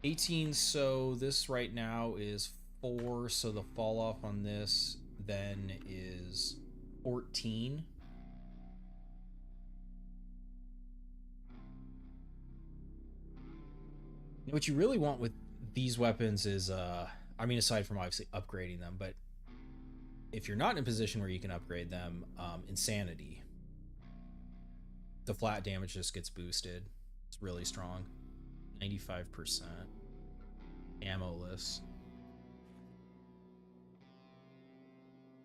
18, so this right now is 4, so the fall off on this then is 14. What you really want with these weapons is, I mean, aside from obviously upgrading them, but if you're not in a position where you can upgrade them, insanity. The flat damage just gets boosted. It's really strong. 95%. Ammo-less.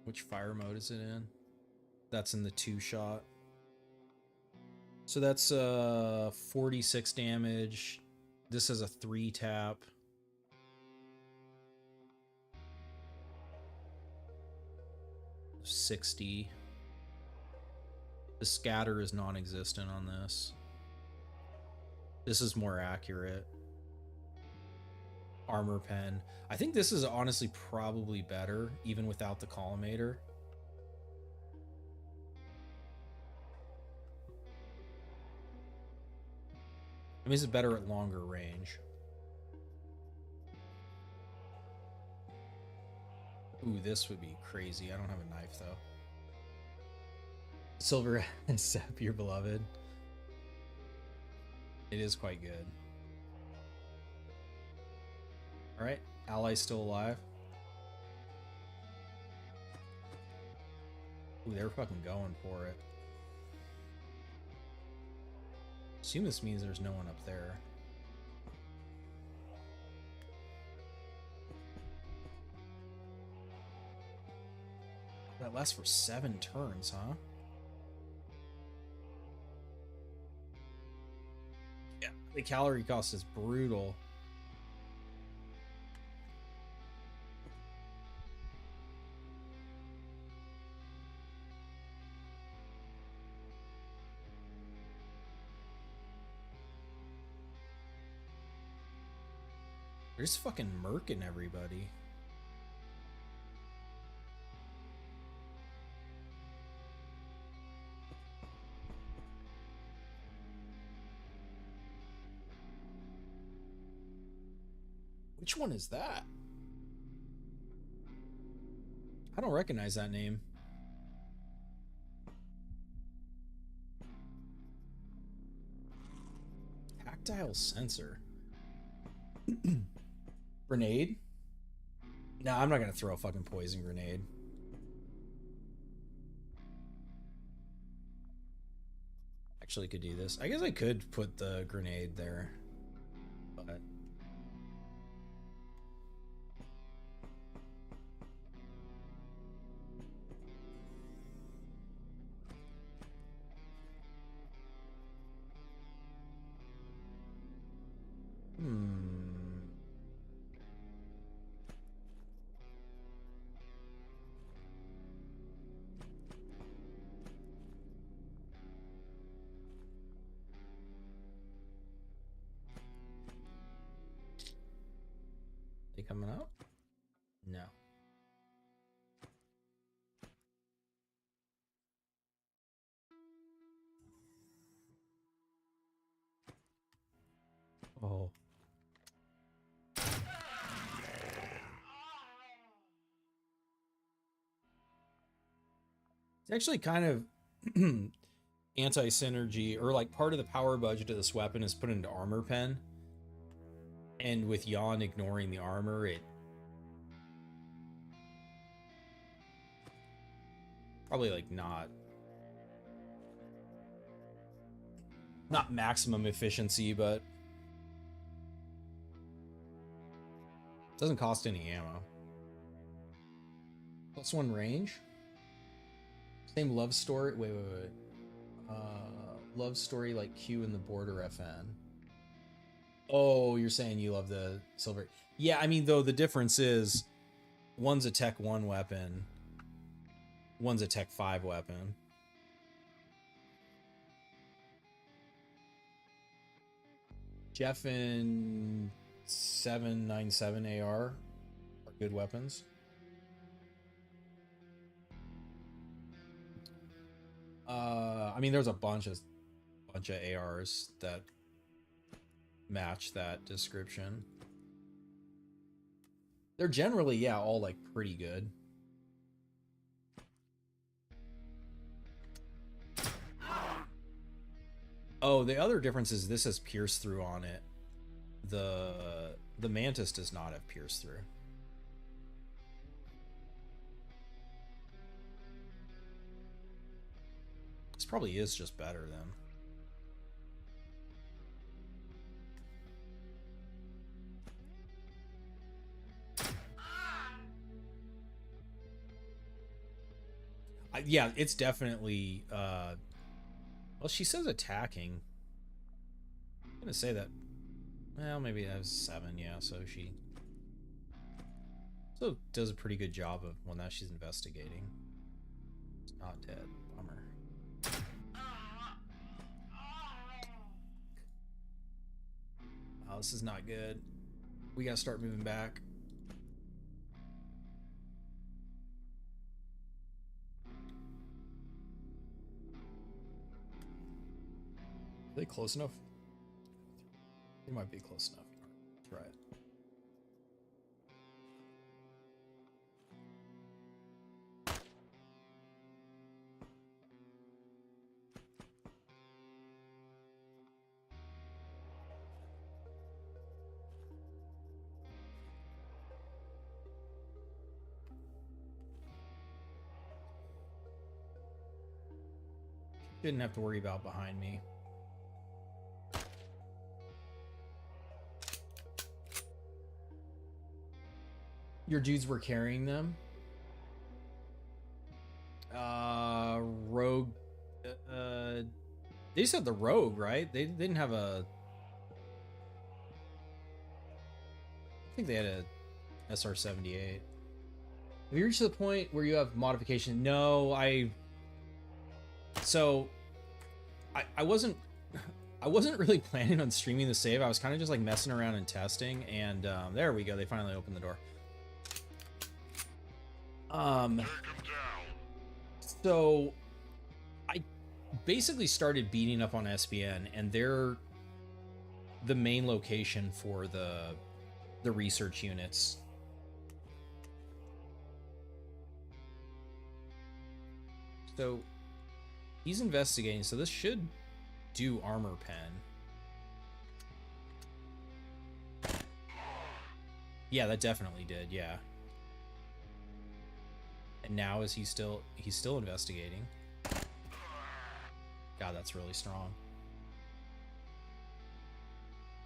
Which fire mode is it in? That's in the 2-shot. So that's 46 damage. This has a 3-tap. $60. The scatter is non-existent on this. This is more accurate. Armor pen. I think this is honestly probably better, even without the collimator. I mean, this is better at longer range. Ooh, this would be crazy. I don't have a knife, though. Silver and Sep, your beloved. It is quite good. Alright, ally's still alive. Ooh, they're fucking going for it. Assume this means there's no one up there. That lasts for 7 turns, huh? Yeah, the calorie cost is brutal. They're just fucking murking everybody. Which one is that? I don't recognize that name. Tactile sensor. Grenade? No, I'm not gonna throw a fucking poison grenade. Actually could do this. I guess I could put the grenade there. But They coming out? No. Oh. It's actually kind of anti-synergy, or like part of the power budget of this weapon is put into armor pen. And with Yawn ignoring the armor, it probably like not maximum efficiency, but doesn't cost any ammo. +1 range. Same love story. Wait. Love story like Q in the Border FN. Oh, you're saying you love the silver. Yeah, I mean, though the difference is one's a Tech 1 weapon, one's a Tech 5 weapon. Jeff and 797 AR are good weapons. I mean, there's a bunch of bunch of ARs that match that description. They're generally, yeah, all like pretty good. Oh, the other difference is this has pierce through on it. The Mantis does not have pierce through. This probably is just better then. Yeah, it's definitely well, she says attacking. I'm gonna say that, well, maybe that was 7, yeah, so she does a pretty good job of, well, now she's investigating. It's not dead. Bummer. Oh, this is not good. We gotta start moving back. Are they close enough? They might be close enough. Let's try it. Didn't have to worry about behind me. Your dudes were carrying them? Rogue. They said the Rogue, right? They didn't have a... I think they had a SR-78. Have you reached the point where you have modification? No, So, I wasn't really planning on streaming the save. I was kind of just like messing around and testing, and there we go. They finally opened the door. So I basically started beating up on SBN, and they're the main location for the research units. So he's investigating, so this should do armor pen. Yeah, that definitely did, yeah. And now is he's still investigating. God, that's really strong.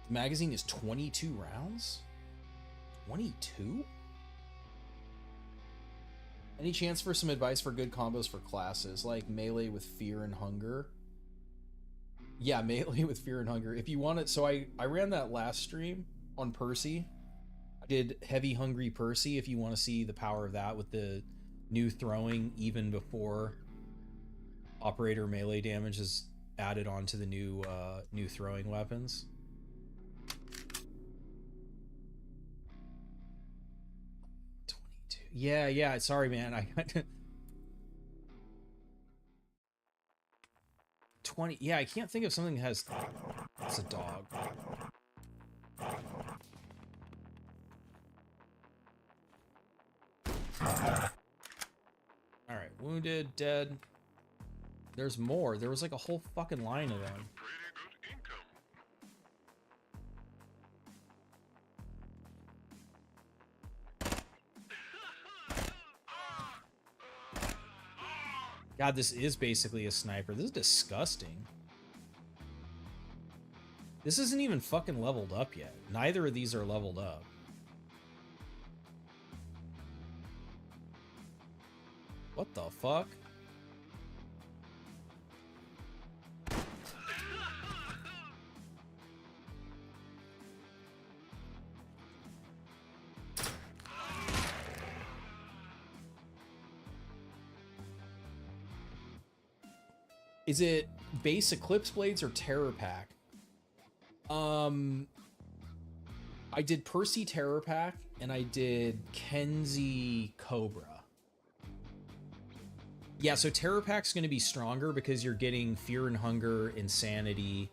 The magazine is 22 rounds? 22? Any chance for some advice for good combos for classes, like melee with fear and hunger? Yeah, melee with fear and hunger. If you want it, so I ran that last stream on Percy. I did heavy hungry Percy, if you want to see the power of that with the new throwing even before operator melee damage is added onto the new throwing weapons. Yeah, sorry, man. I 20. Yeah, I can't think of something that has... It's a dog. Alright, wounded, dead. There's more. There was like a whole fucking line of them. God, this is basically a sniper. This is disgusting. This isn't even fucking leveled up yet. Neither of these are leveled up. What the fuck? Is it base Eclipse Blades or Terror Pack? I did Percy Terror Pack and I did Kenzie Cobra. Yeah, so Terror Pack's going to be stronger because you're getting Fear and Hunger, Insanity.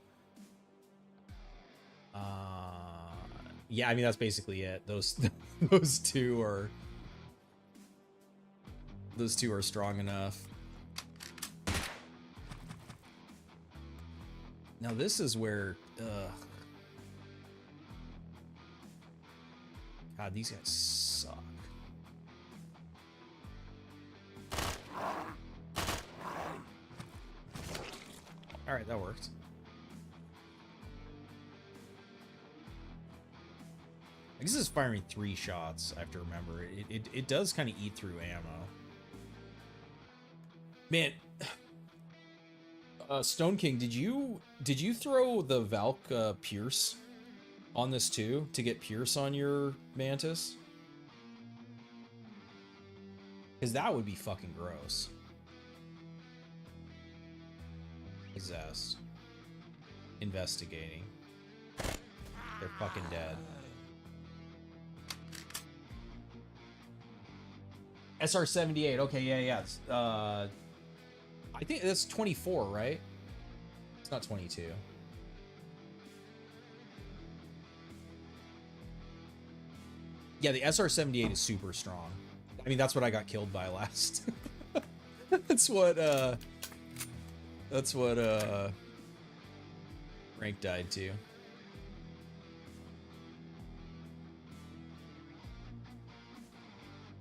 Yeah, I mean that's basically it. Those those two are strong enough. Now this is where God, these guys suck. All right, that worked. I guess it's firing 3 shots. I have to remember it does kind of eat through ammo. Man, Stone King, did you throw the Valk Pierce on this too to get Pierce on your Mantis? Because that would be fucking gross. Possessed. Investigating. They're fucking dead. SR-78. Okay, yeah. I think that's 24, right? It's not 22. Yeah, the SR-78 is super strong. I mean, that's what I got killed by last. That's what Rank died to.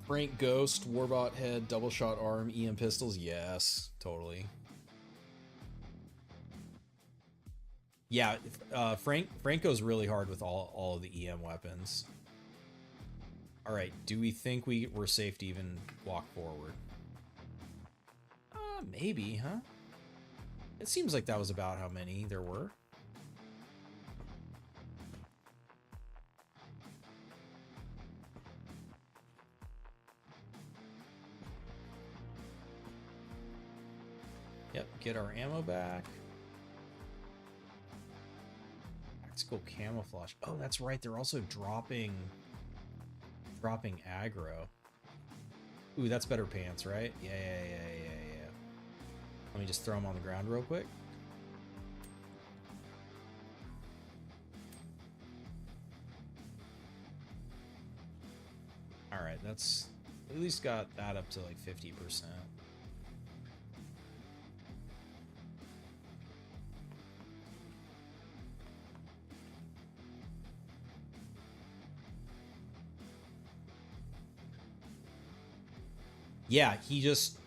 Frank Ghost, Warbot Head, Double Shot Arm, EM Pistols. Yes, totally. Yeah, Frank goes really hard with all of the EM weapons. All right, do we think we're safe to even walk forward? Maybe, huh? It seems like that was about how many there were. Yep, get our ammo back. Tactical camouflage. Oh, that's right. They're also dropping aggro. Ooh, that's better pants, right? Yeah. Let me just throw them on the ground real quick. All right, that's at least got that up to like 50%. Yeah, he just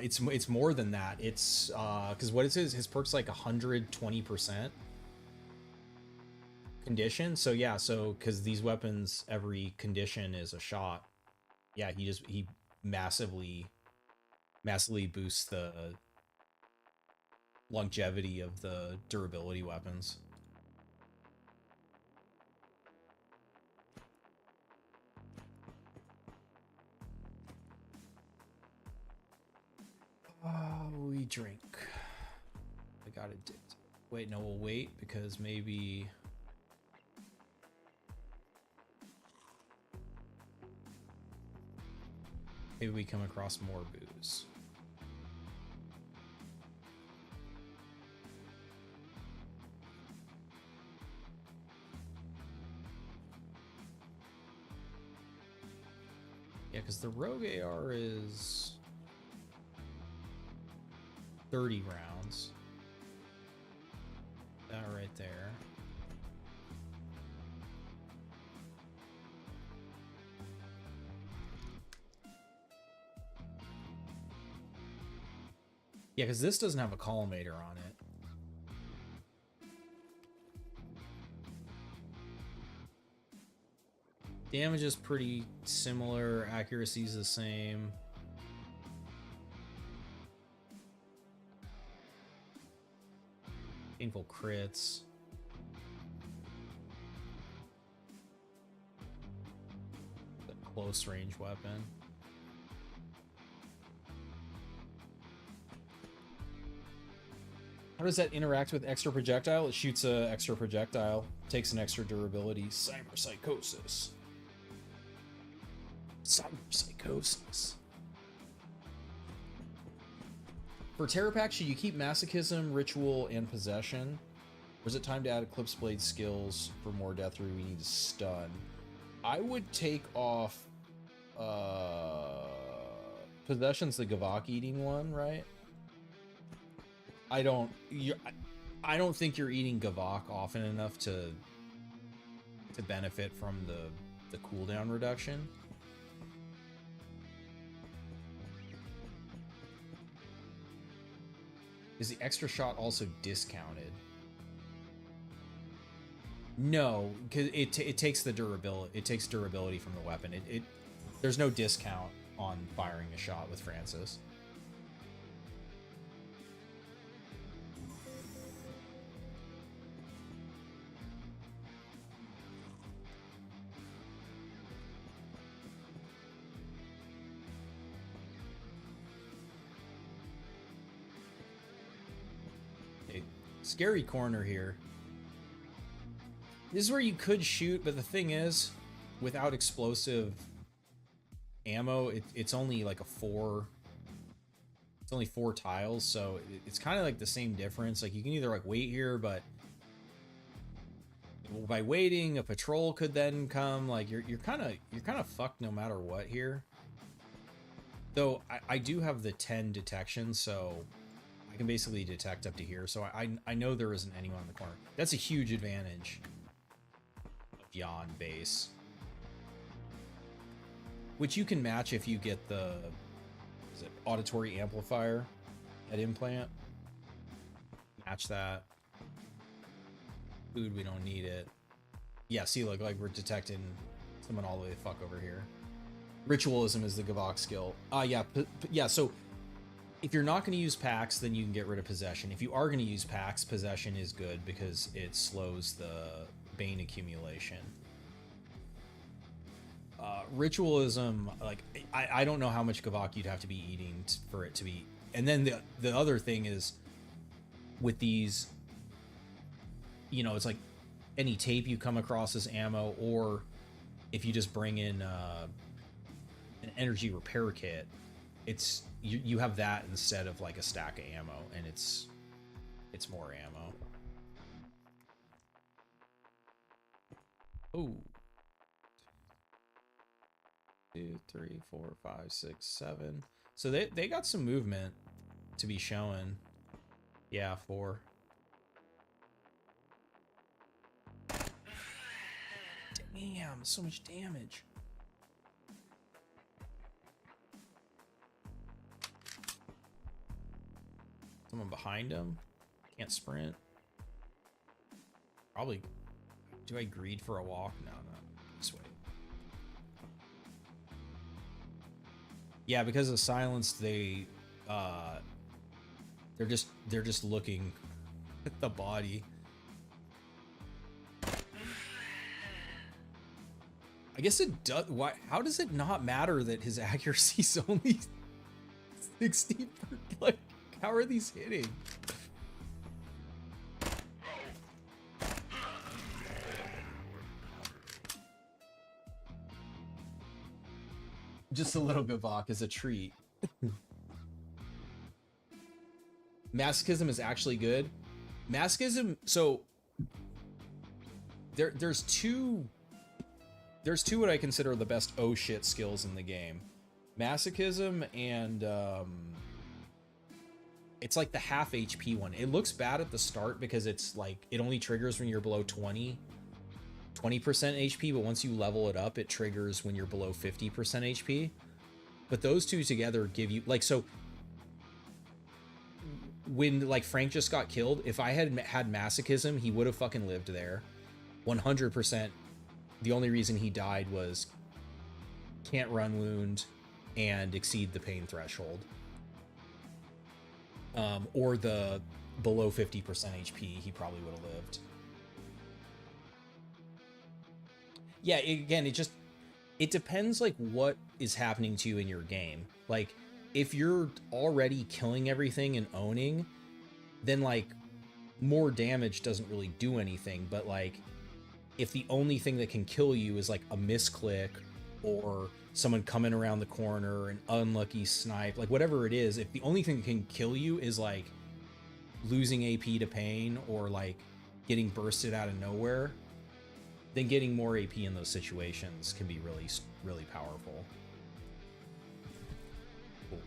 it's more than that. It's because what is his perk's like 120% condition. So yeah, so because these weapons, every condition is a shot. Yeah, he massively boosts the longevity of the durability weapons. We drink. I got it. Wait, no, we'll wait because maybe we come across more booze. Yeah, because the Rogue AR is 30 rounds. That right there. Yeah, because this doesn't have a collimator on it. Damage is pretty similar. Accuracy is the same. Painful crits. The close range weapon. How does that interact with extra projectile? It shoots a extra projectile, takes an extra durability. Cyberpsychosis. Cyberpsychosis. For Terror Pack, should you keep Masochism, Ritual, and Possession? Or is it time to add Eclipse Blade skills for more death root? We need to stun. I would take off Possession's the Gavok eating one, right? I don't think you're eating Gavok often enough to benefit from the cooldown reduction. Is the extra shot also discounted? No, because it takes the durability. It takes durability from the weapon. There's no discount on firing a shot with Francis. Okay, scary corner here. This is where you could shoot, but the thing is, without explosive ammo, it's only like it's only 4 tiles, so it's kind of like the same difference. Like, you can either like wait here, but by waiting, a patrol could then come. Like, you're kind of fucked no matter what here. Though I do have the 10 detection, so I can basically detect up to here. So I know there isn't anyone in the corner. That's a huge advantage of Yon base, which you can match if you get the auditory amplifier at implant. Match that. Food, we don't need it. Yeah, see, like we're detecting someone all the way the fuck over here. Ritualism is the Gavok skill. Yeah, so if you're not going to use packs, then you can get rid of possession. If you are going to use packs, possession is good because it slows the Bane accumulation. Ritualism, like, I don't know how much Gavok you'd have to be eating for it to be. And then the other thing is, with these, you know, it's like any tape you come across as ammo, or if you just bring in an energy repair kit, it's you have that instead of like a stack of ammo, and it's more ammo. Oh. 2, 3, 4, 5, 6, 7. So they got some movement to be showing. Yeah, 4. Damn, so much damage. Someone behind him. Can't sprint. Probably. Do I greed for a walk? No. This way. Yeah, because of silence, they're just looking at the body. I guess it does. Why? How does it not matter that his accuracy is only 60? Like, how are these hitting? Just a little Gavok is a treat. Masochism is actually good. Masochism, so there's two what I consider the best oh shit skills in the game. Masochism and it's like the half HP one. It looks bad at the start because it's like it only triggers when you're below 20% HP, but once you level it up, it triggers when you're below 50% HP. But those two together give you, like, so when like Frank just got killed, if I had Masochism, he would have fucking lived there 100%. The only reason he died was can't run wound and exceed the pain threshold, or the below 50% HP, he probably would have lived. Yeah, it depends like what is happening to you in your game. Like, if you're already killing everything and owning, then like more damage doesn't really do anything. But like, if the only thing that can kill you is like a misclick or someone coming around the corner, an unlucky snipe, like whatever it is, if the only thing that can kill you is like losing AP to pain or like getting bursted out of nowhere, then getting more AP in those situations can be really, really powerful. Cool.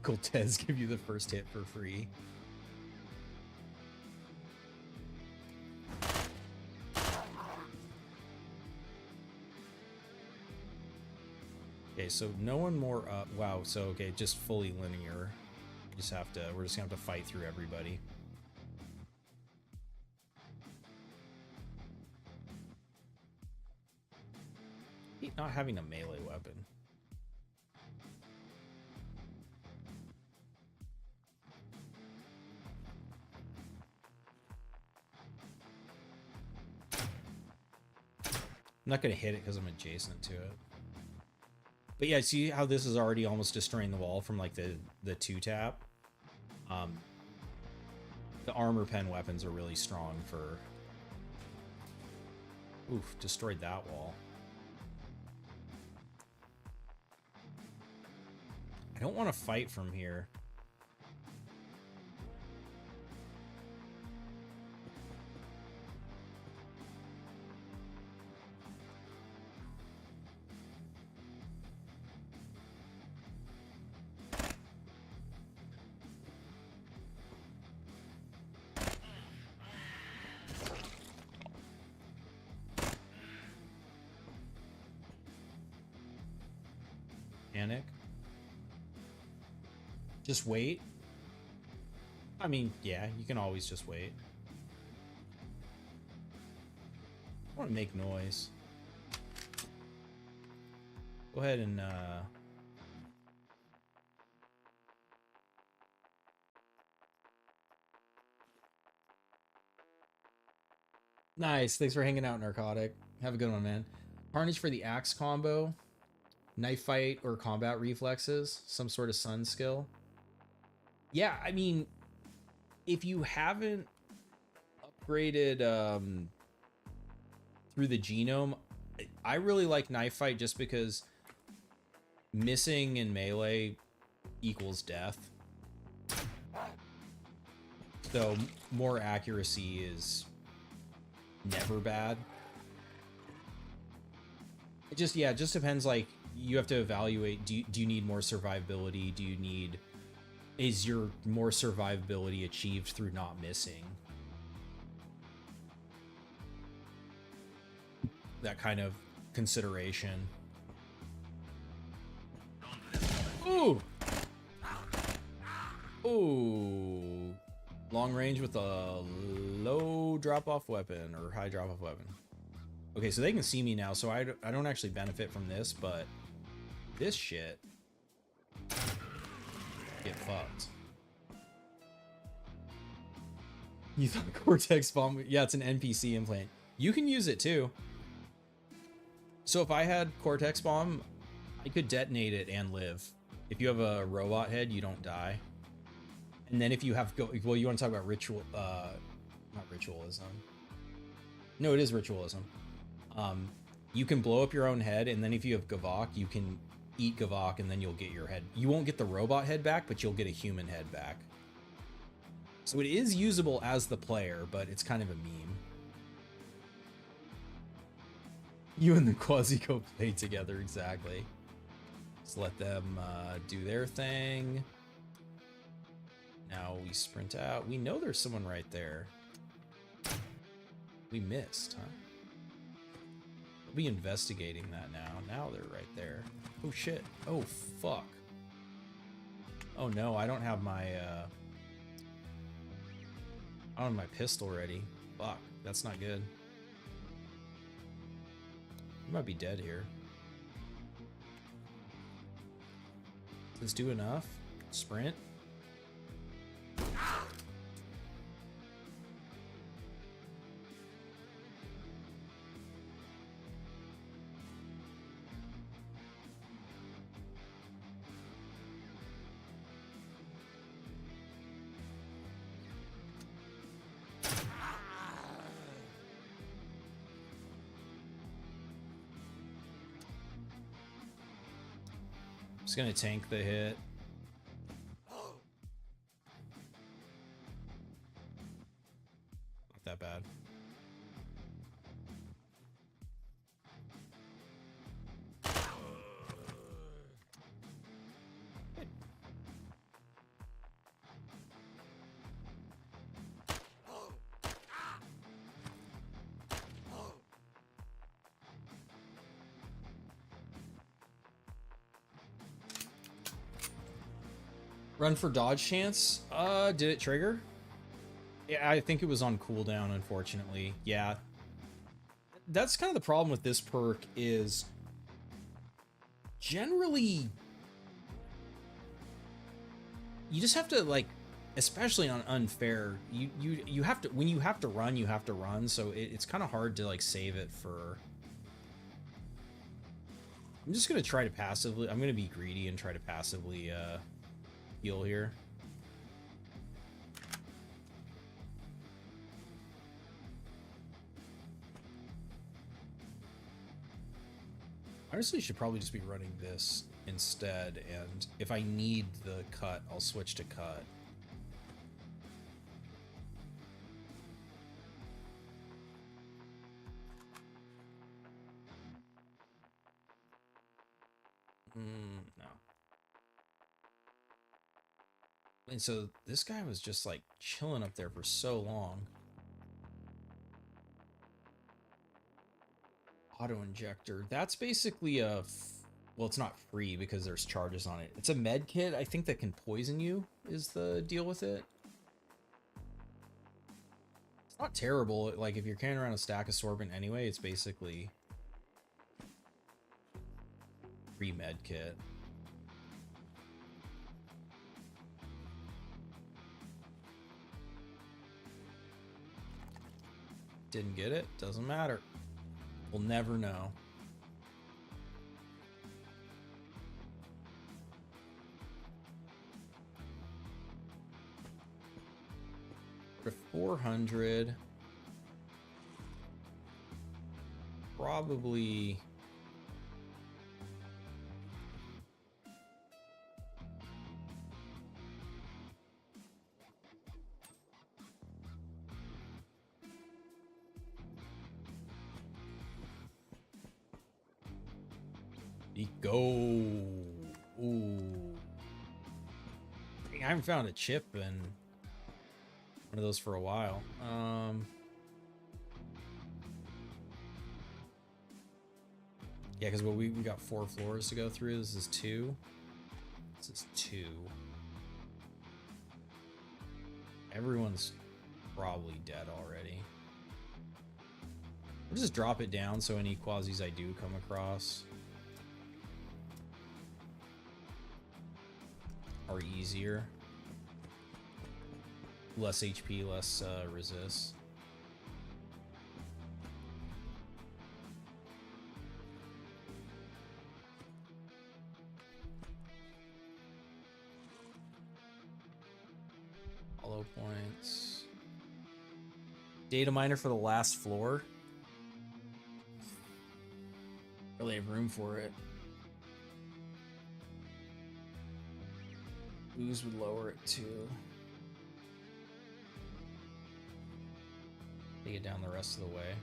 Cortez give you the first hit for free. Okay, so no one more up. Wow, so okay, just fully linear. Just have to, we're just gonna have to fight through everybody. Not having a melee weapon. I'm not gonna hit it because I'm adjacent to it. But yeah, see how this is already almost destroying the wall from like the 2-tap? The armor pen weapons are really strong for... Oof, destroyed that wall. I don't want to fight from here. Panic. Just wait. I mean, yeah, you can always just wait. I want to make noise. Go ahead and nice. Thanks for hanging out, Narcotic. Have a good one, man. Carnage for the axe combo. Knife fight or combat reflexes. Some sort of sun skill. Yeah, I mean, if you haven't upgraded through the genome, I really like knife fight just because missing in melee equals death. So more accuracy is never bad. It just, yeah, it just depends. Like, you have to evaluate, do you need more survivability? Do you need, is your more survivability achieved through not missing? That kind of consideration. Ooh! Ooh! Long range with a low drop-off weapon, or high drop-off weapon. Okay, so they can see me now, so I don't actually benefit from this, but this shit get fucked. You thought Cortex bomb? Yeah, it's an NPC implant. You can use it too. So if I had Cortex bomb, I could detonate it and live. If you have a robot head, you don't die. And then if you have well, you want to talk about ritual, not ritualism. No, it is ritualism. You can blow up your own head, and then if you have Gavok, you can eat Gavok, and then you'll get your head. You won't get the robot head back, but you'll get a human head back. So it is usable as the player, but it's kind of a meme. You and the Quasico play together, exactly. Just let them do their thing. Now we sprint out. We know there's someone right there. We missed, huh? We'll be investigating that now. Now they're right there. Oh shit. Oh fuck. Oh no, I don't have my I don't have my pistol ready. Fuck, that's not good. You might be dead here. Does this do enough? Sprint? Just gonna tank the hit. Not that bad. Run for dodge chance? Did it trigger? Yeah, I think it was on cooldown, unfortunately. Yeah. That's kind of the problem with this perk is generally you just have to, like, especially on unfair, you have to, when you have to run, you have to run, so it's kind of hard to, like, save it for... I'm just gonna try to passively, I'm gonna be greedy and try to passively heal here. Honestly, should probably just be running this instead, and if I need the cut, I'll switch to cut. No. And so this guy was just like chilling up there for so long. Auto injector. That's basically a... well, it's not free because there's charges on it. It's a med kit, I think, that can poison you, is the deal with it. It's not terrible. Like, if you're carrying around a stack of sorbent anyway, it's basically free med kit. Didn't get it, doesn't matter. We'll never know. For 400, probably go. Ooh. I haven't found a chip in one of those for a while. Yeah, because we got 4 floors to go through. This is 2. This is 2. Everyone's probably dead already. I'll just drop it down so any quasis I do come across are easier. Less HP, less resist. Hollow points. Data miner for the last floor. Really have room for it. Ooze would lower it too. Take it down the rest of the way.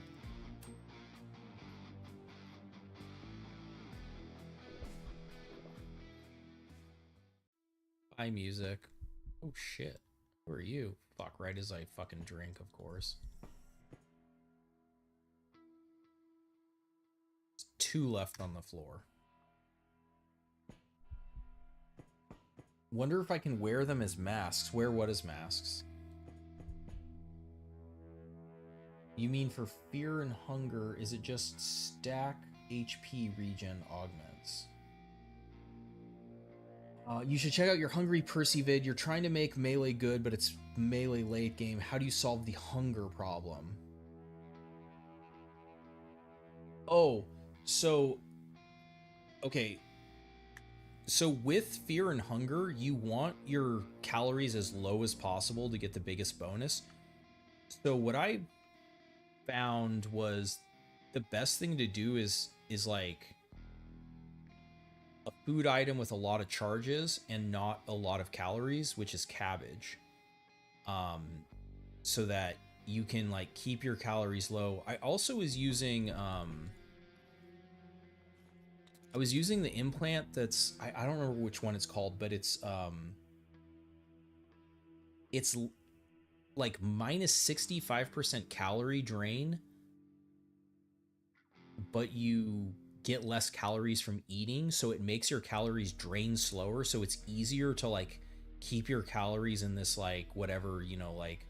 Buy music. Oh shit. Who are you? Fuck, right as I fucking drink, of course. 2 left on the floor. Wonder if I can wear them as masks. Wear what as masks? You mean for fear and hunger, is it just stack HP regen augments? You should check out your Hungry Percy vid. You're trying to make melee good, but it's melee late game. How do you solve the hunger problem? Oh, so... okay. So with fear and hunger, you want your calories as low as possible to get the biggest bonus. So what I found was the best thing to do is like a food item with a lot of charges and not a lot of calories, which is cabbage. So that you can like keep your calories low. I also was using the implant that's I don't remember which one it's called, but it's like minus 65% calorie drain, but you get less calories from eating, so it makes your calories drain slower, so it's easier to like keep your calories in this like whatever, you know, like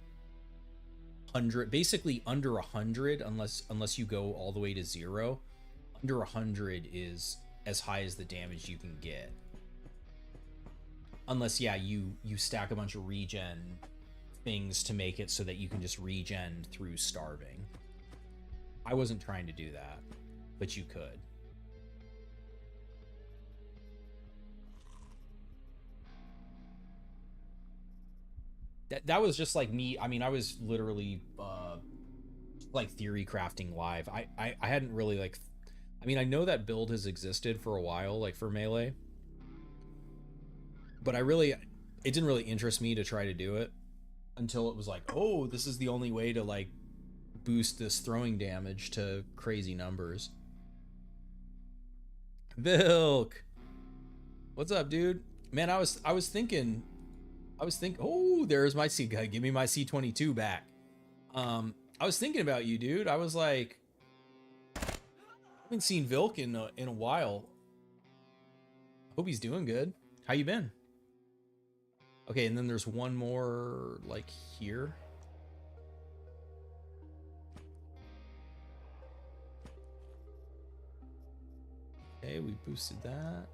100, basically under 100, unless you go all the way to 0. Under 100 is as high as the damage you can get, unless you stack a bunch of regen things to make it so that you can just regen through starving. I wasn't trying to do that, but you could. That was just like me. I mean, I was literally like theory crafting live. I hadn't really like, I mean, I know that build has existed for a while, like for melee, but it didn't really interest me to try to do it until it was like, oh, this is the only way to like boost this throwing damage to crazy numbers. Vilk, what's up, dude? Man, I was thinking, oh, there's my C guy. Give me my C22 back. I was thinking about you, dude. I was like, I haven't seen Vilk in a while. Hope he's doing good. How you been? Okay, and then there's one more like here. Okay, we boosted that.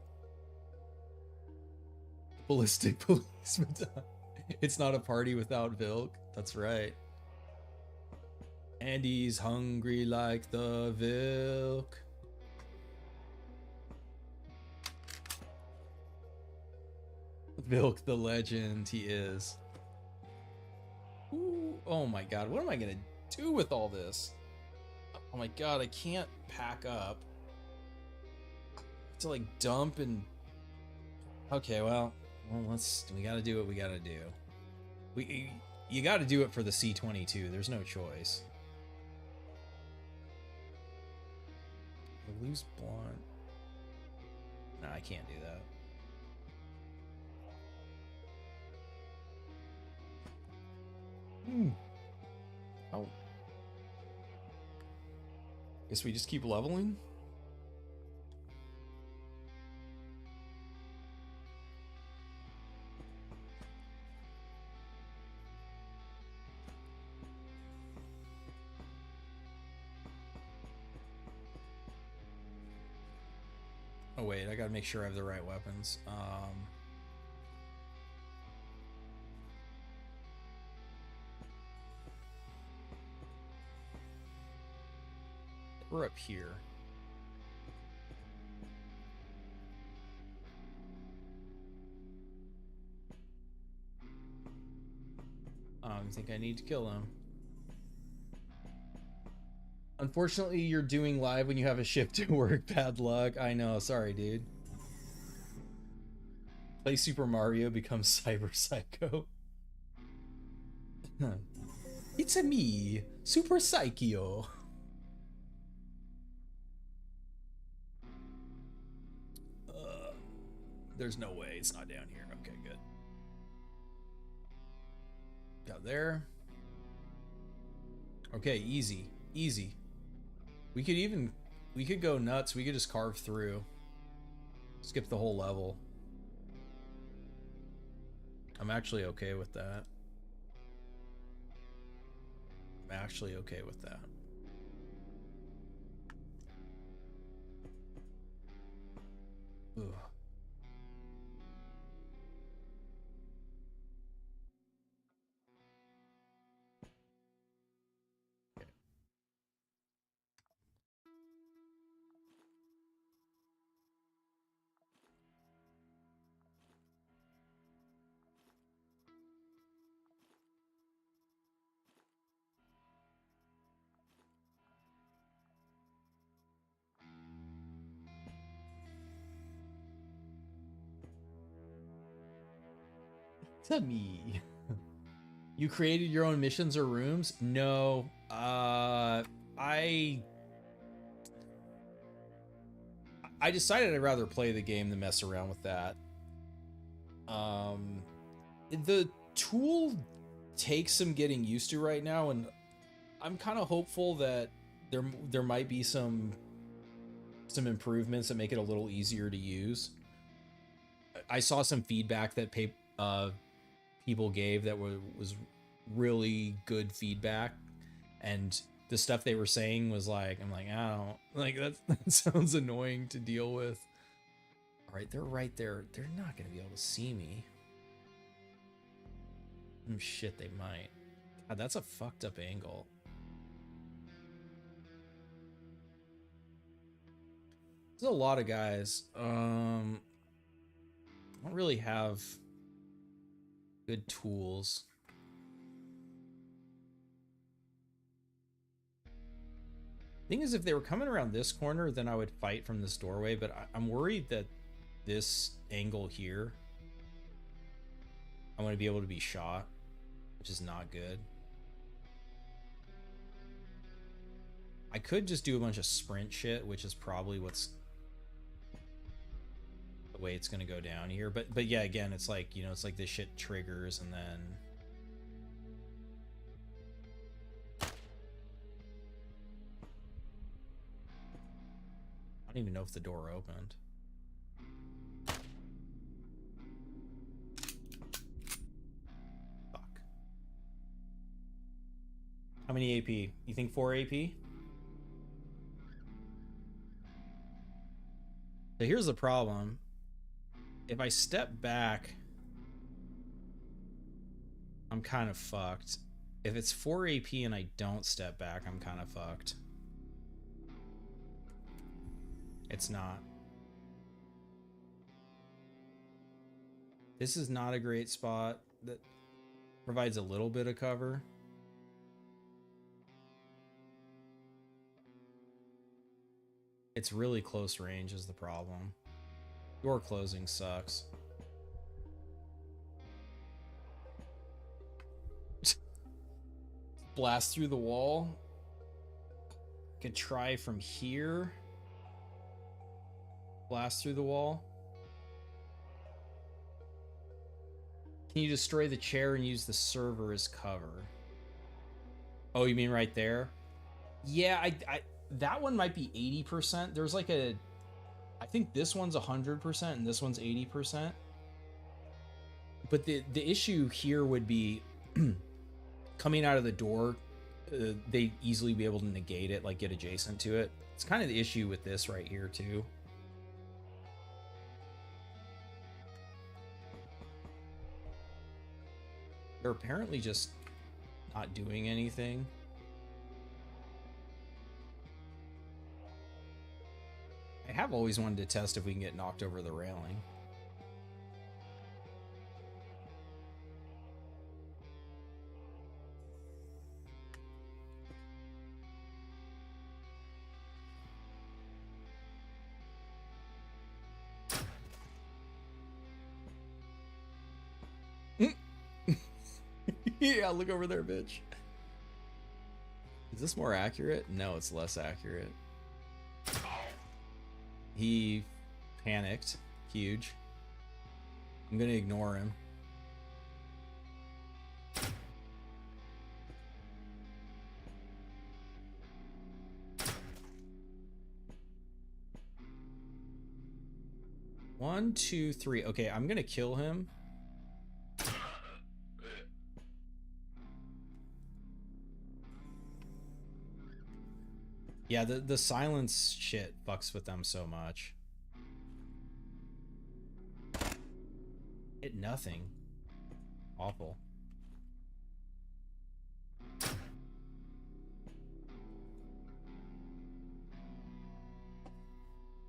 Ballistic policeman. It's not a party without Vilk. That's right. And he's hungry like the Vilk. Vilk the legend, he is. Ooh, oh my god, what am I gonna do with all this? Oh my god, I can't pack up. I have to like dump and... Okay, well, we gotta do what we gotta do. You gotta do it for the C22, there's no choice. Loose blunt. No, I can't do that. Oh. Guess we just keep leveling? Oh wait, I gotta make sure I have the right weapons. We're up here. I think I need to kill him. Unfortunately, you're doing live when you have a shift to work. Bad luck. I know. Sorry, dude. Play Super Mario, become Cyber Psycho. It's a me, Super Psycho. There's no way it's not down here. Okay, good. Got there. Okay, easy, easy. We could go nuts. We could just carve through. Skip the whole level. I'm actually okay with that. I'm actually okay with that. Ugh. To me. You created your own missions or rooms? No. I decided I'd rather play the game than mess around with that. The tool takes some getting used to right now, and I'm kind of hopeful that there might be some improvements that make it a little easier to use. I saw some feedback that people gave that was really good feedback, and the stuff they were saying was like, I'm like, I don't like that sounds annoying to deal with. All right, they're right there. They're not gonna be able to see me. Shit, they might. God, that's a fucked up angle. There's a lot of guys. I don't really have good tools. Thing is, if they were coming around this corner, then I would fight from this doorway, but I'm worried that this angle here, I'm going to be able to be shot, which is not good. I could just do a bunch of sprint shit, which is probably what's the way it's going to go down here. But yeah, again, it's like, you know, it's like this shit triggers and then I don't even know if the door opened. Fuck. How many AP? You think 4 AP? So here's the problem. If I step back, I'm kind of fucked. If it's 4 AP and I don't step back, I'm kind of fucked. It's not. This is not a great spot. That provides a little bit of cover. It's really close range is the problem. Door closing sucks. Blast through the wall. Could try from here. Blast through the wall. Can you destroy the chair and use the server as cover? Oh, you mean right there? Yeah, I that one might be 80%. There's like a, I think this one's 100% and this one's 80%. But the issue here would be coming out of the door, they'd easily be able to negate it, like get adjacent to it. It's kind of the issue with this right here too. They're apparently just not doing anything. I have always wanted to test if we can get knocked over the railing. Yeah, look over there, bitch. Is this more accurate? No, it's less accurate. He panicked. Huge. I'm gonna ignore him. One, two, three. Okay, I'm gonna kill him. Yeah, the silence shit fucks with them so much. Hit nothing. Awful.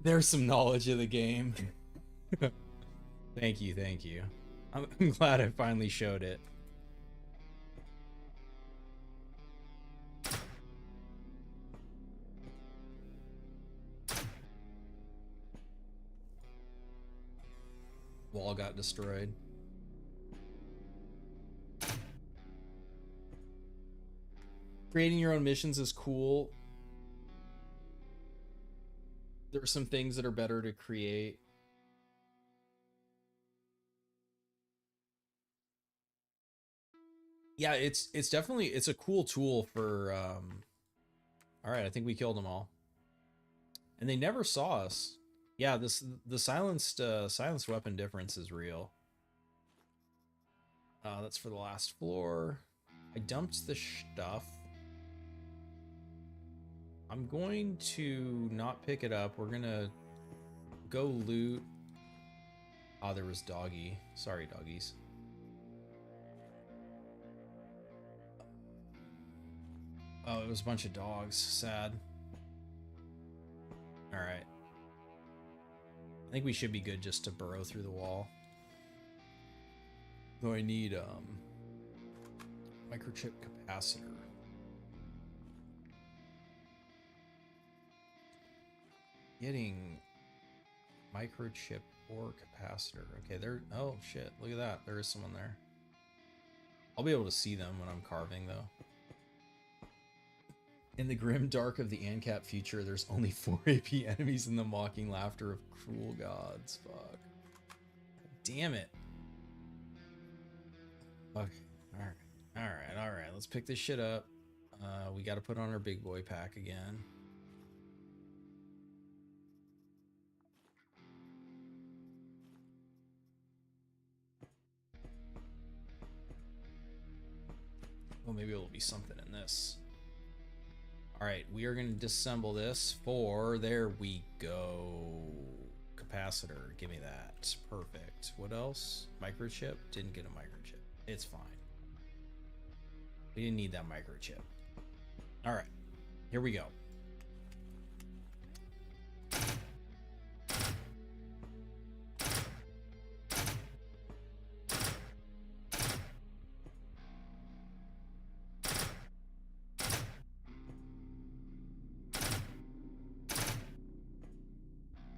There's some knowledge of the game. Thank you, thank you. I'm glad I finally showed it. Wall got destroyed. Creating your own missions is cool. There are some things that are better to create. Yeah, it's definitely, it's a cool tool for all right, I think we killed them all. And they never saw us. Yeah, the silenced weapon difference is real. That's for the last floor. I dumped the stuff. I'm going to not pick it up. We're gonna go loot. Ah, there was doggy. Sorry, doggies. Oh, it was a bunch of dogs. Sad. All right. I think we should be good just to burrow through the wall. Though I need microchip capacitor. Getting microchip or capacitor. Okay, there. Oh shit! Look at that. There is someone there. I'll be able to see them when I'm carving, though. In the grim dark of the ANCAP future, there's only 4 AP enemies in the mocking laughter of cruel gods. Fuck. Damn it. Okay. Alright. Let's pick this shit up. We gotta put on our big boy pack again. Well, maybe it'll be something in this. Alright, we are going to disassemble this for... There we go. Capacitor. Give me that. Perfect. What else? Microchip? Didn't get a microchip. It's fine. We didn't need that microchip. Alright. Here we go.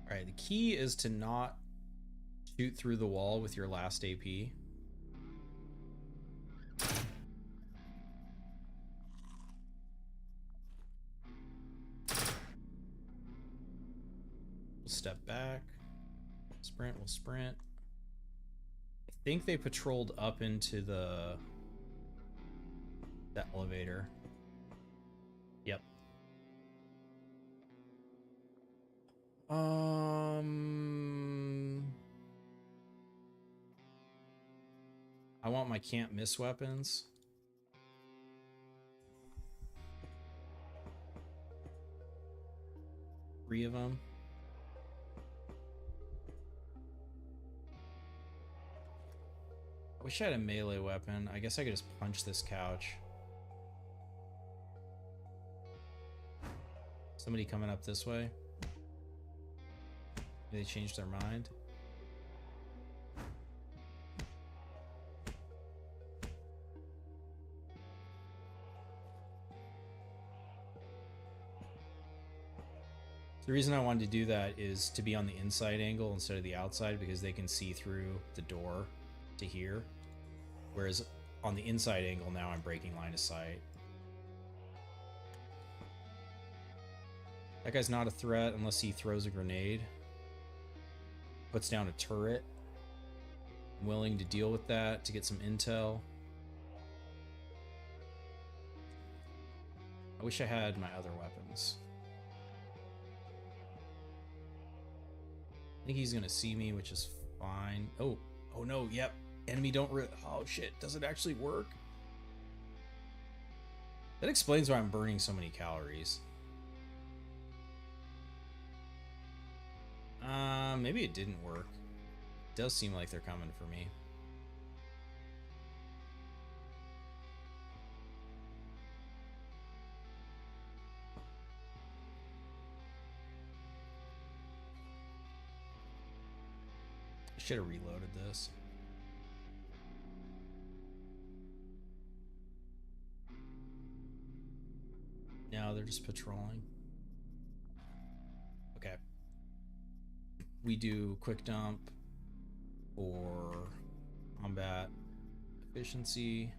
Alright, the key is to not shoot through the wall with your last AP. We'll step back. Sprint, we'll sprint. I think they patrolled up into the elevator. Yep. I want my can't miss weapons. Three of them. I wish I had a melee weapon. I guess I could just punch this couch. Somebody coming up this way. Maybe they changed their mind. The reason I wanted to do that is to be on the inside angle instead of the outside, because they can see through the door to here. Whereas on the inside angle now I'm breaking line of sight. That guy's not a threat unless he throws a grenade. Puts down a turret. I'm willing to deal with that to get some intel. I wish I had my other weapons. I think he's gonna see me, which is fine. Oh no, yep. Enemy don't oh shit, does it actually work? That explains why I'm burning so many calories. Maybe it didn't work. It does seem like they're coming for me. I should have reloaded this. No, they're just patrolling. Okay. We do quick dump for combat efficiency.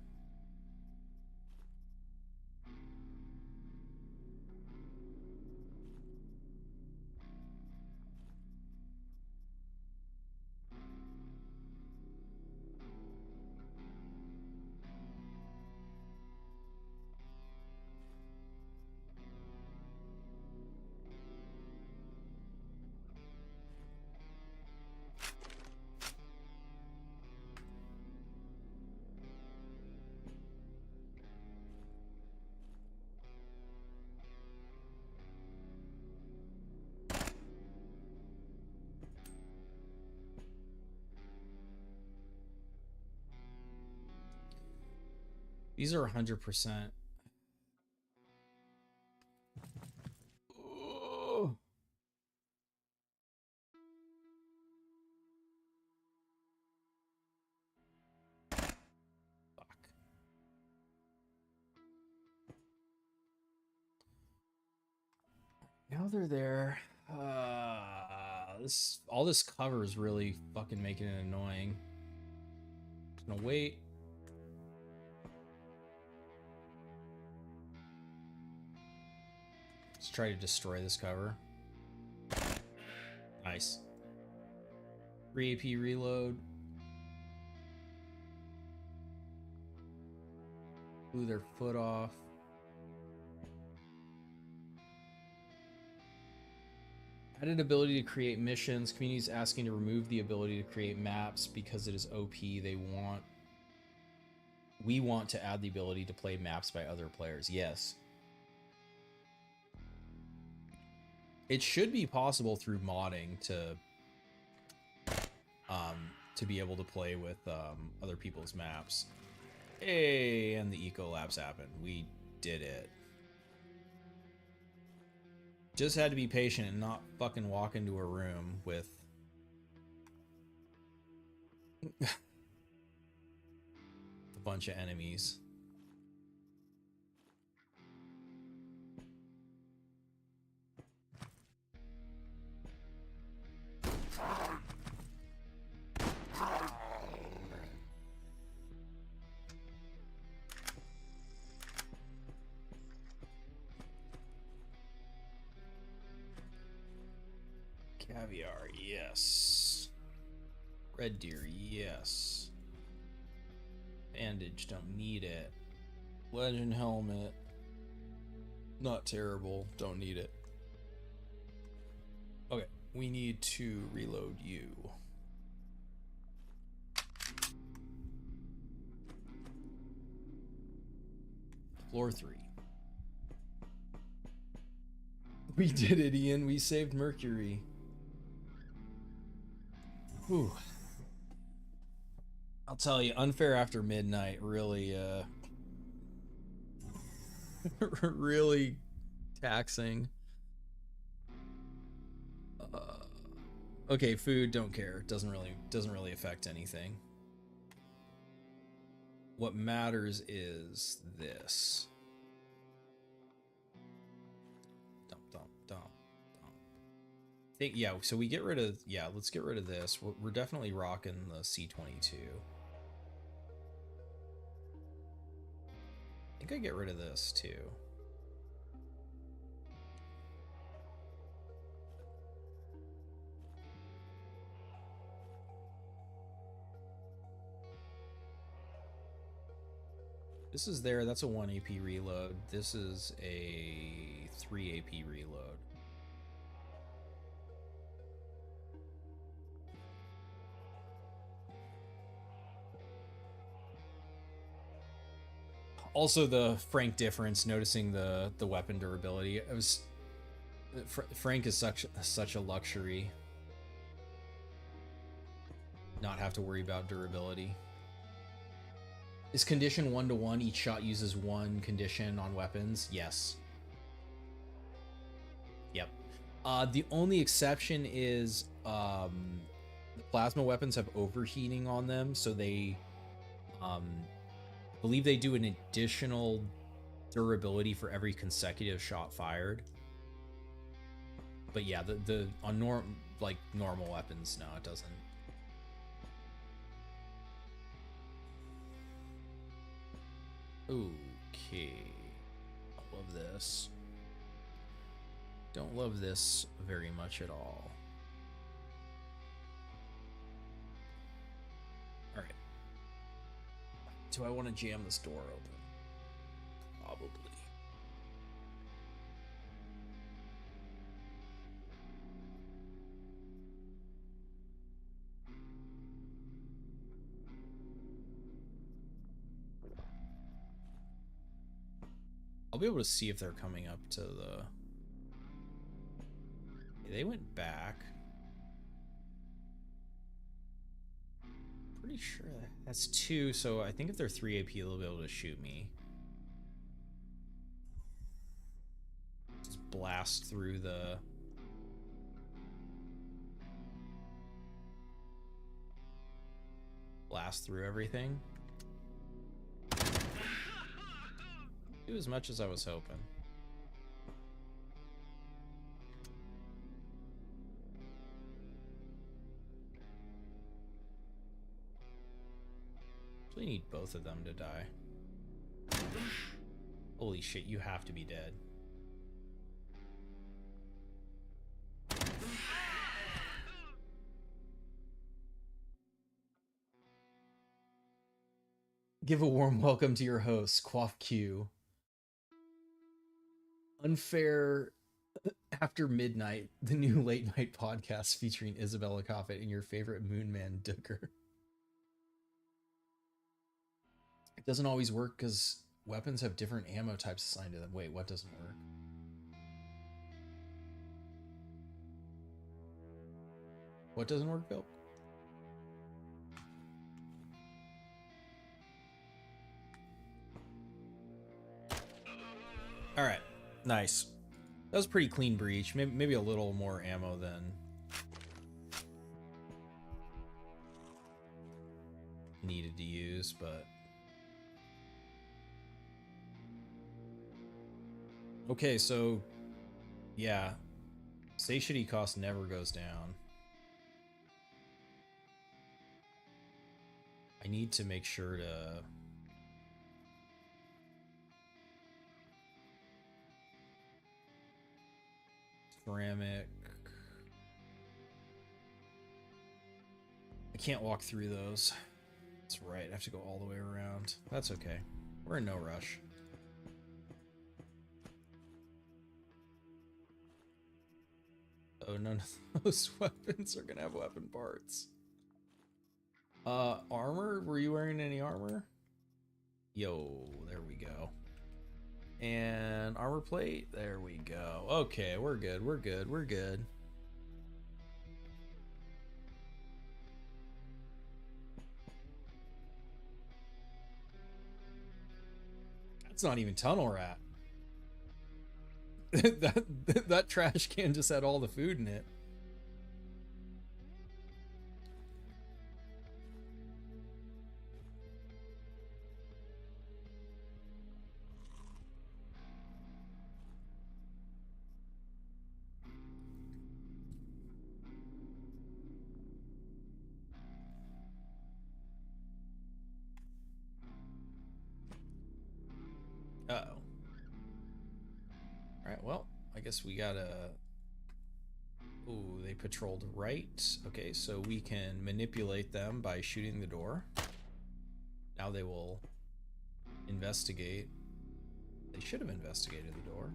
These are 100%. Oh. Fuck. Now they're there. All this cover is really fucking making it annoying. Just gonna wait. Let's try to destroy this cover. Nice. 3 AP reload. Blew their foot off. Added ability to create missions. Communities asking to remove the ability to create maps because it is OP. We want to add the ability to play maps by other players. Yes. It should be possible through modding to be able to play with other people's maps. Hey, and the eco labs happened. We did it. Just had to be patient and not fucking walk into a room with a bunch of enemies. Caviar, yes. Red deer, yes. Bandage, don't need it. Legend helmet, not terrible, don't need it. Okay, we need to reload you. Floor 3. We did it, Ian. We saved Mercury. Whew. I'll tell you, Unfair After Midnight really, really taxing. Okay, food, don't care. Doesn't really affect anything. What matters is this. Dump. Yeah, so we get rid of, yeah, let's get rid of this. We're definitely rocking the C-22. I think I get rid of this too. This is there, that's a 1 AP reload. This is a 3 AP reload. Also, the Frank difference, noticing the weapon durability. It was Frank is such a luxury. Not have to worry about durability. Is condition 1-to-1? Each shot uses 1 condition on weapons. Yes. Yep. The only exception is the plasma weapons have overheating on them, so they believe they do an additional durability for every consecutive shot fired. But yeah, the on normal weapons, no, it doesn't. Okay, I love this. Don't love this very much at all. All right. Do I want to jam this door open? Probably. I'll be able to see if they're coming up to the... They went back. Pretty sure that's 2, so I think if they're 3 AP, they'll be able to shoot me. Just blast through the... Blast through everything. Do as much as I was hoping. We need both of them to die. Holy shit, you have to be dead. Give a warm welcome to your host, Quaff Q. Unfair After Midnight, the new late night podcast featuring Isabella Coffett and your favorite Moonman Dooker. It doesn't always work because weapons have different ammo types assigned to them. Wait, what doesn't work? What doesn't work, Bill? All right, nice. That was a pretty clean breach. Maybe a little more ammo than needed to use, but okay. So yeah, satiety cost never goes down. I need to make sure to ceramic. I can't walk through those. That's right, I have to go all the way around. That's okay. We're in no rush. Oh, none of those weapons are gonna have weapon parts. Armor? Were you wearing any armor? Yo, there we go. And armor plate, there we go. Okay, we're good, we're good, we're good. That's not even tunnel rat. that trash can just had all the food in it. Uh-oh. Alright, well, I guess we gotta... Ooh, they patrolled right. Okay, so we can manipulate them by shooting the door. Now they will investigate. They should have investigated the door.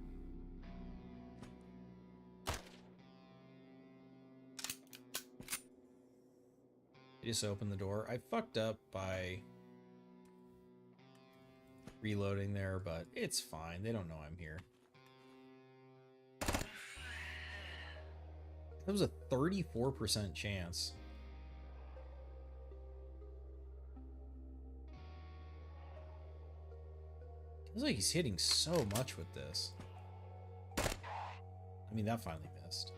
They just opened the door. I fucked up by reloading there, but it's fine. They don't know I'm here. That was a 34% chance. Feels like he's hitting so much with this. I mean, that finally missed.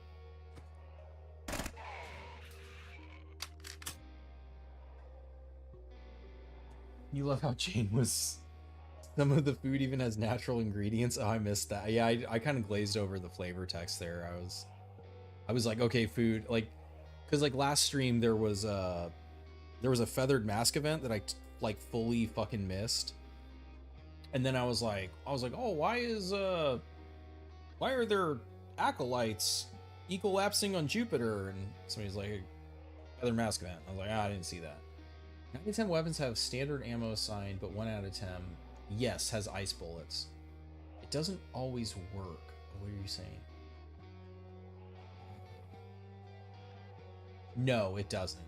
You love how Jane was... Some of the food even has natural ingredients. Oh, I missed that. Yeah, I kind of glazed over the flavor text there. I was like, okay, food, like, because like last stream there was a feathered mask event that I like fully fucking missed, and then I was like, oh, why are there acolytes ecolapsing on Jupiter? And somebody's like, feathered mask event. I was like, I didn't see that. 9 out of 10 weapons have standard ammo assigned, but 1 out of 10, yes, has ice bullets. It doesn't always work. What are you saying? No, it doesn't.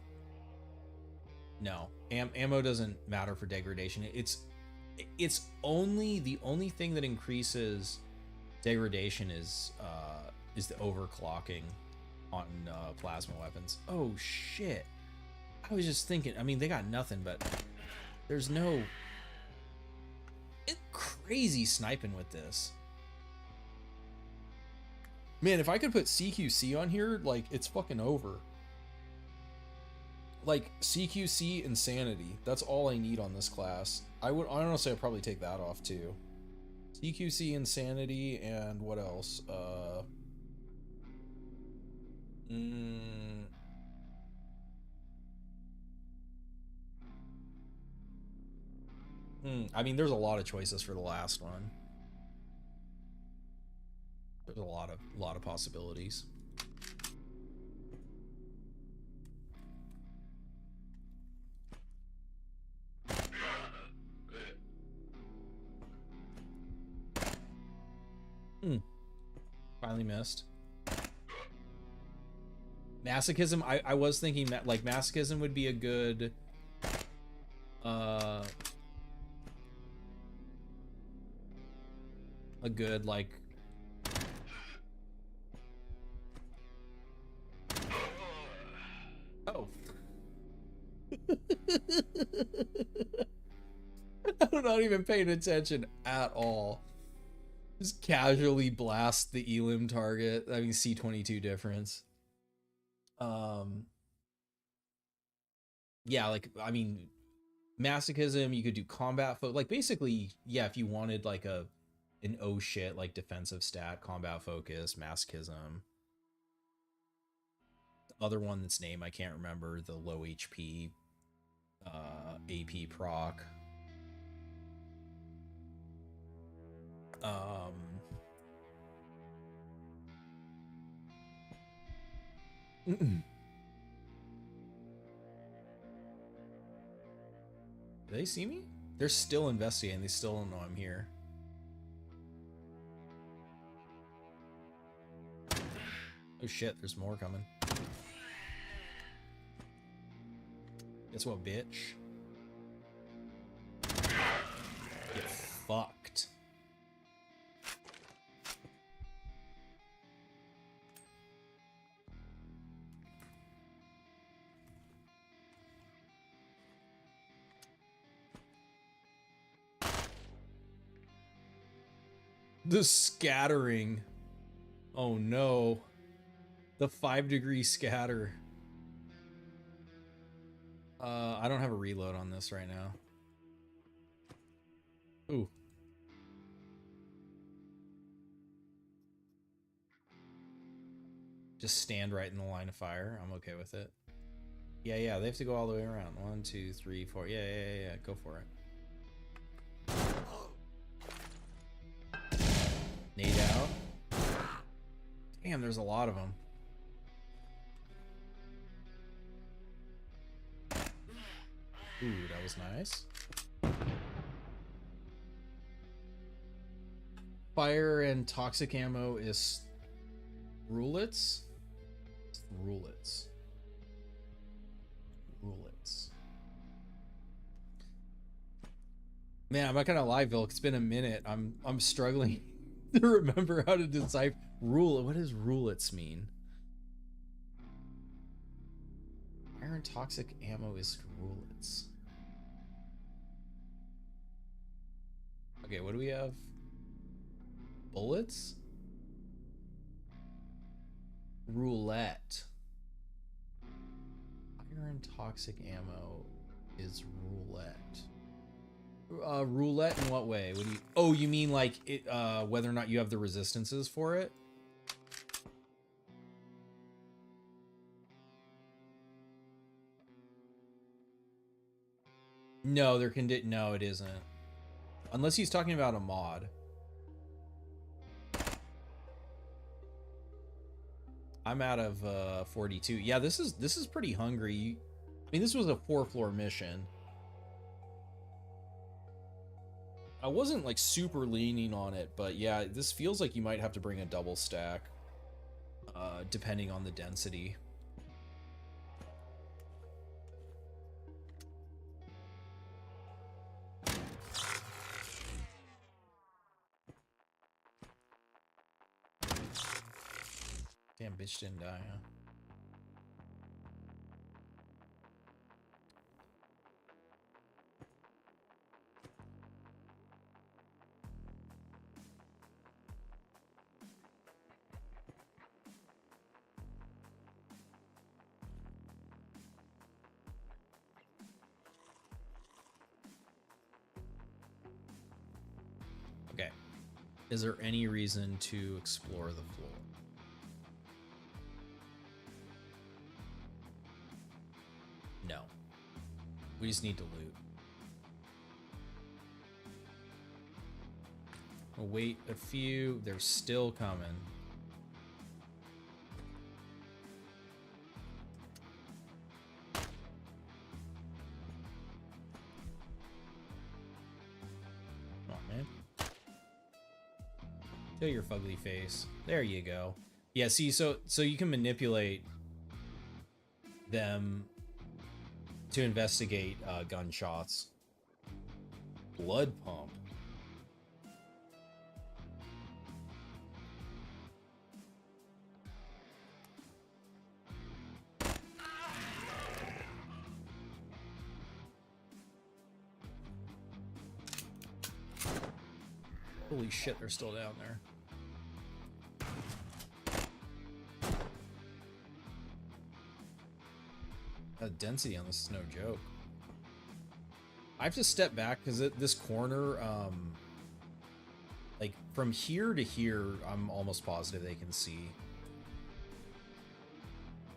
No, ammo doesn't matter for degradation. It's only the only thing that increases degradation is the overclocking on plasma weapons. Oh shit! I was just thinking, I mean, they got nothing, but there's no... It's crazy sniping with this. Man, if I could put CQC on here, like, it's fucking over. Like, CQC Insanity. That's all I need on this class. I would honestly, I'd probably take that off, too. CQC Insanity, and what else? I mean, there's a lot of choices for the last one. There's a lot of possibilities. Finally missed. Masochism, I was thinking that like masochism would be a good like oh. I'm not even paying attention at all. Just casually blast the elim target. I mean C22 difference. Yeah, like I mean masochism, you could do combat like basically, yeah, if you wanted like an oh shit like defensive stat, combat focus, masochism. The other one that's name I can't remember, the low HP AP proc. Do they see me? They're still investigating. They still don't know I'm here. Oh shit, there's more coming. Guess what, bitch? Get fucked. The scattering. Oh no. The 5-degree scatter. I don't have a reload on this right now. Ooh. Just stand right in the line of fire. I'm okay with it. Yeah, they have to go all the way around. 1, 2, 3, 4. Yeah. Go for it. Nade out. Damn, there's a lot of them. Ooh, that was nice. Fire and toxic ammo is rulets. Rulets. Man, I'm not gonna lie, Vilk. It's been a minute. I'm struggling to remember how to decipher rule. What does rulets mean? Iron toxic ammo is rulets. Okay, what do we have? Bullets? Roulette. Iron toxic ammo is roulette. Roulette in what way? What do you? Oh, you mean like it? Whether or not you have the resistances for it? No, no, it isn't. Unless he's talking about a mod. I'm out of 42. Yeah, this is pretty hungry. I mean, this was a 4-floor mission. I wasn't like super leaning on it, but yeah, this feels like you might have to bring a double stack, depending on the density. Damn, bitch didn't die, huh? Okay. Is there any reason to explore the floor? No. We just need to loot. We'll wait a few. They're still coming. Come on, man. Show your fugly face. There you go. Yeah, see, so you can manipulate them to investigate gunshots. Blood pump. Holy shit, they're still down there. The density on this is no joke. I have to step back because this corner, like from here to here, I'm almost positive they can see.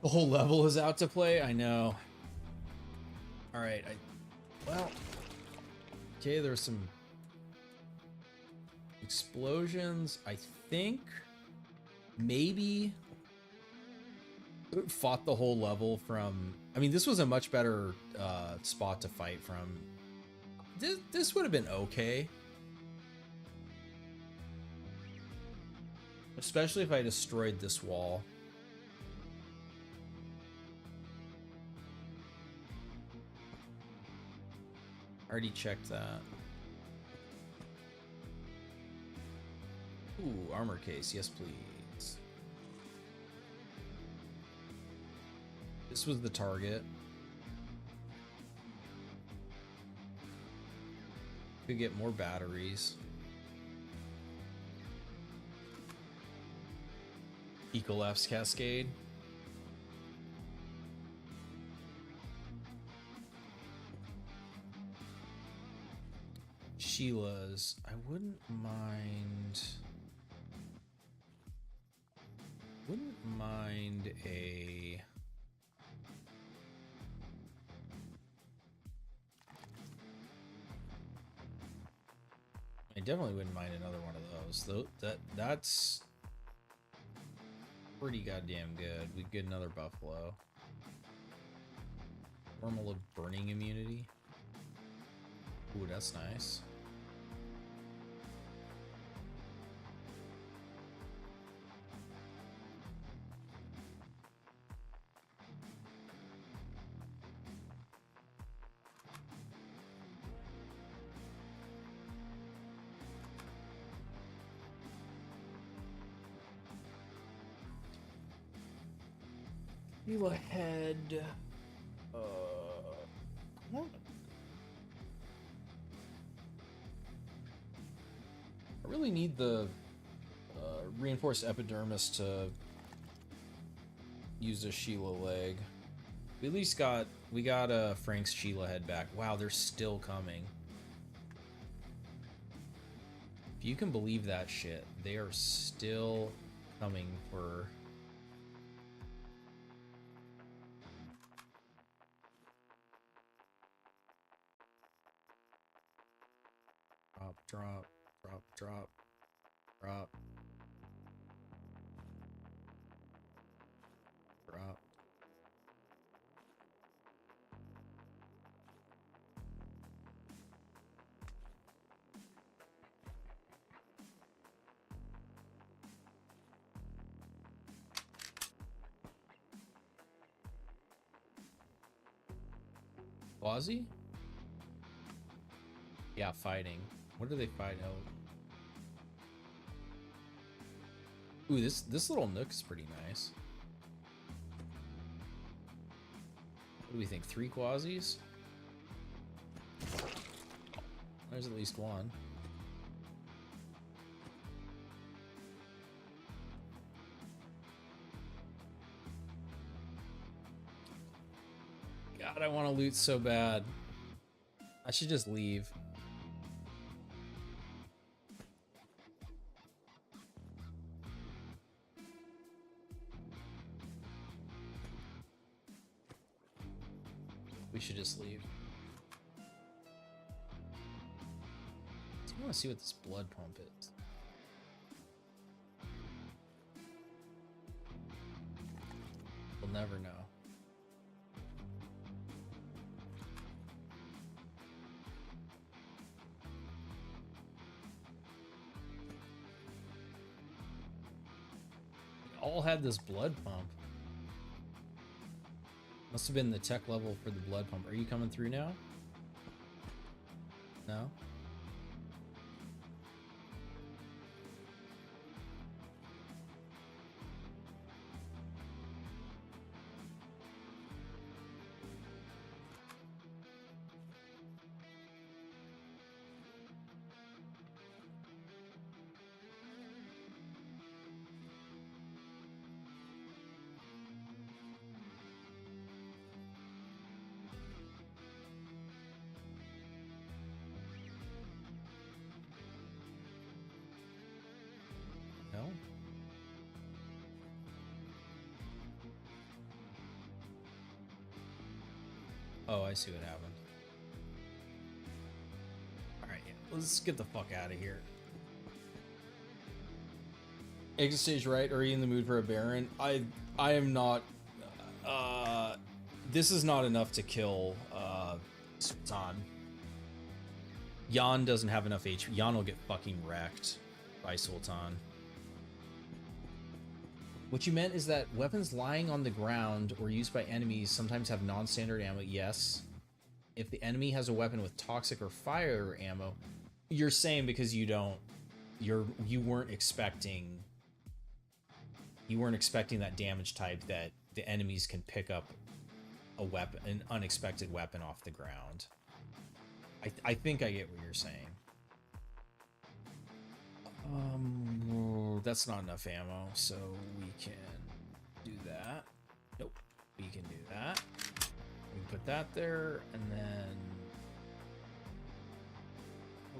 The whole level is out to play. I know. All right. Well, okay. There's some explosions. I think maybe fought the whole level from. I mean, this was a much better spot to fight from. This would have been okay. Especially if I destroyed this wall. Already checked that. Ooh, armor case. Yes, please. This was the target. Could get more batteries. Ecolapse Cascade. Sheila's. I wouldn't mind. A. I definitely wouldn't mind another one of those. Though that's pretty goddamn good. We'd get another buffalo. Normal of burning immunity. Ooh, that's nice. Sheila head. What? I really need the reinforced epidermis to use a Sheila leg. We at least got Frank's Sheila head back. Wow, they're still coming. If you can believe that shit, they are still coming for. Drop, drop, drop, drop, drop. Quasi? Yeah, fighting. What do they fight out? Ooh, this little nook is pretty nice. What do we think? 3 quasis? There's at least one. God, I want to loot so bad. I should just leave. We should just leave. I want to see what this blood pump is. We'll never know. We all had this blood pump. Must have been the tech level for the blood pump. Are you coming through now? No? No? Oh, I see what happened. Alright, yeah, let's get the fuck out of here. Exit stage right, are you in the mood for a Baron? I am not. This is not enough to kill Sultan. Jan doesn't have enough HP. Jan will get fucking wrecked by Sultan. What you meant is that weapons lying on the ground or used by enemies sometimes have non-standard ammo. Yes. If the enemy has a weapon with toxic or fire ammo, you're saying because you weren't expecting that damage type that the enemies can pick up a weapon, an unexpected weapon off the ground. I think I get what you're saying. That's not enough ammo, so we can do that. Nope, we can do that. We can put that there, and then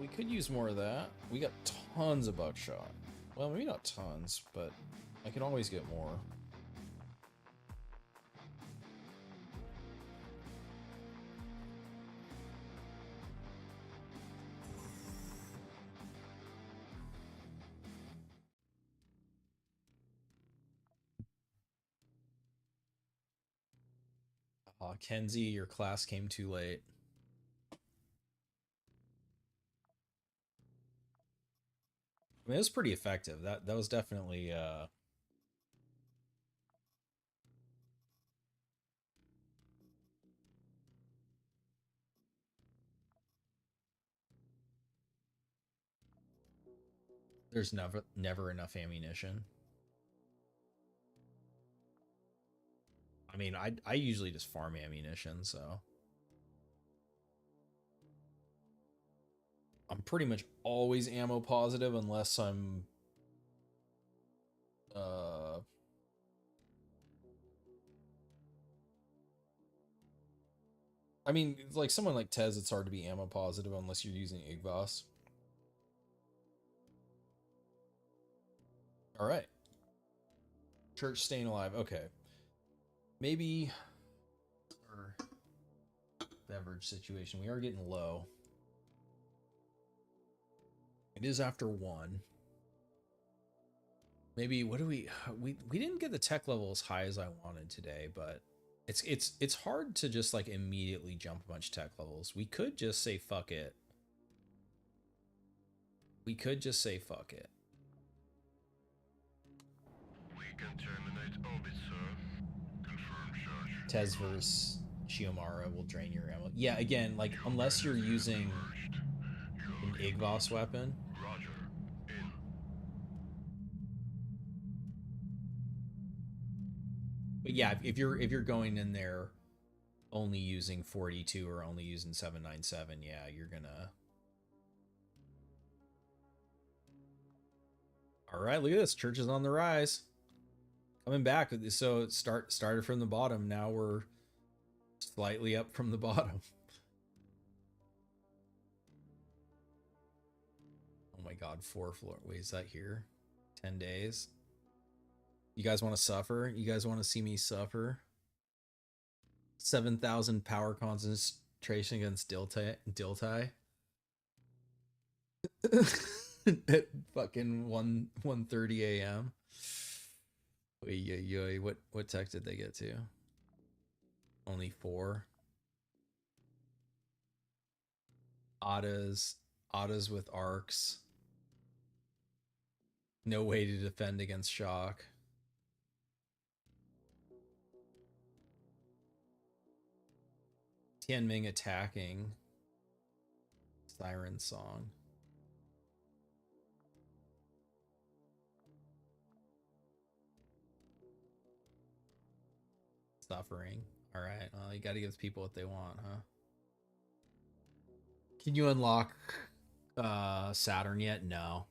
we could use more of that. We got tons of buckshot. Well, maybe not tons, but I can always get more. Aw, Kenzie, your class came too late. I mean, it was pretty effective. That was definitely there's never enough ammunition. I mean, I usually just farm ammunition, so I'm pretty much always ammo positive unless I'm I mean, like someone like Tez, it's hard to be ammo positive unless you're using Igvas. All right. Church staying alive. Okay. Maybe our beverage situation. We are getting low. It is after 1. Maybe what do we didn't get the tech level as high as I wanted today, but it's hard to just like immediately jump a bunch of tech levels. We could just say fuck it. We could just say fuck it. We can terminate orbit, sir. Confirm charge. Tez versus Shiomara will drain your ammo. Yeah, again, like unless you're using an Igvas weapon. Roger. In. But yeah, if you're going in there only using 42 or only using 797, yeah, you're gonna. All right, look at this. Church is on the rise. Coming back. So it started from the bottom. Now we're slightly up from the bottom. Oh my god, 4 floor. Wait, is that here? 10 days. You guys want to suffer? You guys want to see me suffer? 7,000 power concentration against Diltai. At fucking 1:30 a.m. What tech did they get to? Only 4. Ottas with arcs. No way to defend against shock. Tianming attacking. Siren Song. Suffering. Alright, well, you gotta give people what they want, huh? Can you unlock Saturn yet? No.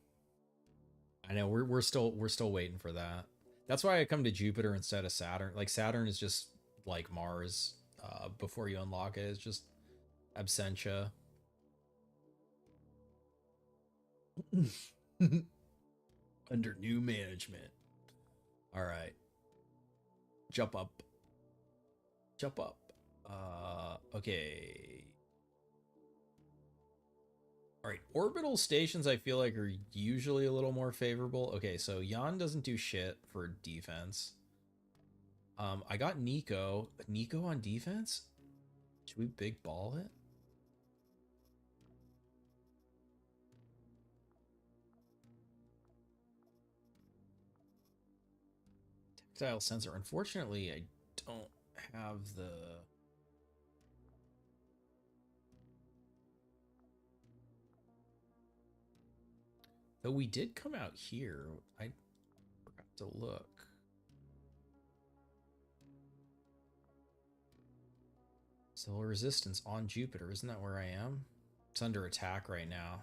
I know we're still waiting for that. That's why I come to Jupiter instead of Saturn. Like Saturn is just like Mars. Before you unlock it, it's just Absentia. Under new management. All right. Jump up. Jump up. Okay. All right, orbital stations I feel like are usually a little more favorable. Okay, so Jan doesn't do shit for defense. I got Nico. Nico on defense? Should we big ball it? Tactile sensor. Unfortunately, I don't have the... Though we did come out here. I forgot to look. Solar resistance on Jupiter. Isn't that where I am? It's under attack right now.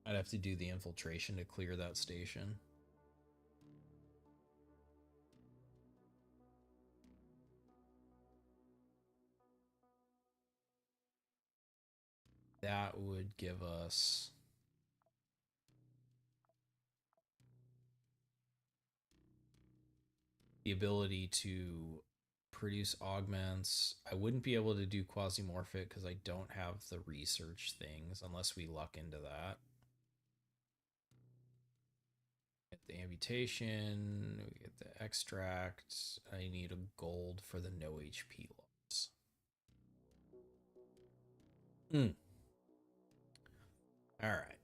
I'd have to do the infiltration to clear that station. That would give us... the ability to produce augments. I wouldn't be able to do Quasimorphic because I don't have the research things unless we luck into that. Get the amputation, we get the extract. I need a gold for the no HP loss. All right.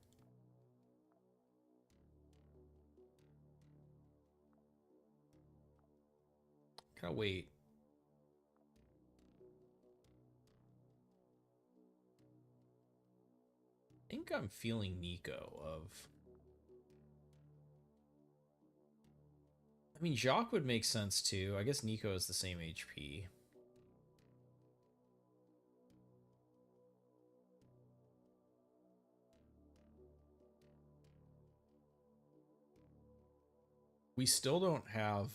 Gotta wait. I think I'm feeling Nico of... I mean, Jacques would make sense too. I guess Nico is the same HP. We still don't have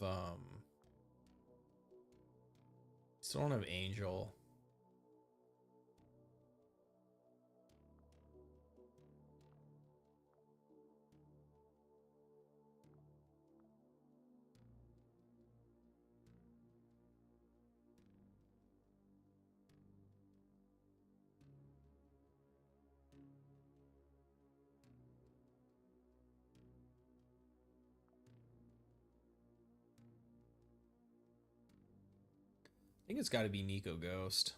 Angel. I think it's got to be Nico Ghost.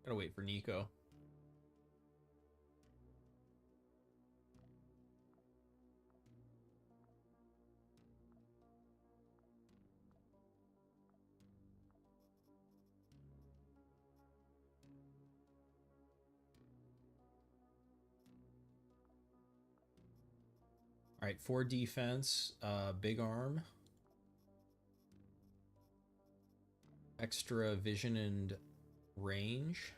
Gotta wait for Nico. All right, 4 defense, big arm, extra vision and range.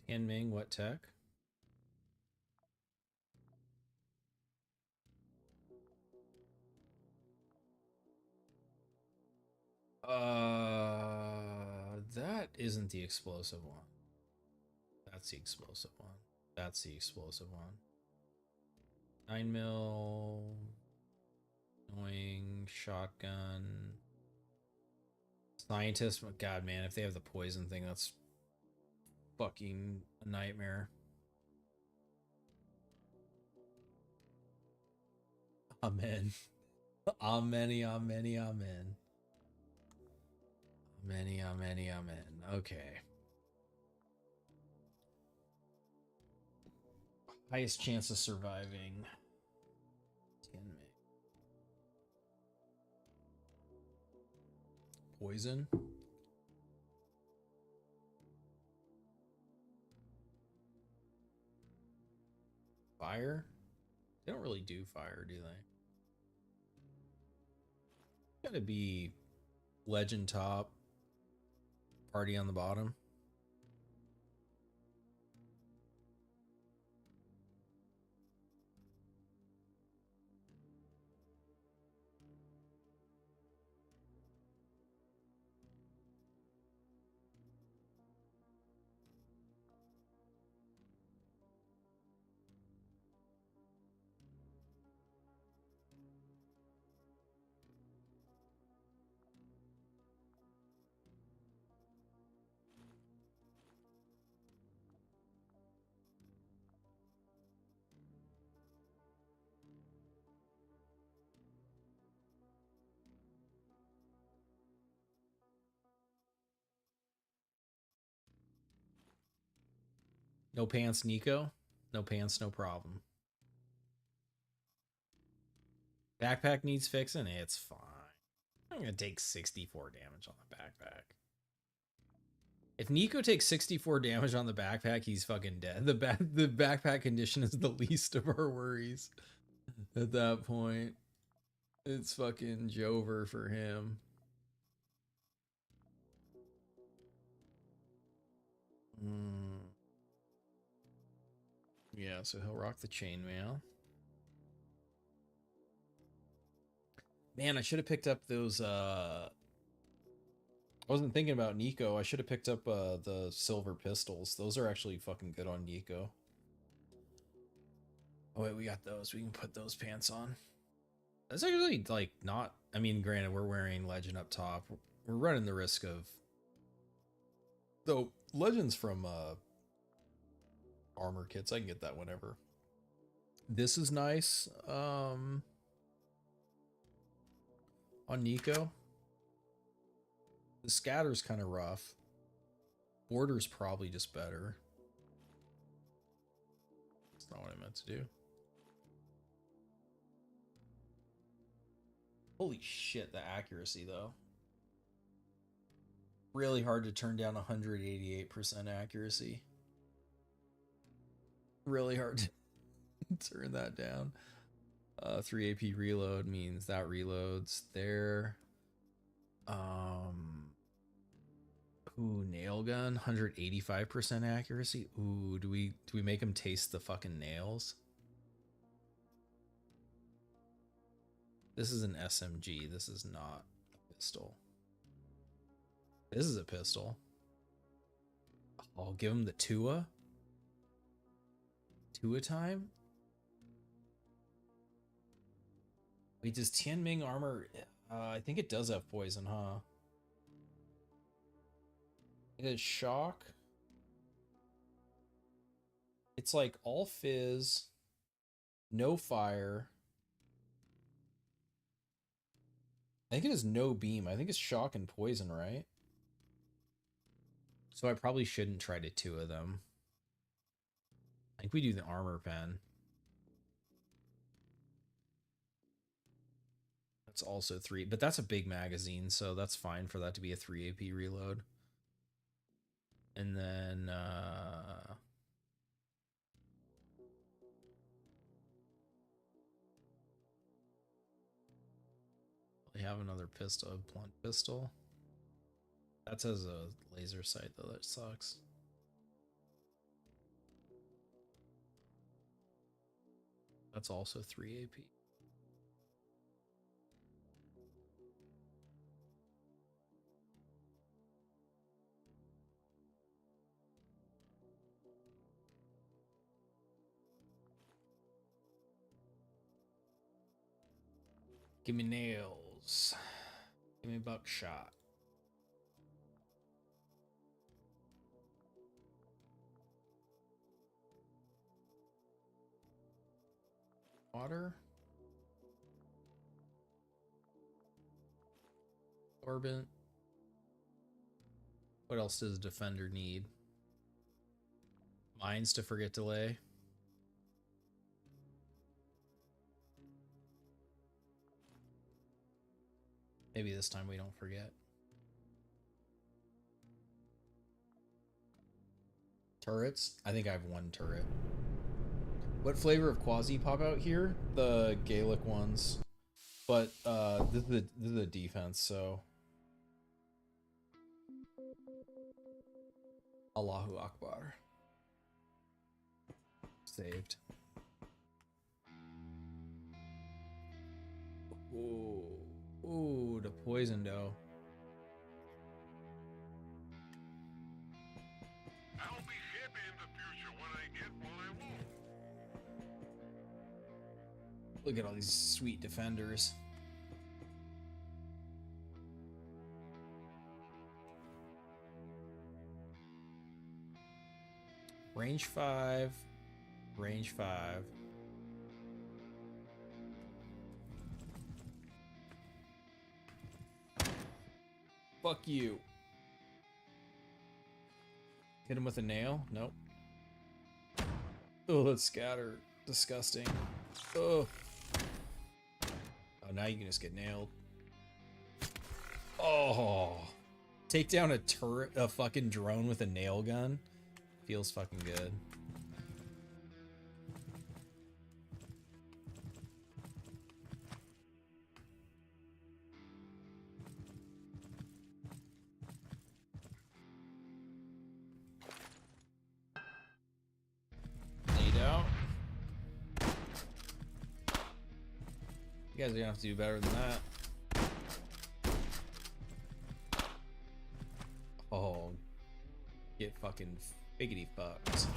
Tianming, what tech? That isn't the explosive one. That's the explosive one. That's the explosive one. 9 mil. Annoying shotgun. Scientist. God, man, if they have the poison thing, that's fucking a nightmare. Amen. Amen. Amen. Amen. Amen. Amen. Amen. Okay. Highest chance of surviving. Poison. Fire? They don't really do fire, do they? Gotta be legend top, party on the bottom. No pants, Nico. No pants, no problem. Backpack needs fixing. It's fine. I'm gonna take 64 damage on the backpack. If Nico takes 64 damage on the backpack, he's fucking dead. The backpack condition is the least of our worries at that point. It's fucking Jover for him. Yeah, so he'll rock the chainmail. Man, I should have picked up those I wasn't thinking about Nico. I should have picked up the silver pistols. Those are actually fucking good on Nico. Oh wait, we got those. We can put those pants on. That's actually like not, I mean, granted, we're wearing legend up top. We're running the risk of, though, legends from armor kits. I can get that whenever. This is nice. On Nico. The scatter's kind of rough. Border's probably just better. That's not what I meant to do. Holy shit, the accuracy though. Really hard to turn down 188% accuracy. Really hard to turn that down. 3 AP reload means that reloads there. Ooh, nail gun, 185% accuracy. Ooh, do we make him taste the fucking nails? This is an SMG. This is not a pistol. This is a pistol. I'll give him the Tua. Tua time? Wait, does Tianming armor... I think it does have poison, huh? It is shock. It's like all fizz, no fire. I think it is no beam. I think it's shock and poison, right? So I probably shouldn't try to two of them. I think we do the armor pen. That's also 3, but that's a big magazine, so that's fine for that to be a 3 AP reload. And then we have another pistol, a blunt pistol. That says a laser sight though, that sucks. That's also 3 AP. Give me nails. Give me buckshot. Water. Orbit. What else does a defender need? Mines to forget delay. Maybe this time we don't forget. Turrets? I think I have one turret. What flavor of Quasi pop out here? The Gaelic ones. But this is the defense, so Allahu Akbar. Saved. Ooh. Ooh, the poison dough. I'll be happy in the future when I get what I want. Look at all these sweet defenders. Range 5. Range 5. Fuck you. Hit him with a nail? Nope. Oh, let's scatter. Disgusting. Oh. Oh, now you can just get nailed. Oh. Take down a turret, a fucking drone with a nail gun. Feels fucking good. You guys are gonna have to do better than that. Oh, get fucking figgity fucked.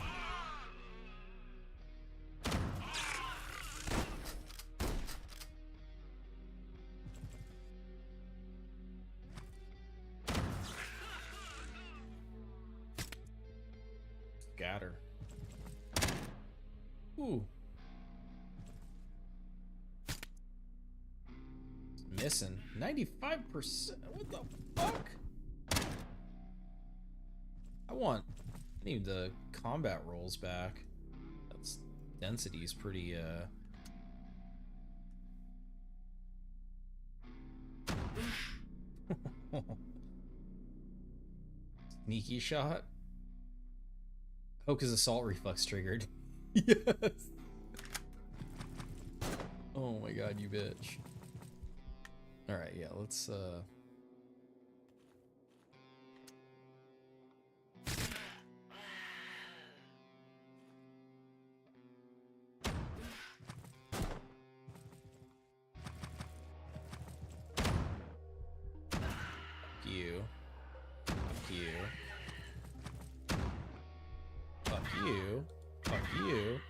Scatter. Ooh. Missing 95%. What the fuck? I need the combat rolls back. That's density's pretty sneaky shot. Oh, because assault reflex triggered. Yes. Oh my god, you bitch. Alright, yeah, let's you. Fuck you. Fuck you. Fuck you.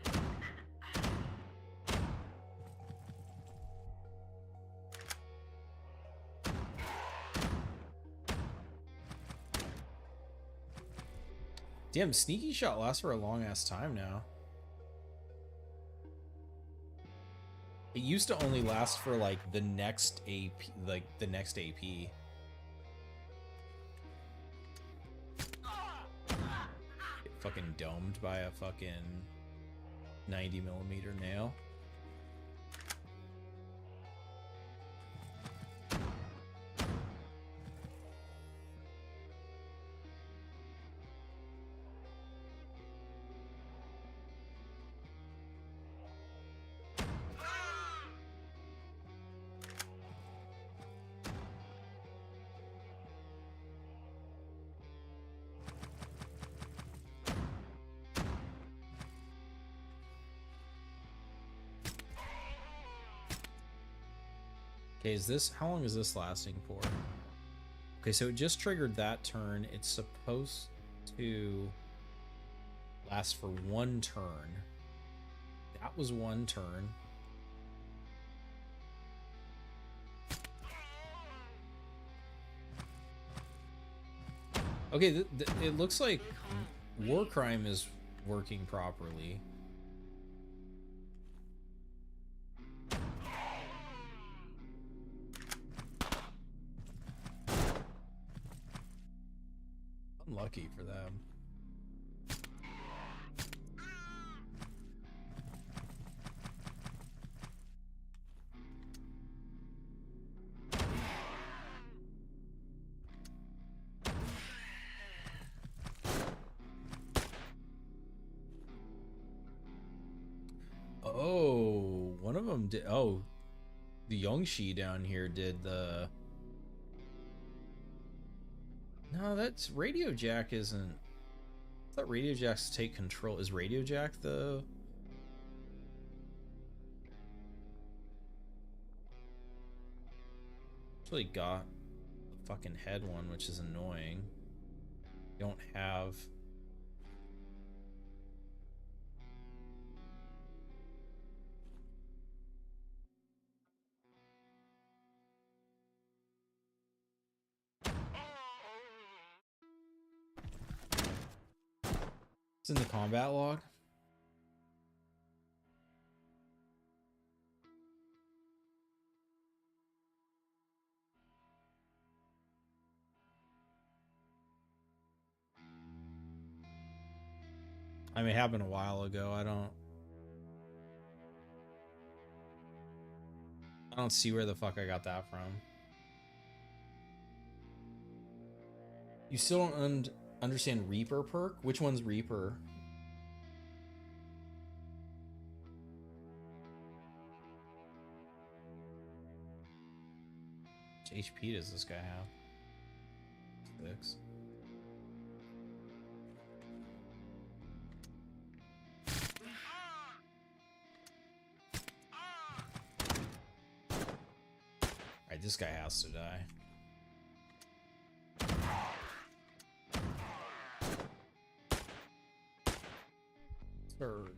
Damn, sneaky shot lasts for a long ass time now. It used to only last for like the next AP, like the next AP. Get fucking domed by a fucking 90mm nail. Okay, is this, how long is this lasting for? Okay, so it just triggered that turn. It's supposed to last for one turn. That was one turn. Okay, it looks like war crime is working properly. Unlucky for them. Oh, one of them did. Oh, the Yongshi down here did the. No, that's Radio Jack isn't. I thought Radio Jack's take control. Is Radio Jack the? Actually got the fucking head one, which is annoying. Don't have. It's in the combat log. I mean, it happened a while ago. I don't see where the fuck I got that from. You still don't understand Reaper perk? Which one's Reaper? How much HP does this guy have? 6. Alright, this guy has to die. Third.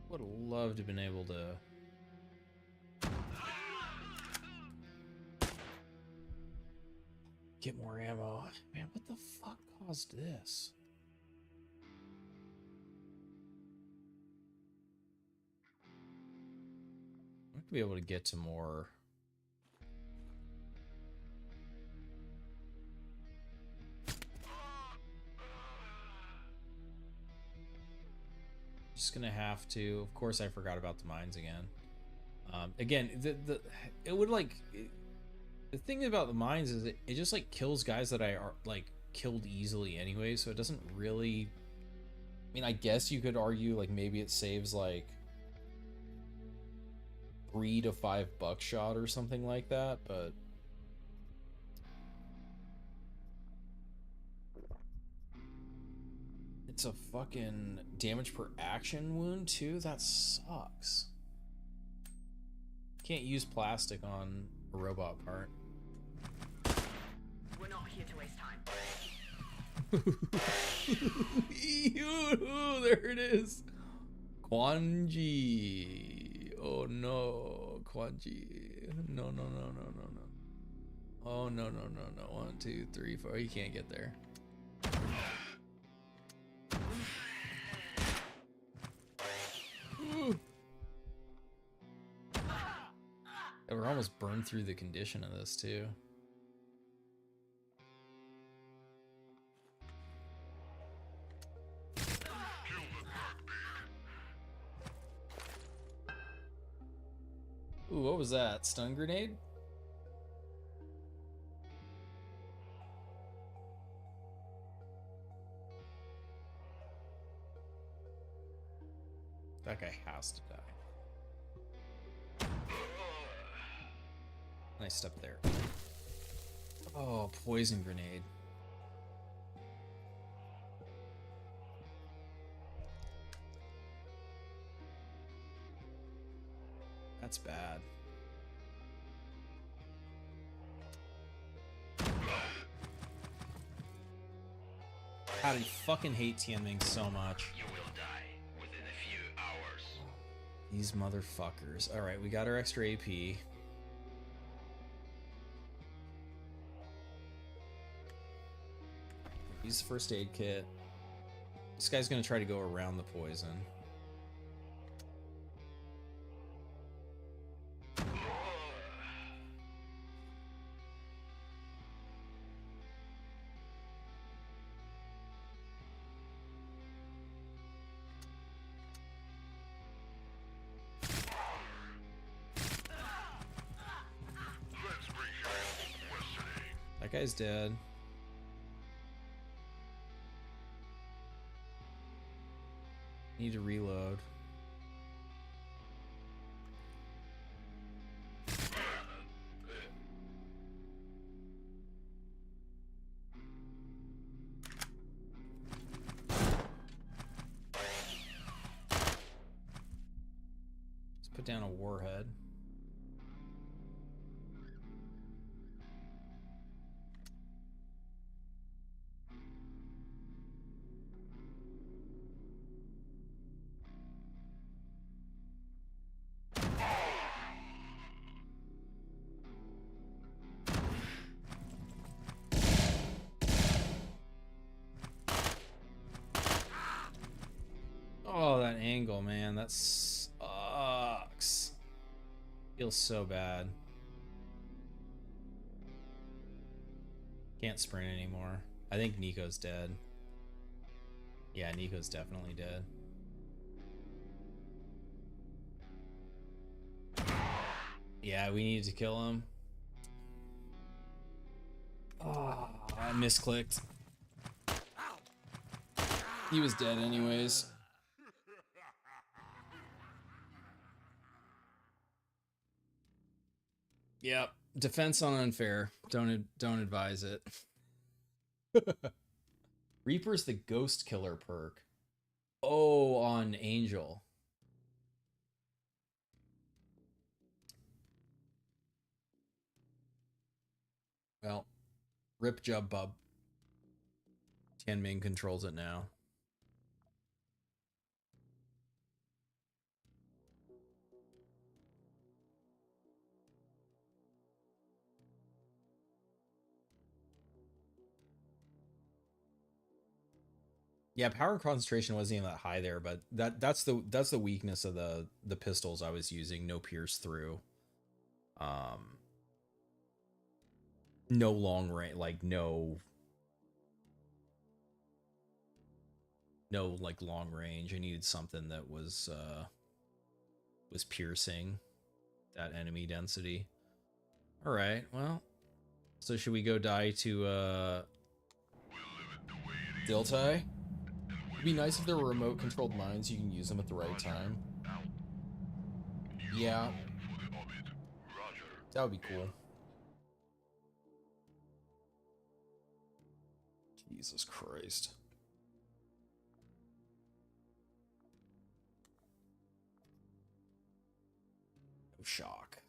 Would have loved to have been able to. Get more ammo. Man, what the fuck caused this? I'm not gonna be able to get to more. Just gonna have to. Of course, I forgot about the mines again. Again, it would like. The thing about the mines is it just like kills guys that I are like killed easily anyway, so it doesn't really. I mean, I guess you could argue like maybe it saves like 3 to 5 buckshot or something like that, but it's a fucking damage per action wound too. That sucks. Can't use plastic on a robot part. We're not here to waste time. Ew, there it is. Quanji. Oh no, Quanji. No, no, no, no, no, no. Oh no, no, no, no. 1, 2, 3, 4. You can't get there. Ooh. And we're almost burned through the condition of this too. Ooh, what was that? Stun grenade? That guy has to die. Nice step there. Oh, poison grenade. That's bad. God, I fucking hate Tianming so much. You will die within a few hours. These motherfuckers. Alright, we got our extra AP. Use the first aid kit. This guy's gonna try to go around the poison. That guy's dead. Need to reload. Let's put down a warhead. Oh, that angle, man. That sucks. Feels so bad. Can't sprint anymore. I think Nico's dead. Yeah, Nico's definitely dead. Yeah, we needed to kill him. Oh, I misclicked. He was dead anyways. Yep. Defense on unfair. Don't advise it. Reaper's the ghost killer perk. Oh, on Angel. Well, rip Jub Bub. Tianming controls it now. Yeah, power concentration wasn't even that high there, but that's the weakness of the pistols I was using. No pierce through. No long range, like no like long range. I needed something that was piercing that enemy density. All right, well, so should we go die to Diltai? It'd be nice if there were remote controlled mines. You can use them at the right time. Yeah, that would be cool. Jesus Christ. No shock.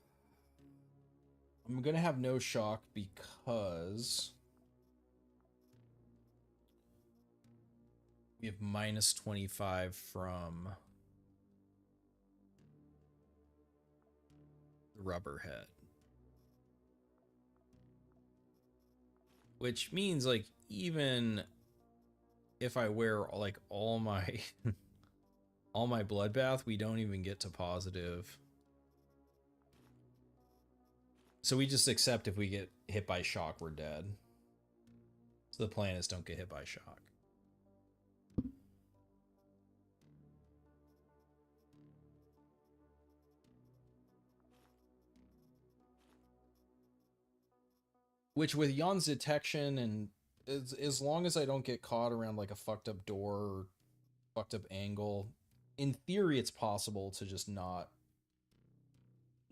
I'm gonna have no shock because we have minus 25 from the rubber head. Which means, like, even if I wear, like, all my all my bloodbath, we don't even get to positive. So we just accept if we get hit by shock, we're dead. So the plan is don't get hit by shock. Which with Yon's detection and as long as I don't get caught around like a fucked up door or fucked up angle, in theory it's possible to just not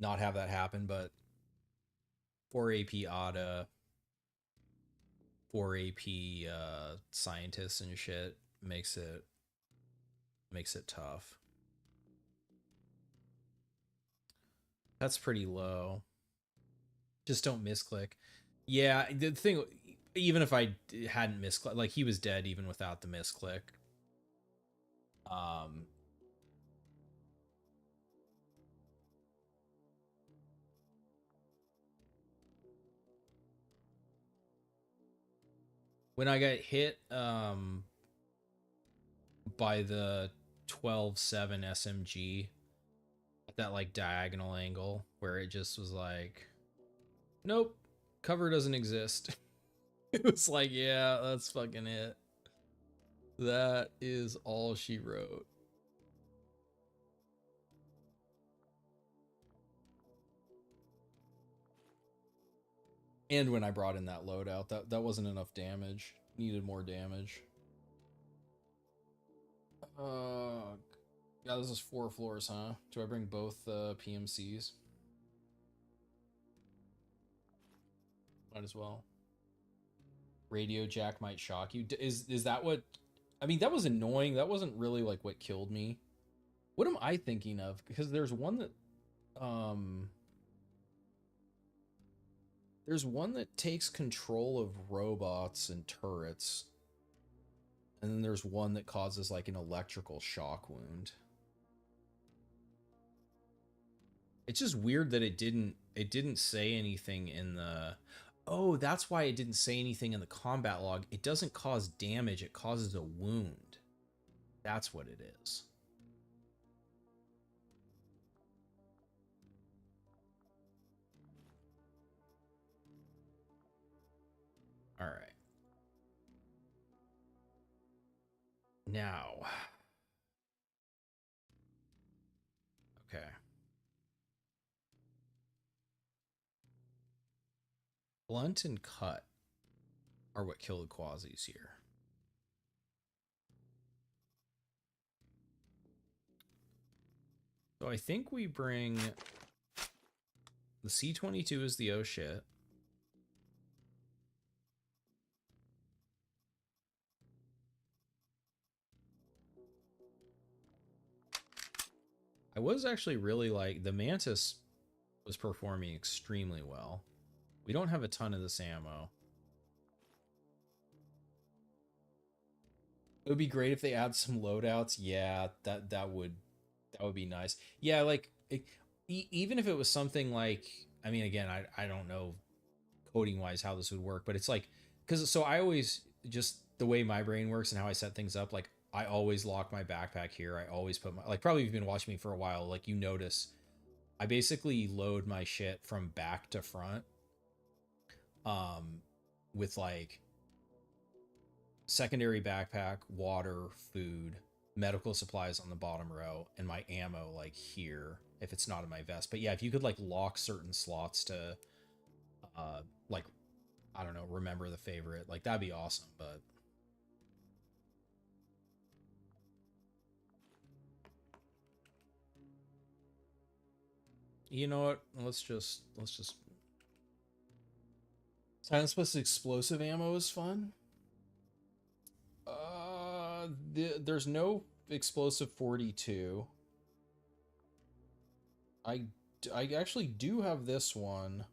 have that happen, but 4 AP ADA, 4 AP scientists and shit makes it tough. That's pretty low. Just don't misclick. Yeah, the thing, even if I hadn't misclick, like he was dead even without the misclick. Um, when I got hit by the 12-7 SMG at that like diagonal angle where it just was like, nope, cover doesn't exist. It was like, yeah, that's fucking it. That is all she wrote. And when I brought in that loadout, that wasn't enough damage. Needed more damage. Yeah, this is 4 floors, huh? Do I bring both PMCs? Might as well. Radio jack might shock you. Is that what? I mean, that was annoying. That wasn't really like what killed me. What am I thinking of? Because there's one that there's one that takes control of robots and turrets. And then there's one that causes like an electrical shock wound. It's just weird that it didn't say anything in the, oh, that's why it didn't say anything in the combat log. It doesn't cause damage, it causes a wound. That's what it is. All right. Now. Okay. Blunt and cut are what kill the quasis here. So I think we bring the C-22 is the oh shit. I was actually really like, the Mantis was performing extremely well. We don't have a ton of this ammo. It would be great if they add some loadouts. Yeah, that would be nice. Yeah, like even if it was something like, I mean, again, I don't know coding wise how this would work, but it's like, because so I always, just the way my brain works and how I set things up, like I always lock my backpack here. I always put my, like, probably if you've been watching me for a while, like you notice I basically load my shit from back to front, with like secondary backpack, water, food, medical supplies on the bottom row, and my ammo like here if it's not in my vest. But yeah, if you could like lock certain slots to like, I don't know, remember the favorite, like that'd be awesome. But you know what? Let's just Silence plus explosive ammo is fun. There's no explosive 42. I actually do have this one.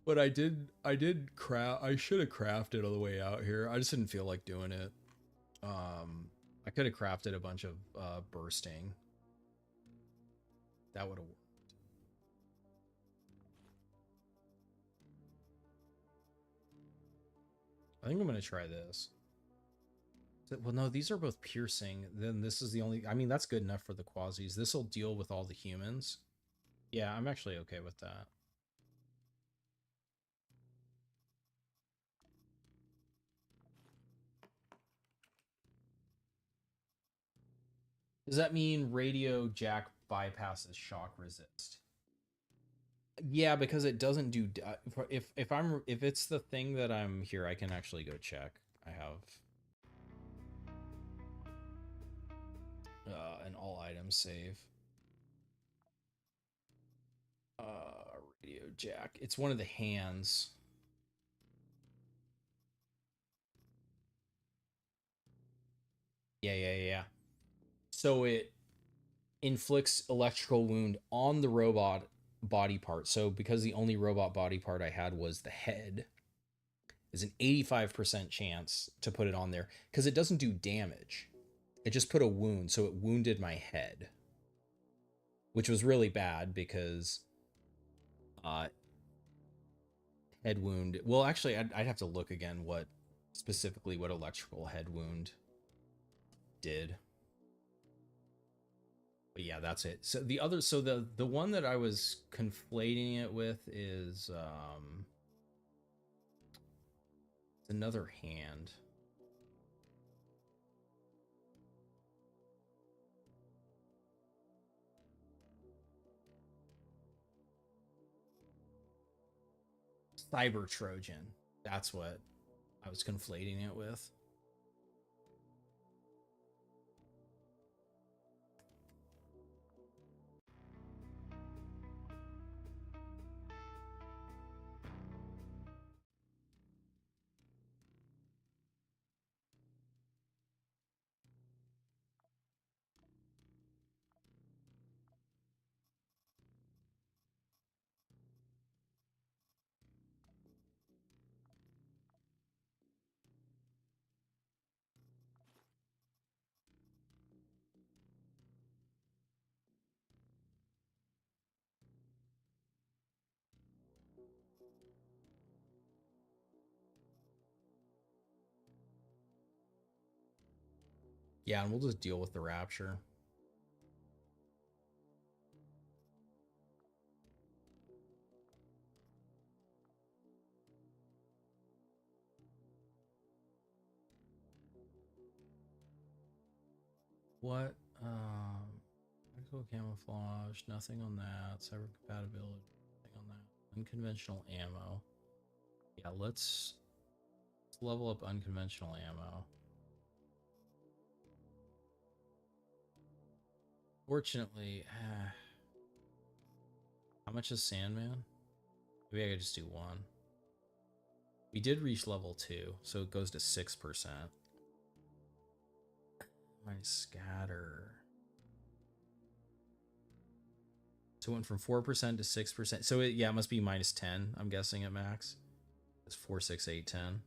But I should have crafted on the way out here. I just didn't feel like doing it. I could have crafted a bunch of bursting. That would have worked. I think I'm gonna try this. Well, no, these are both piercing. Then this is the only, I mean, that's good enough for the quasis. This will deal with all the humans. Yeah, I'm actually okay with that. Does that mean radio jack bypasses shock resist? Yeah, because it doesn't do, if it's the thing that I'm here, I can actually go check. I have an all items save. Radio jack. It's one of the hands. Yeah. So it inflicts electrical wound on the robot body part. So because the only robot body part I had was the head, is an 85% chance to put it on there because it doesn't do damage. It just put a wound, so it wounded my head, which was really bad because uh, head wound. Well, actually, I'd have to look again what specifically what electrical head wound did. But yeah, that's it. So the other, so the one that I was conflating it with is another hand. Cyber Trojan. That's what I was conflating it with. Yeah, and we'll just deal with the rapture. What? Medical camouflage, nothing on that. Cyber compatibility, nothing on that. Unconventional ammo. Yeah, let's level up unconventional ammo. Fortunately, how much is Sandman? Maybe I could just do one. We did reach level 2, so it goes to 6%. My scatter. So it went from 4% to 6%. So it, yeah, it must be minus 10, I'm guessing at max. It's 4, 6, 8, 10.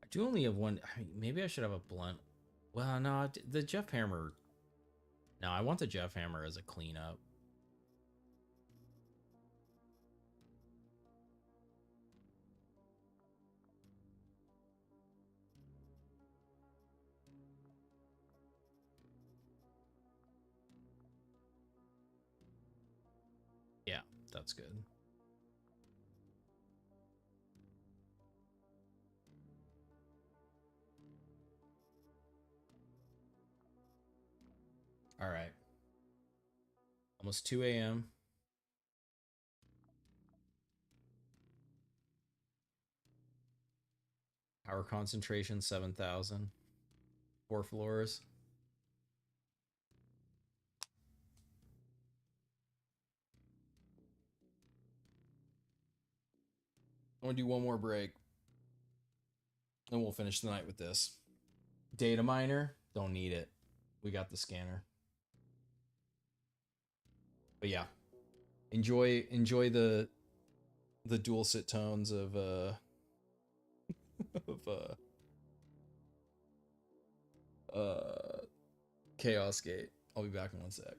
I do only have one. I mean, maybe I should have a blunt. Well, no, the Jeff Hammer. No, I want the Jeff Hammer as a cleanup. Yeah, that's good. All right. Almost 2 a.m. Power concentration 7,000. 4 floors. I want to do one more break. And we'll finish the night with this. Data miner, don't need it. We got the scanner. But yeah, enjoy the dual sit tones of of Chaos Gate. I'll be back in one sec.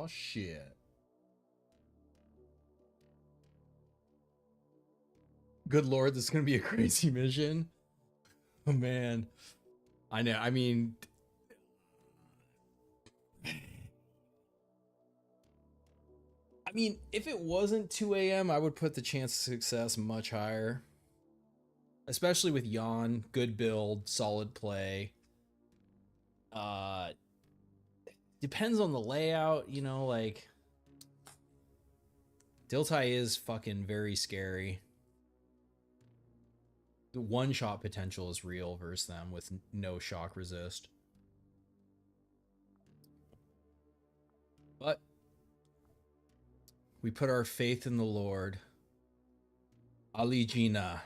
Oh shit. Good lord, this is gonna be a crazy mission. Oh man. I know, I mean, if it wasn't 2 a.m., I would put the chance of success much higher. Especially with Yon, good build, solid play. Depends on the layout, you know, like Diltai is fucking very scary. The one-shot potential is real versus them with no shock resist. But we put our faith in the Lord. Ali Gina.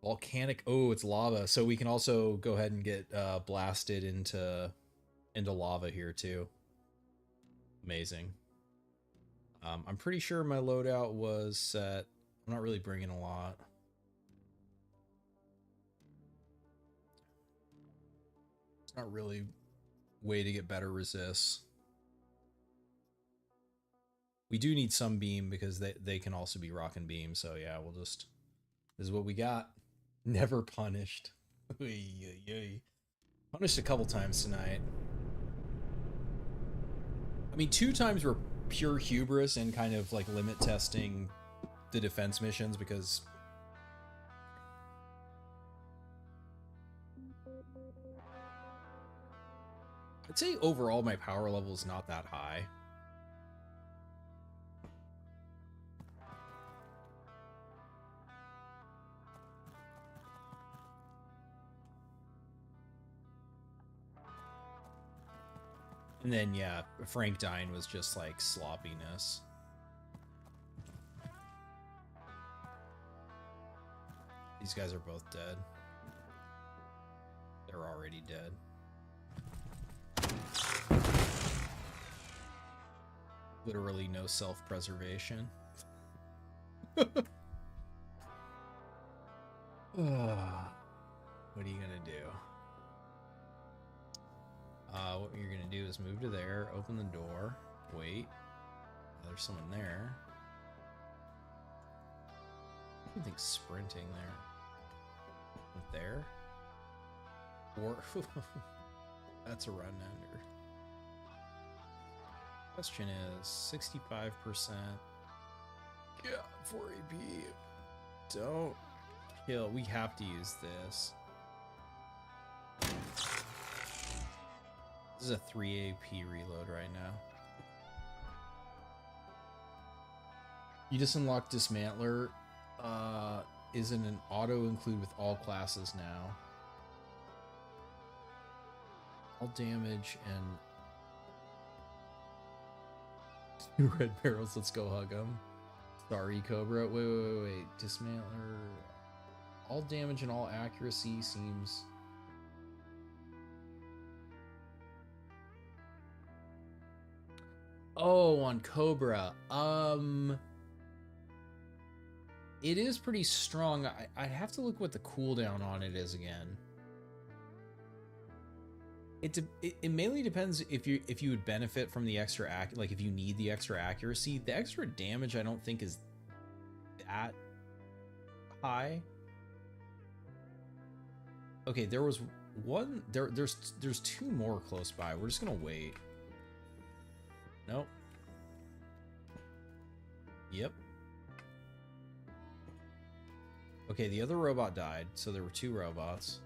Volcanic. Oh, it's lava. So we can also go ahead and get blasted into lava here too. Amazing. I'm pretty sure my loadout was set. I'm not really bringing a lot. It's not really way to get better resists. We do need some beam because they can also be rocking beam. So yeah, we'll just, this is what we got. Never punished. Punished a couple times tonight. I mean, 2 times were pure hubris and kind of like limit testing the defense missions because I'd say overall my power level is not that high. And then, yeah, Frank dying was just like sloppiness. These guys are both dead. They're already dead. Literally no self-preservation. What are you gonna do? What you're gonna do is move to there, open the door, wait. There's someone there. I think sprinting there. Or that's a run ender. Question is 65%. Yeah, 4 AP. Don't kill. We have to use this. This is a 3 AP reload right now. You just unlocked Dismantler. Is in an auto include with all classes now. All damage and 2 red barrels. Let's go hug them. Sorry, Cobra. Wait. Dismantler. All damage and all accuracy seems. Oh, on Cobra. It is pretty strong. I'd have to look what the cooldown on it is again. It mainly depends if you would benefit from the extra like if you need the extra accuracy. The extra damage I don't think is that high. Okay, there was one. There's 2 more close by. We're just gonna wait. Nope. Yep. Okay, the other robot died, so there were 2 robots.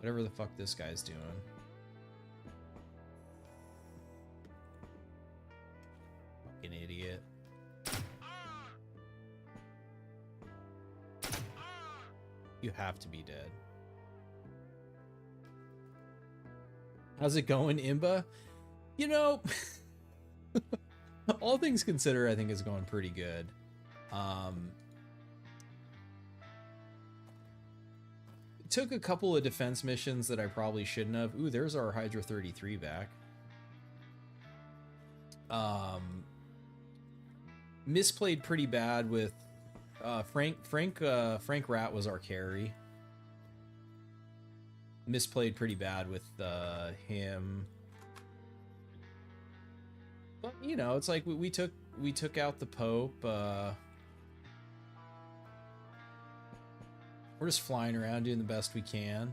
Whatever the fuck this guy's doing. Fucking idiot. You have to be dead. How's it going, Imba? You know, all things considered, I think it's going pretty good. Took a couple of defense missions that I probably shouldn't have. Ooh, there's our Hydra 33 back. Misplayed pretty bad with Frank Rat was our carry. Misplayed pretty bad with him. But you know, it's like we took out the Pope. We're just flying around doing the best we can.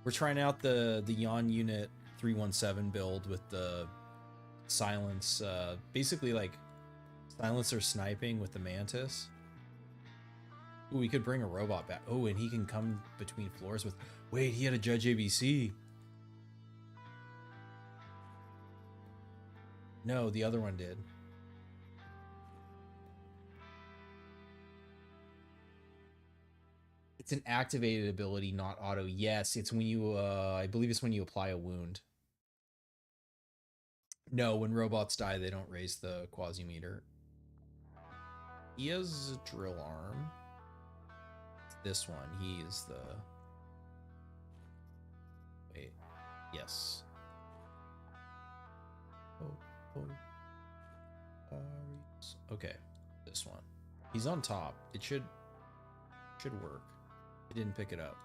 We're trying out the Yon Unit 317 build with the silence, basically like silencer sniping with the Mantis. Ooh, we could bring a robot back. Oh, and he can come between floors with... Wait, he had a Judge ABC. No, the other one did. It's an activated ability, not auto. Yes, it's when you, I believe it's when you apply a wound. No, when robots die, they don't raise the Quasimeter. He has a drill arm. This one, he is the... Wait, yes. Okay, this one. He's on top. It should work. It didn't pick it up.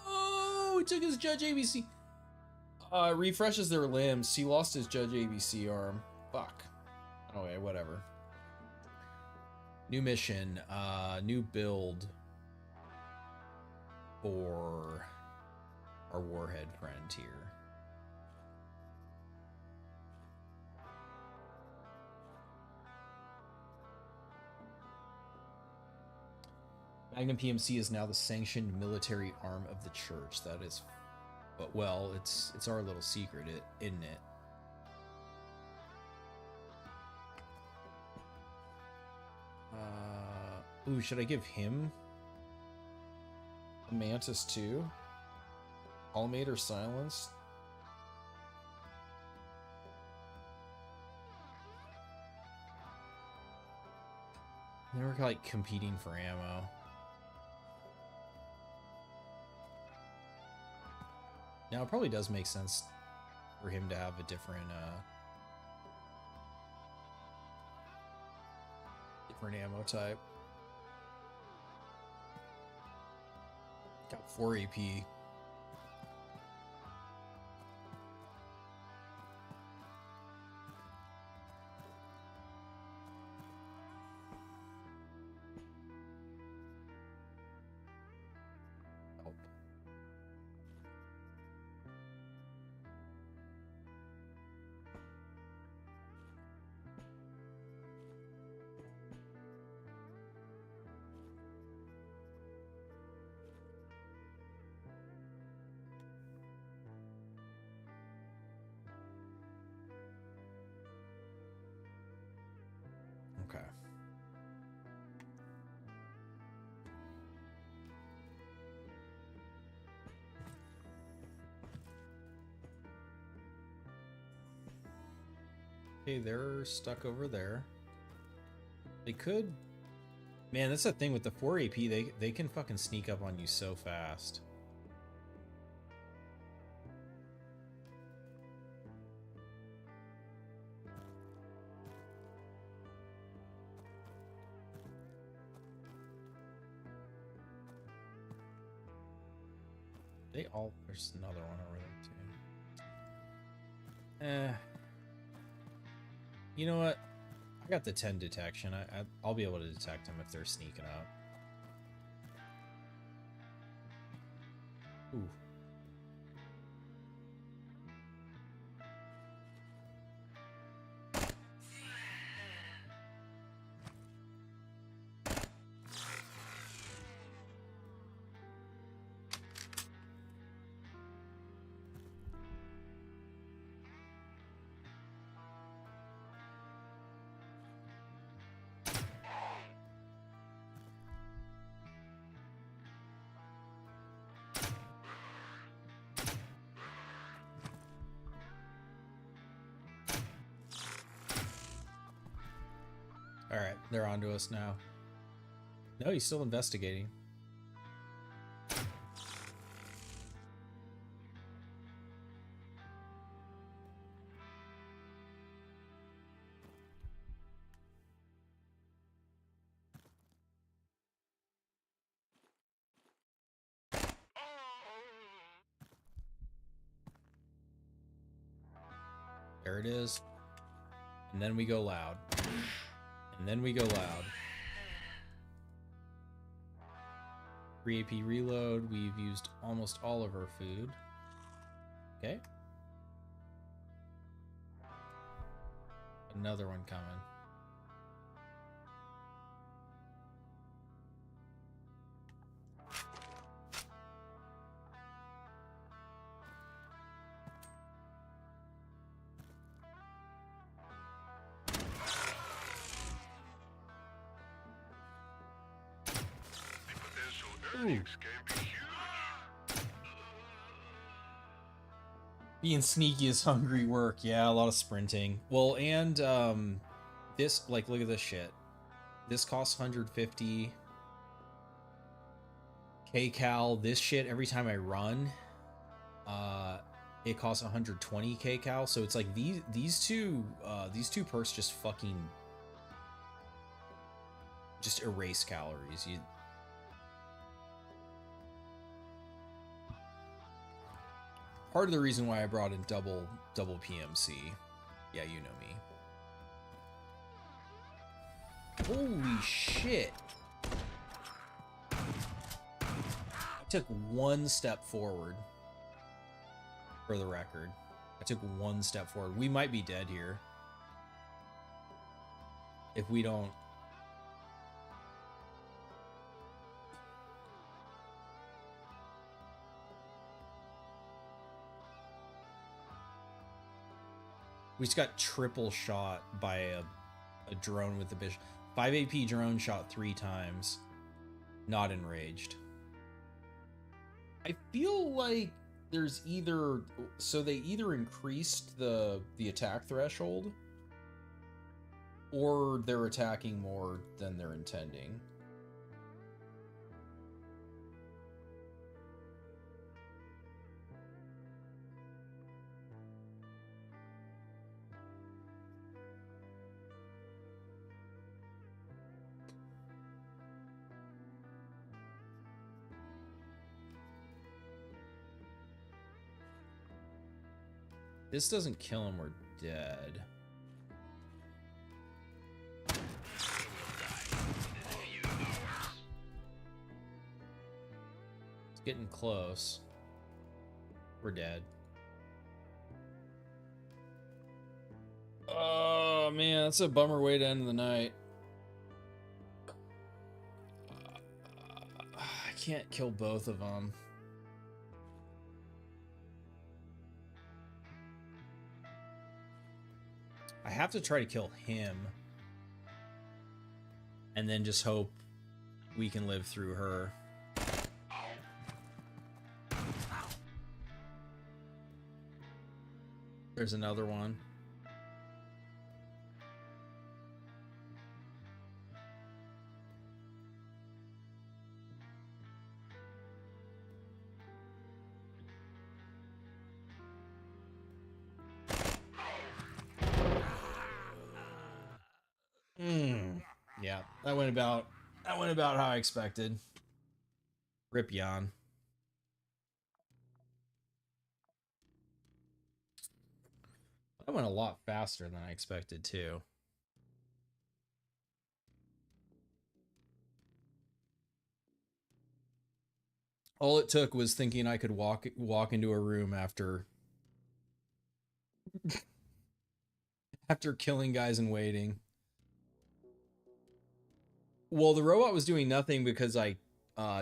Oh, he took his Judge ABC. Refreshes their limbs. He lost his Judge ABC arm. Fuck. Okay, whatever. New mission. New build for our warhead friend here. Magnum PMC is now the sanctioned military arm of the church. That is, but well, it's our little secret, isn't it? Ooh, should I give him a Mantis too? Palmate or Silence? They were like competing for ammo. Now it probably does make sense for him to have a different ammo type. Got 4 AP. Okay. Okay, they're stuck over there. They could... Man, that's the thing with the 4 AP, they can fucking sneak up on you so fast. They all... There's another one over there too. You know what? I got the 10 detection. I'll be able to detect them if they're sneaking up. Ooh. Alright, they're onto us now. No, he's still investigating. There it is. And then we go loud. And then we go loud. 3 AP reload. We've used almost all of our food. Okay. Another one coming. Earnings can be huge. Being sneaky is hungry work. Yeah, a lot of sprinting. Well, and this, like, look at this shit. This costs 150 kcal. This shit, every time I run, it costs 120 kcal. So it's like these two perks just fucking just erase calories. Part of the reason why I brought in double PMC. Yeah, you know me. Holy shit. I took one step forward, for the record. I took one step forward. We might be dead here. If we don't... We just got triple shot by a drone with the bishop. 5 AP drone shot 3 times. Not enraged. I feel like there's either... So they either increased the attack threshold, or they're attacking more than they're intending. This doesn't kill him, we're dead. It's getting close. We're dead. Oh man, that's a bummer way to end the night. I can't kill both of them. I have to try to kill him and then just hope we can live through her. There's another one. Yeah, that went about how I expected. Rip Jan. That went a lot faster than I expected too. All it took was thinking I could walk into a room after after killing guys and waiting. Well, the robot was doing nothing because I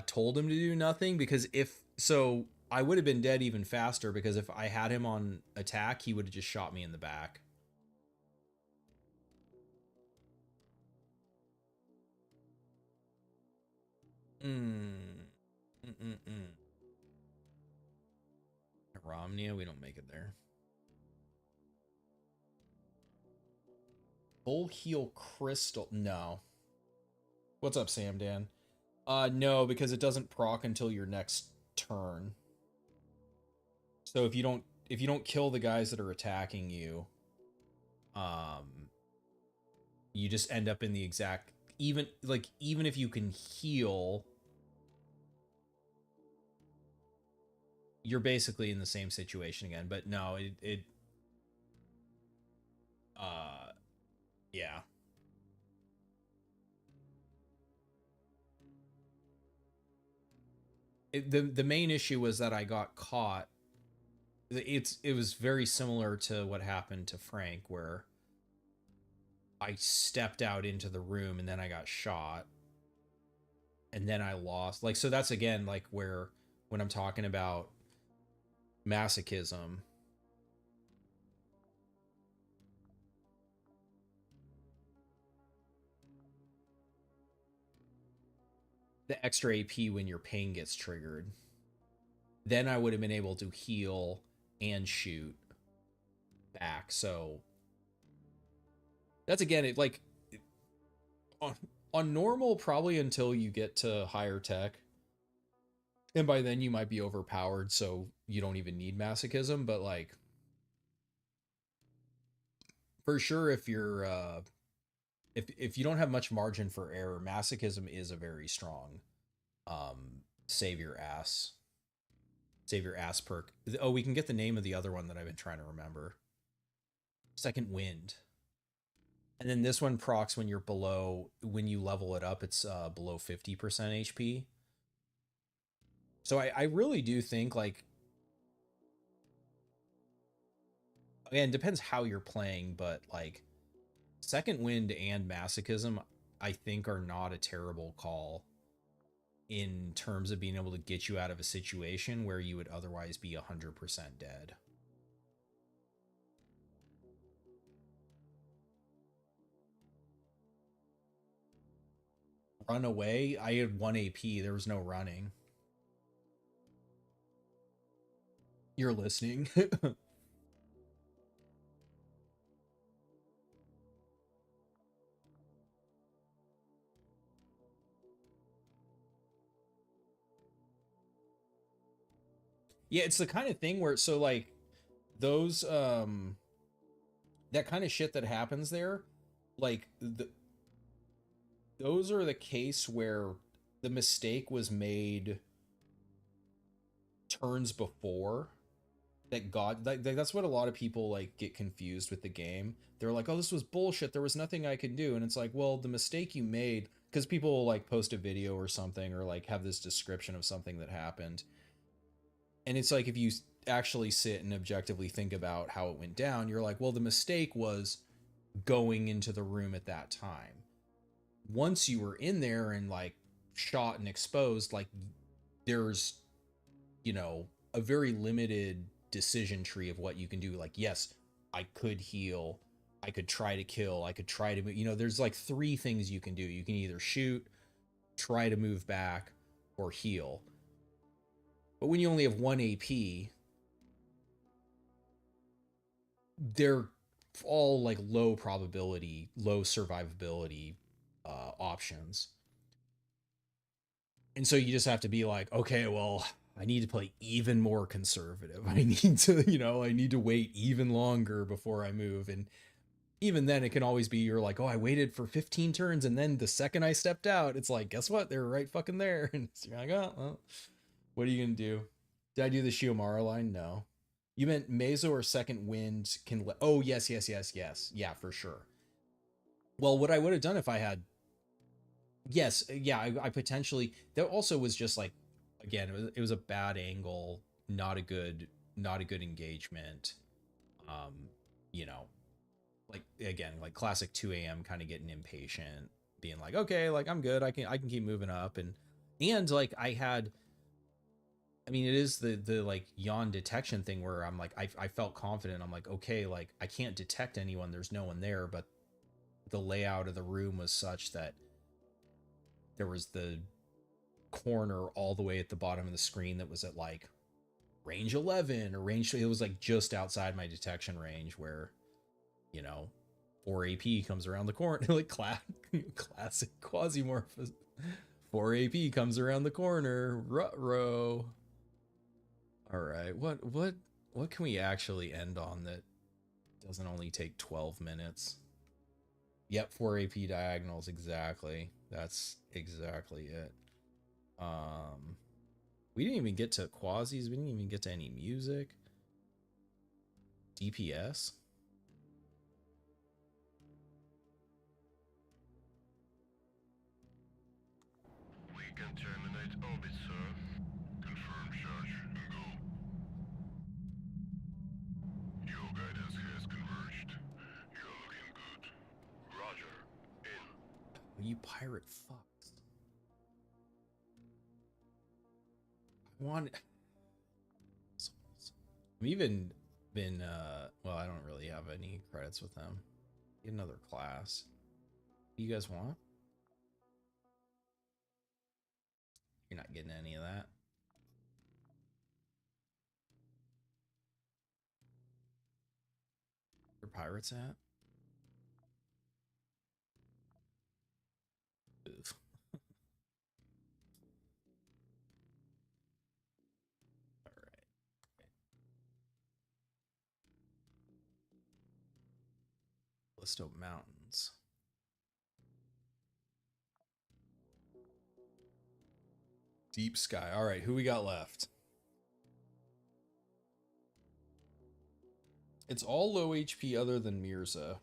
told him to do nothing, because so I would have been dead even faster, because if I had him on attack, he would have just shot me in the back. Romnia, we don't make it there. Full heal crystal, no. What's up, Sam Dan? No, because it doesn't proc until your next turn. So if you don't kill the guys that are attacking you, you just end up in the exact even if you can heal, you're basically in the same situation again. But no, Yeah. The main issue was that I got caught. It was very similar to what happened to Frank, where I stepped out into the room and then I got shot and then I lost. Like, so that's again like where when I'm talking about masochism, the extra AP when your pain gets triggered, then I would have been able to heal and shoot back. So that's again it like on, on normal probably until you get to higher tech, and by then you might be overpowered so you don't even need masochism, but like for sure if you're if you don't have much margin for error, masochism is a very strong um save your ass perk. Oh, we can get the name of the other one that I've been trying to remember. Second wind. And then this one procs when you're below, when you level it up, it's below 50% HP. So I really do think like, again, depends how you're playing, but like second wind and masochism, I think are not a terrible call in terms of being able to get you out of a situation where you would otherwise be 100% dead. Run away. I had 1 AP. There was no running. You're listening. Yeah, it's the kind of thing where so like those that kind of shit that happens there, like those are the case where the mistake was made turns before that God like that's what a lot of people like get confused with the game. They're like, "Oh, this was bullshit. There was nothing I could do." And it's like, "Well, the mistake you made because people will like post a video or something or like have this description of something that happened. And it's like if you actually sit and objectively think about how it went down, you're like, "Well, the mistake was going into the room at that time." Once you were in there and like shot and exposed, like there's, you know, a very limited decision tree of what you can do. Like, yes, I could heal, I could try to kill, I could try to, you know, there's like three things you can do. You can either shoot, try to move back, or heal. But when you only have 1 AP, they're all like low probability, low survivability options. And so you just have to be like, okay, well, I need to play even more conservative. I need to, you know, I need to wait even longer before I move. And even then, it can always be you're like, oh, I waited for 15 turns. And then the second I stepped out, it's like, guess what? They're right fucking there. And you're like, oh, well, what are you going to do? Did I do the Shiomara line? No. You meant Meso or second wind can let. Oh, yes, yes, yes, yes. Yeah, for sure. Well, what I would have done if I had yes, yeah, I potentially that also was just like again, it was a bad angle, not a good engagement. Um, you know, like again, like classic 2 a.m. kind of getting impatient, being like, okay, like I'm good, I can keep moving up and like I had I mean, it is the like yawn detection thing where I'm like I felt confident. I'm like, okay, like I can't detect anyone, there's no one there, but the layout of the room was such that there was the corner all the way at the bottom of the screen that was at like range 11 or range, it was like just outside my detection range where, you know, 4 AP comes around the corner like classic Quasimorph. 4 AP comes around the corner. Ruh-roh. All right, what can we actually end on that doesn't only take 12 minutes? Yep, 4 AP diagonals, exactly. That's exactly it. Um, we didn't even get to quasis. We didn't even get to any music. DPS. can terminate orbit, sir. Confirm charge and go. Your guidance has converged. You're looking good. Roger. In. You pirate fucks. I want. I've even been well, I don't really have any credits with them. Get another class. What do you guys want? You're not getting any of that. Where pirates at? Oof. All right. Listo Mountains. Deep Sky. All right, who we got left? It's all low HP other than Mirza.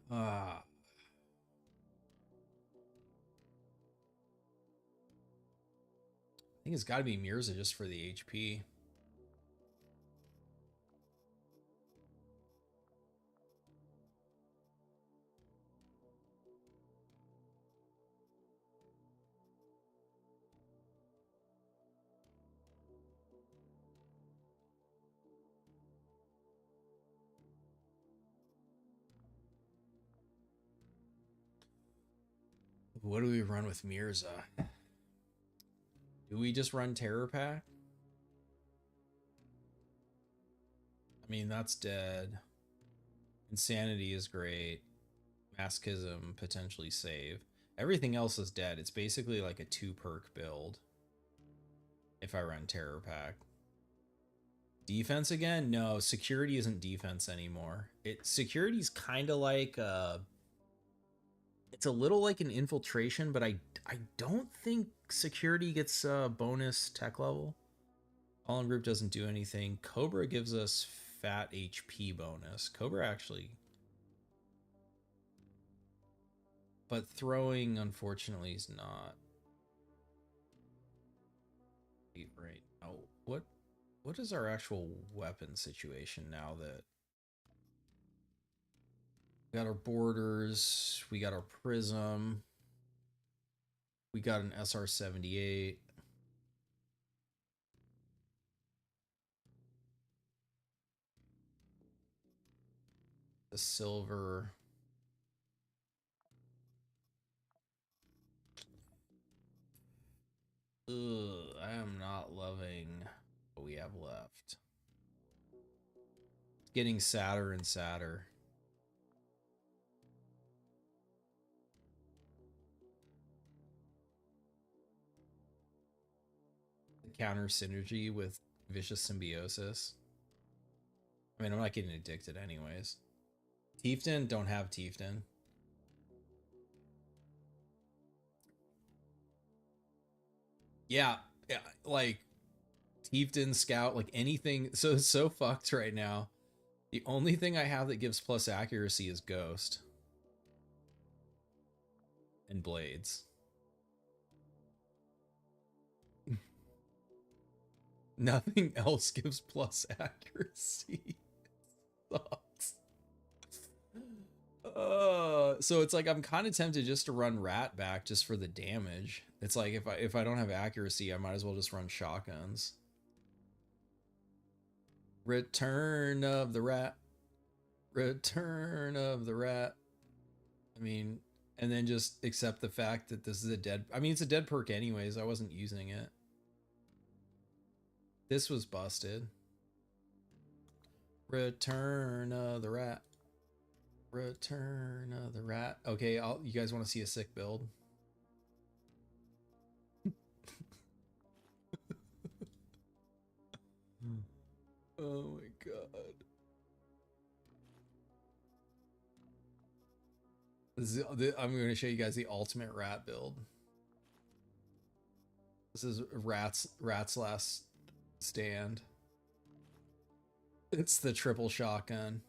Ah. I think it's got to be Mirza just for the HP. What do we run with Mirza? Do we just run Terror Pack? I mean, that's dead. Insanity is great. Masochism, potentially save. Everything else is dead. It's basically like a 2-perk build. If I run Terror Pack. Defense again? No, security isn't defense anymore. Security's kind of like it's a little like an infiltration, but I don't think security gets bonus tech level. All in group doesn't do anything. Cobra gives us fat HP bonus. Cobra actually, but throwing unfortunately is not. Right. Oh, what is our actual weapon situation now that we got our borders, we got our prism, we got an SR-78. The silver. Ugh, I am not loving what we have left. It's getting sadder and sadder. The counter synergy with vicious symbiosis. I mean, I'm not getting addicted anyways. Tiefton, don't have Tiefton. Yeah, like Tiefton, Scout, like anything. So fucked right now. The only thing I have that gives plus accuracy is Ghost. And Blades. Nothing else gives plus accuracy. Sucks. So it's like I'm kind of tempted just to run Rat back just for the damage. It's like if I don't have accuracy, I might as well just run shotguns. Return of the Rat. Return of the Rat. I mean, and then just accept the fact that this is a dead. I mean, it's a dead perk anyways. I wasn't using it. This was busted. Return of the Rat. Return of the Rat. Okay, you guys want to see a sick build? Oh my god. I'm going to show you guys the ultimate rat build. This is Rat's last stand. It's the triple shotgun.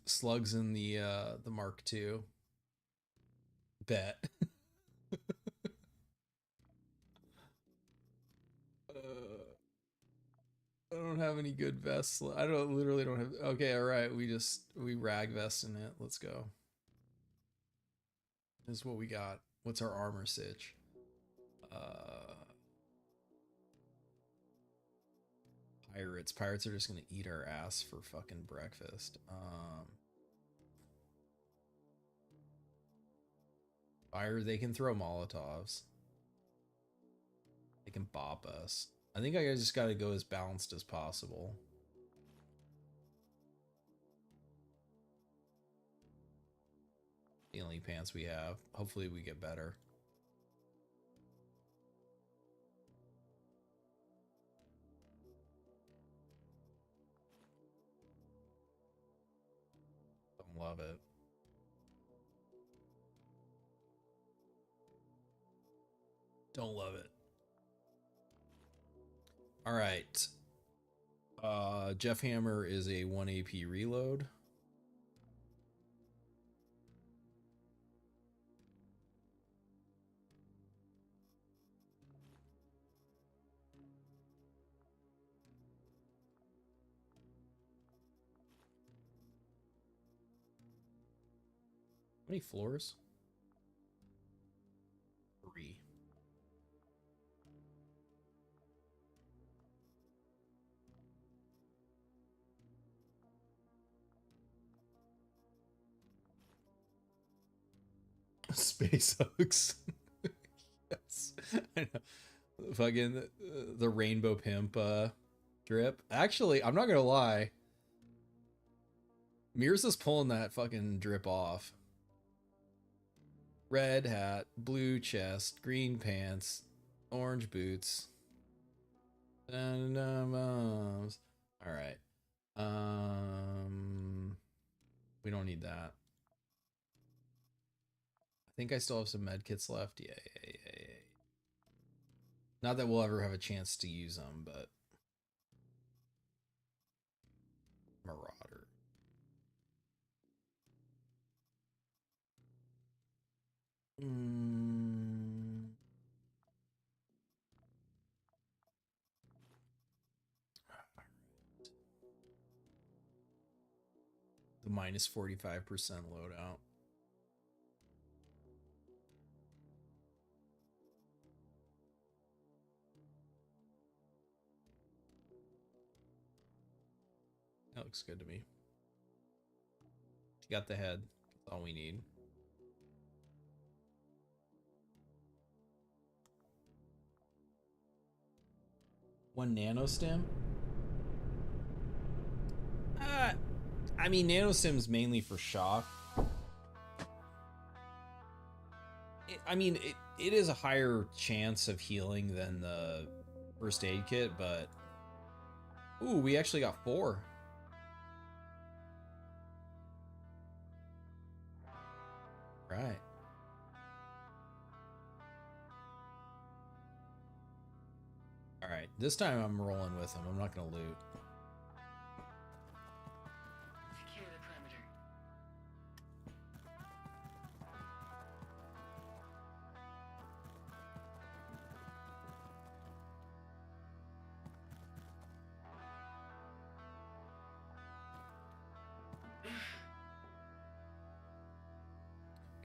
Slugs in the Mark II. Bet. I don't have any good vests. I literally don't have. Okay, all right. We rag vest in it. Let's go. This is what we got. What's our armor sitch? Pirates are just gonna eat our ass for fucking breakfast. Fire, they can throw Molotovs. They can bop us. I think I just gotta go as balanced as possible. The only pants we have. Hopefully we get better. Don't love it. Don't love it. All right. Jeff Hammer is a 1 AP reload. How many floors? 3. Space hugs. Yes. I know. Fucking the rainbow pimp drip. Actually, I'm not gonna lie. Mirza's pulling that fucking drip off. Red hat, blue chest, green pants, orange boots. And all right. We don't need that. I think I still have some med kits left. Yeah. Not that we'll ever have a chance to use them, but Marauder. The minus 45% loadout. That looks good to me. You got the head. That's all we need. One nano stem? I mean, nano stem's mainly for shock. It is a higher chance of healing than the first aid kit, but... Ooh, we actually got 4. Right. Alright, this time I'm rolling with him. I'm not gonna loot. Secure the perimeter.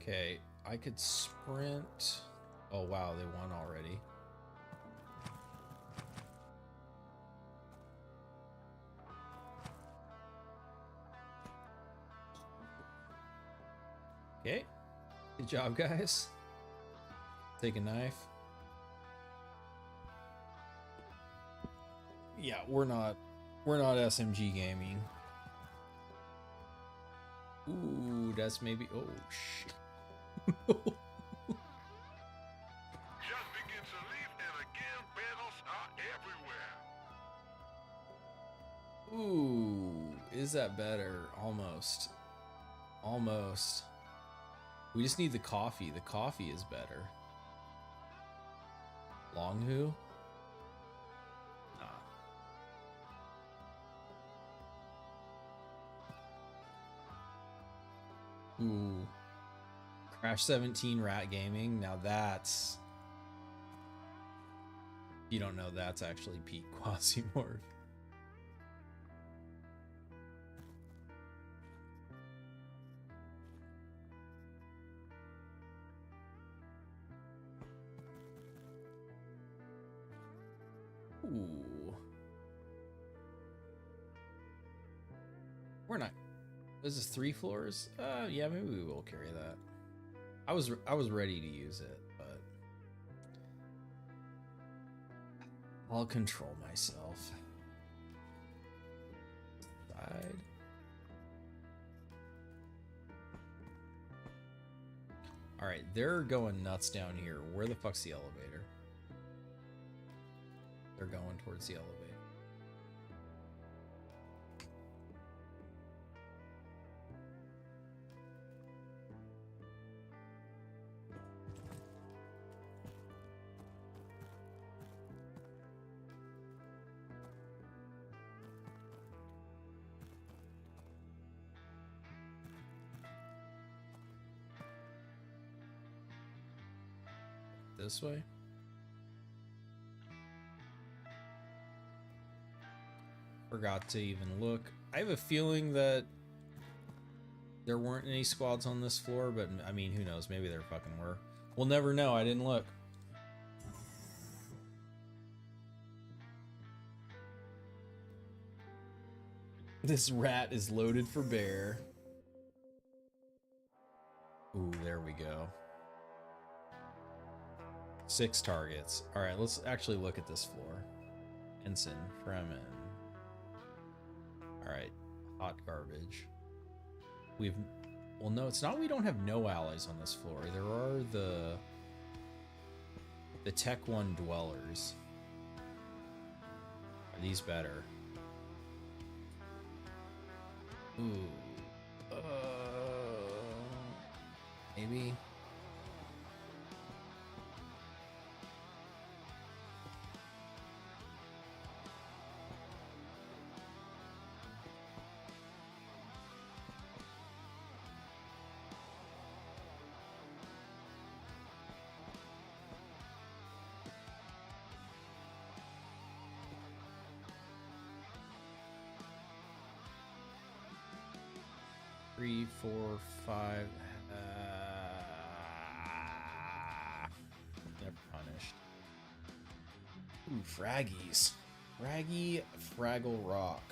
Okay, I could sprint. Oh wow, they won already. Okay, good job, guys. Take a knife. Yeah, we're not SMG gaming. Ooh, that's maybe. Oh shit. Just begin to leave, and again, battles are everywhere. Ooh, is that better? Almost. Almost. We just need the coffee. The coffee is better. Long who? Nah. Ooh. Crash 17 Rat Gaming. Now that's... If you don't know, that's actually peak Quasimorph. Ooh. We're not. This is 3 floors? Yeah, maybe we will carry that. I was ready to use it, but I'll control myself. Side. Alright, they're going nuts down here. Where the fuck's the elevator? They're going towards the elevator. This way? Forgot to even look. I have a feeling that there weren't any squads on this floor, but I mean, who knows? Maybe there fucking were. We'll never know. I didn't look. This rat is loaded for bear. Ooh, there we go. 6 targets. All right, let's actually look at this floor. Ensign, Fremen. All right, hot garbage. We've, well, no, it's not. We don't have no allies on this floor. There are the Tech 1 dwellers. Are these better? Ooh. Maybe. Three, 4, 5. They're punished. Ooh, Fraggies. Fraggy Fraggle Rock.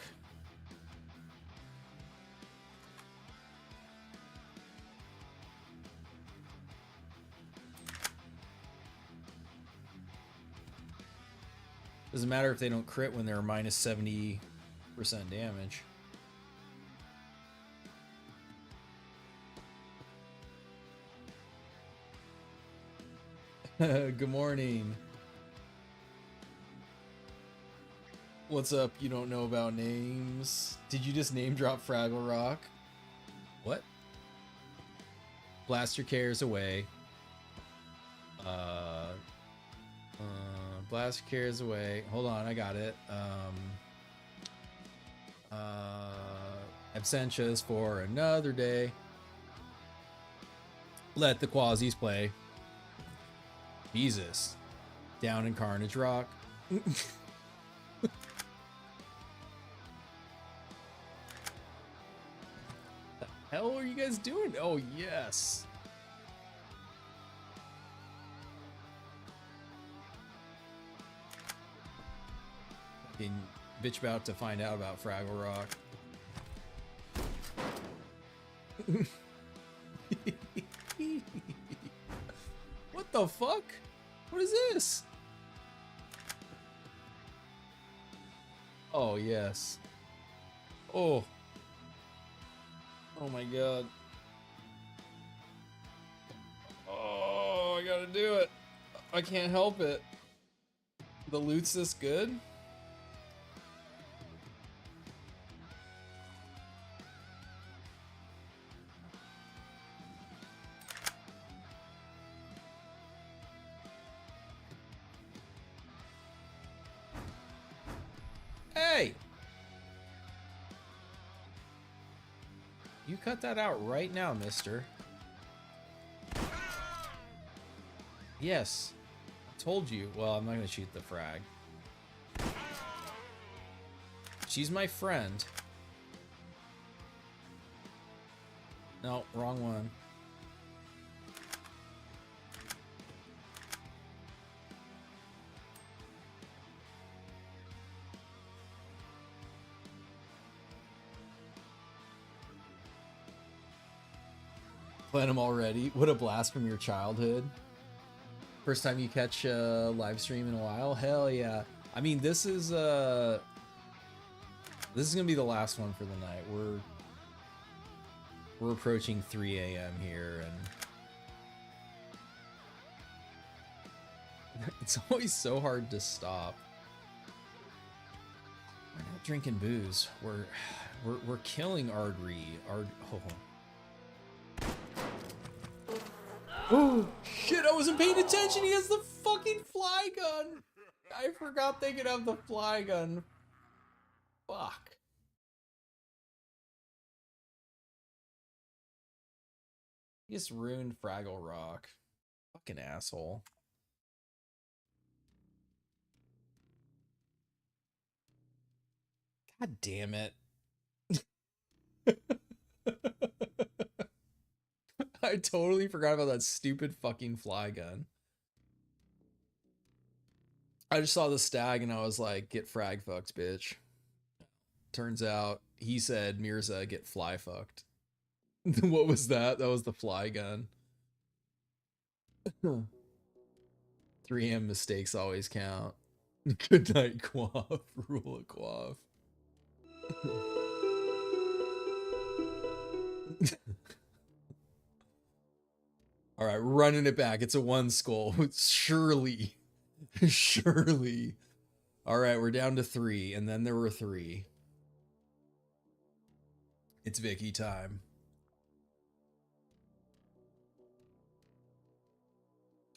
Doesn't matter if they don't crit when they're minus 70% damage. Good morning. What's up? You don't know about names? Did you just name drop Fraggle Rock? What? Blast your cares away. Blast your cares away. Hold on, I got it. Absentias for another day. Let the Quasis play. Jesus. Down in Carnage Rock. The hell are you guys doing? Oh, yes. Fucking bitch about to find out about Fraggle Rock. What the fuck? What is this? Oh, yes. Oh. Oh my god. Oh, I gotta do it. I can't help it. The loot's this good? cut that out right now, mister. Yes. I told you. Well, I'm not going to shoot the frag. She's my friend. No, wrong one. Plan them already. What a blast from your childhood. First time you catch a live stream in a while? Hell yeah. I mean, this is gonna be the last one for the night. We're approaching 3 a.m. here, and it's always so hard to stop. We're not drinking booze. We're killing Ardry. Oh shit! I wasn't paying attention. He has the fucking fly gun. I forgot they could have the fly gun. Fuck. He just ruined Fraggle Rock. Fucking asshole. God damn it. I totally forgot about that stupid fucking fly gun. I just saw the stag and I was like, get frag fucked, bitch. Turns out he said, Mirza, get fly fucked. What was that? That was the fly gun. 3M mistakes always count. Good night, Quaff. Rule of Quaff. All right, running it back. It's a 1 skull. Surely. Surely. All right, we're down to 3, and then there were 3. It's Vicky time.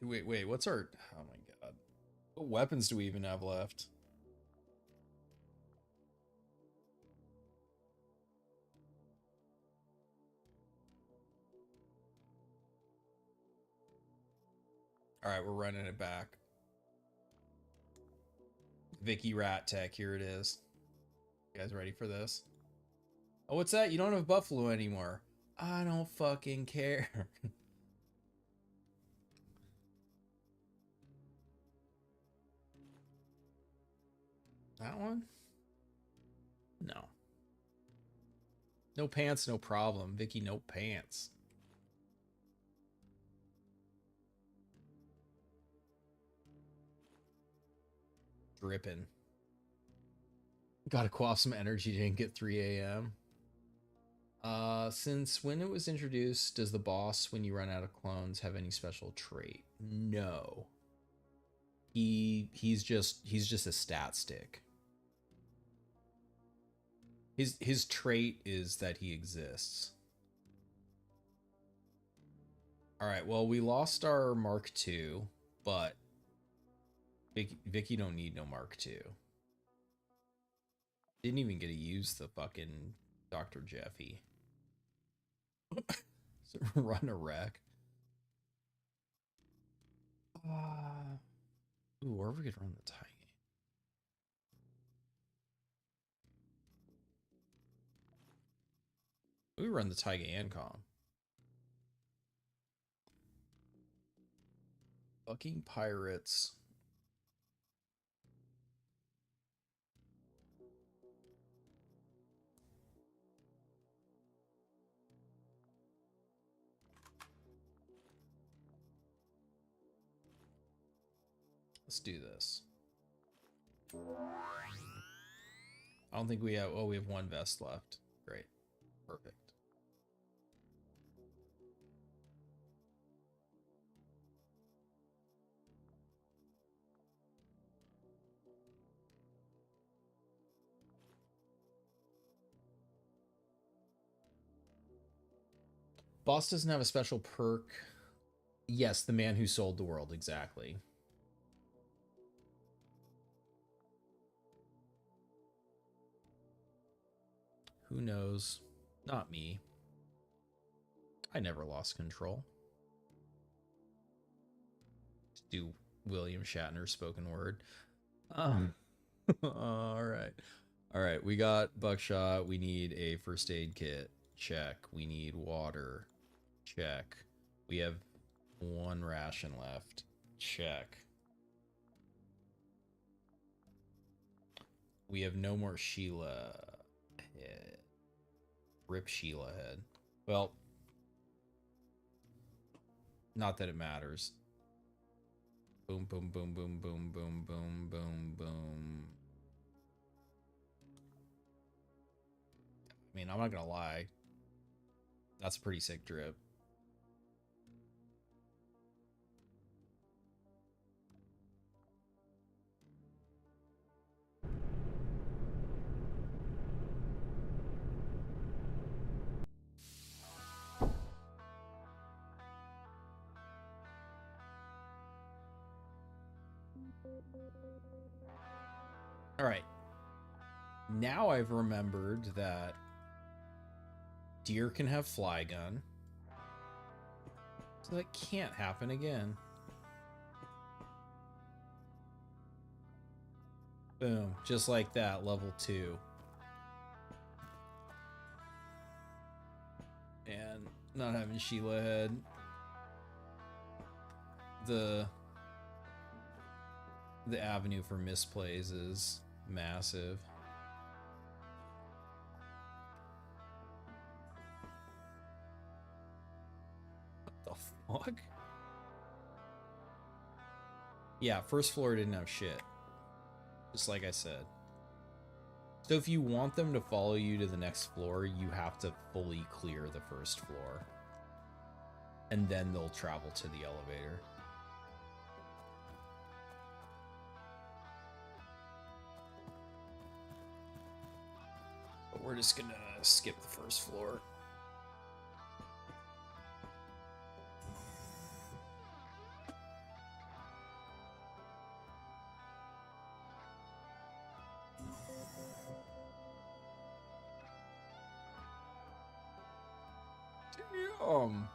Wait, what's our... Oh my god. What weapons do we even have left? All right, we're running it back. Vicky Rat Tech, here it is. You guys ready for this? Oh, what's that? You don't have Buffalo anymore. I don't fucking care. That one? No. No pants, no problem. Vicky, no pants. Dripping. Gotta quaff some energy, didn't get 3 a.m. Since when it was introduced, does the boss, when you run out of clones, have any special trait? No. He's just a stat stick. His trait is that he exists. Alright, well, we lost our Mark II, but Vicky don't need no Mark II. Didn't even get to use the fucking Dr. Jeffy. So run a wreck. Ooh, or we could run the Tiger. We run the Taiga Ancom. Fucking pirates. Let's do this. I don't think we have... Oh, we have 1 vest left. Great. Perfect. Boss doesn't have a special perk. Yes, the man who sold the world, exactly. Who knows? Not me. I never lost control. Do William Shatner spoken word. All right. All right, we got buckshot. We need a first aid kit. Check. We need water. Check. We have one ration left. Check. We have no more Sheila head. Rip Sheila head. Well, not that it matters. Boom, boom, boom, boom, boom, boom, boom, boom, boom. I mean, I'm not gonna lie. That's a pretty sick drip. All right. Now I've remembered that deer can have fly gun. So that can't happen again. Boom. Just like that, level 2. And not having Sheila head. The avenue for misplays is massive. What the fuck? Yeah, first floor didn't have shit. Just like I said. So if you want them to follow you to the next floor, you have to fully clear the first floor. And then they'll travel to the elevator. But we're just gonna skip the first floor. Damn.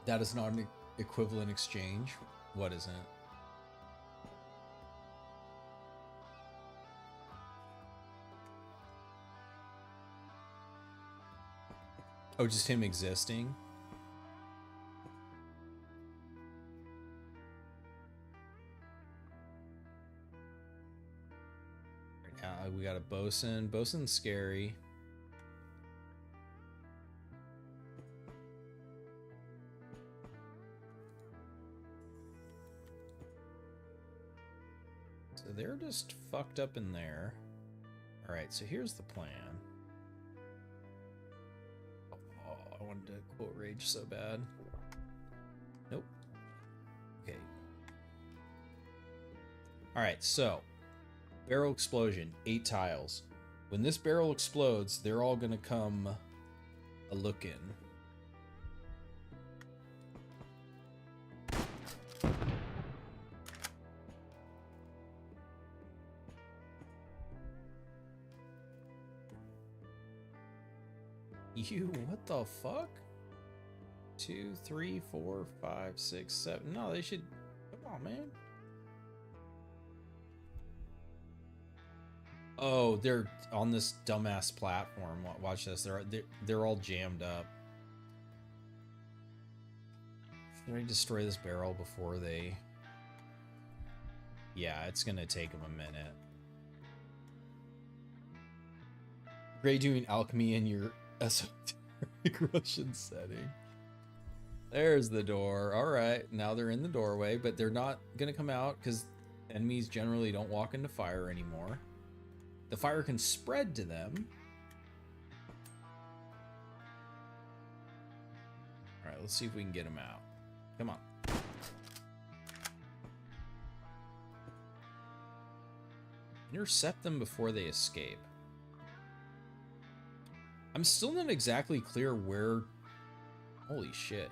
That is not an equivalent exchange. What is it? Oh, just him existing? Right now, we got a bosun. Bosun's scary. So they're just fucked up in there. Alright, so here's the plan. I wanted to quote rage so bad. Nope. Okay. Alright, so barrel explosion, 8 tiles. When this barrel explodes, they're all gonna come a lookin'. You, what the fuck? 2, 3, 4, 5, 6, 7. No, they should. Come on, man. Oh, they're on this dumbass platform. Watch this. They're all jammed up. Should I destroy this barrel before they? Yeah, it's gonna take them a minute. Gray doing alchemy in your esoteric Russian setting. There's the door. All right, now they're in the doorway, but they're not gonna come out because enemies generally don't walk into fire anymore. The fire can spread to them. All right, let's see if we can get them out. Come on. Intercept them before they escape. I'm still not exactly clear where... Holy shit.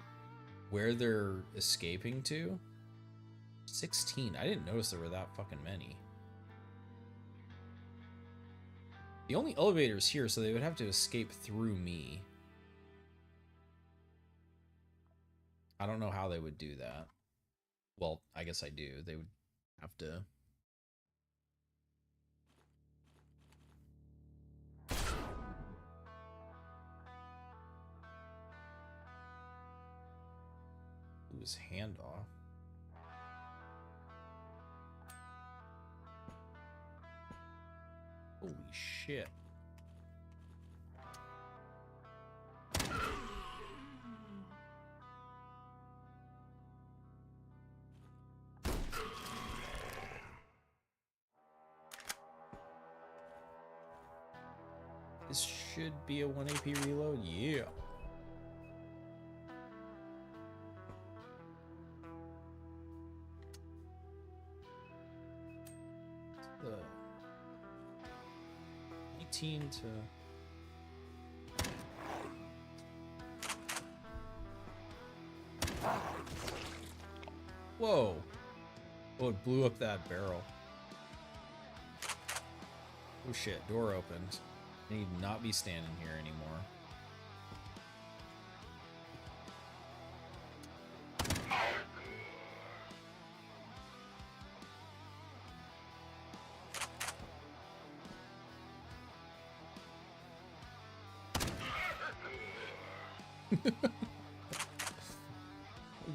Where they're escaping to? 16. I didn't notice there were that fucking many. The only elevator is here, so they would have to escape through me. I don't know how they would do that. Well, I guess I do. They would have to... Ooh, his hand off. Holy shit. This should be a 1 AP reload. Yeah. The 18 to... Whoa. Oh, it blew up that barrel. Oh shit, door opened. I need to not be standing here anymore.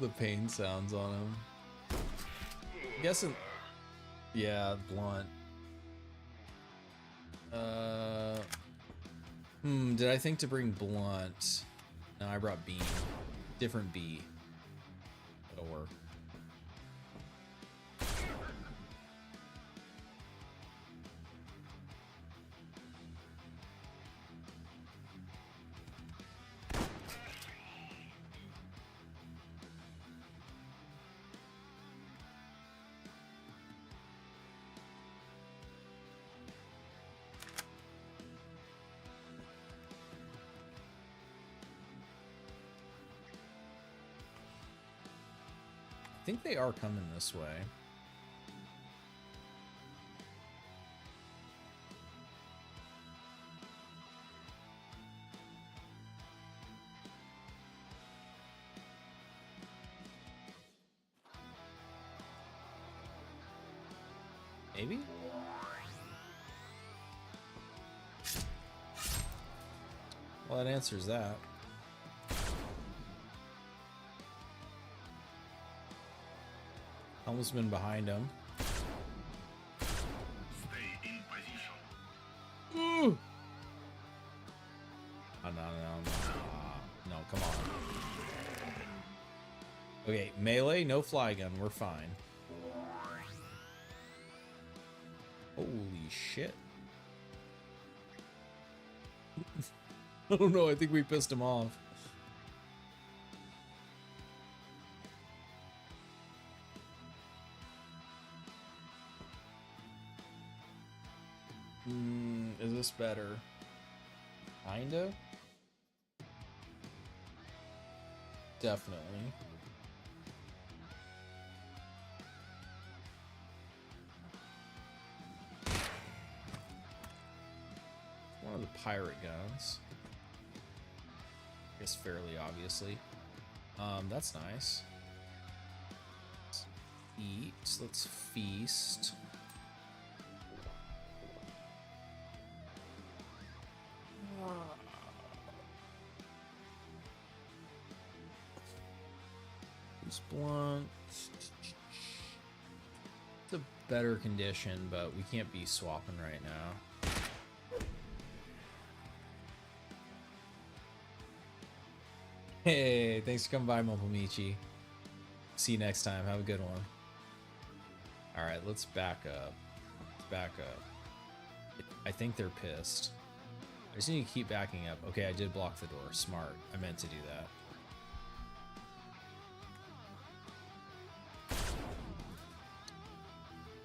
The pain sounds on him. I'm guessing. Yeah, blunt. Did I think to bring blunt? No, I brought B. Different B. That'll work. I think they are coming this way. Maybe? Well, that answers that. Almost been behind him. Stay in position. Ooh. Oh, no, no, come on. Okay, melee, no fly gun, we're fine. Holy shit. I don't know, I think we pissed him off. Is this better? Kinda? Definitely. One of the pirate guns. I guess fairly obviously. That's nice. Let's eat. Let's feast. Blunt. It's a better condition, but we can't be swapping right now. Hey, thanks for coming by, Mopomichi. See you next time. Have a good one. Alright, let's back up. Let's back up. I think they're pissed. I just need to keep backing up. Okay, I did block the door. Smart. I meant to do that.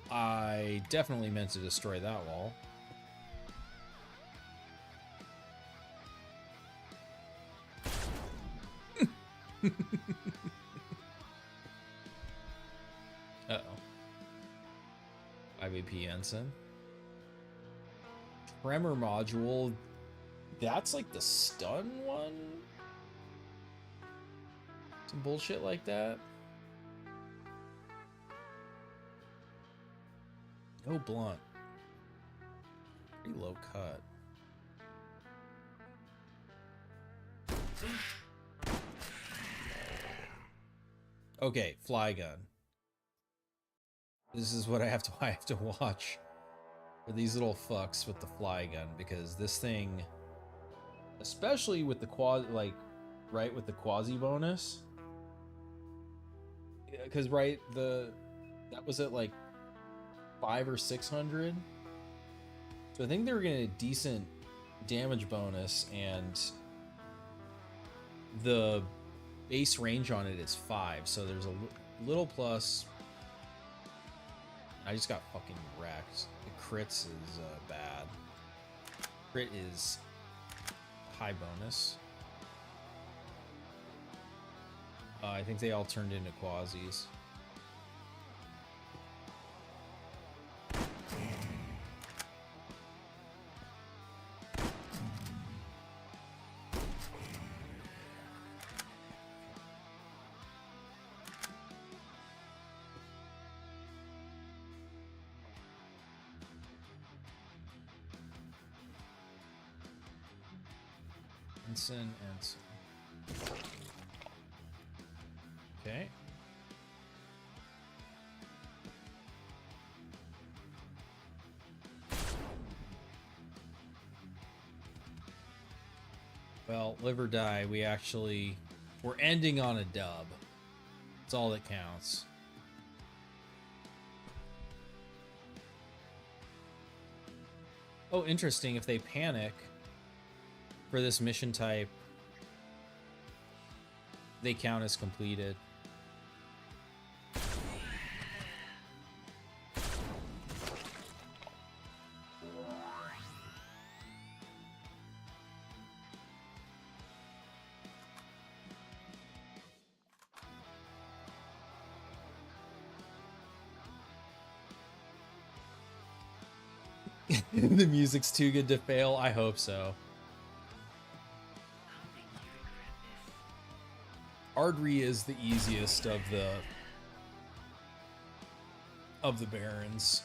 I definitely meant to destroy that wall. Uh-oh. 5 AP Ensign. tremor module, that's like the stun one? Some bullshit like that? No blunt. Pretty low cut. Okay, fly gun. This is what I have to watch for these little fucks with the fly gun, because this thing, especially with the with the quasi bonus, because that was at like 500 or 600. So I think they were getting a decent damage bonus, and the base range on it is 5, so there's a little plus. I just got fucking wrecked. The crits is bad. Crit is high bonus. I think they all turned into quasis. Ensign. Okay. Well, live or die, we're ending on a dub. That's all that counts. Oh, interesting. If they panic for this mission type, they count as completed. The music's too good to fail. I hope so. Ardry is the easiest of the barons.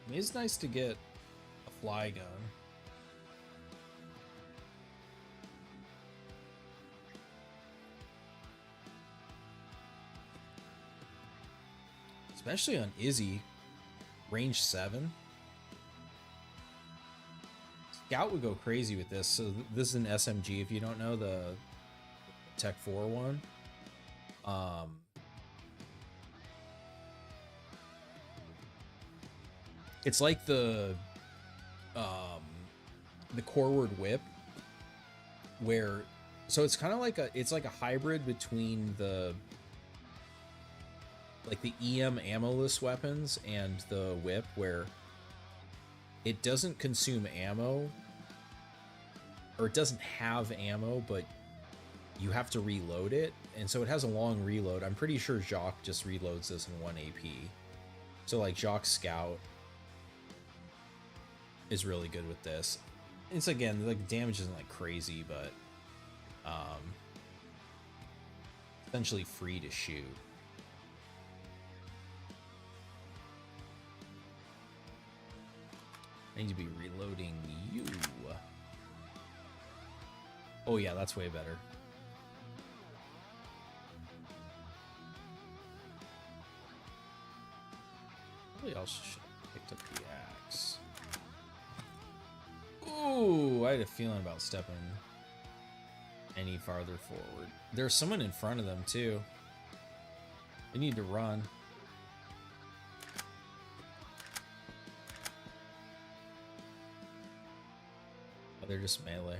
I mean, it's nice to get a fly gun. Especially on Izzy, range 7. Scout would go crazy with this. So this is an SMG, if you don't know, the Tech 4 one. It's like the Coreward Whip, where, so it's kind of like a hybrid between the EM ammoless weapons and the whip, where it doesn't consume ammo, or it doesn't have ammo, but you have to reload it, and so it has a long reload. I'm pretty sure Jacques just reloads this in 1 AP. So like Jacques Scout is really good with this. It's, again, like, damage isn't like crazy, but essentially free to shoot. I need to be reloading you. Oh yeah, that's way better. Probably also should have picked up the axe. Ooh, I had a feeling about stepping any farther forward. There's someone in front of them too. They need to run. Oh, they're just melee.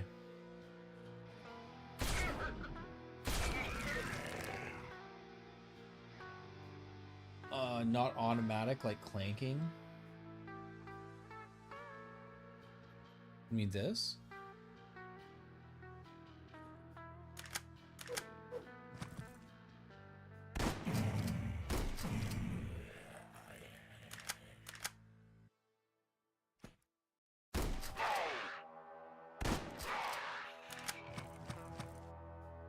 Not automatic, like clanking. You mean this?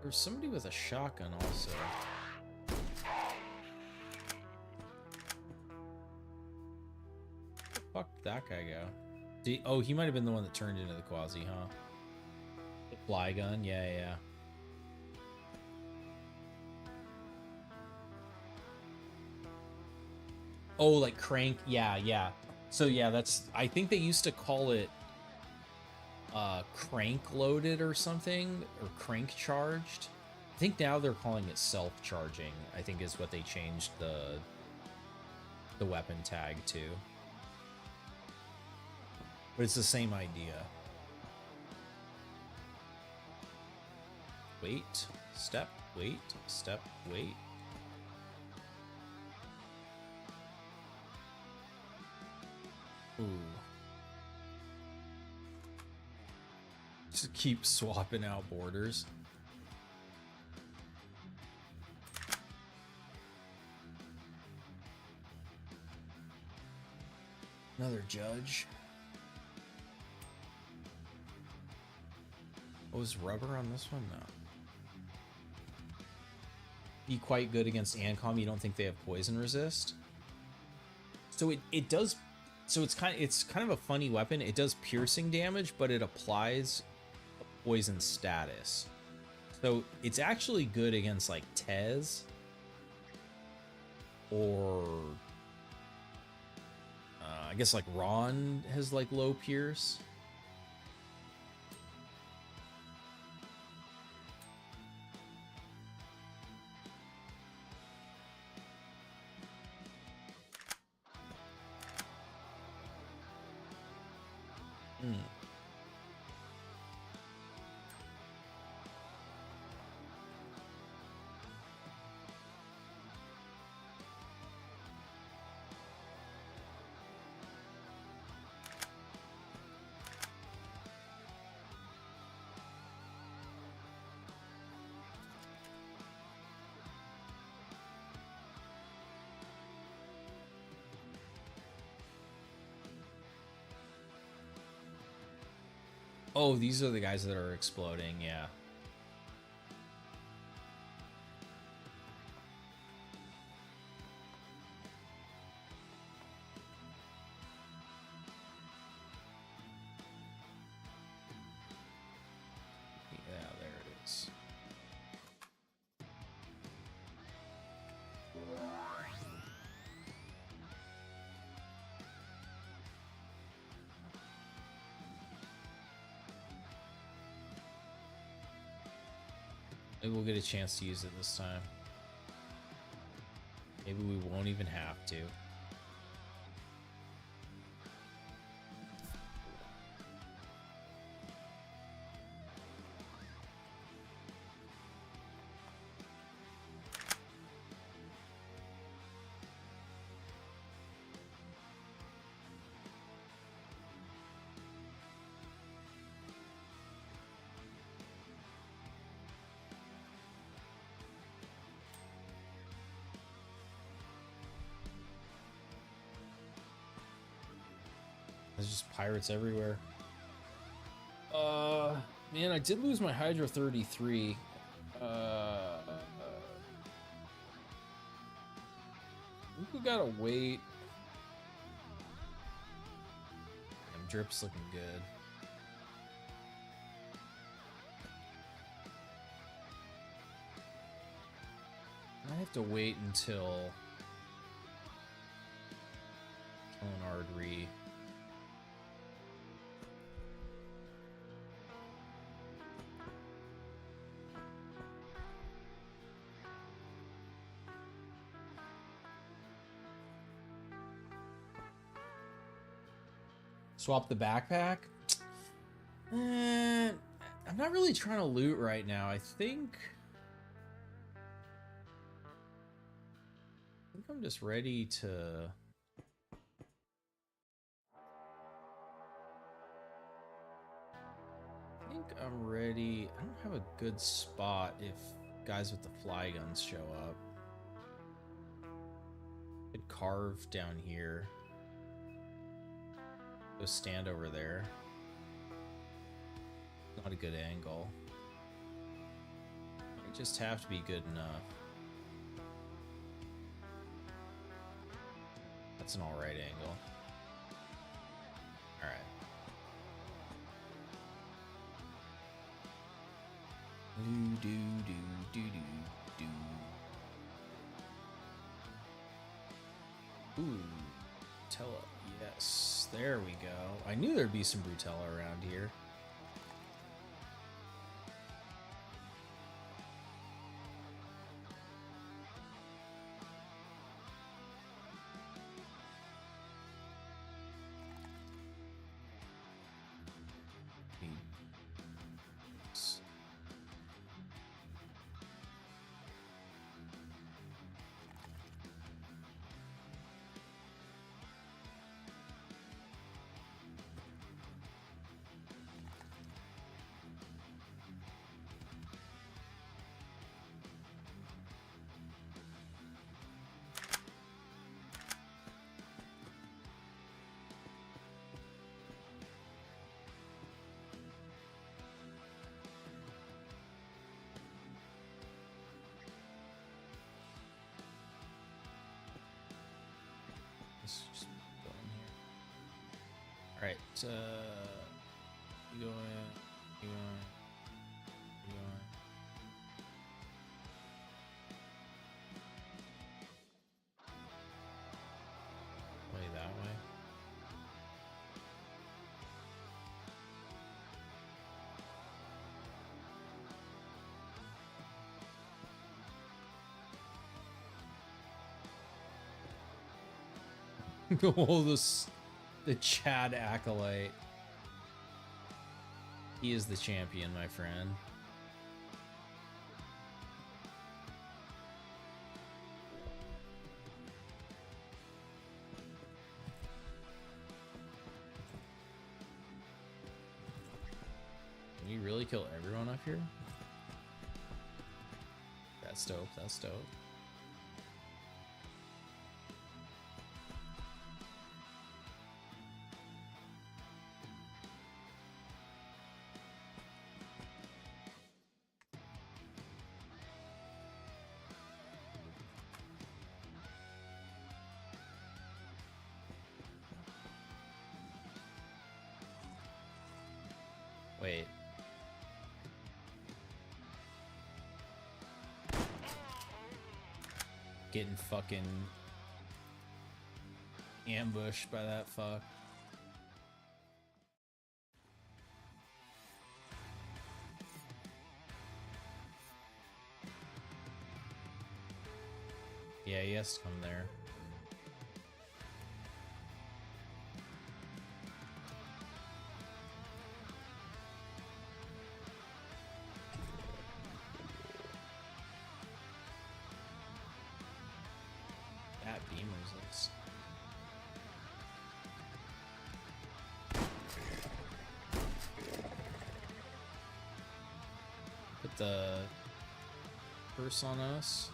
There's somebody with a shotgun also. Where the fuck did that guy go? Oh, he might have been the one that turned into the Quasi, huh? The fly gun? Yeah, yeah. Oh, like crank? Yeah, yeah. So yeah, I think they used to call it crank loaded or something, or crank charged. I think now they're calling it self-charging, I think is what they changed the weapon tag to. But it's the same idea. Wait, step, wait, step, wait. Ooh. Just keep swapping out borders. Another judge. Oh, is rubber on this one? No. Be quite good against Ancom. You don't think they have poison resist? So it does. So it's kind of a funny weapon. It does piercing damage, but it applies a poison status. So it's actually good against like Tez or I guess like Ron has like low pierce. Oh, these are the guys that are exploding, yeah. Yeah, there it is. Maybe we'll get a chance to use it this time. Maybe we won't even have to. There's just pirates everywhere. Man, I did lose my Hydra 33. I think we gotta wait. Damn, Drip's looking good. I have to wait until Artery. Swap the backpack? I'm not really trying to loot right now. I think I'm just ready to... I think I'm ready. I don't have a good spot if guys with the fly guns show up. Could carve down here. Go stand over there. Not a good angle. just have to be good enough. That's an alright angle. Alright. Do do do do do do. Ooh, Brutella. Yes, there we go. I knew there'd be some Brutella around here. Let's just go in here. Alright, you go in, you go in, you go in. Play that way. Oh, the Chad Acolyte. He is the champion, my friend. Can we really kill everyone up here? That's dope, that's dope. Wait. Getting fucking ambushed by that fuck. Yeah, he has to come there. That beam resist. Put the curse on us.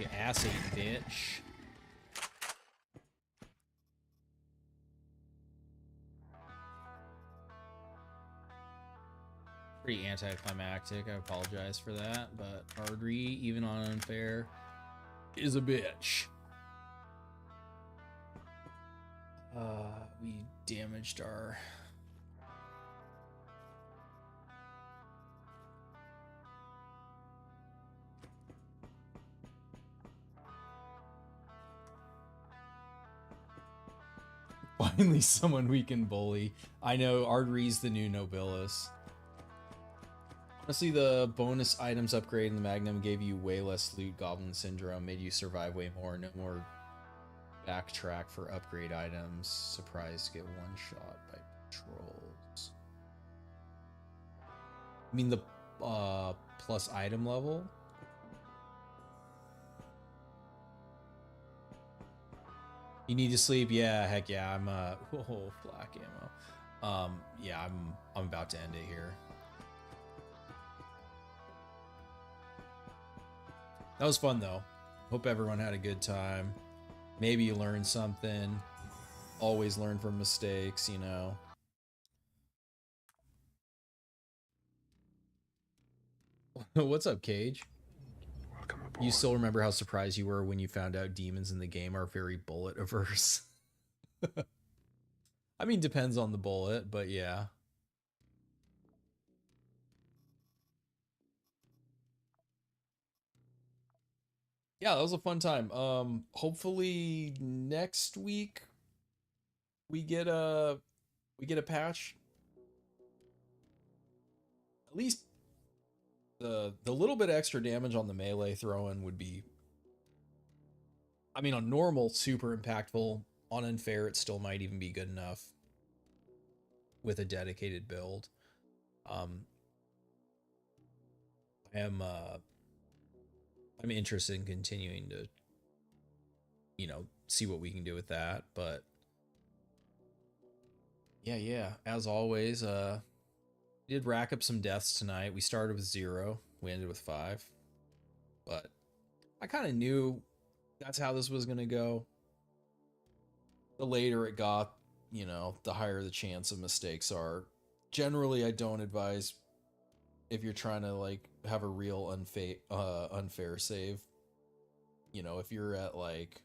You ass eating bitch. Pretty anticlimactic, I apologize for that, but Ardry, even on unfair, is a bitch. We damaged our... Finally someone we can bully. I know, Ardry's the new Nobilis. Honestly, the bonus items upgrade in the Magnum gave you way less loot. Goblin Syndrome made you survive way more. No more backtrack for upgrade items. Surprise, get one shot by patrols. I mean the plus item level? You need to sleep? Yeah, heck yeah. I'm oh, black ammo. Yeah, I'm about to end it here. That was fun though. Hope everyone had a good time. Maybe you learned something. Always learn from mistakes, you know. What's up, Cage? Welcome aboard. You still remember how surprised you were when you found out demons in the game are very bullet averse? I mean, depends on the bullet, but yeah. Yeah, that was a fun time. Hopefully next week we get a patch. At least the little bit extra damage on the melee throw-in would be, I mean, on normal, super impactful. On unfair, it still might even be good enough with a dedicated build. Um, I'm interested in continuing to, you know, see what we can do with that. But yeah. As always, did rack up some deaths tonight. We started with 0. We ended with 5. But I kind of knew that's how this was gonna go. The later it got, you know, the higher the chance of mistakes are. Generally, I don't advise if you're trying to like have a real unfair save. You know, if you're at like,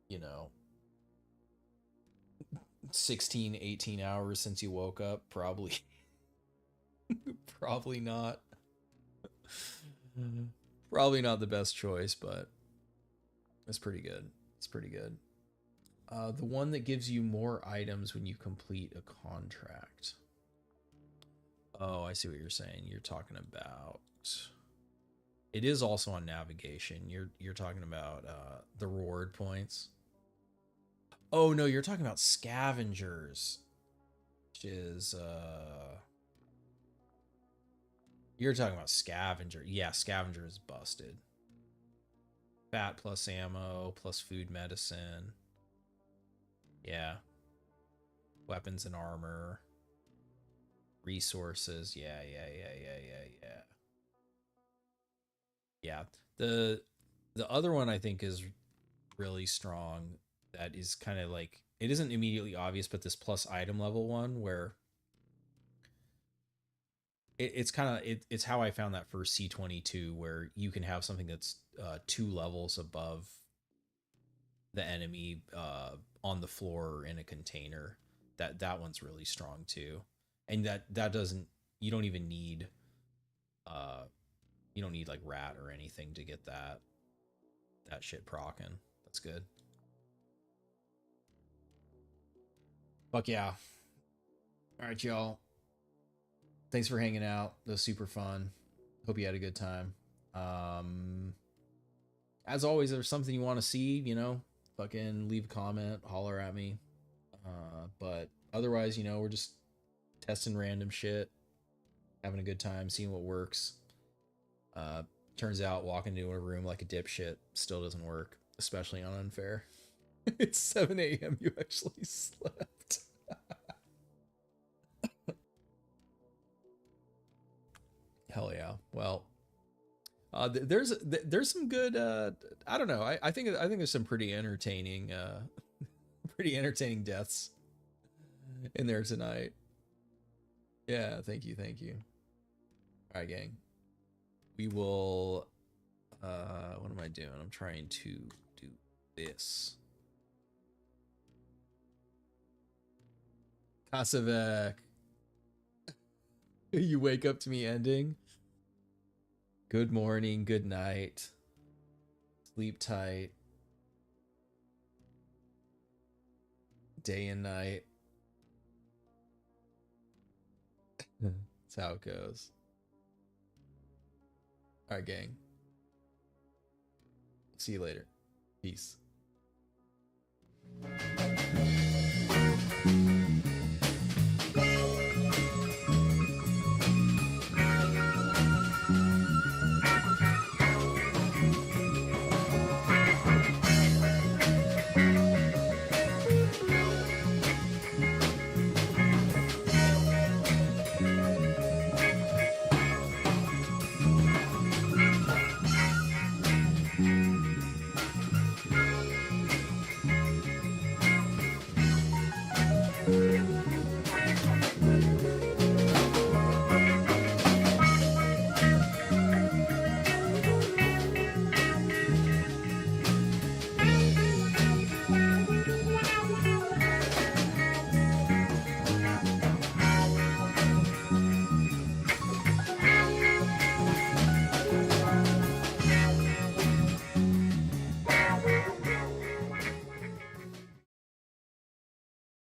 you know, 16, 18 hours since you woke up, probably probably not. Probably not the best choice, but it's pretty good. It's pretty good. The one that gives you more items when you complete a contract. Oh, I see what you're saying. You're talking about. It is also on navigation. You're talking about the reward points. Oh no, you're talking about scavengers, which is you're talking about scavenger. Yeah, scavenger is busted. Fat plus ammo plus food medicine. Yeah. Weapons and armor. Resources. Yeah. Yeah. The other one I think is really strong. That is kind of like, it isn't immediately obvious, but this plus item level one where it's kind of it's how I found that for C22, where you can have something that's 2 levels above the enemy on the floor or in a container. That one's really strong too, and that doesn't, you don't even need you don't need like rat or anything to get that shit procking. That's good. Fuck yeah. All right, y'all. Thanks for hanging out. That was super fun. Hope you had a good time. As always, if there's something you want to see, you know, fucking leave a comment, holler at me. But otherwise, you know, we're just testing random shit, having a good time, seeing what works. Turns out walking into a room like a dipshit still doesn't work, especially on unfair. It's 7 a.m. You actually slept. Hell yeah. Well, there's some good. I don't know. I think there's some pretty entertaining pretty entertaining deaths in there tonight. Yeah. Thank you. All right, gang. We will. What am I doing? I'm trying to do this. Kasavek. You wake up to me ending. Good morning, good night. Sleep tight. Day and night. That's how it goes. All right, gang. See you later. Peace.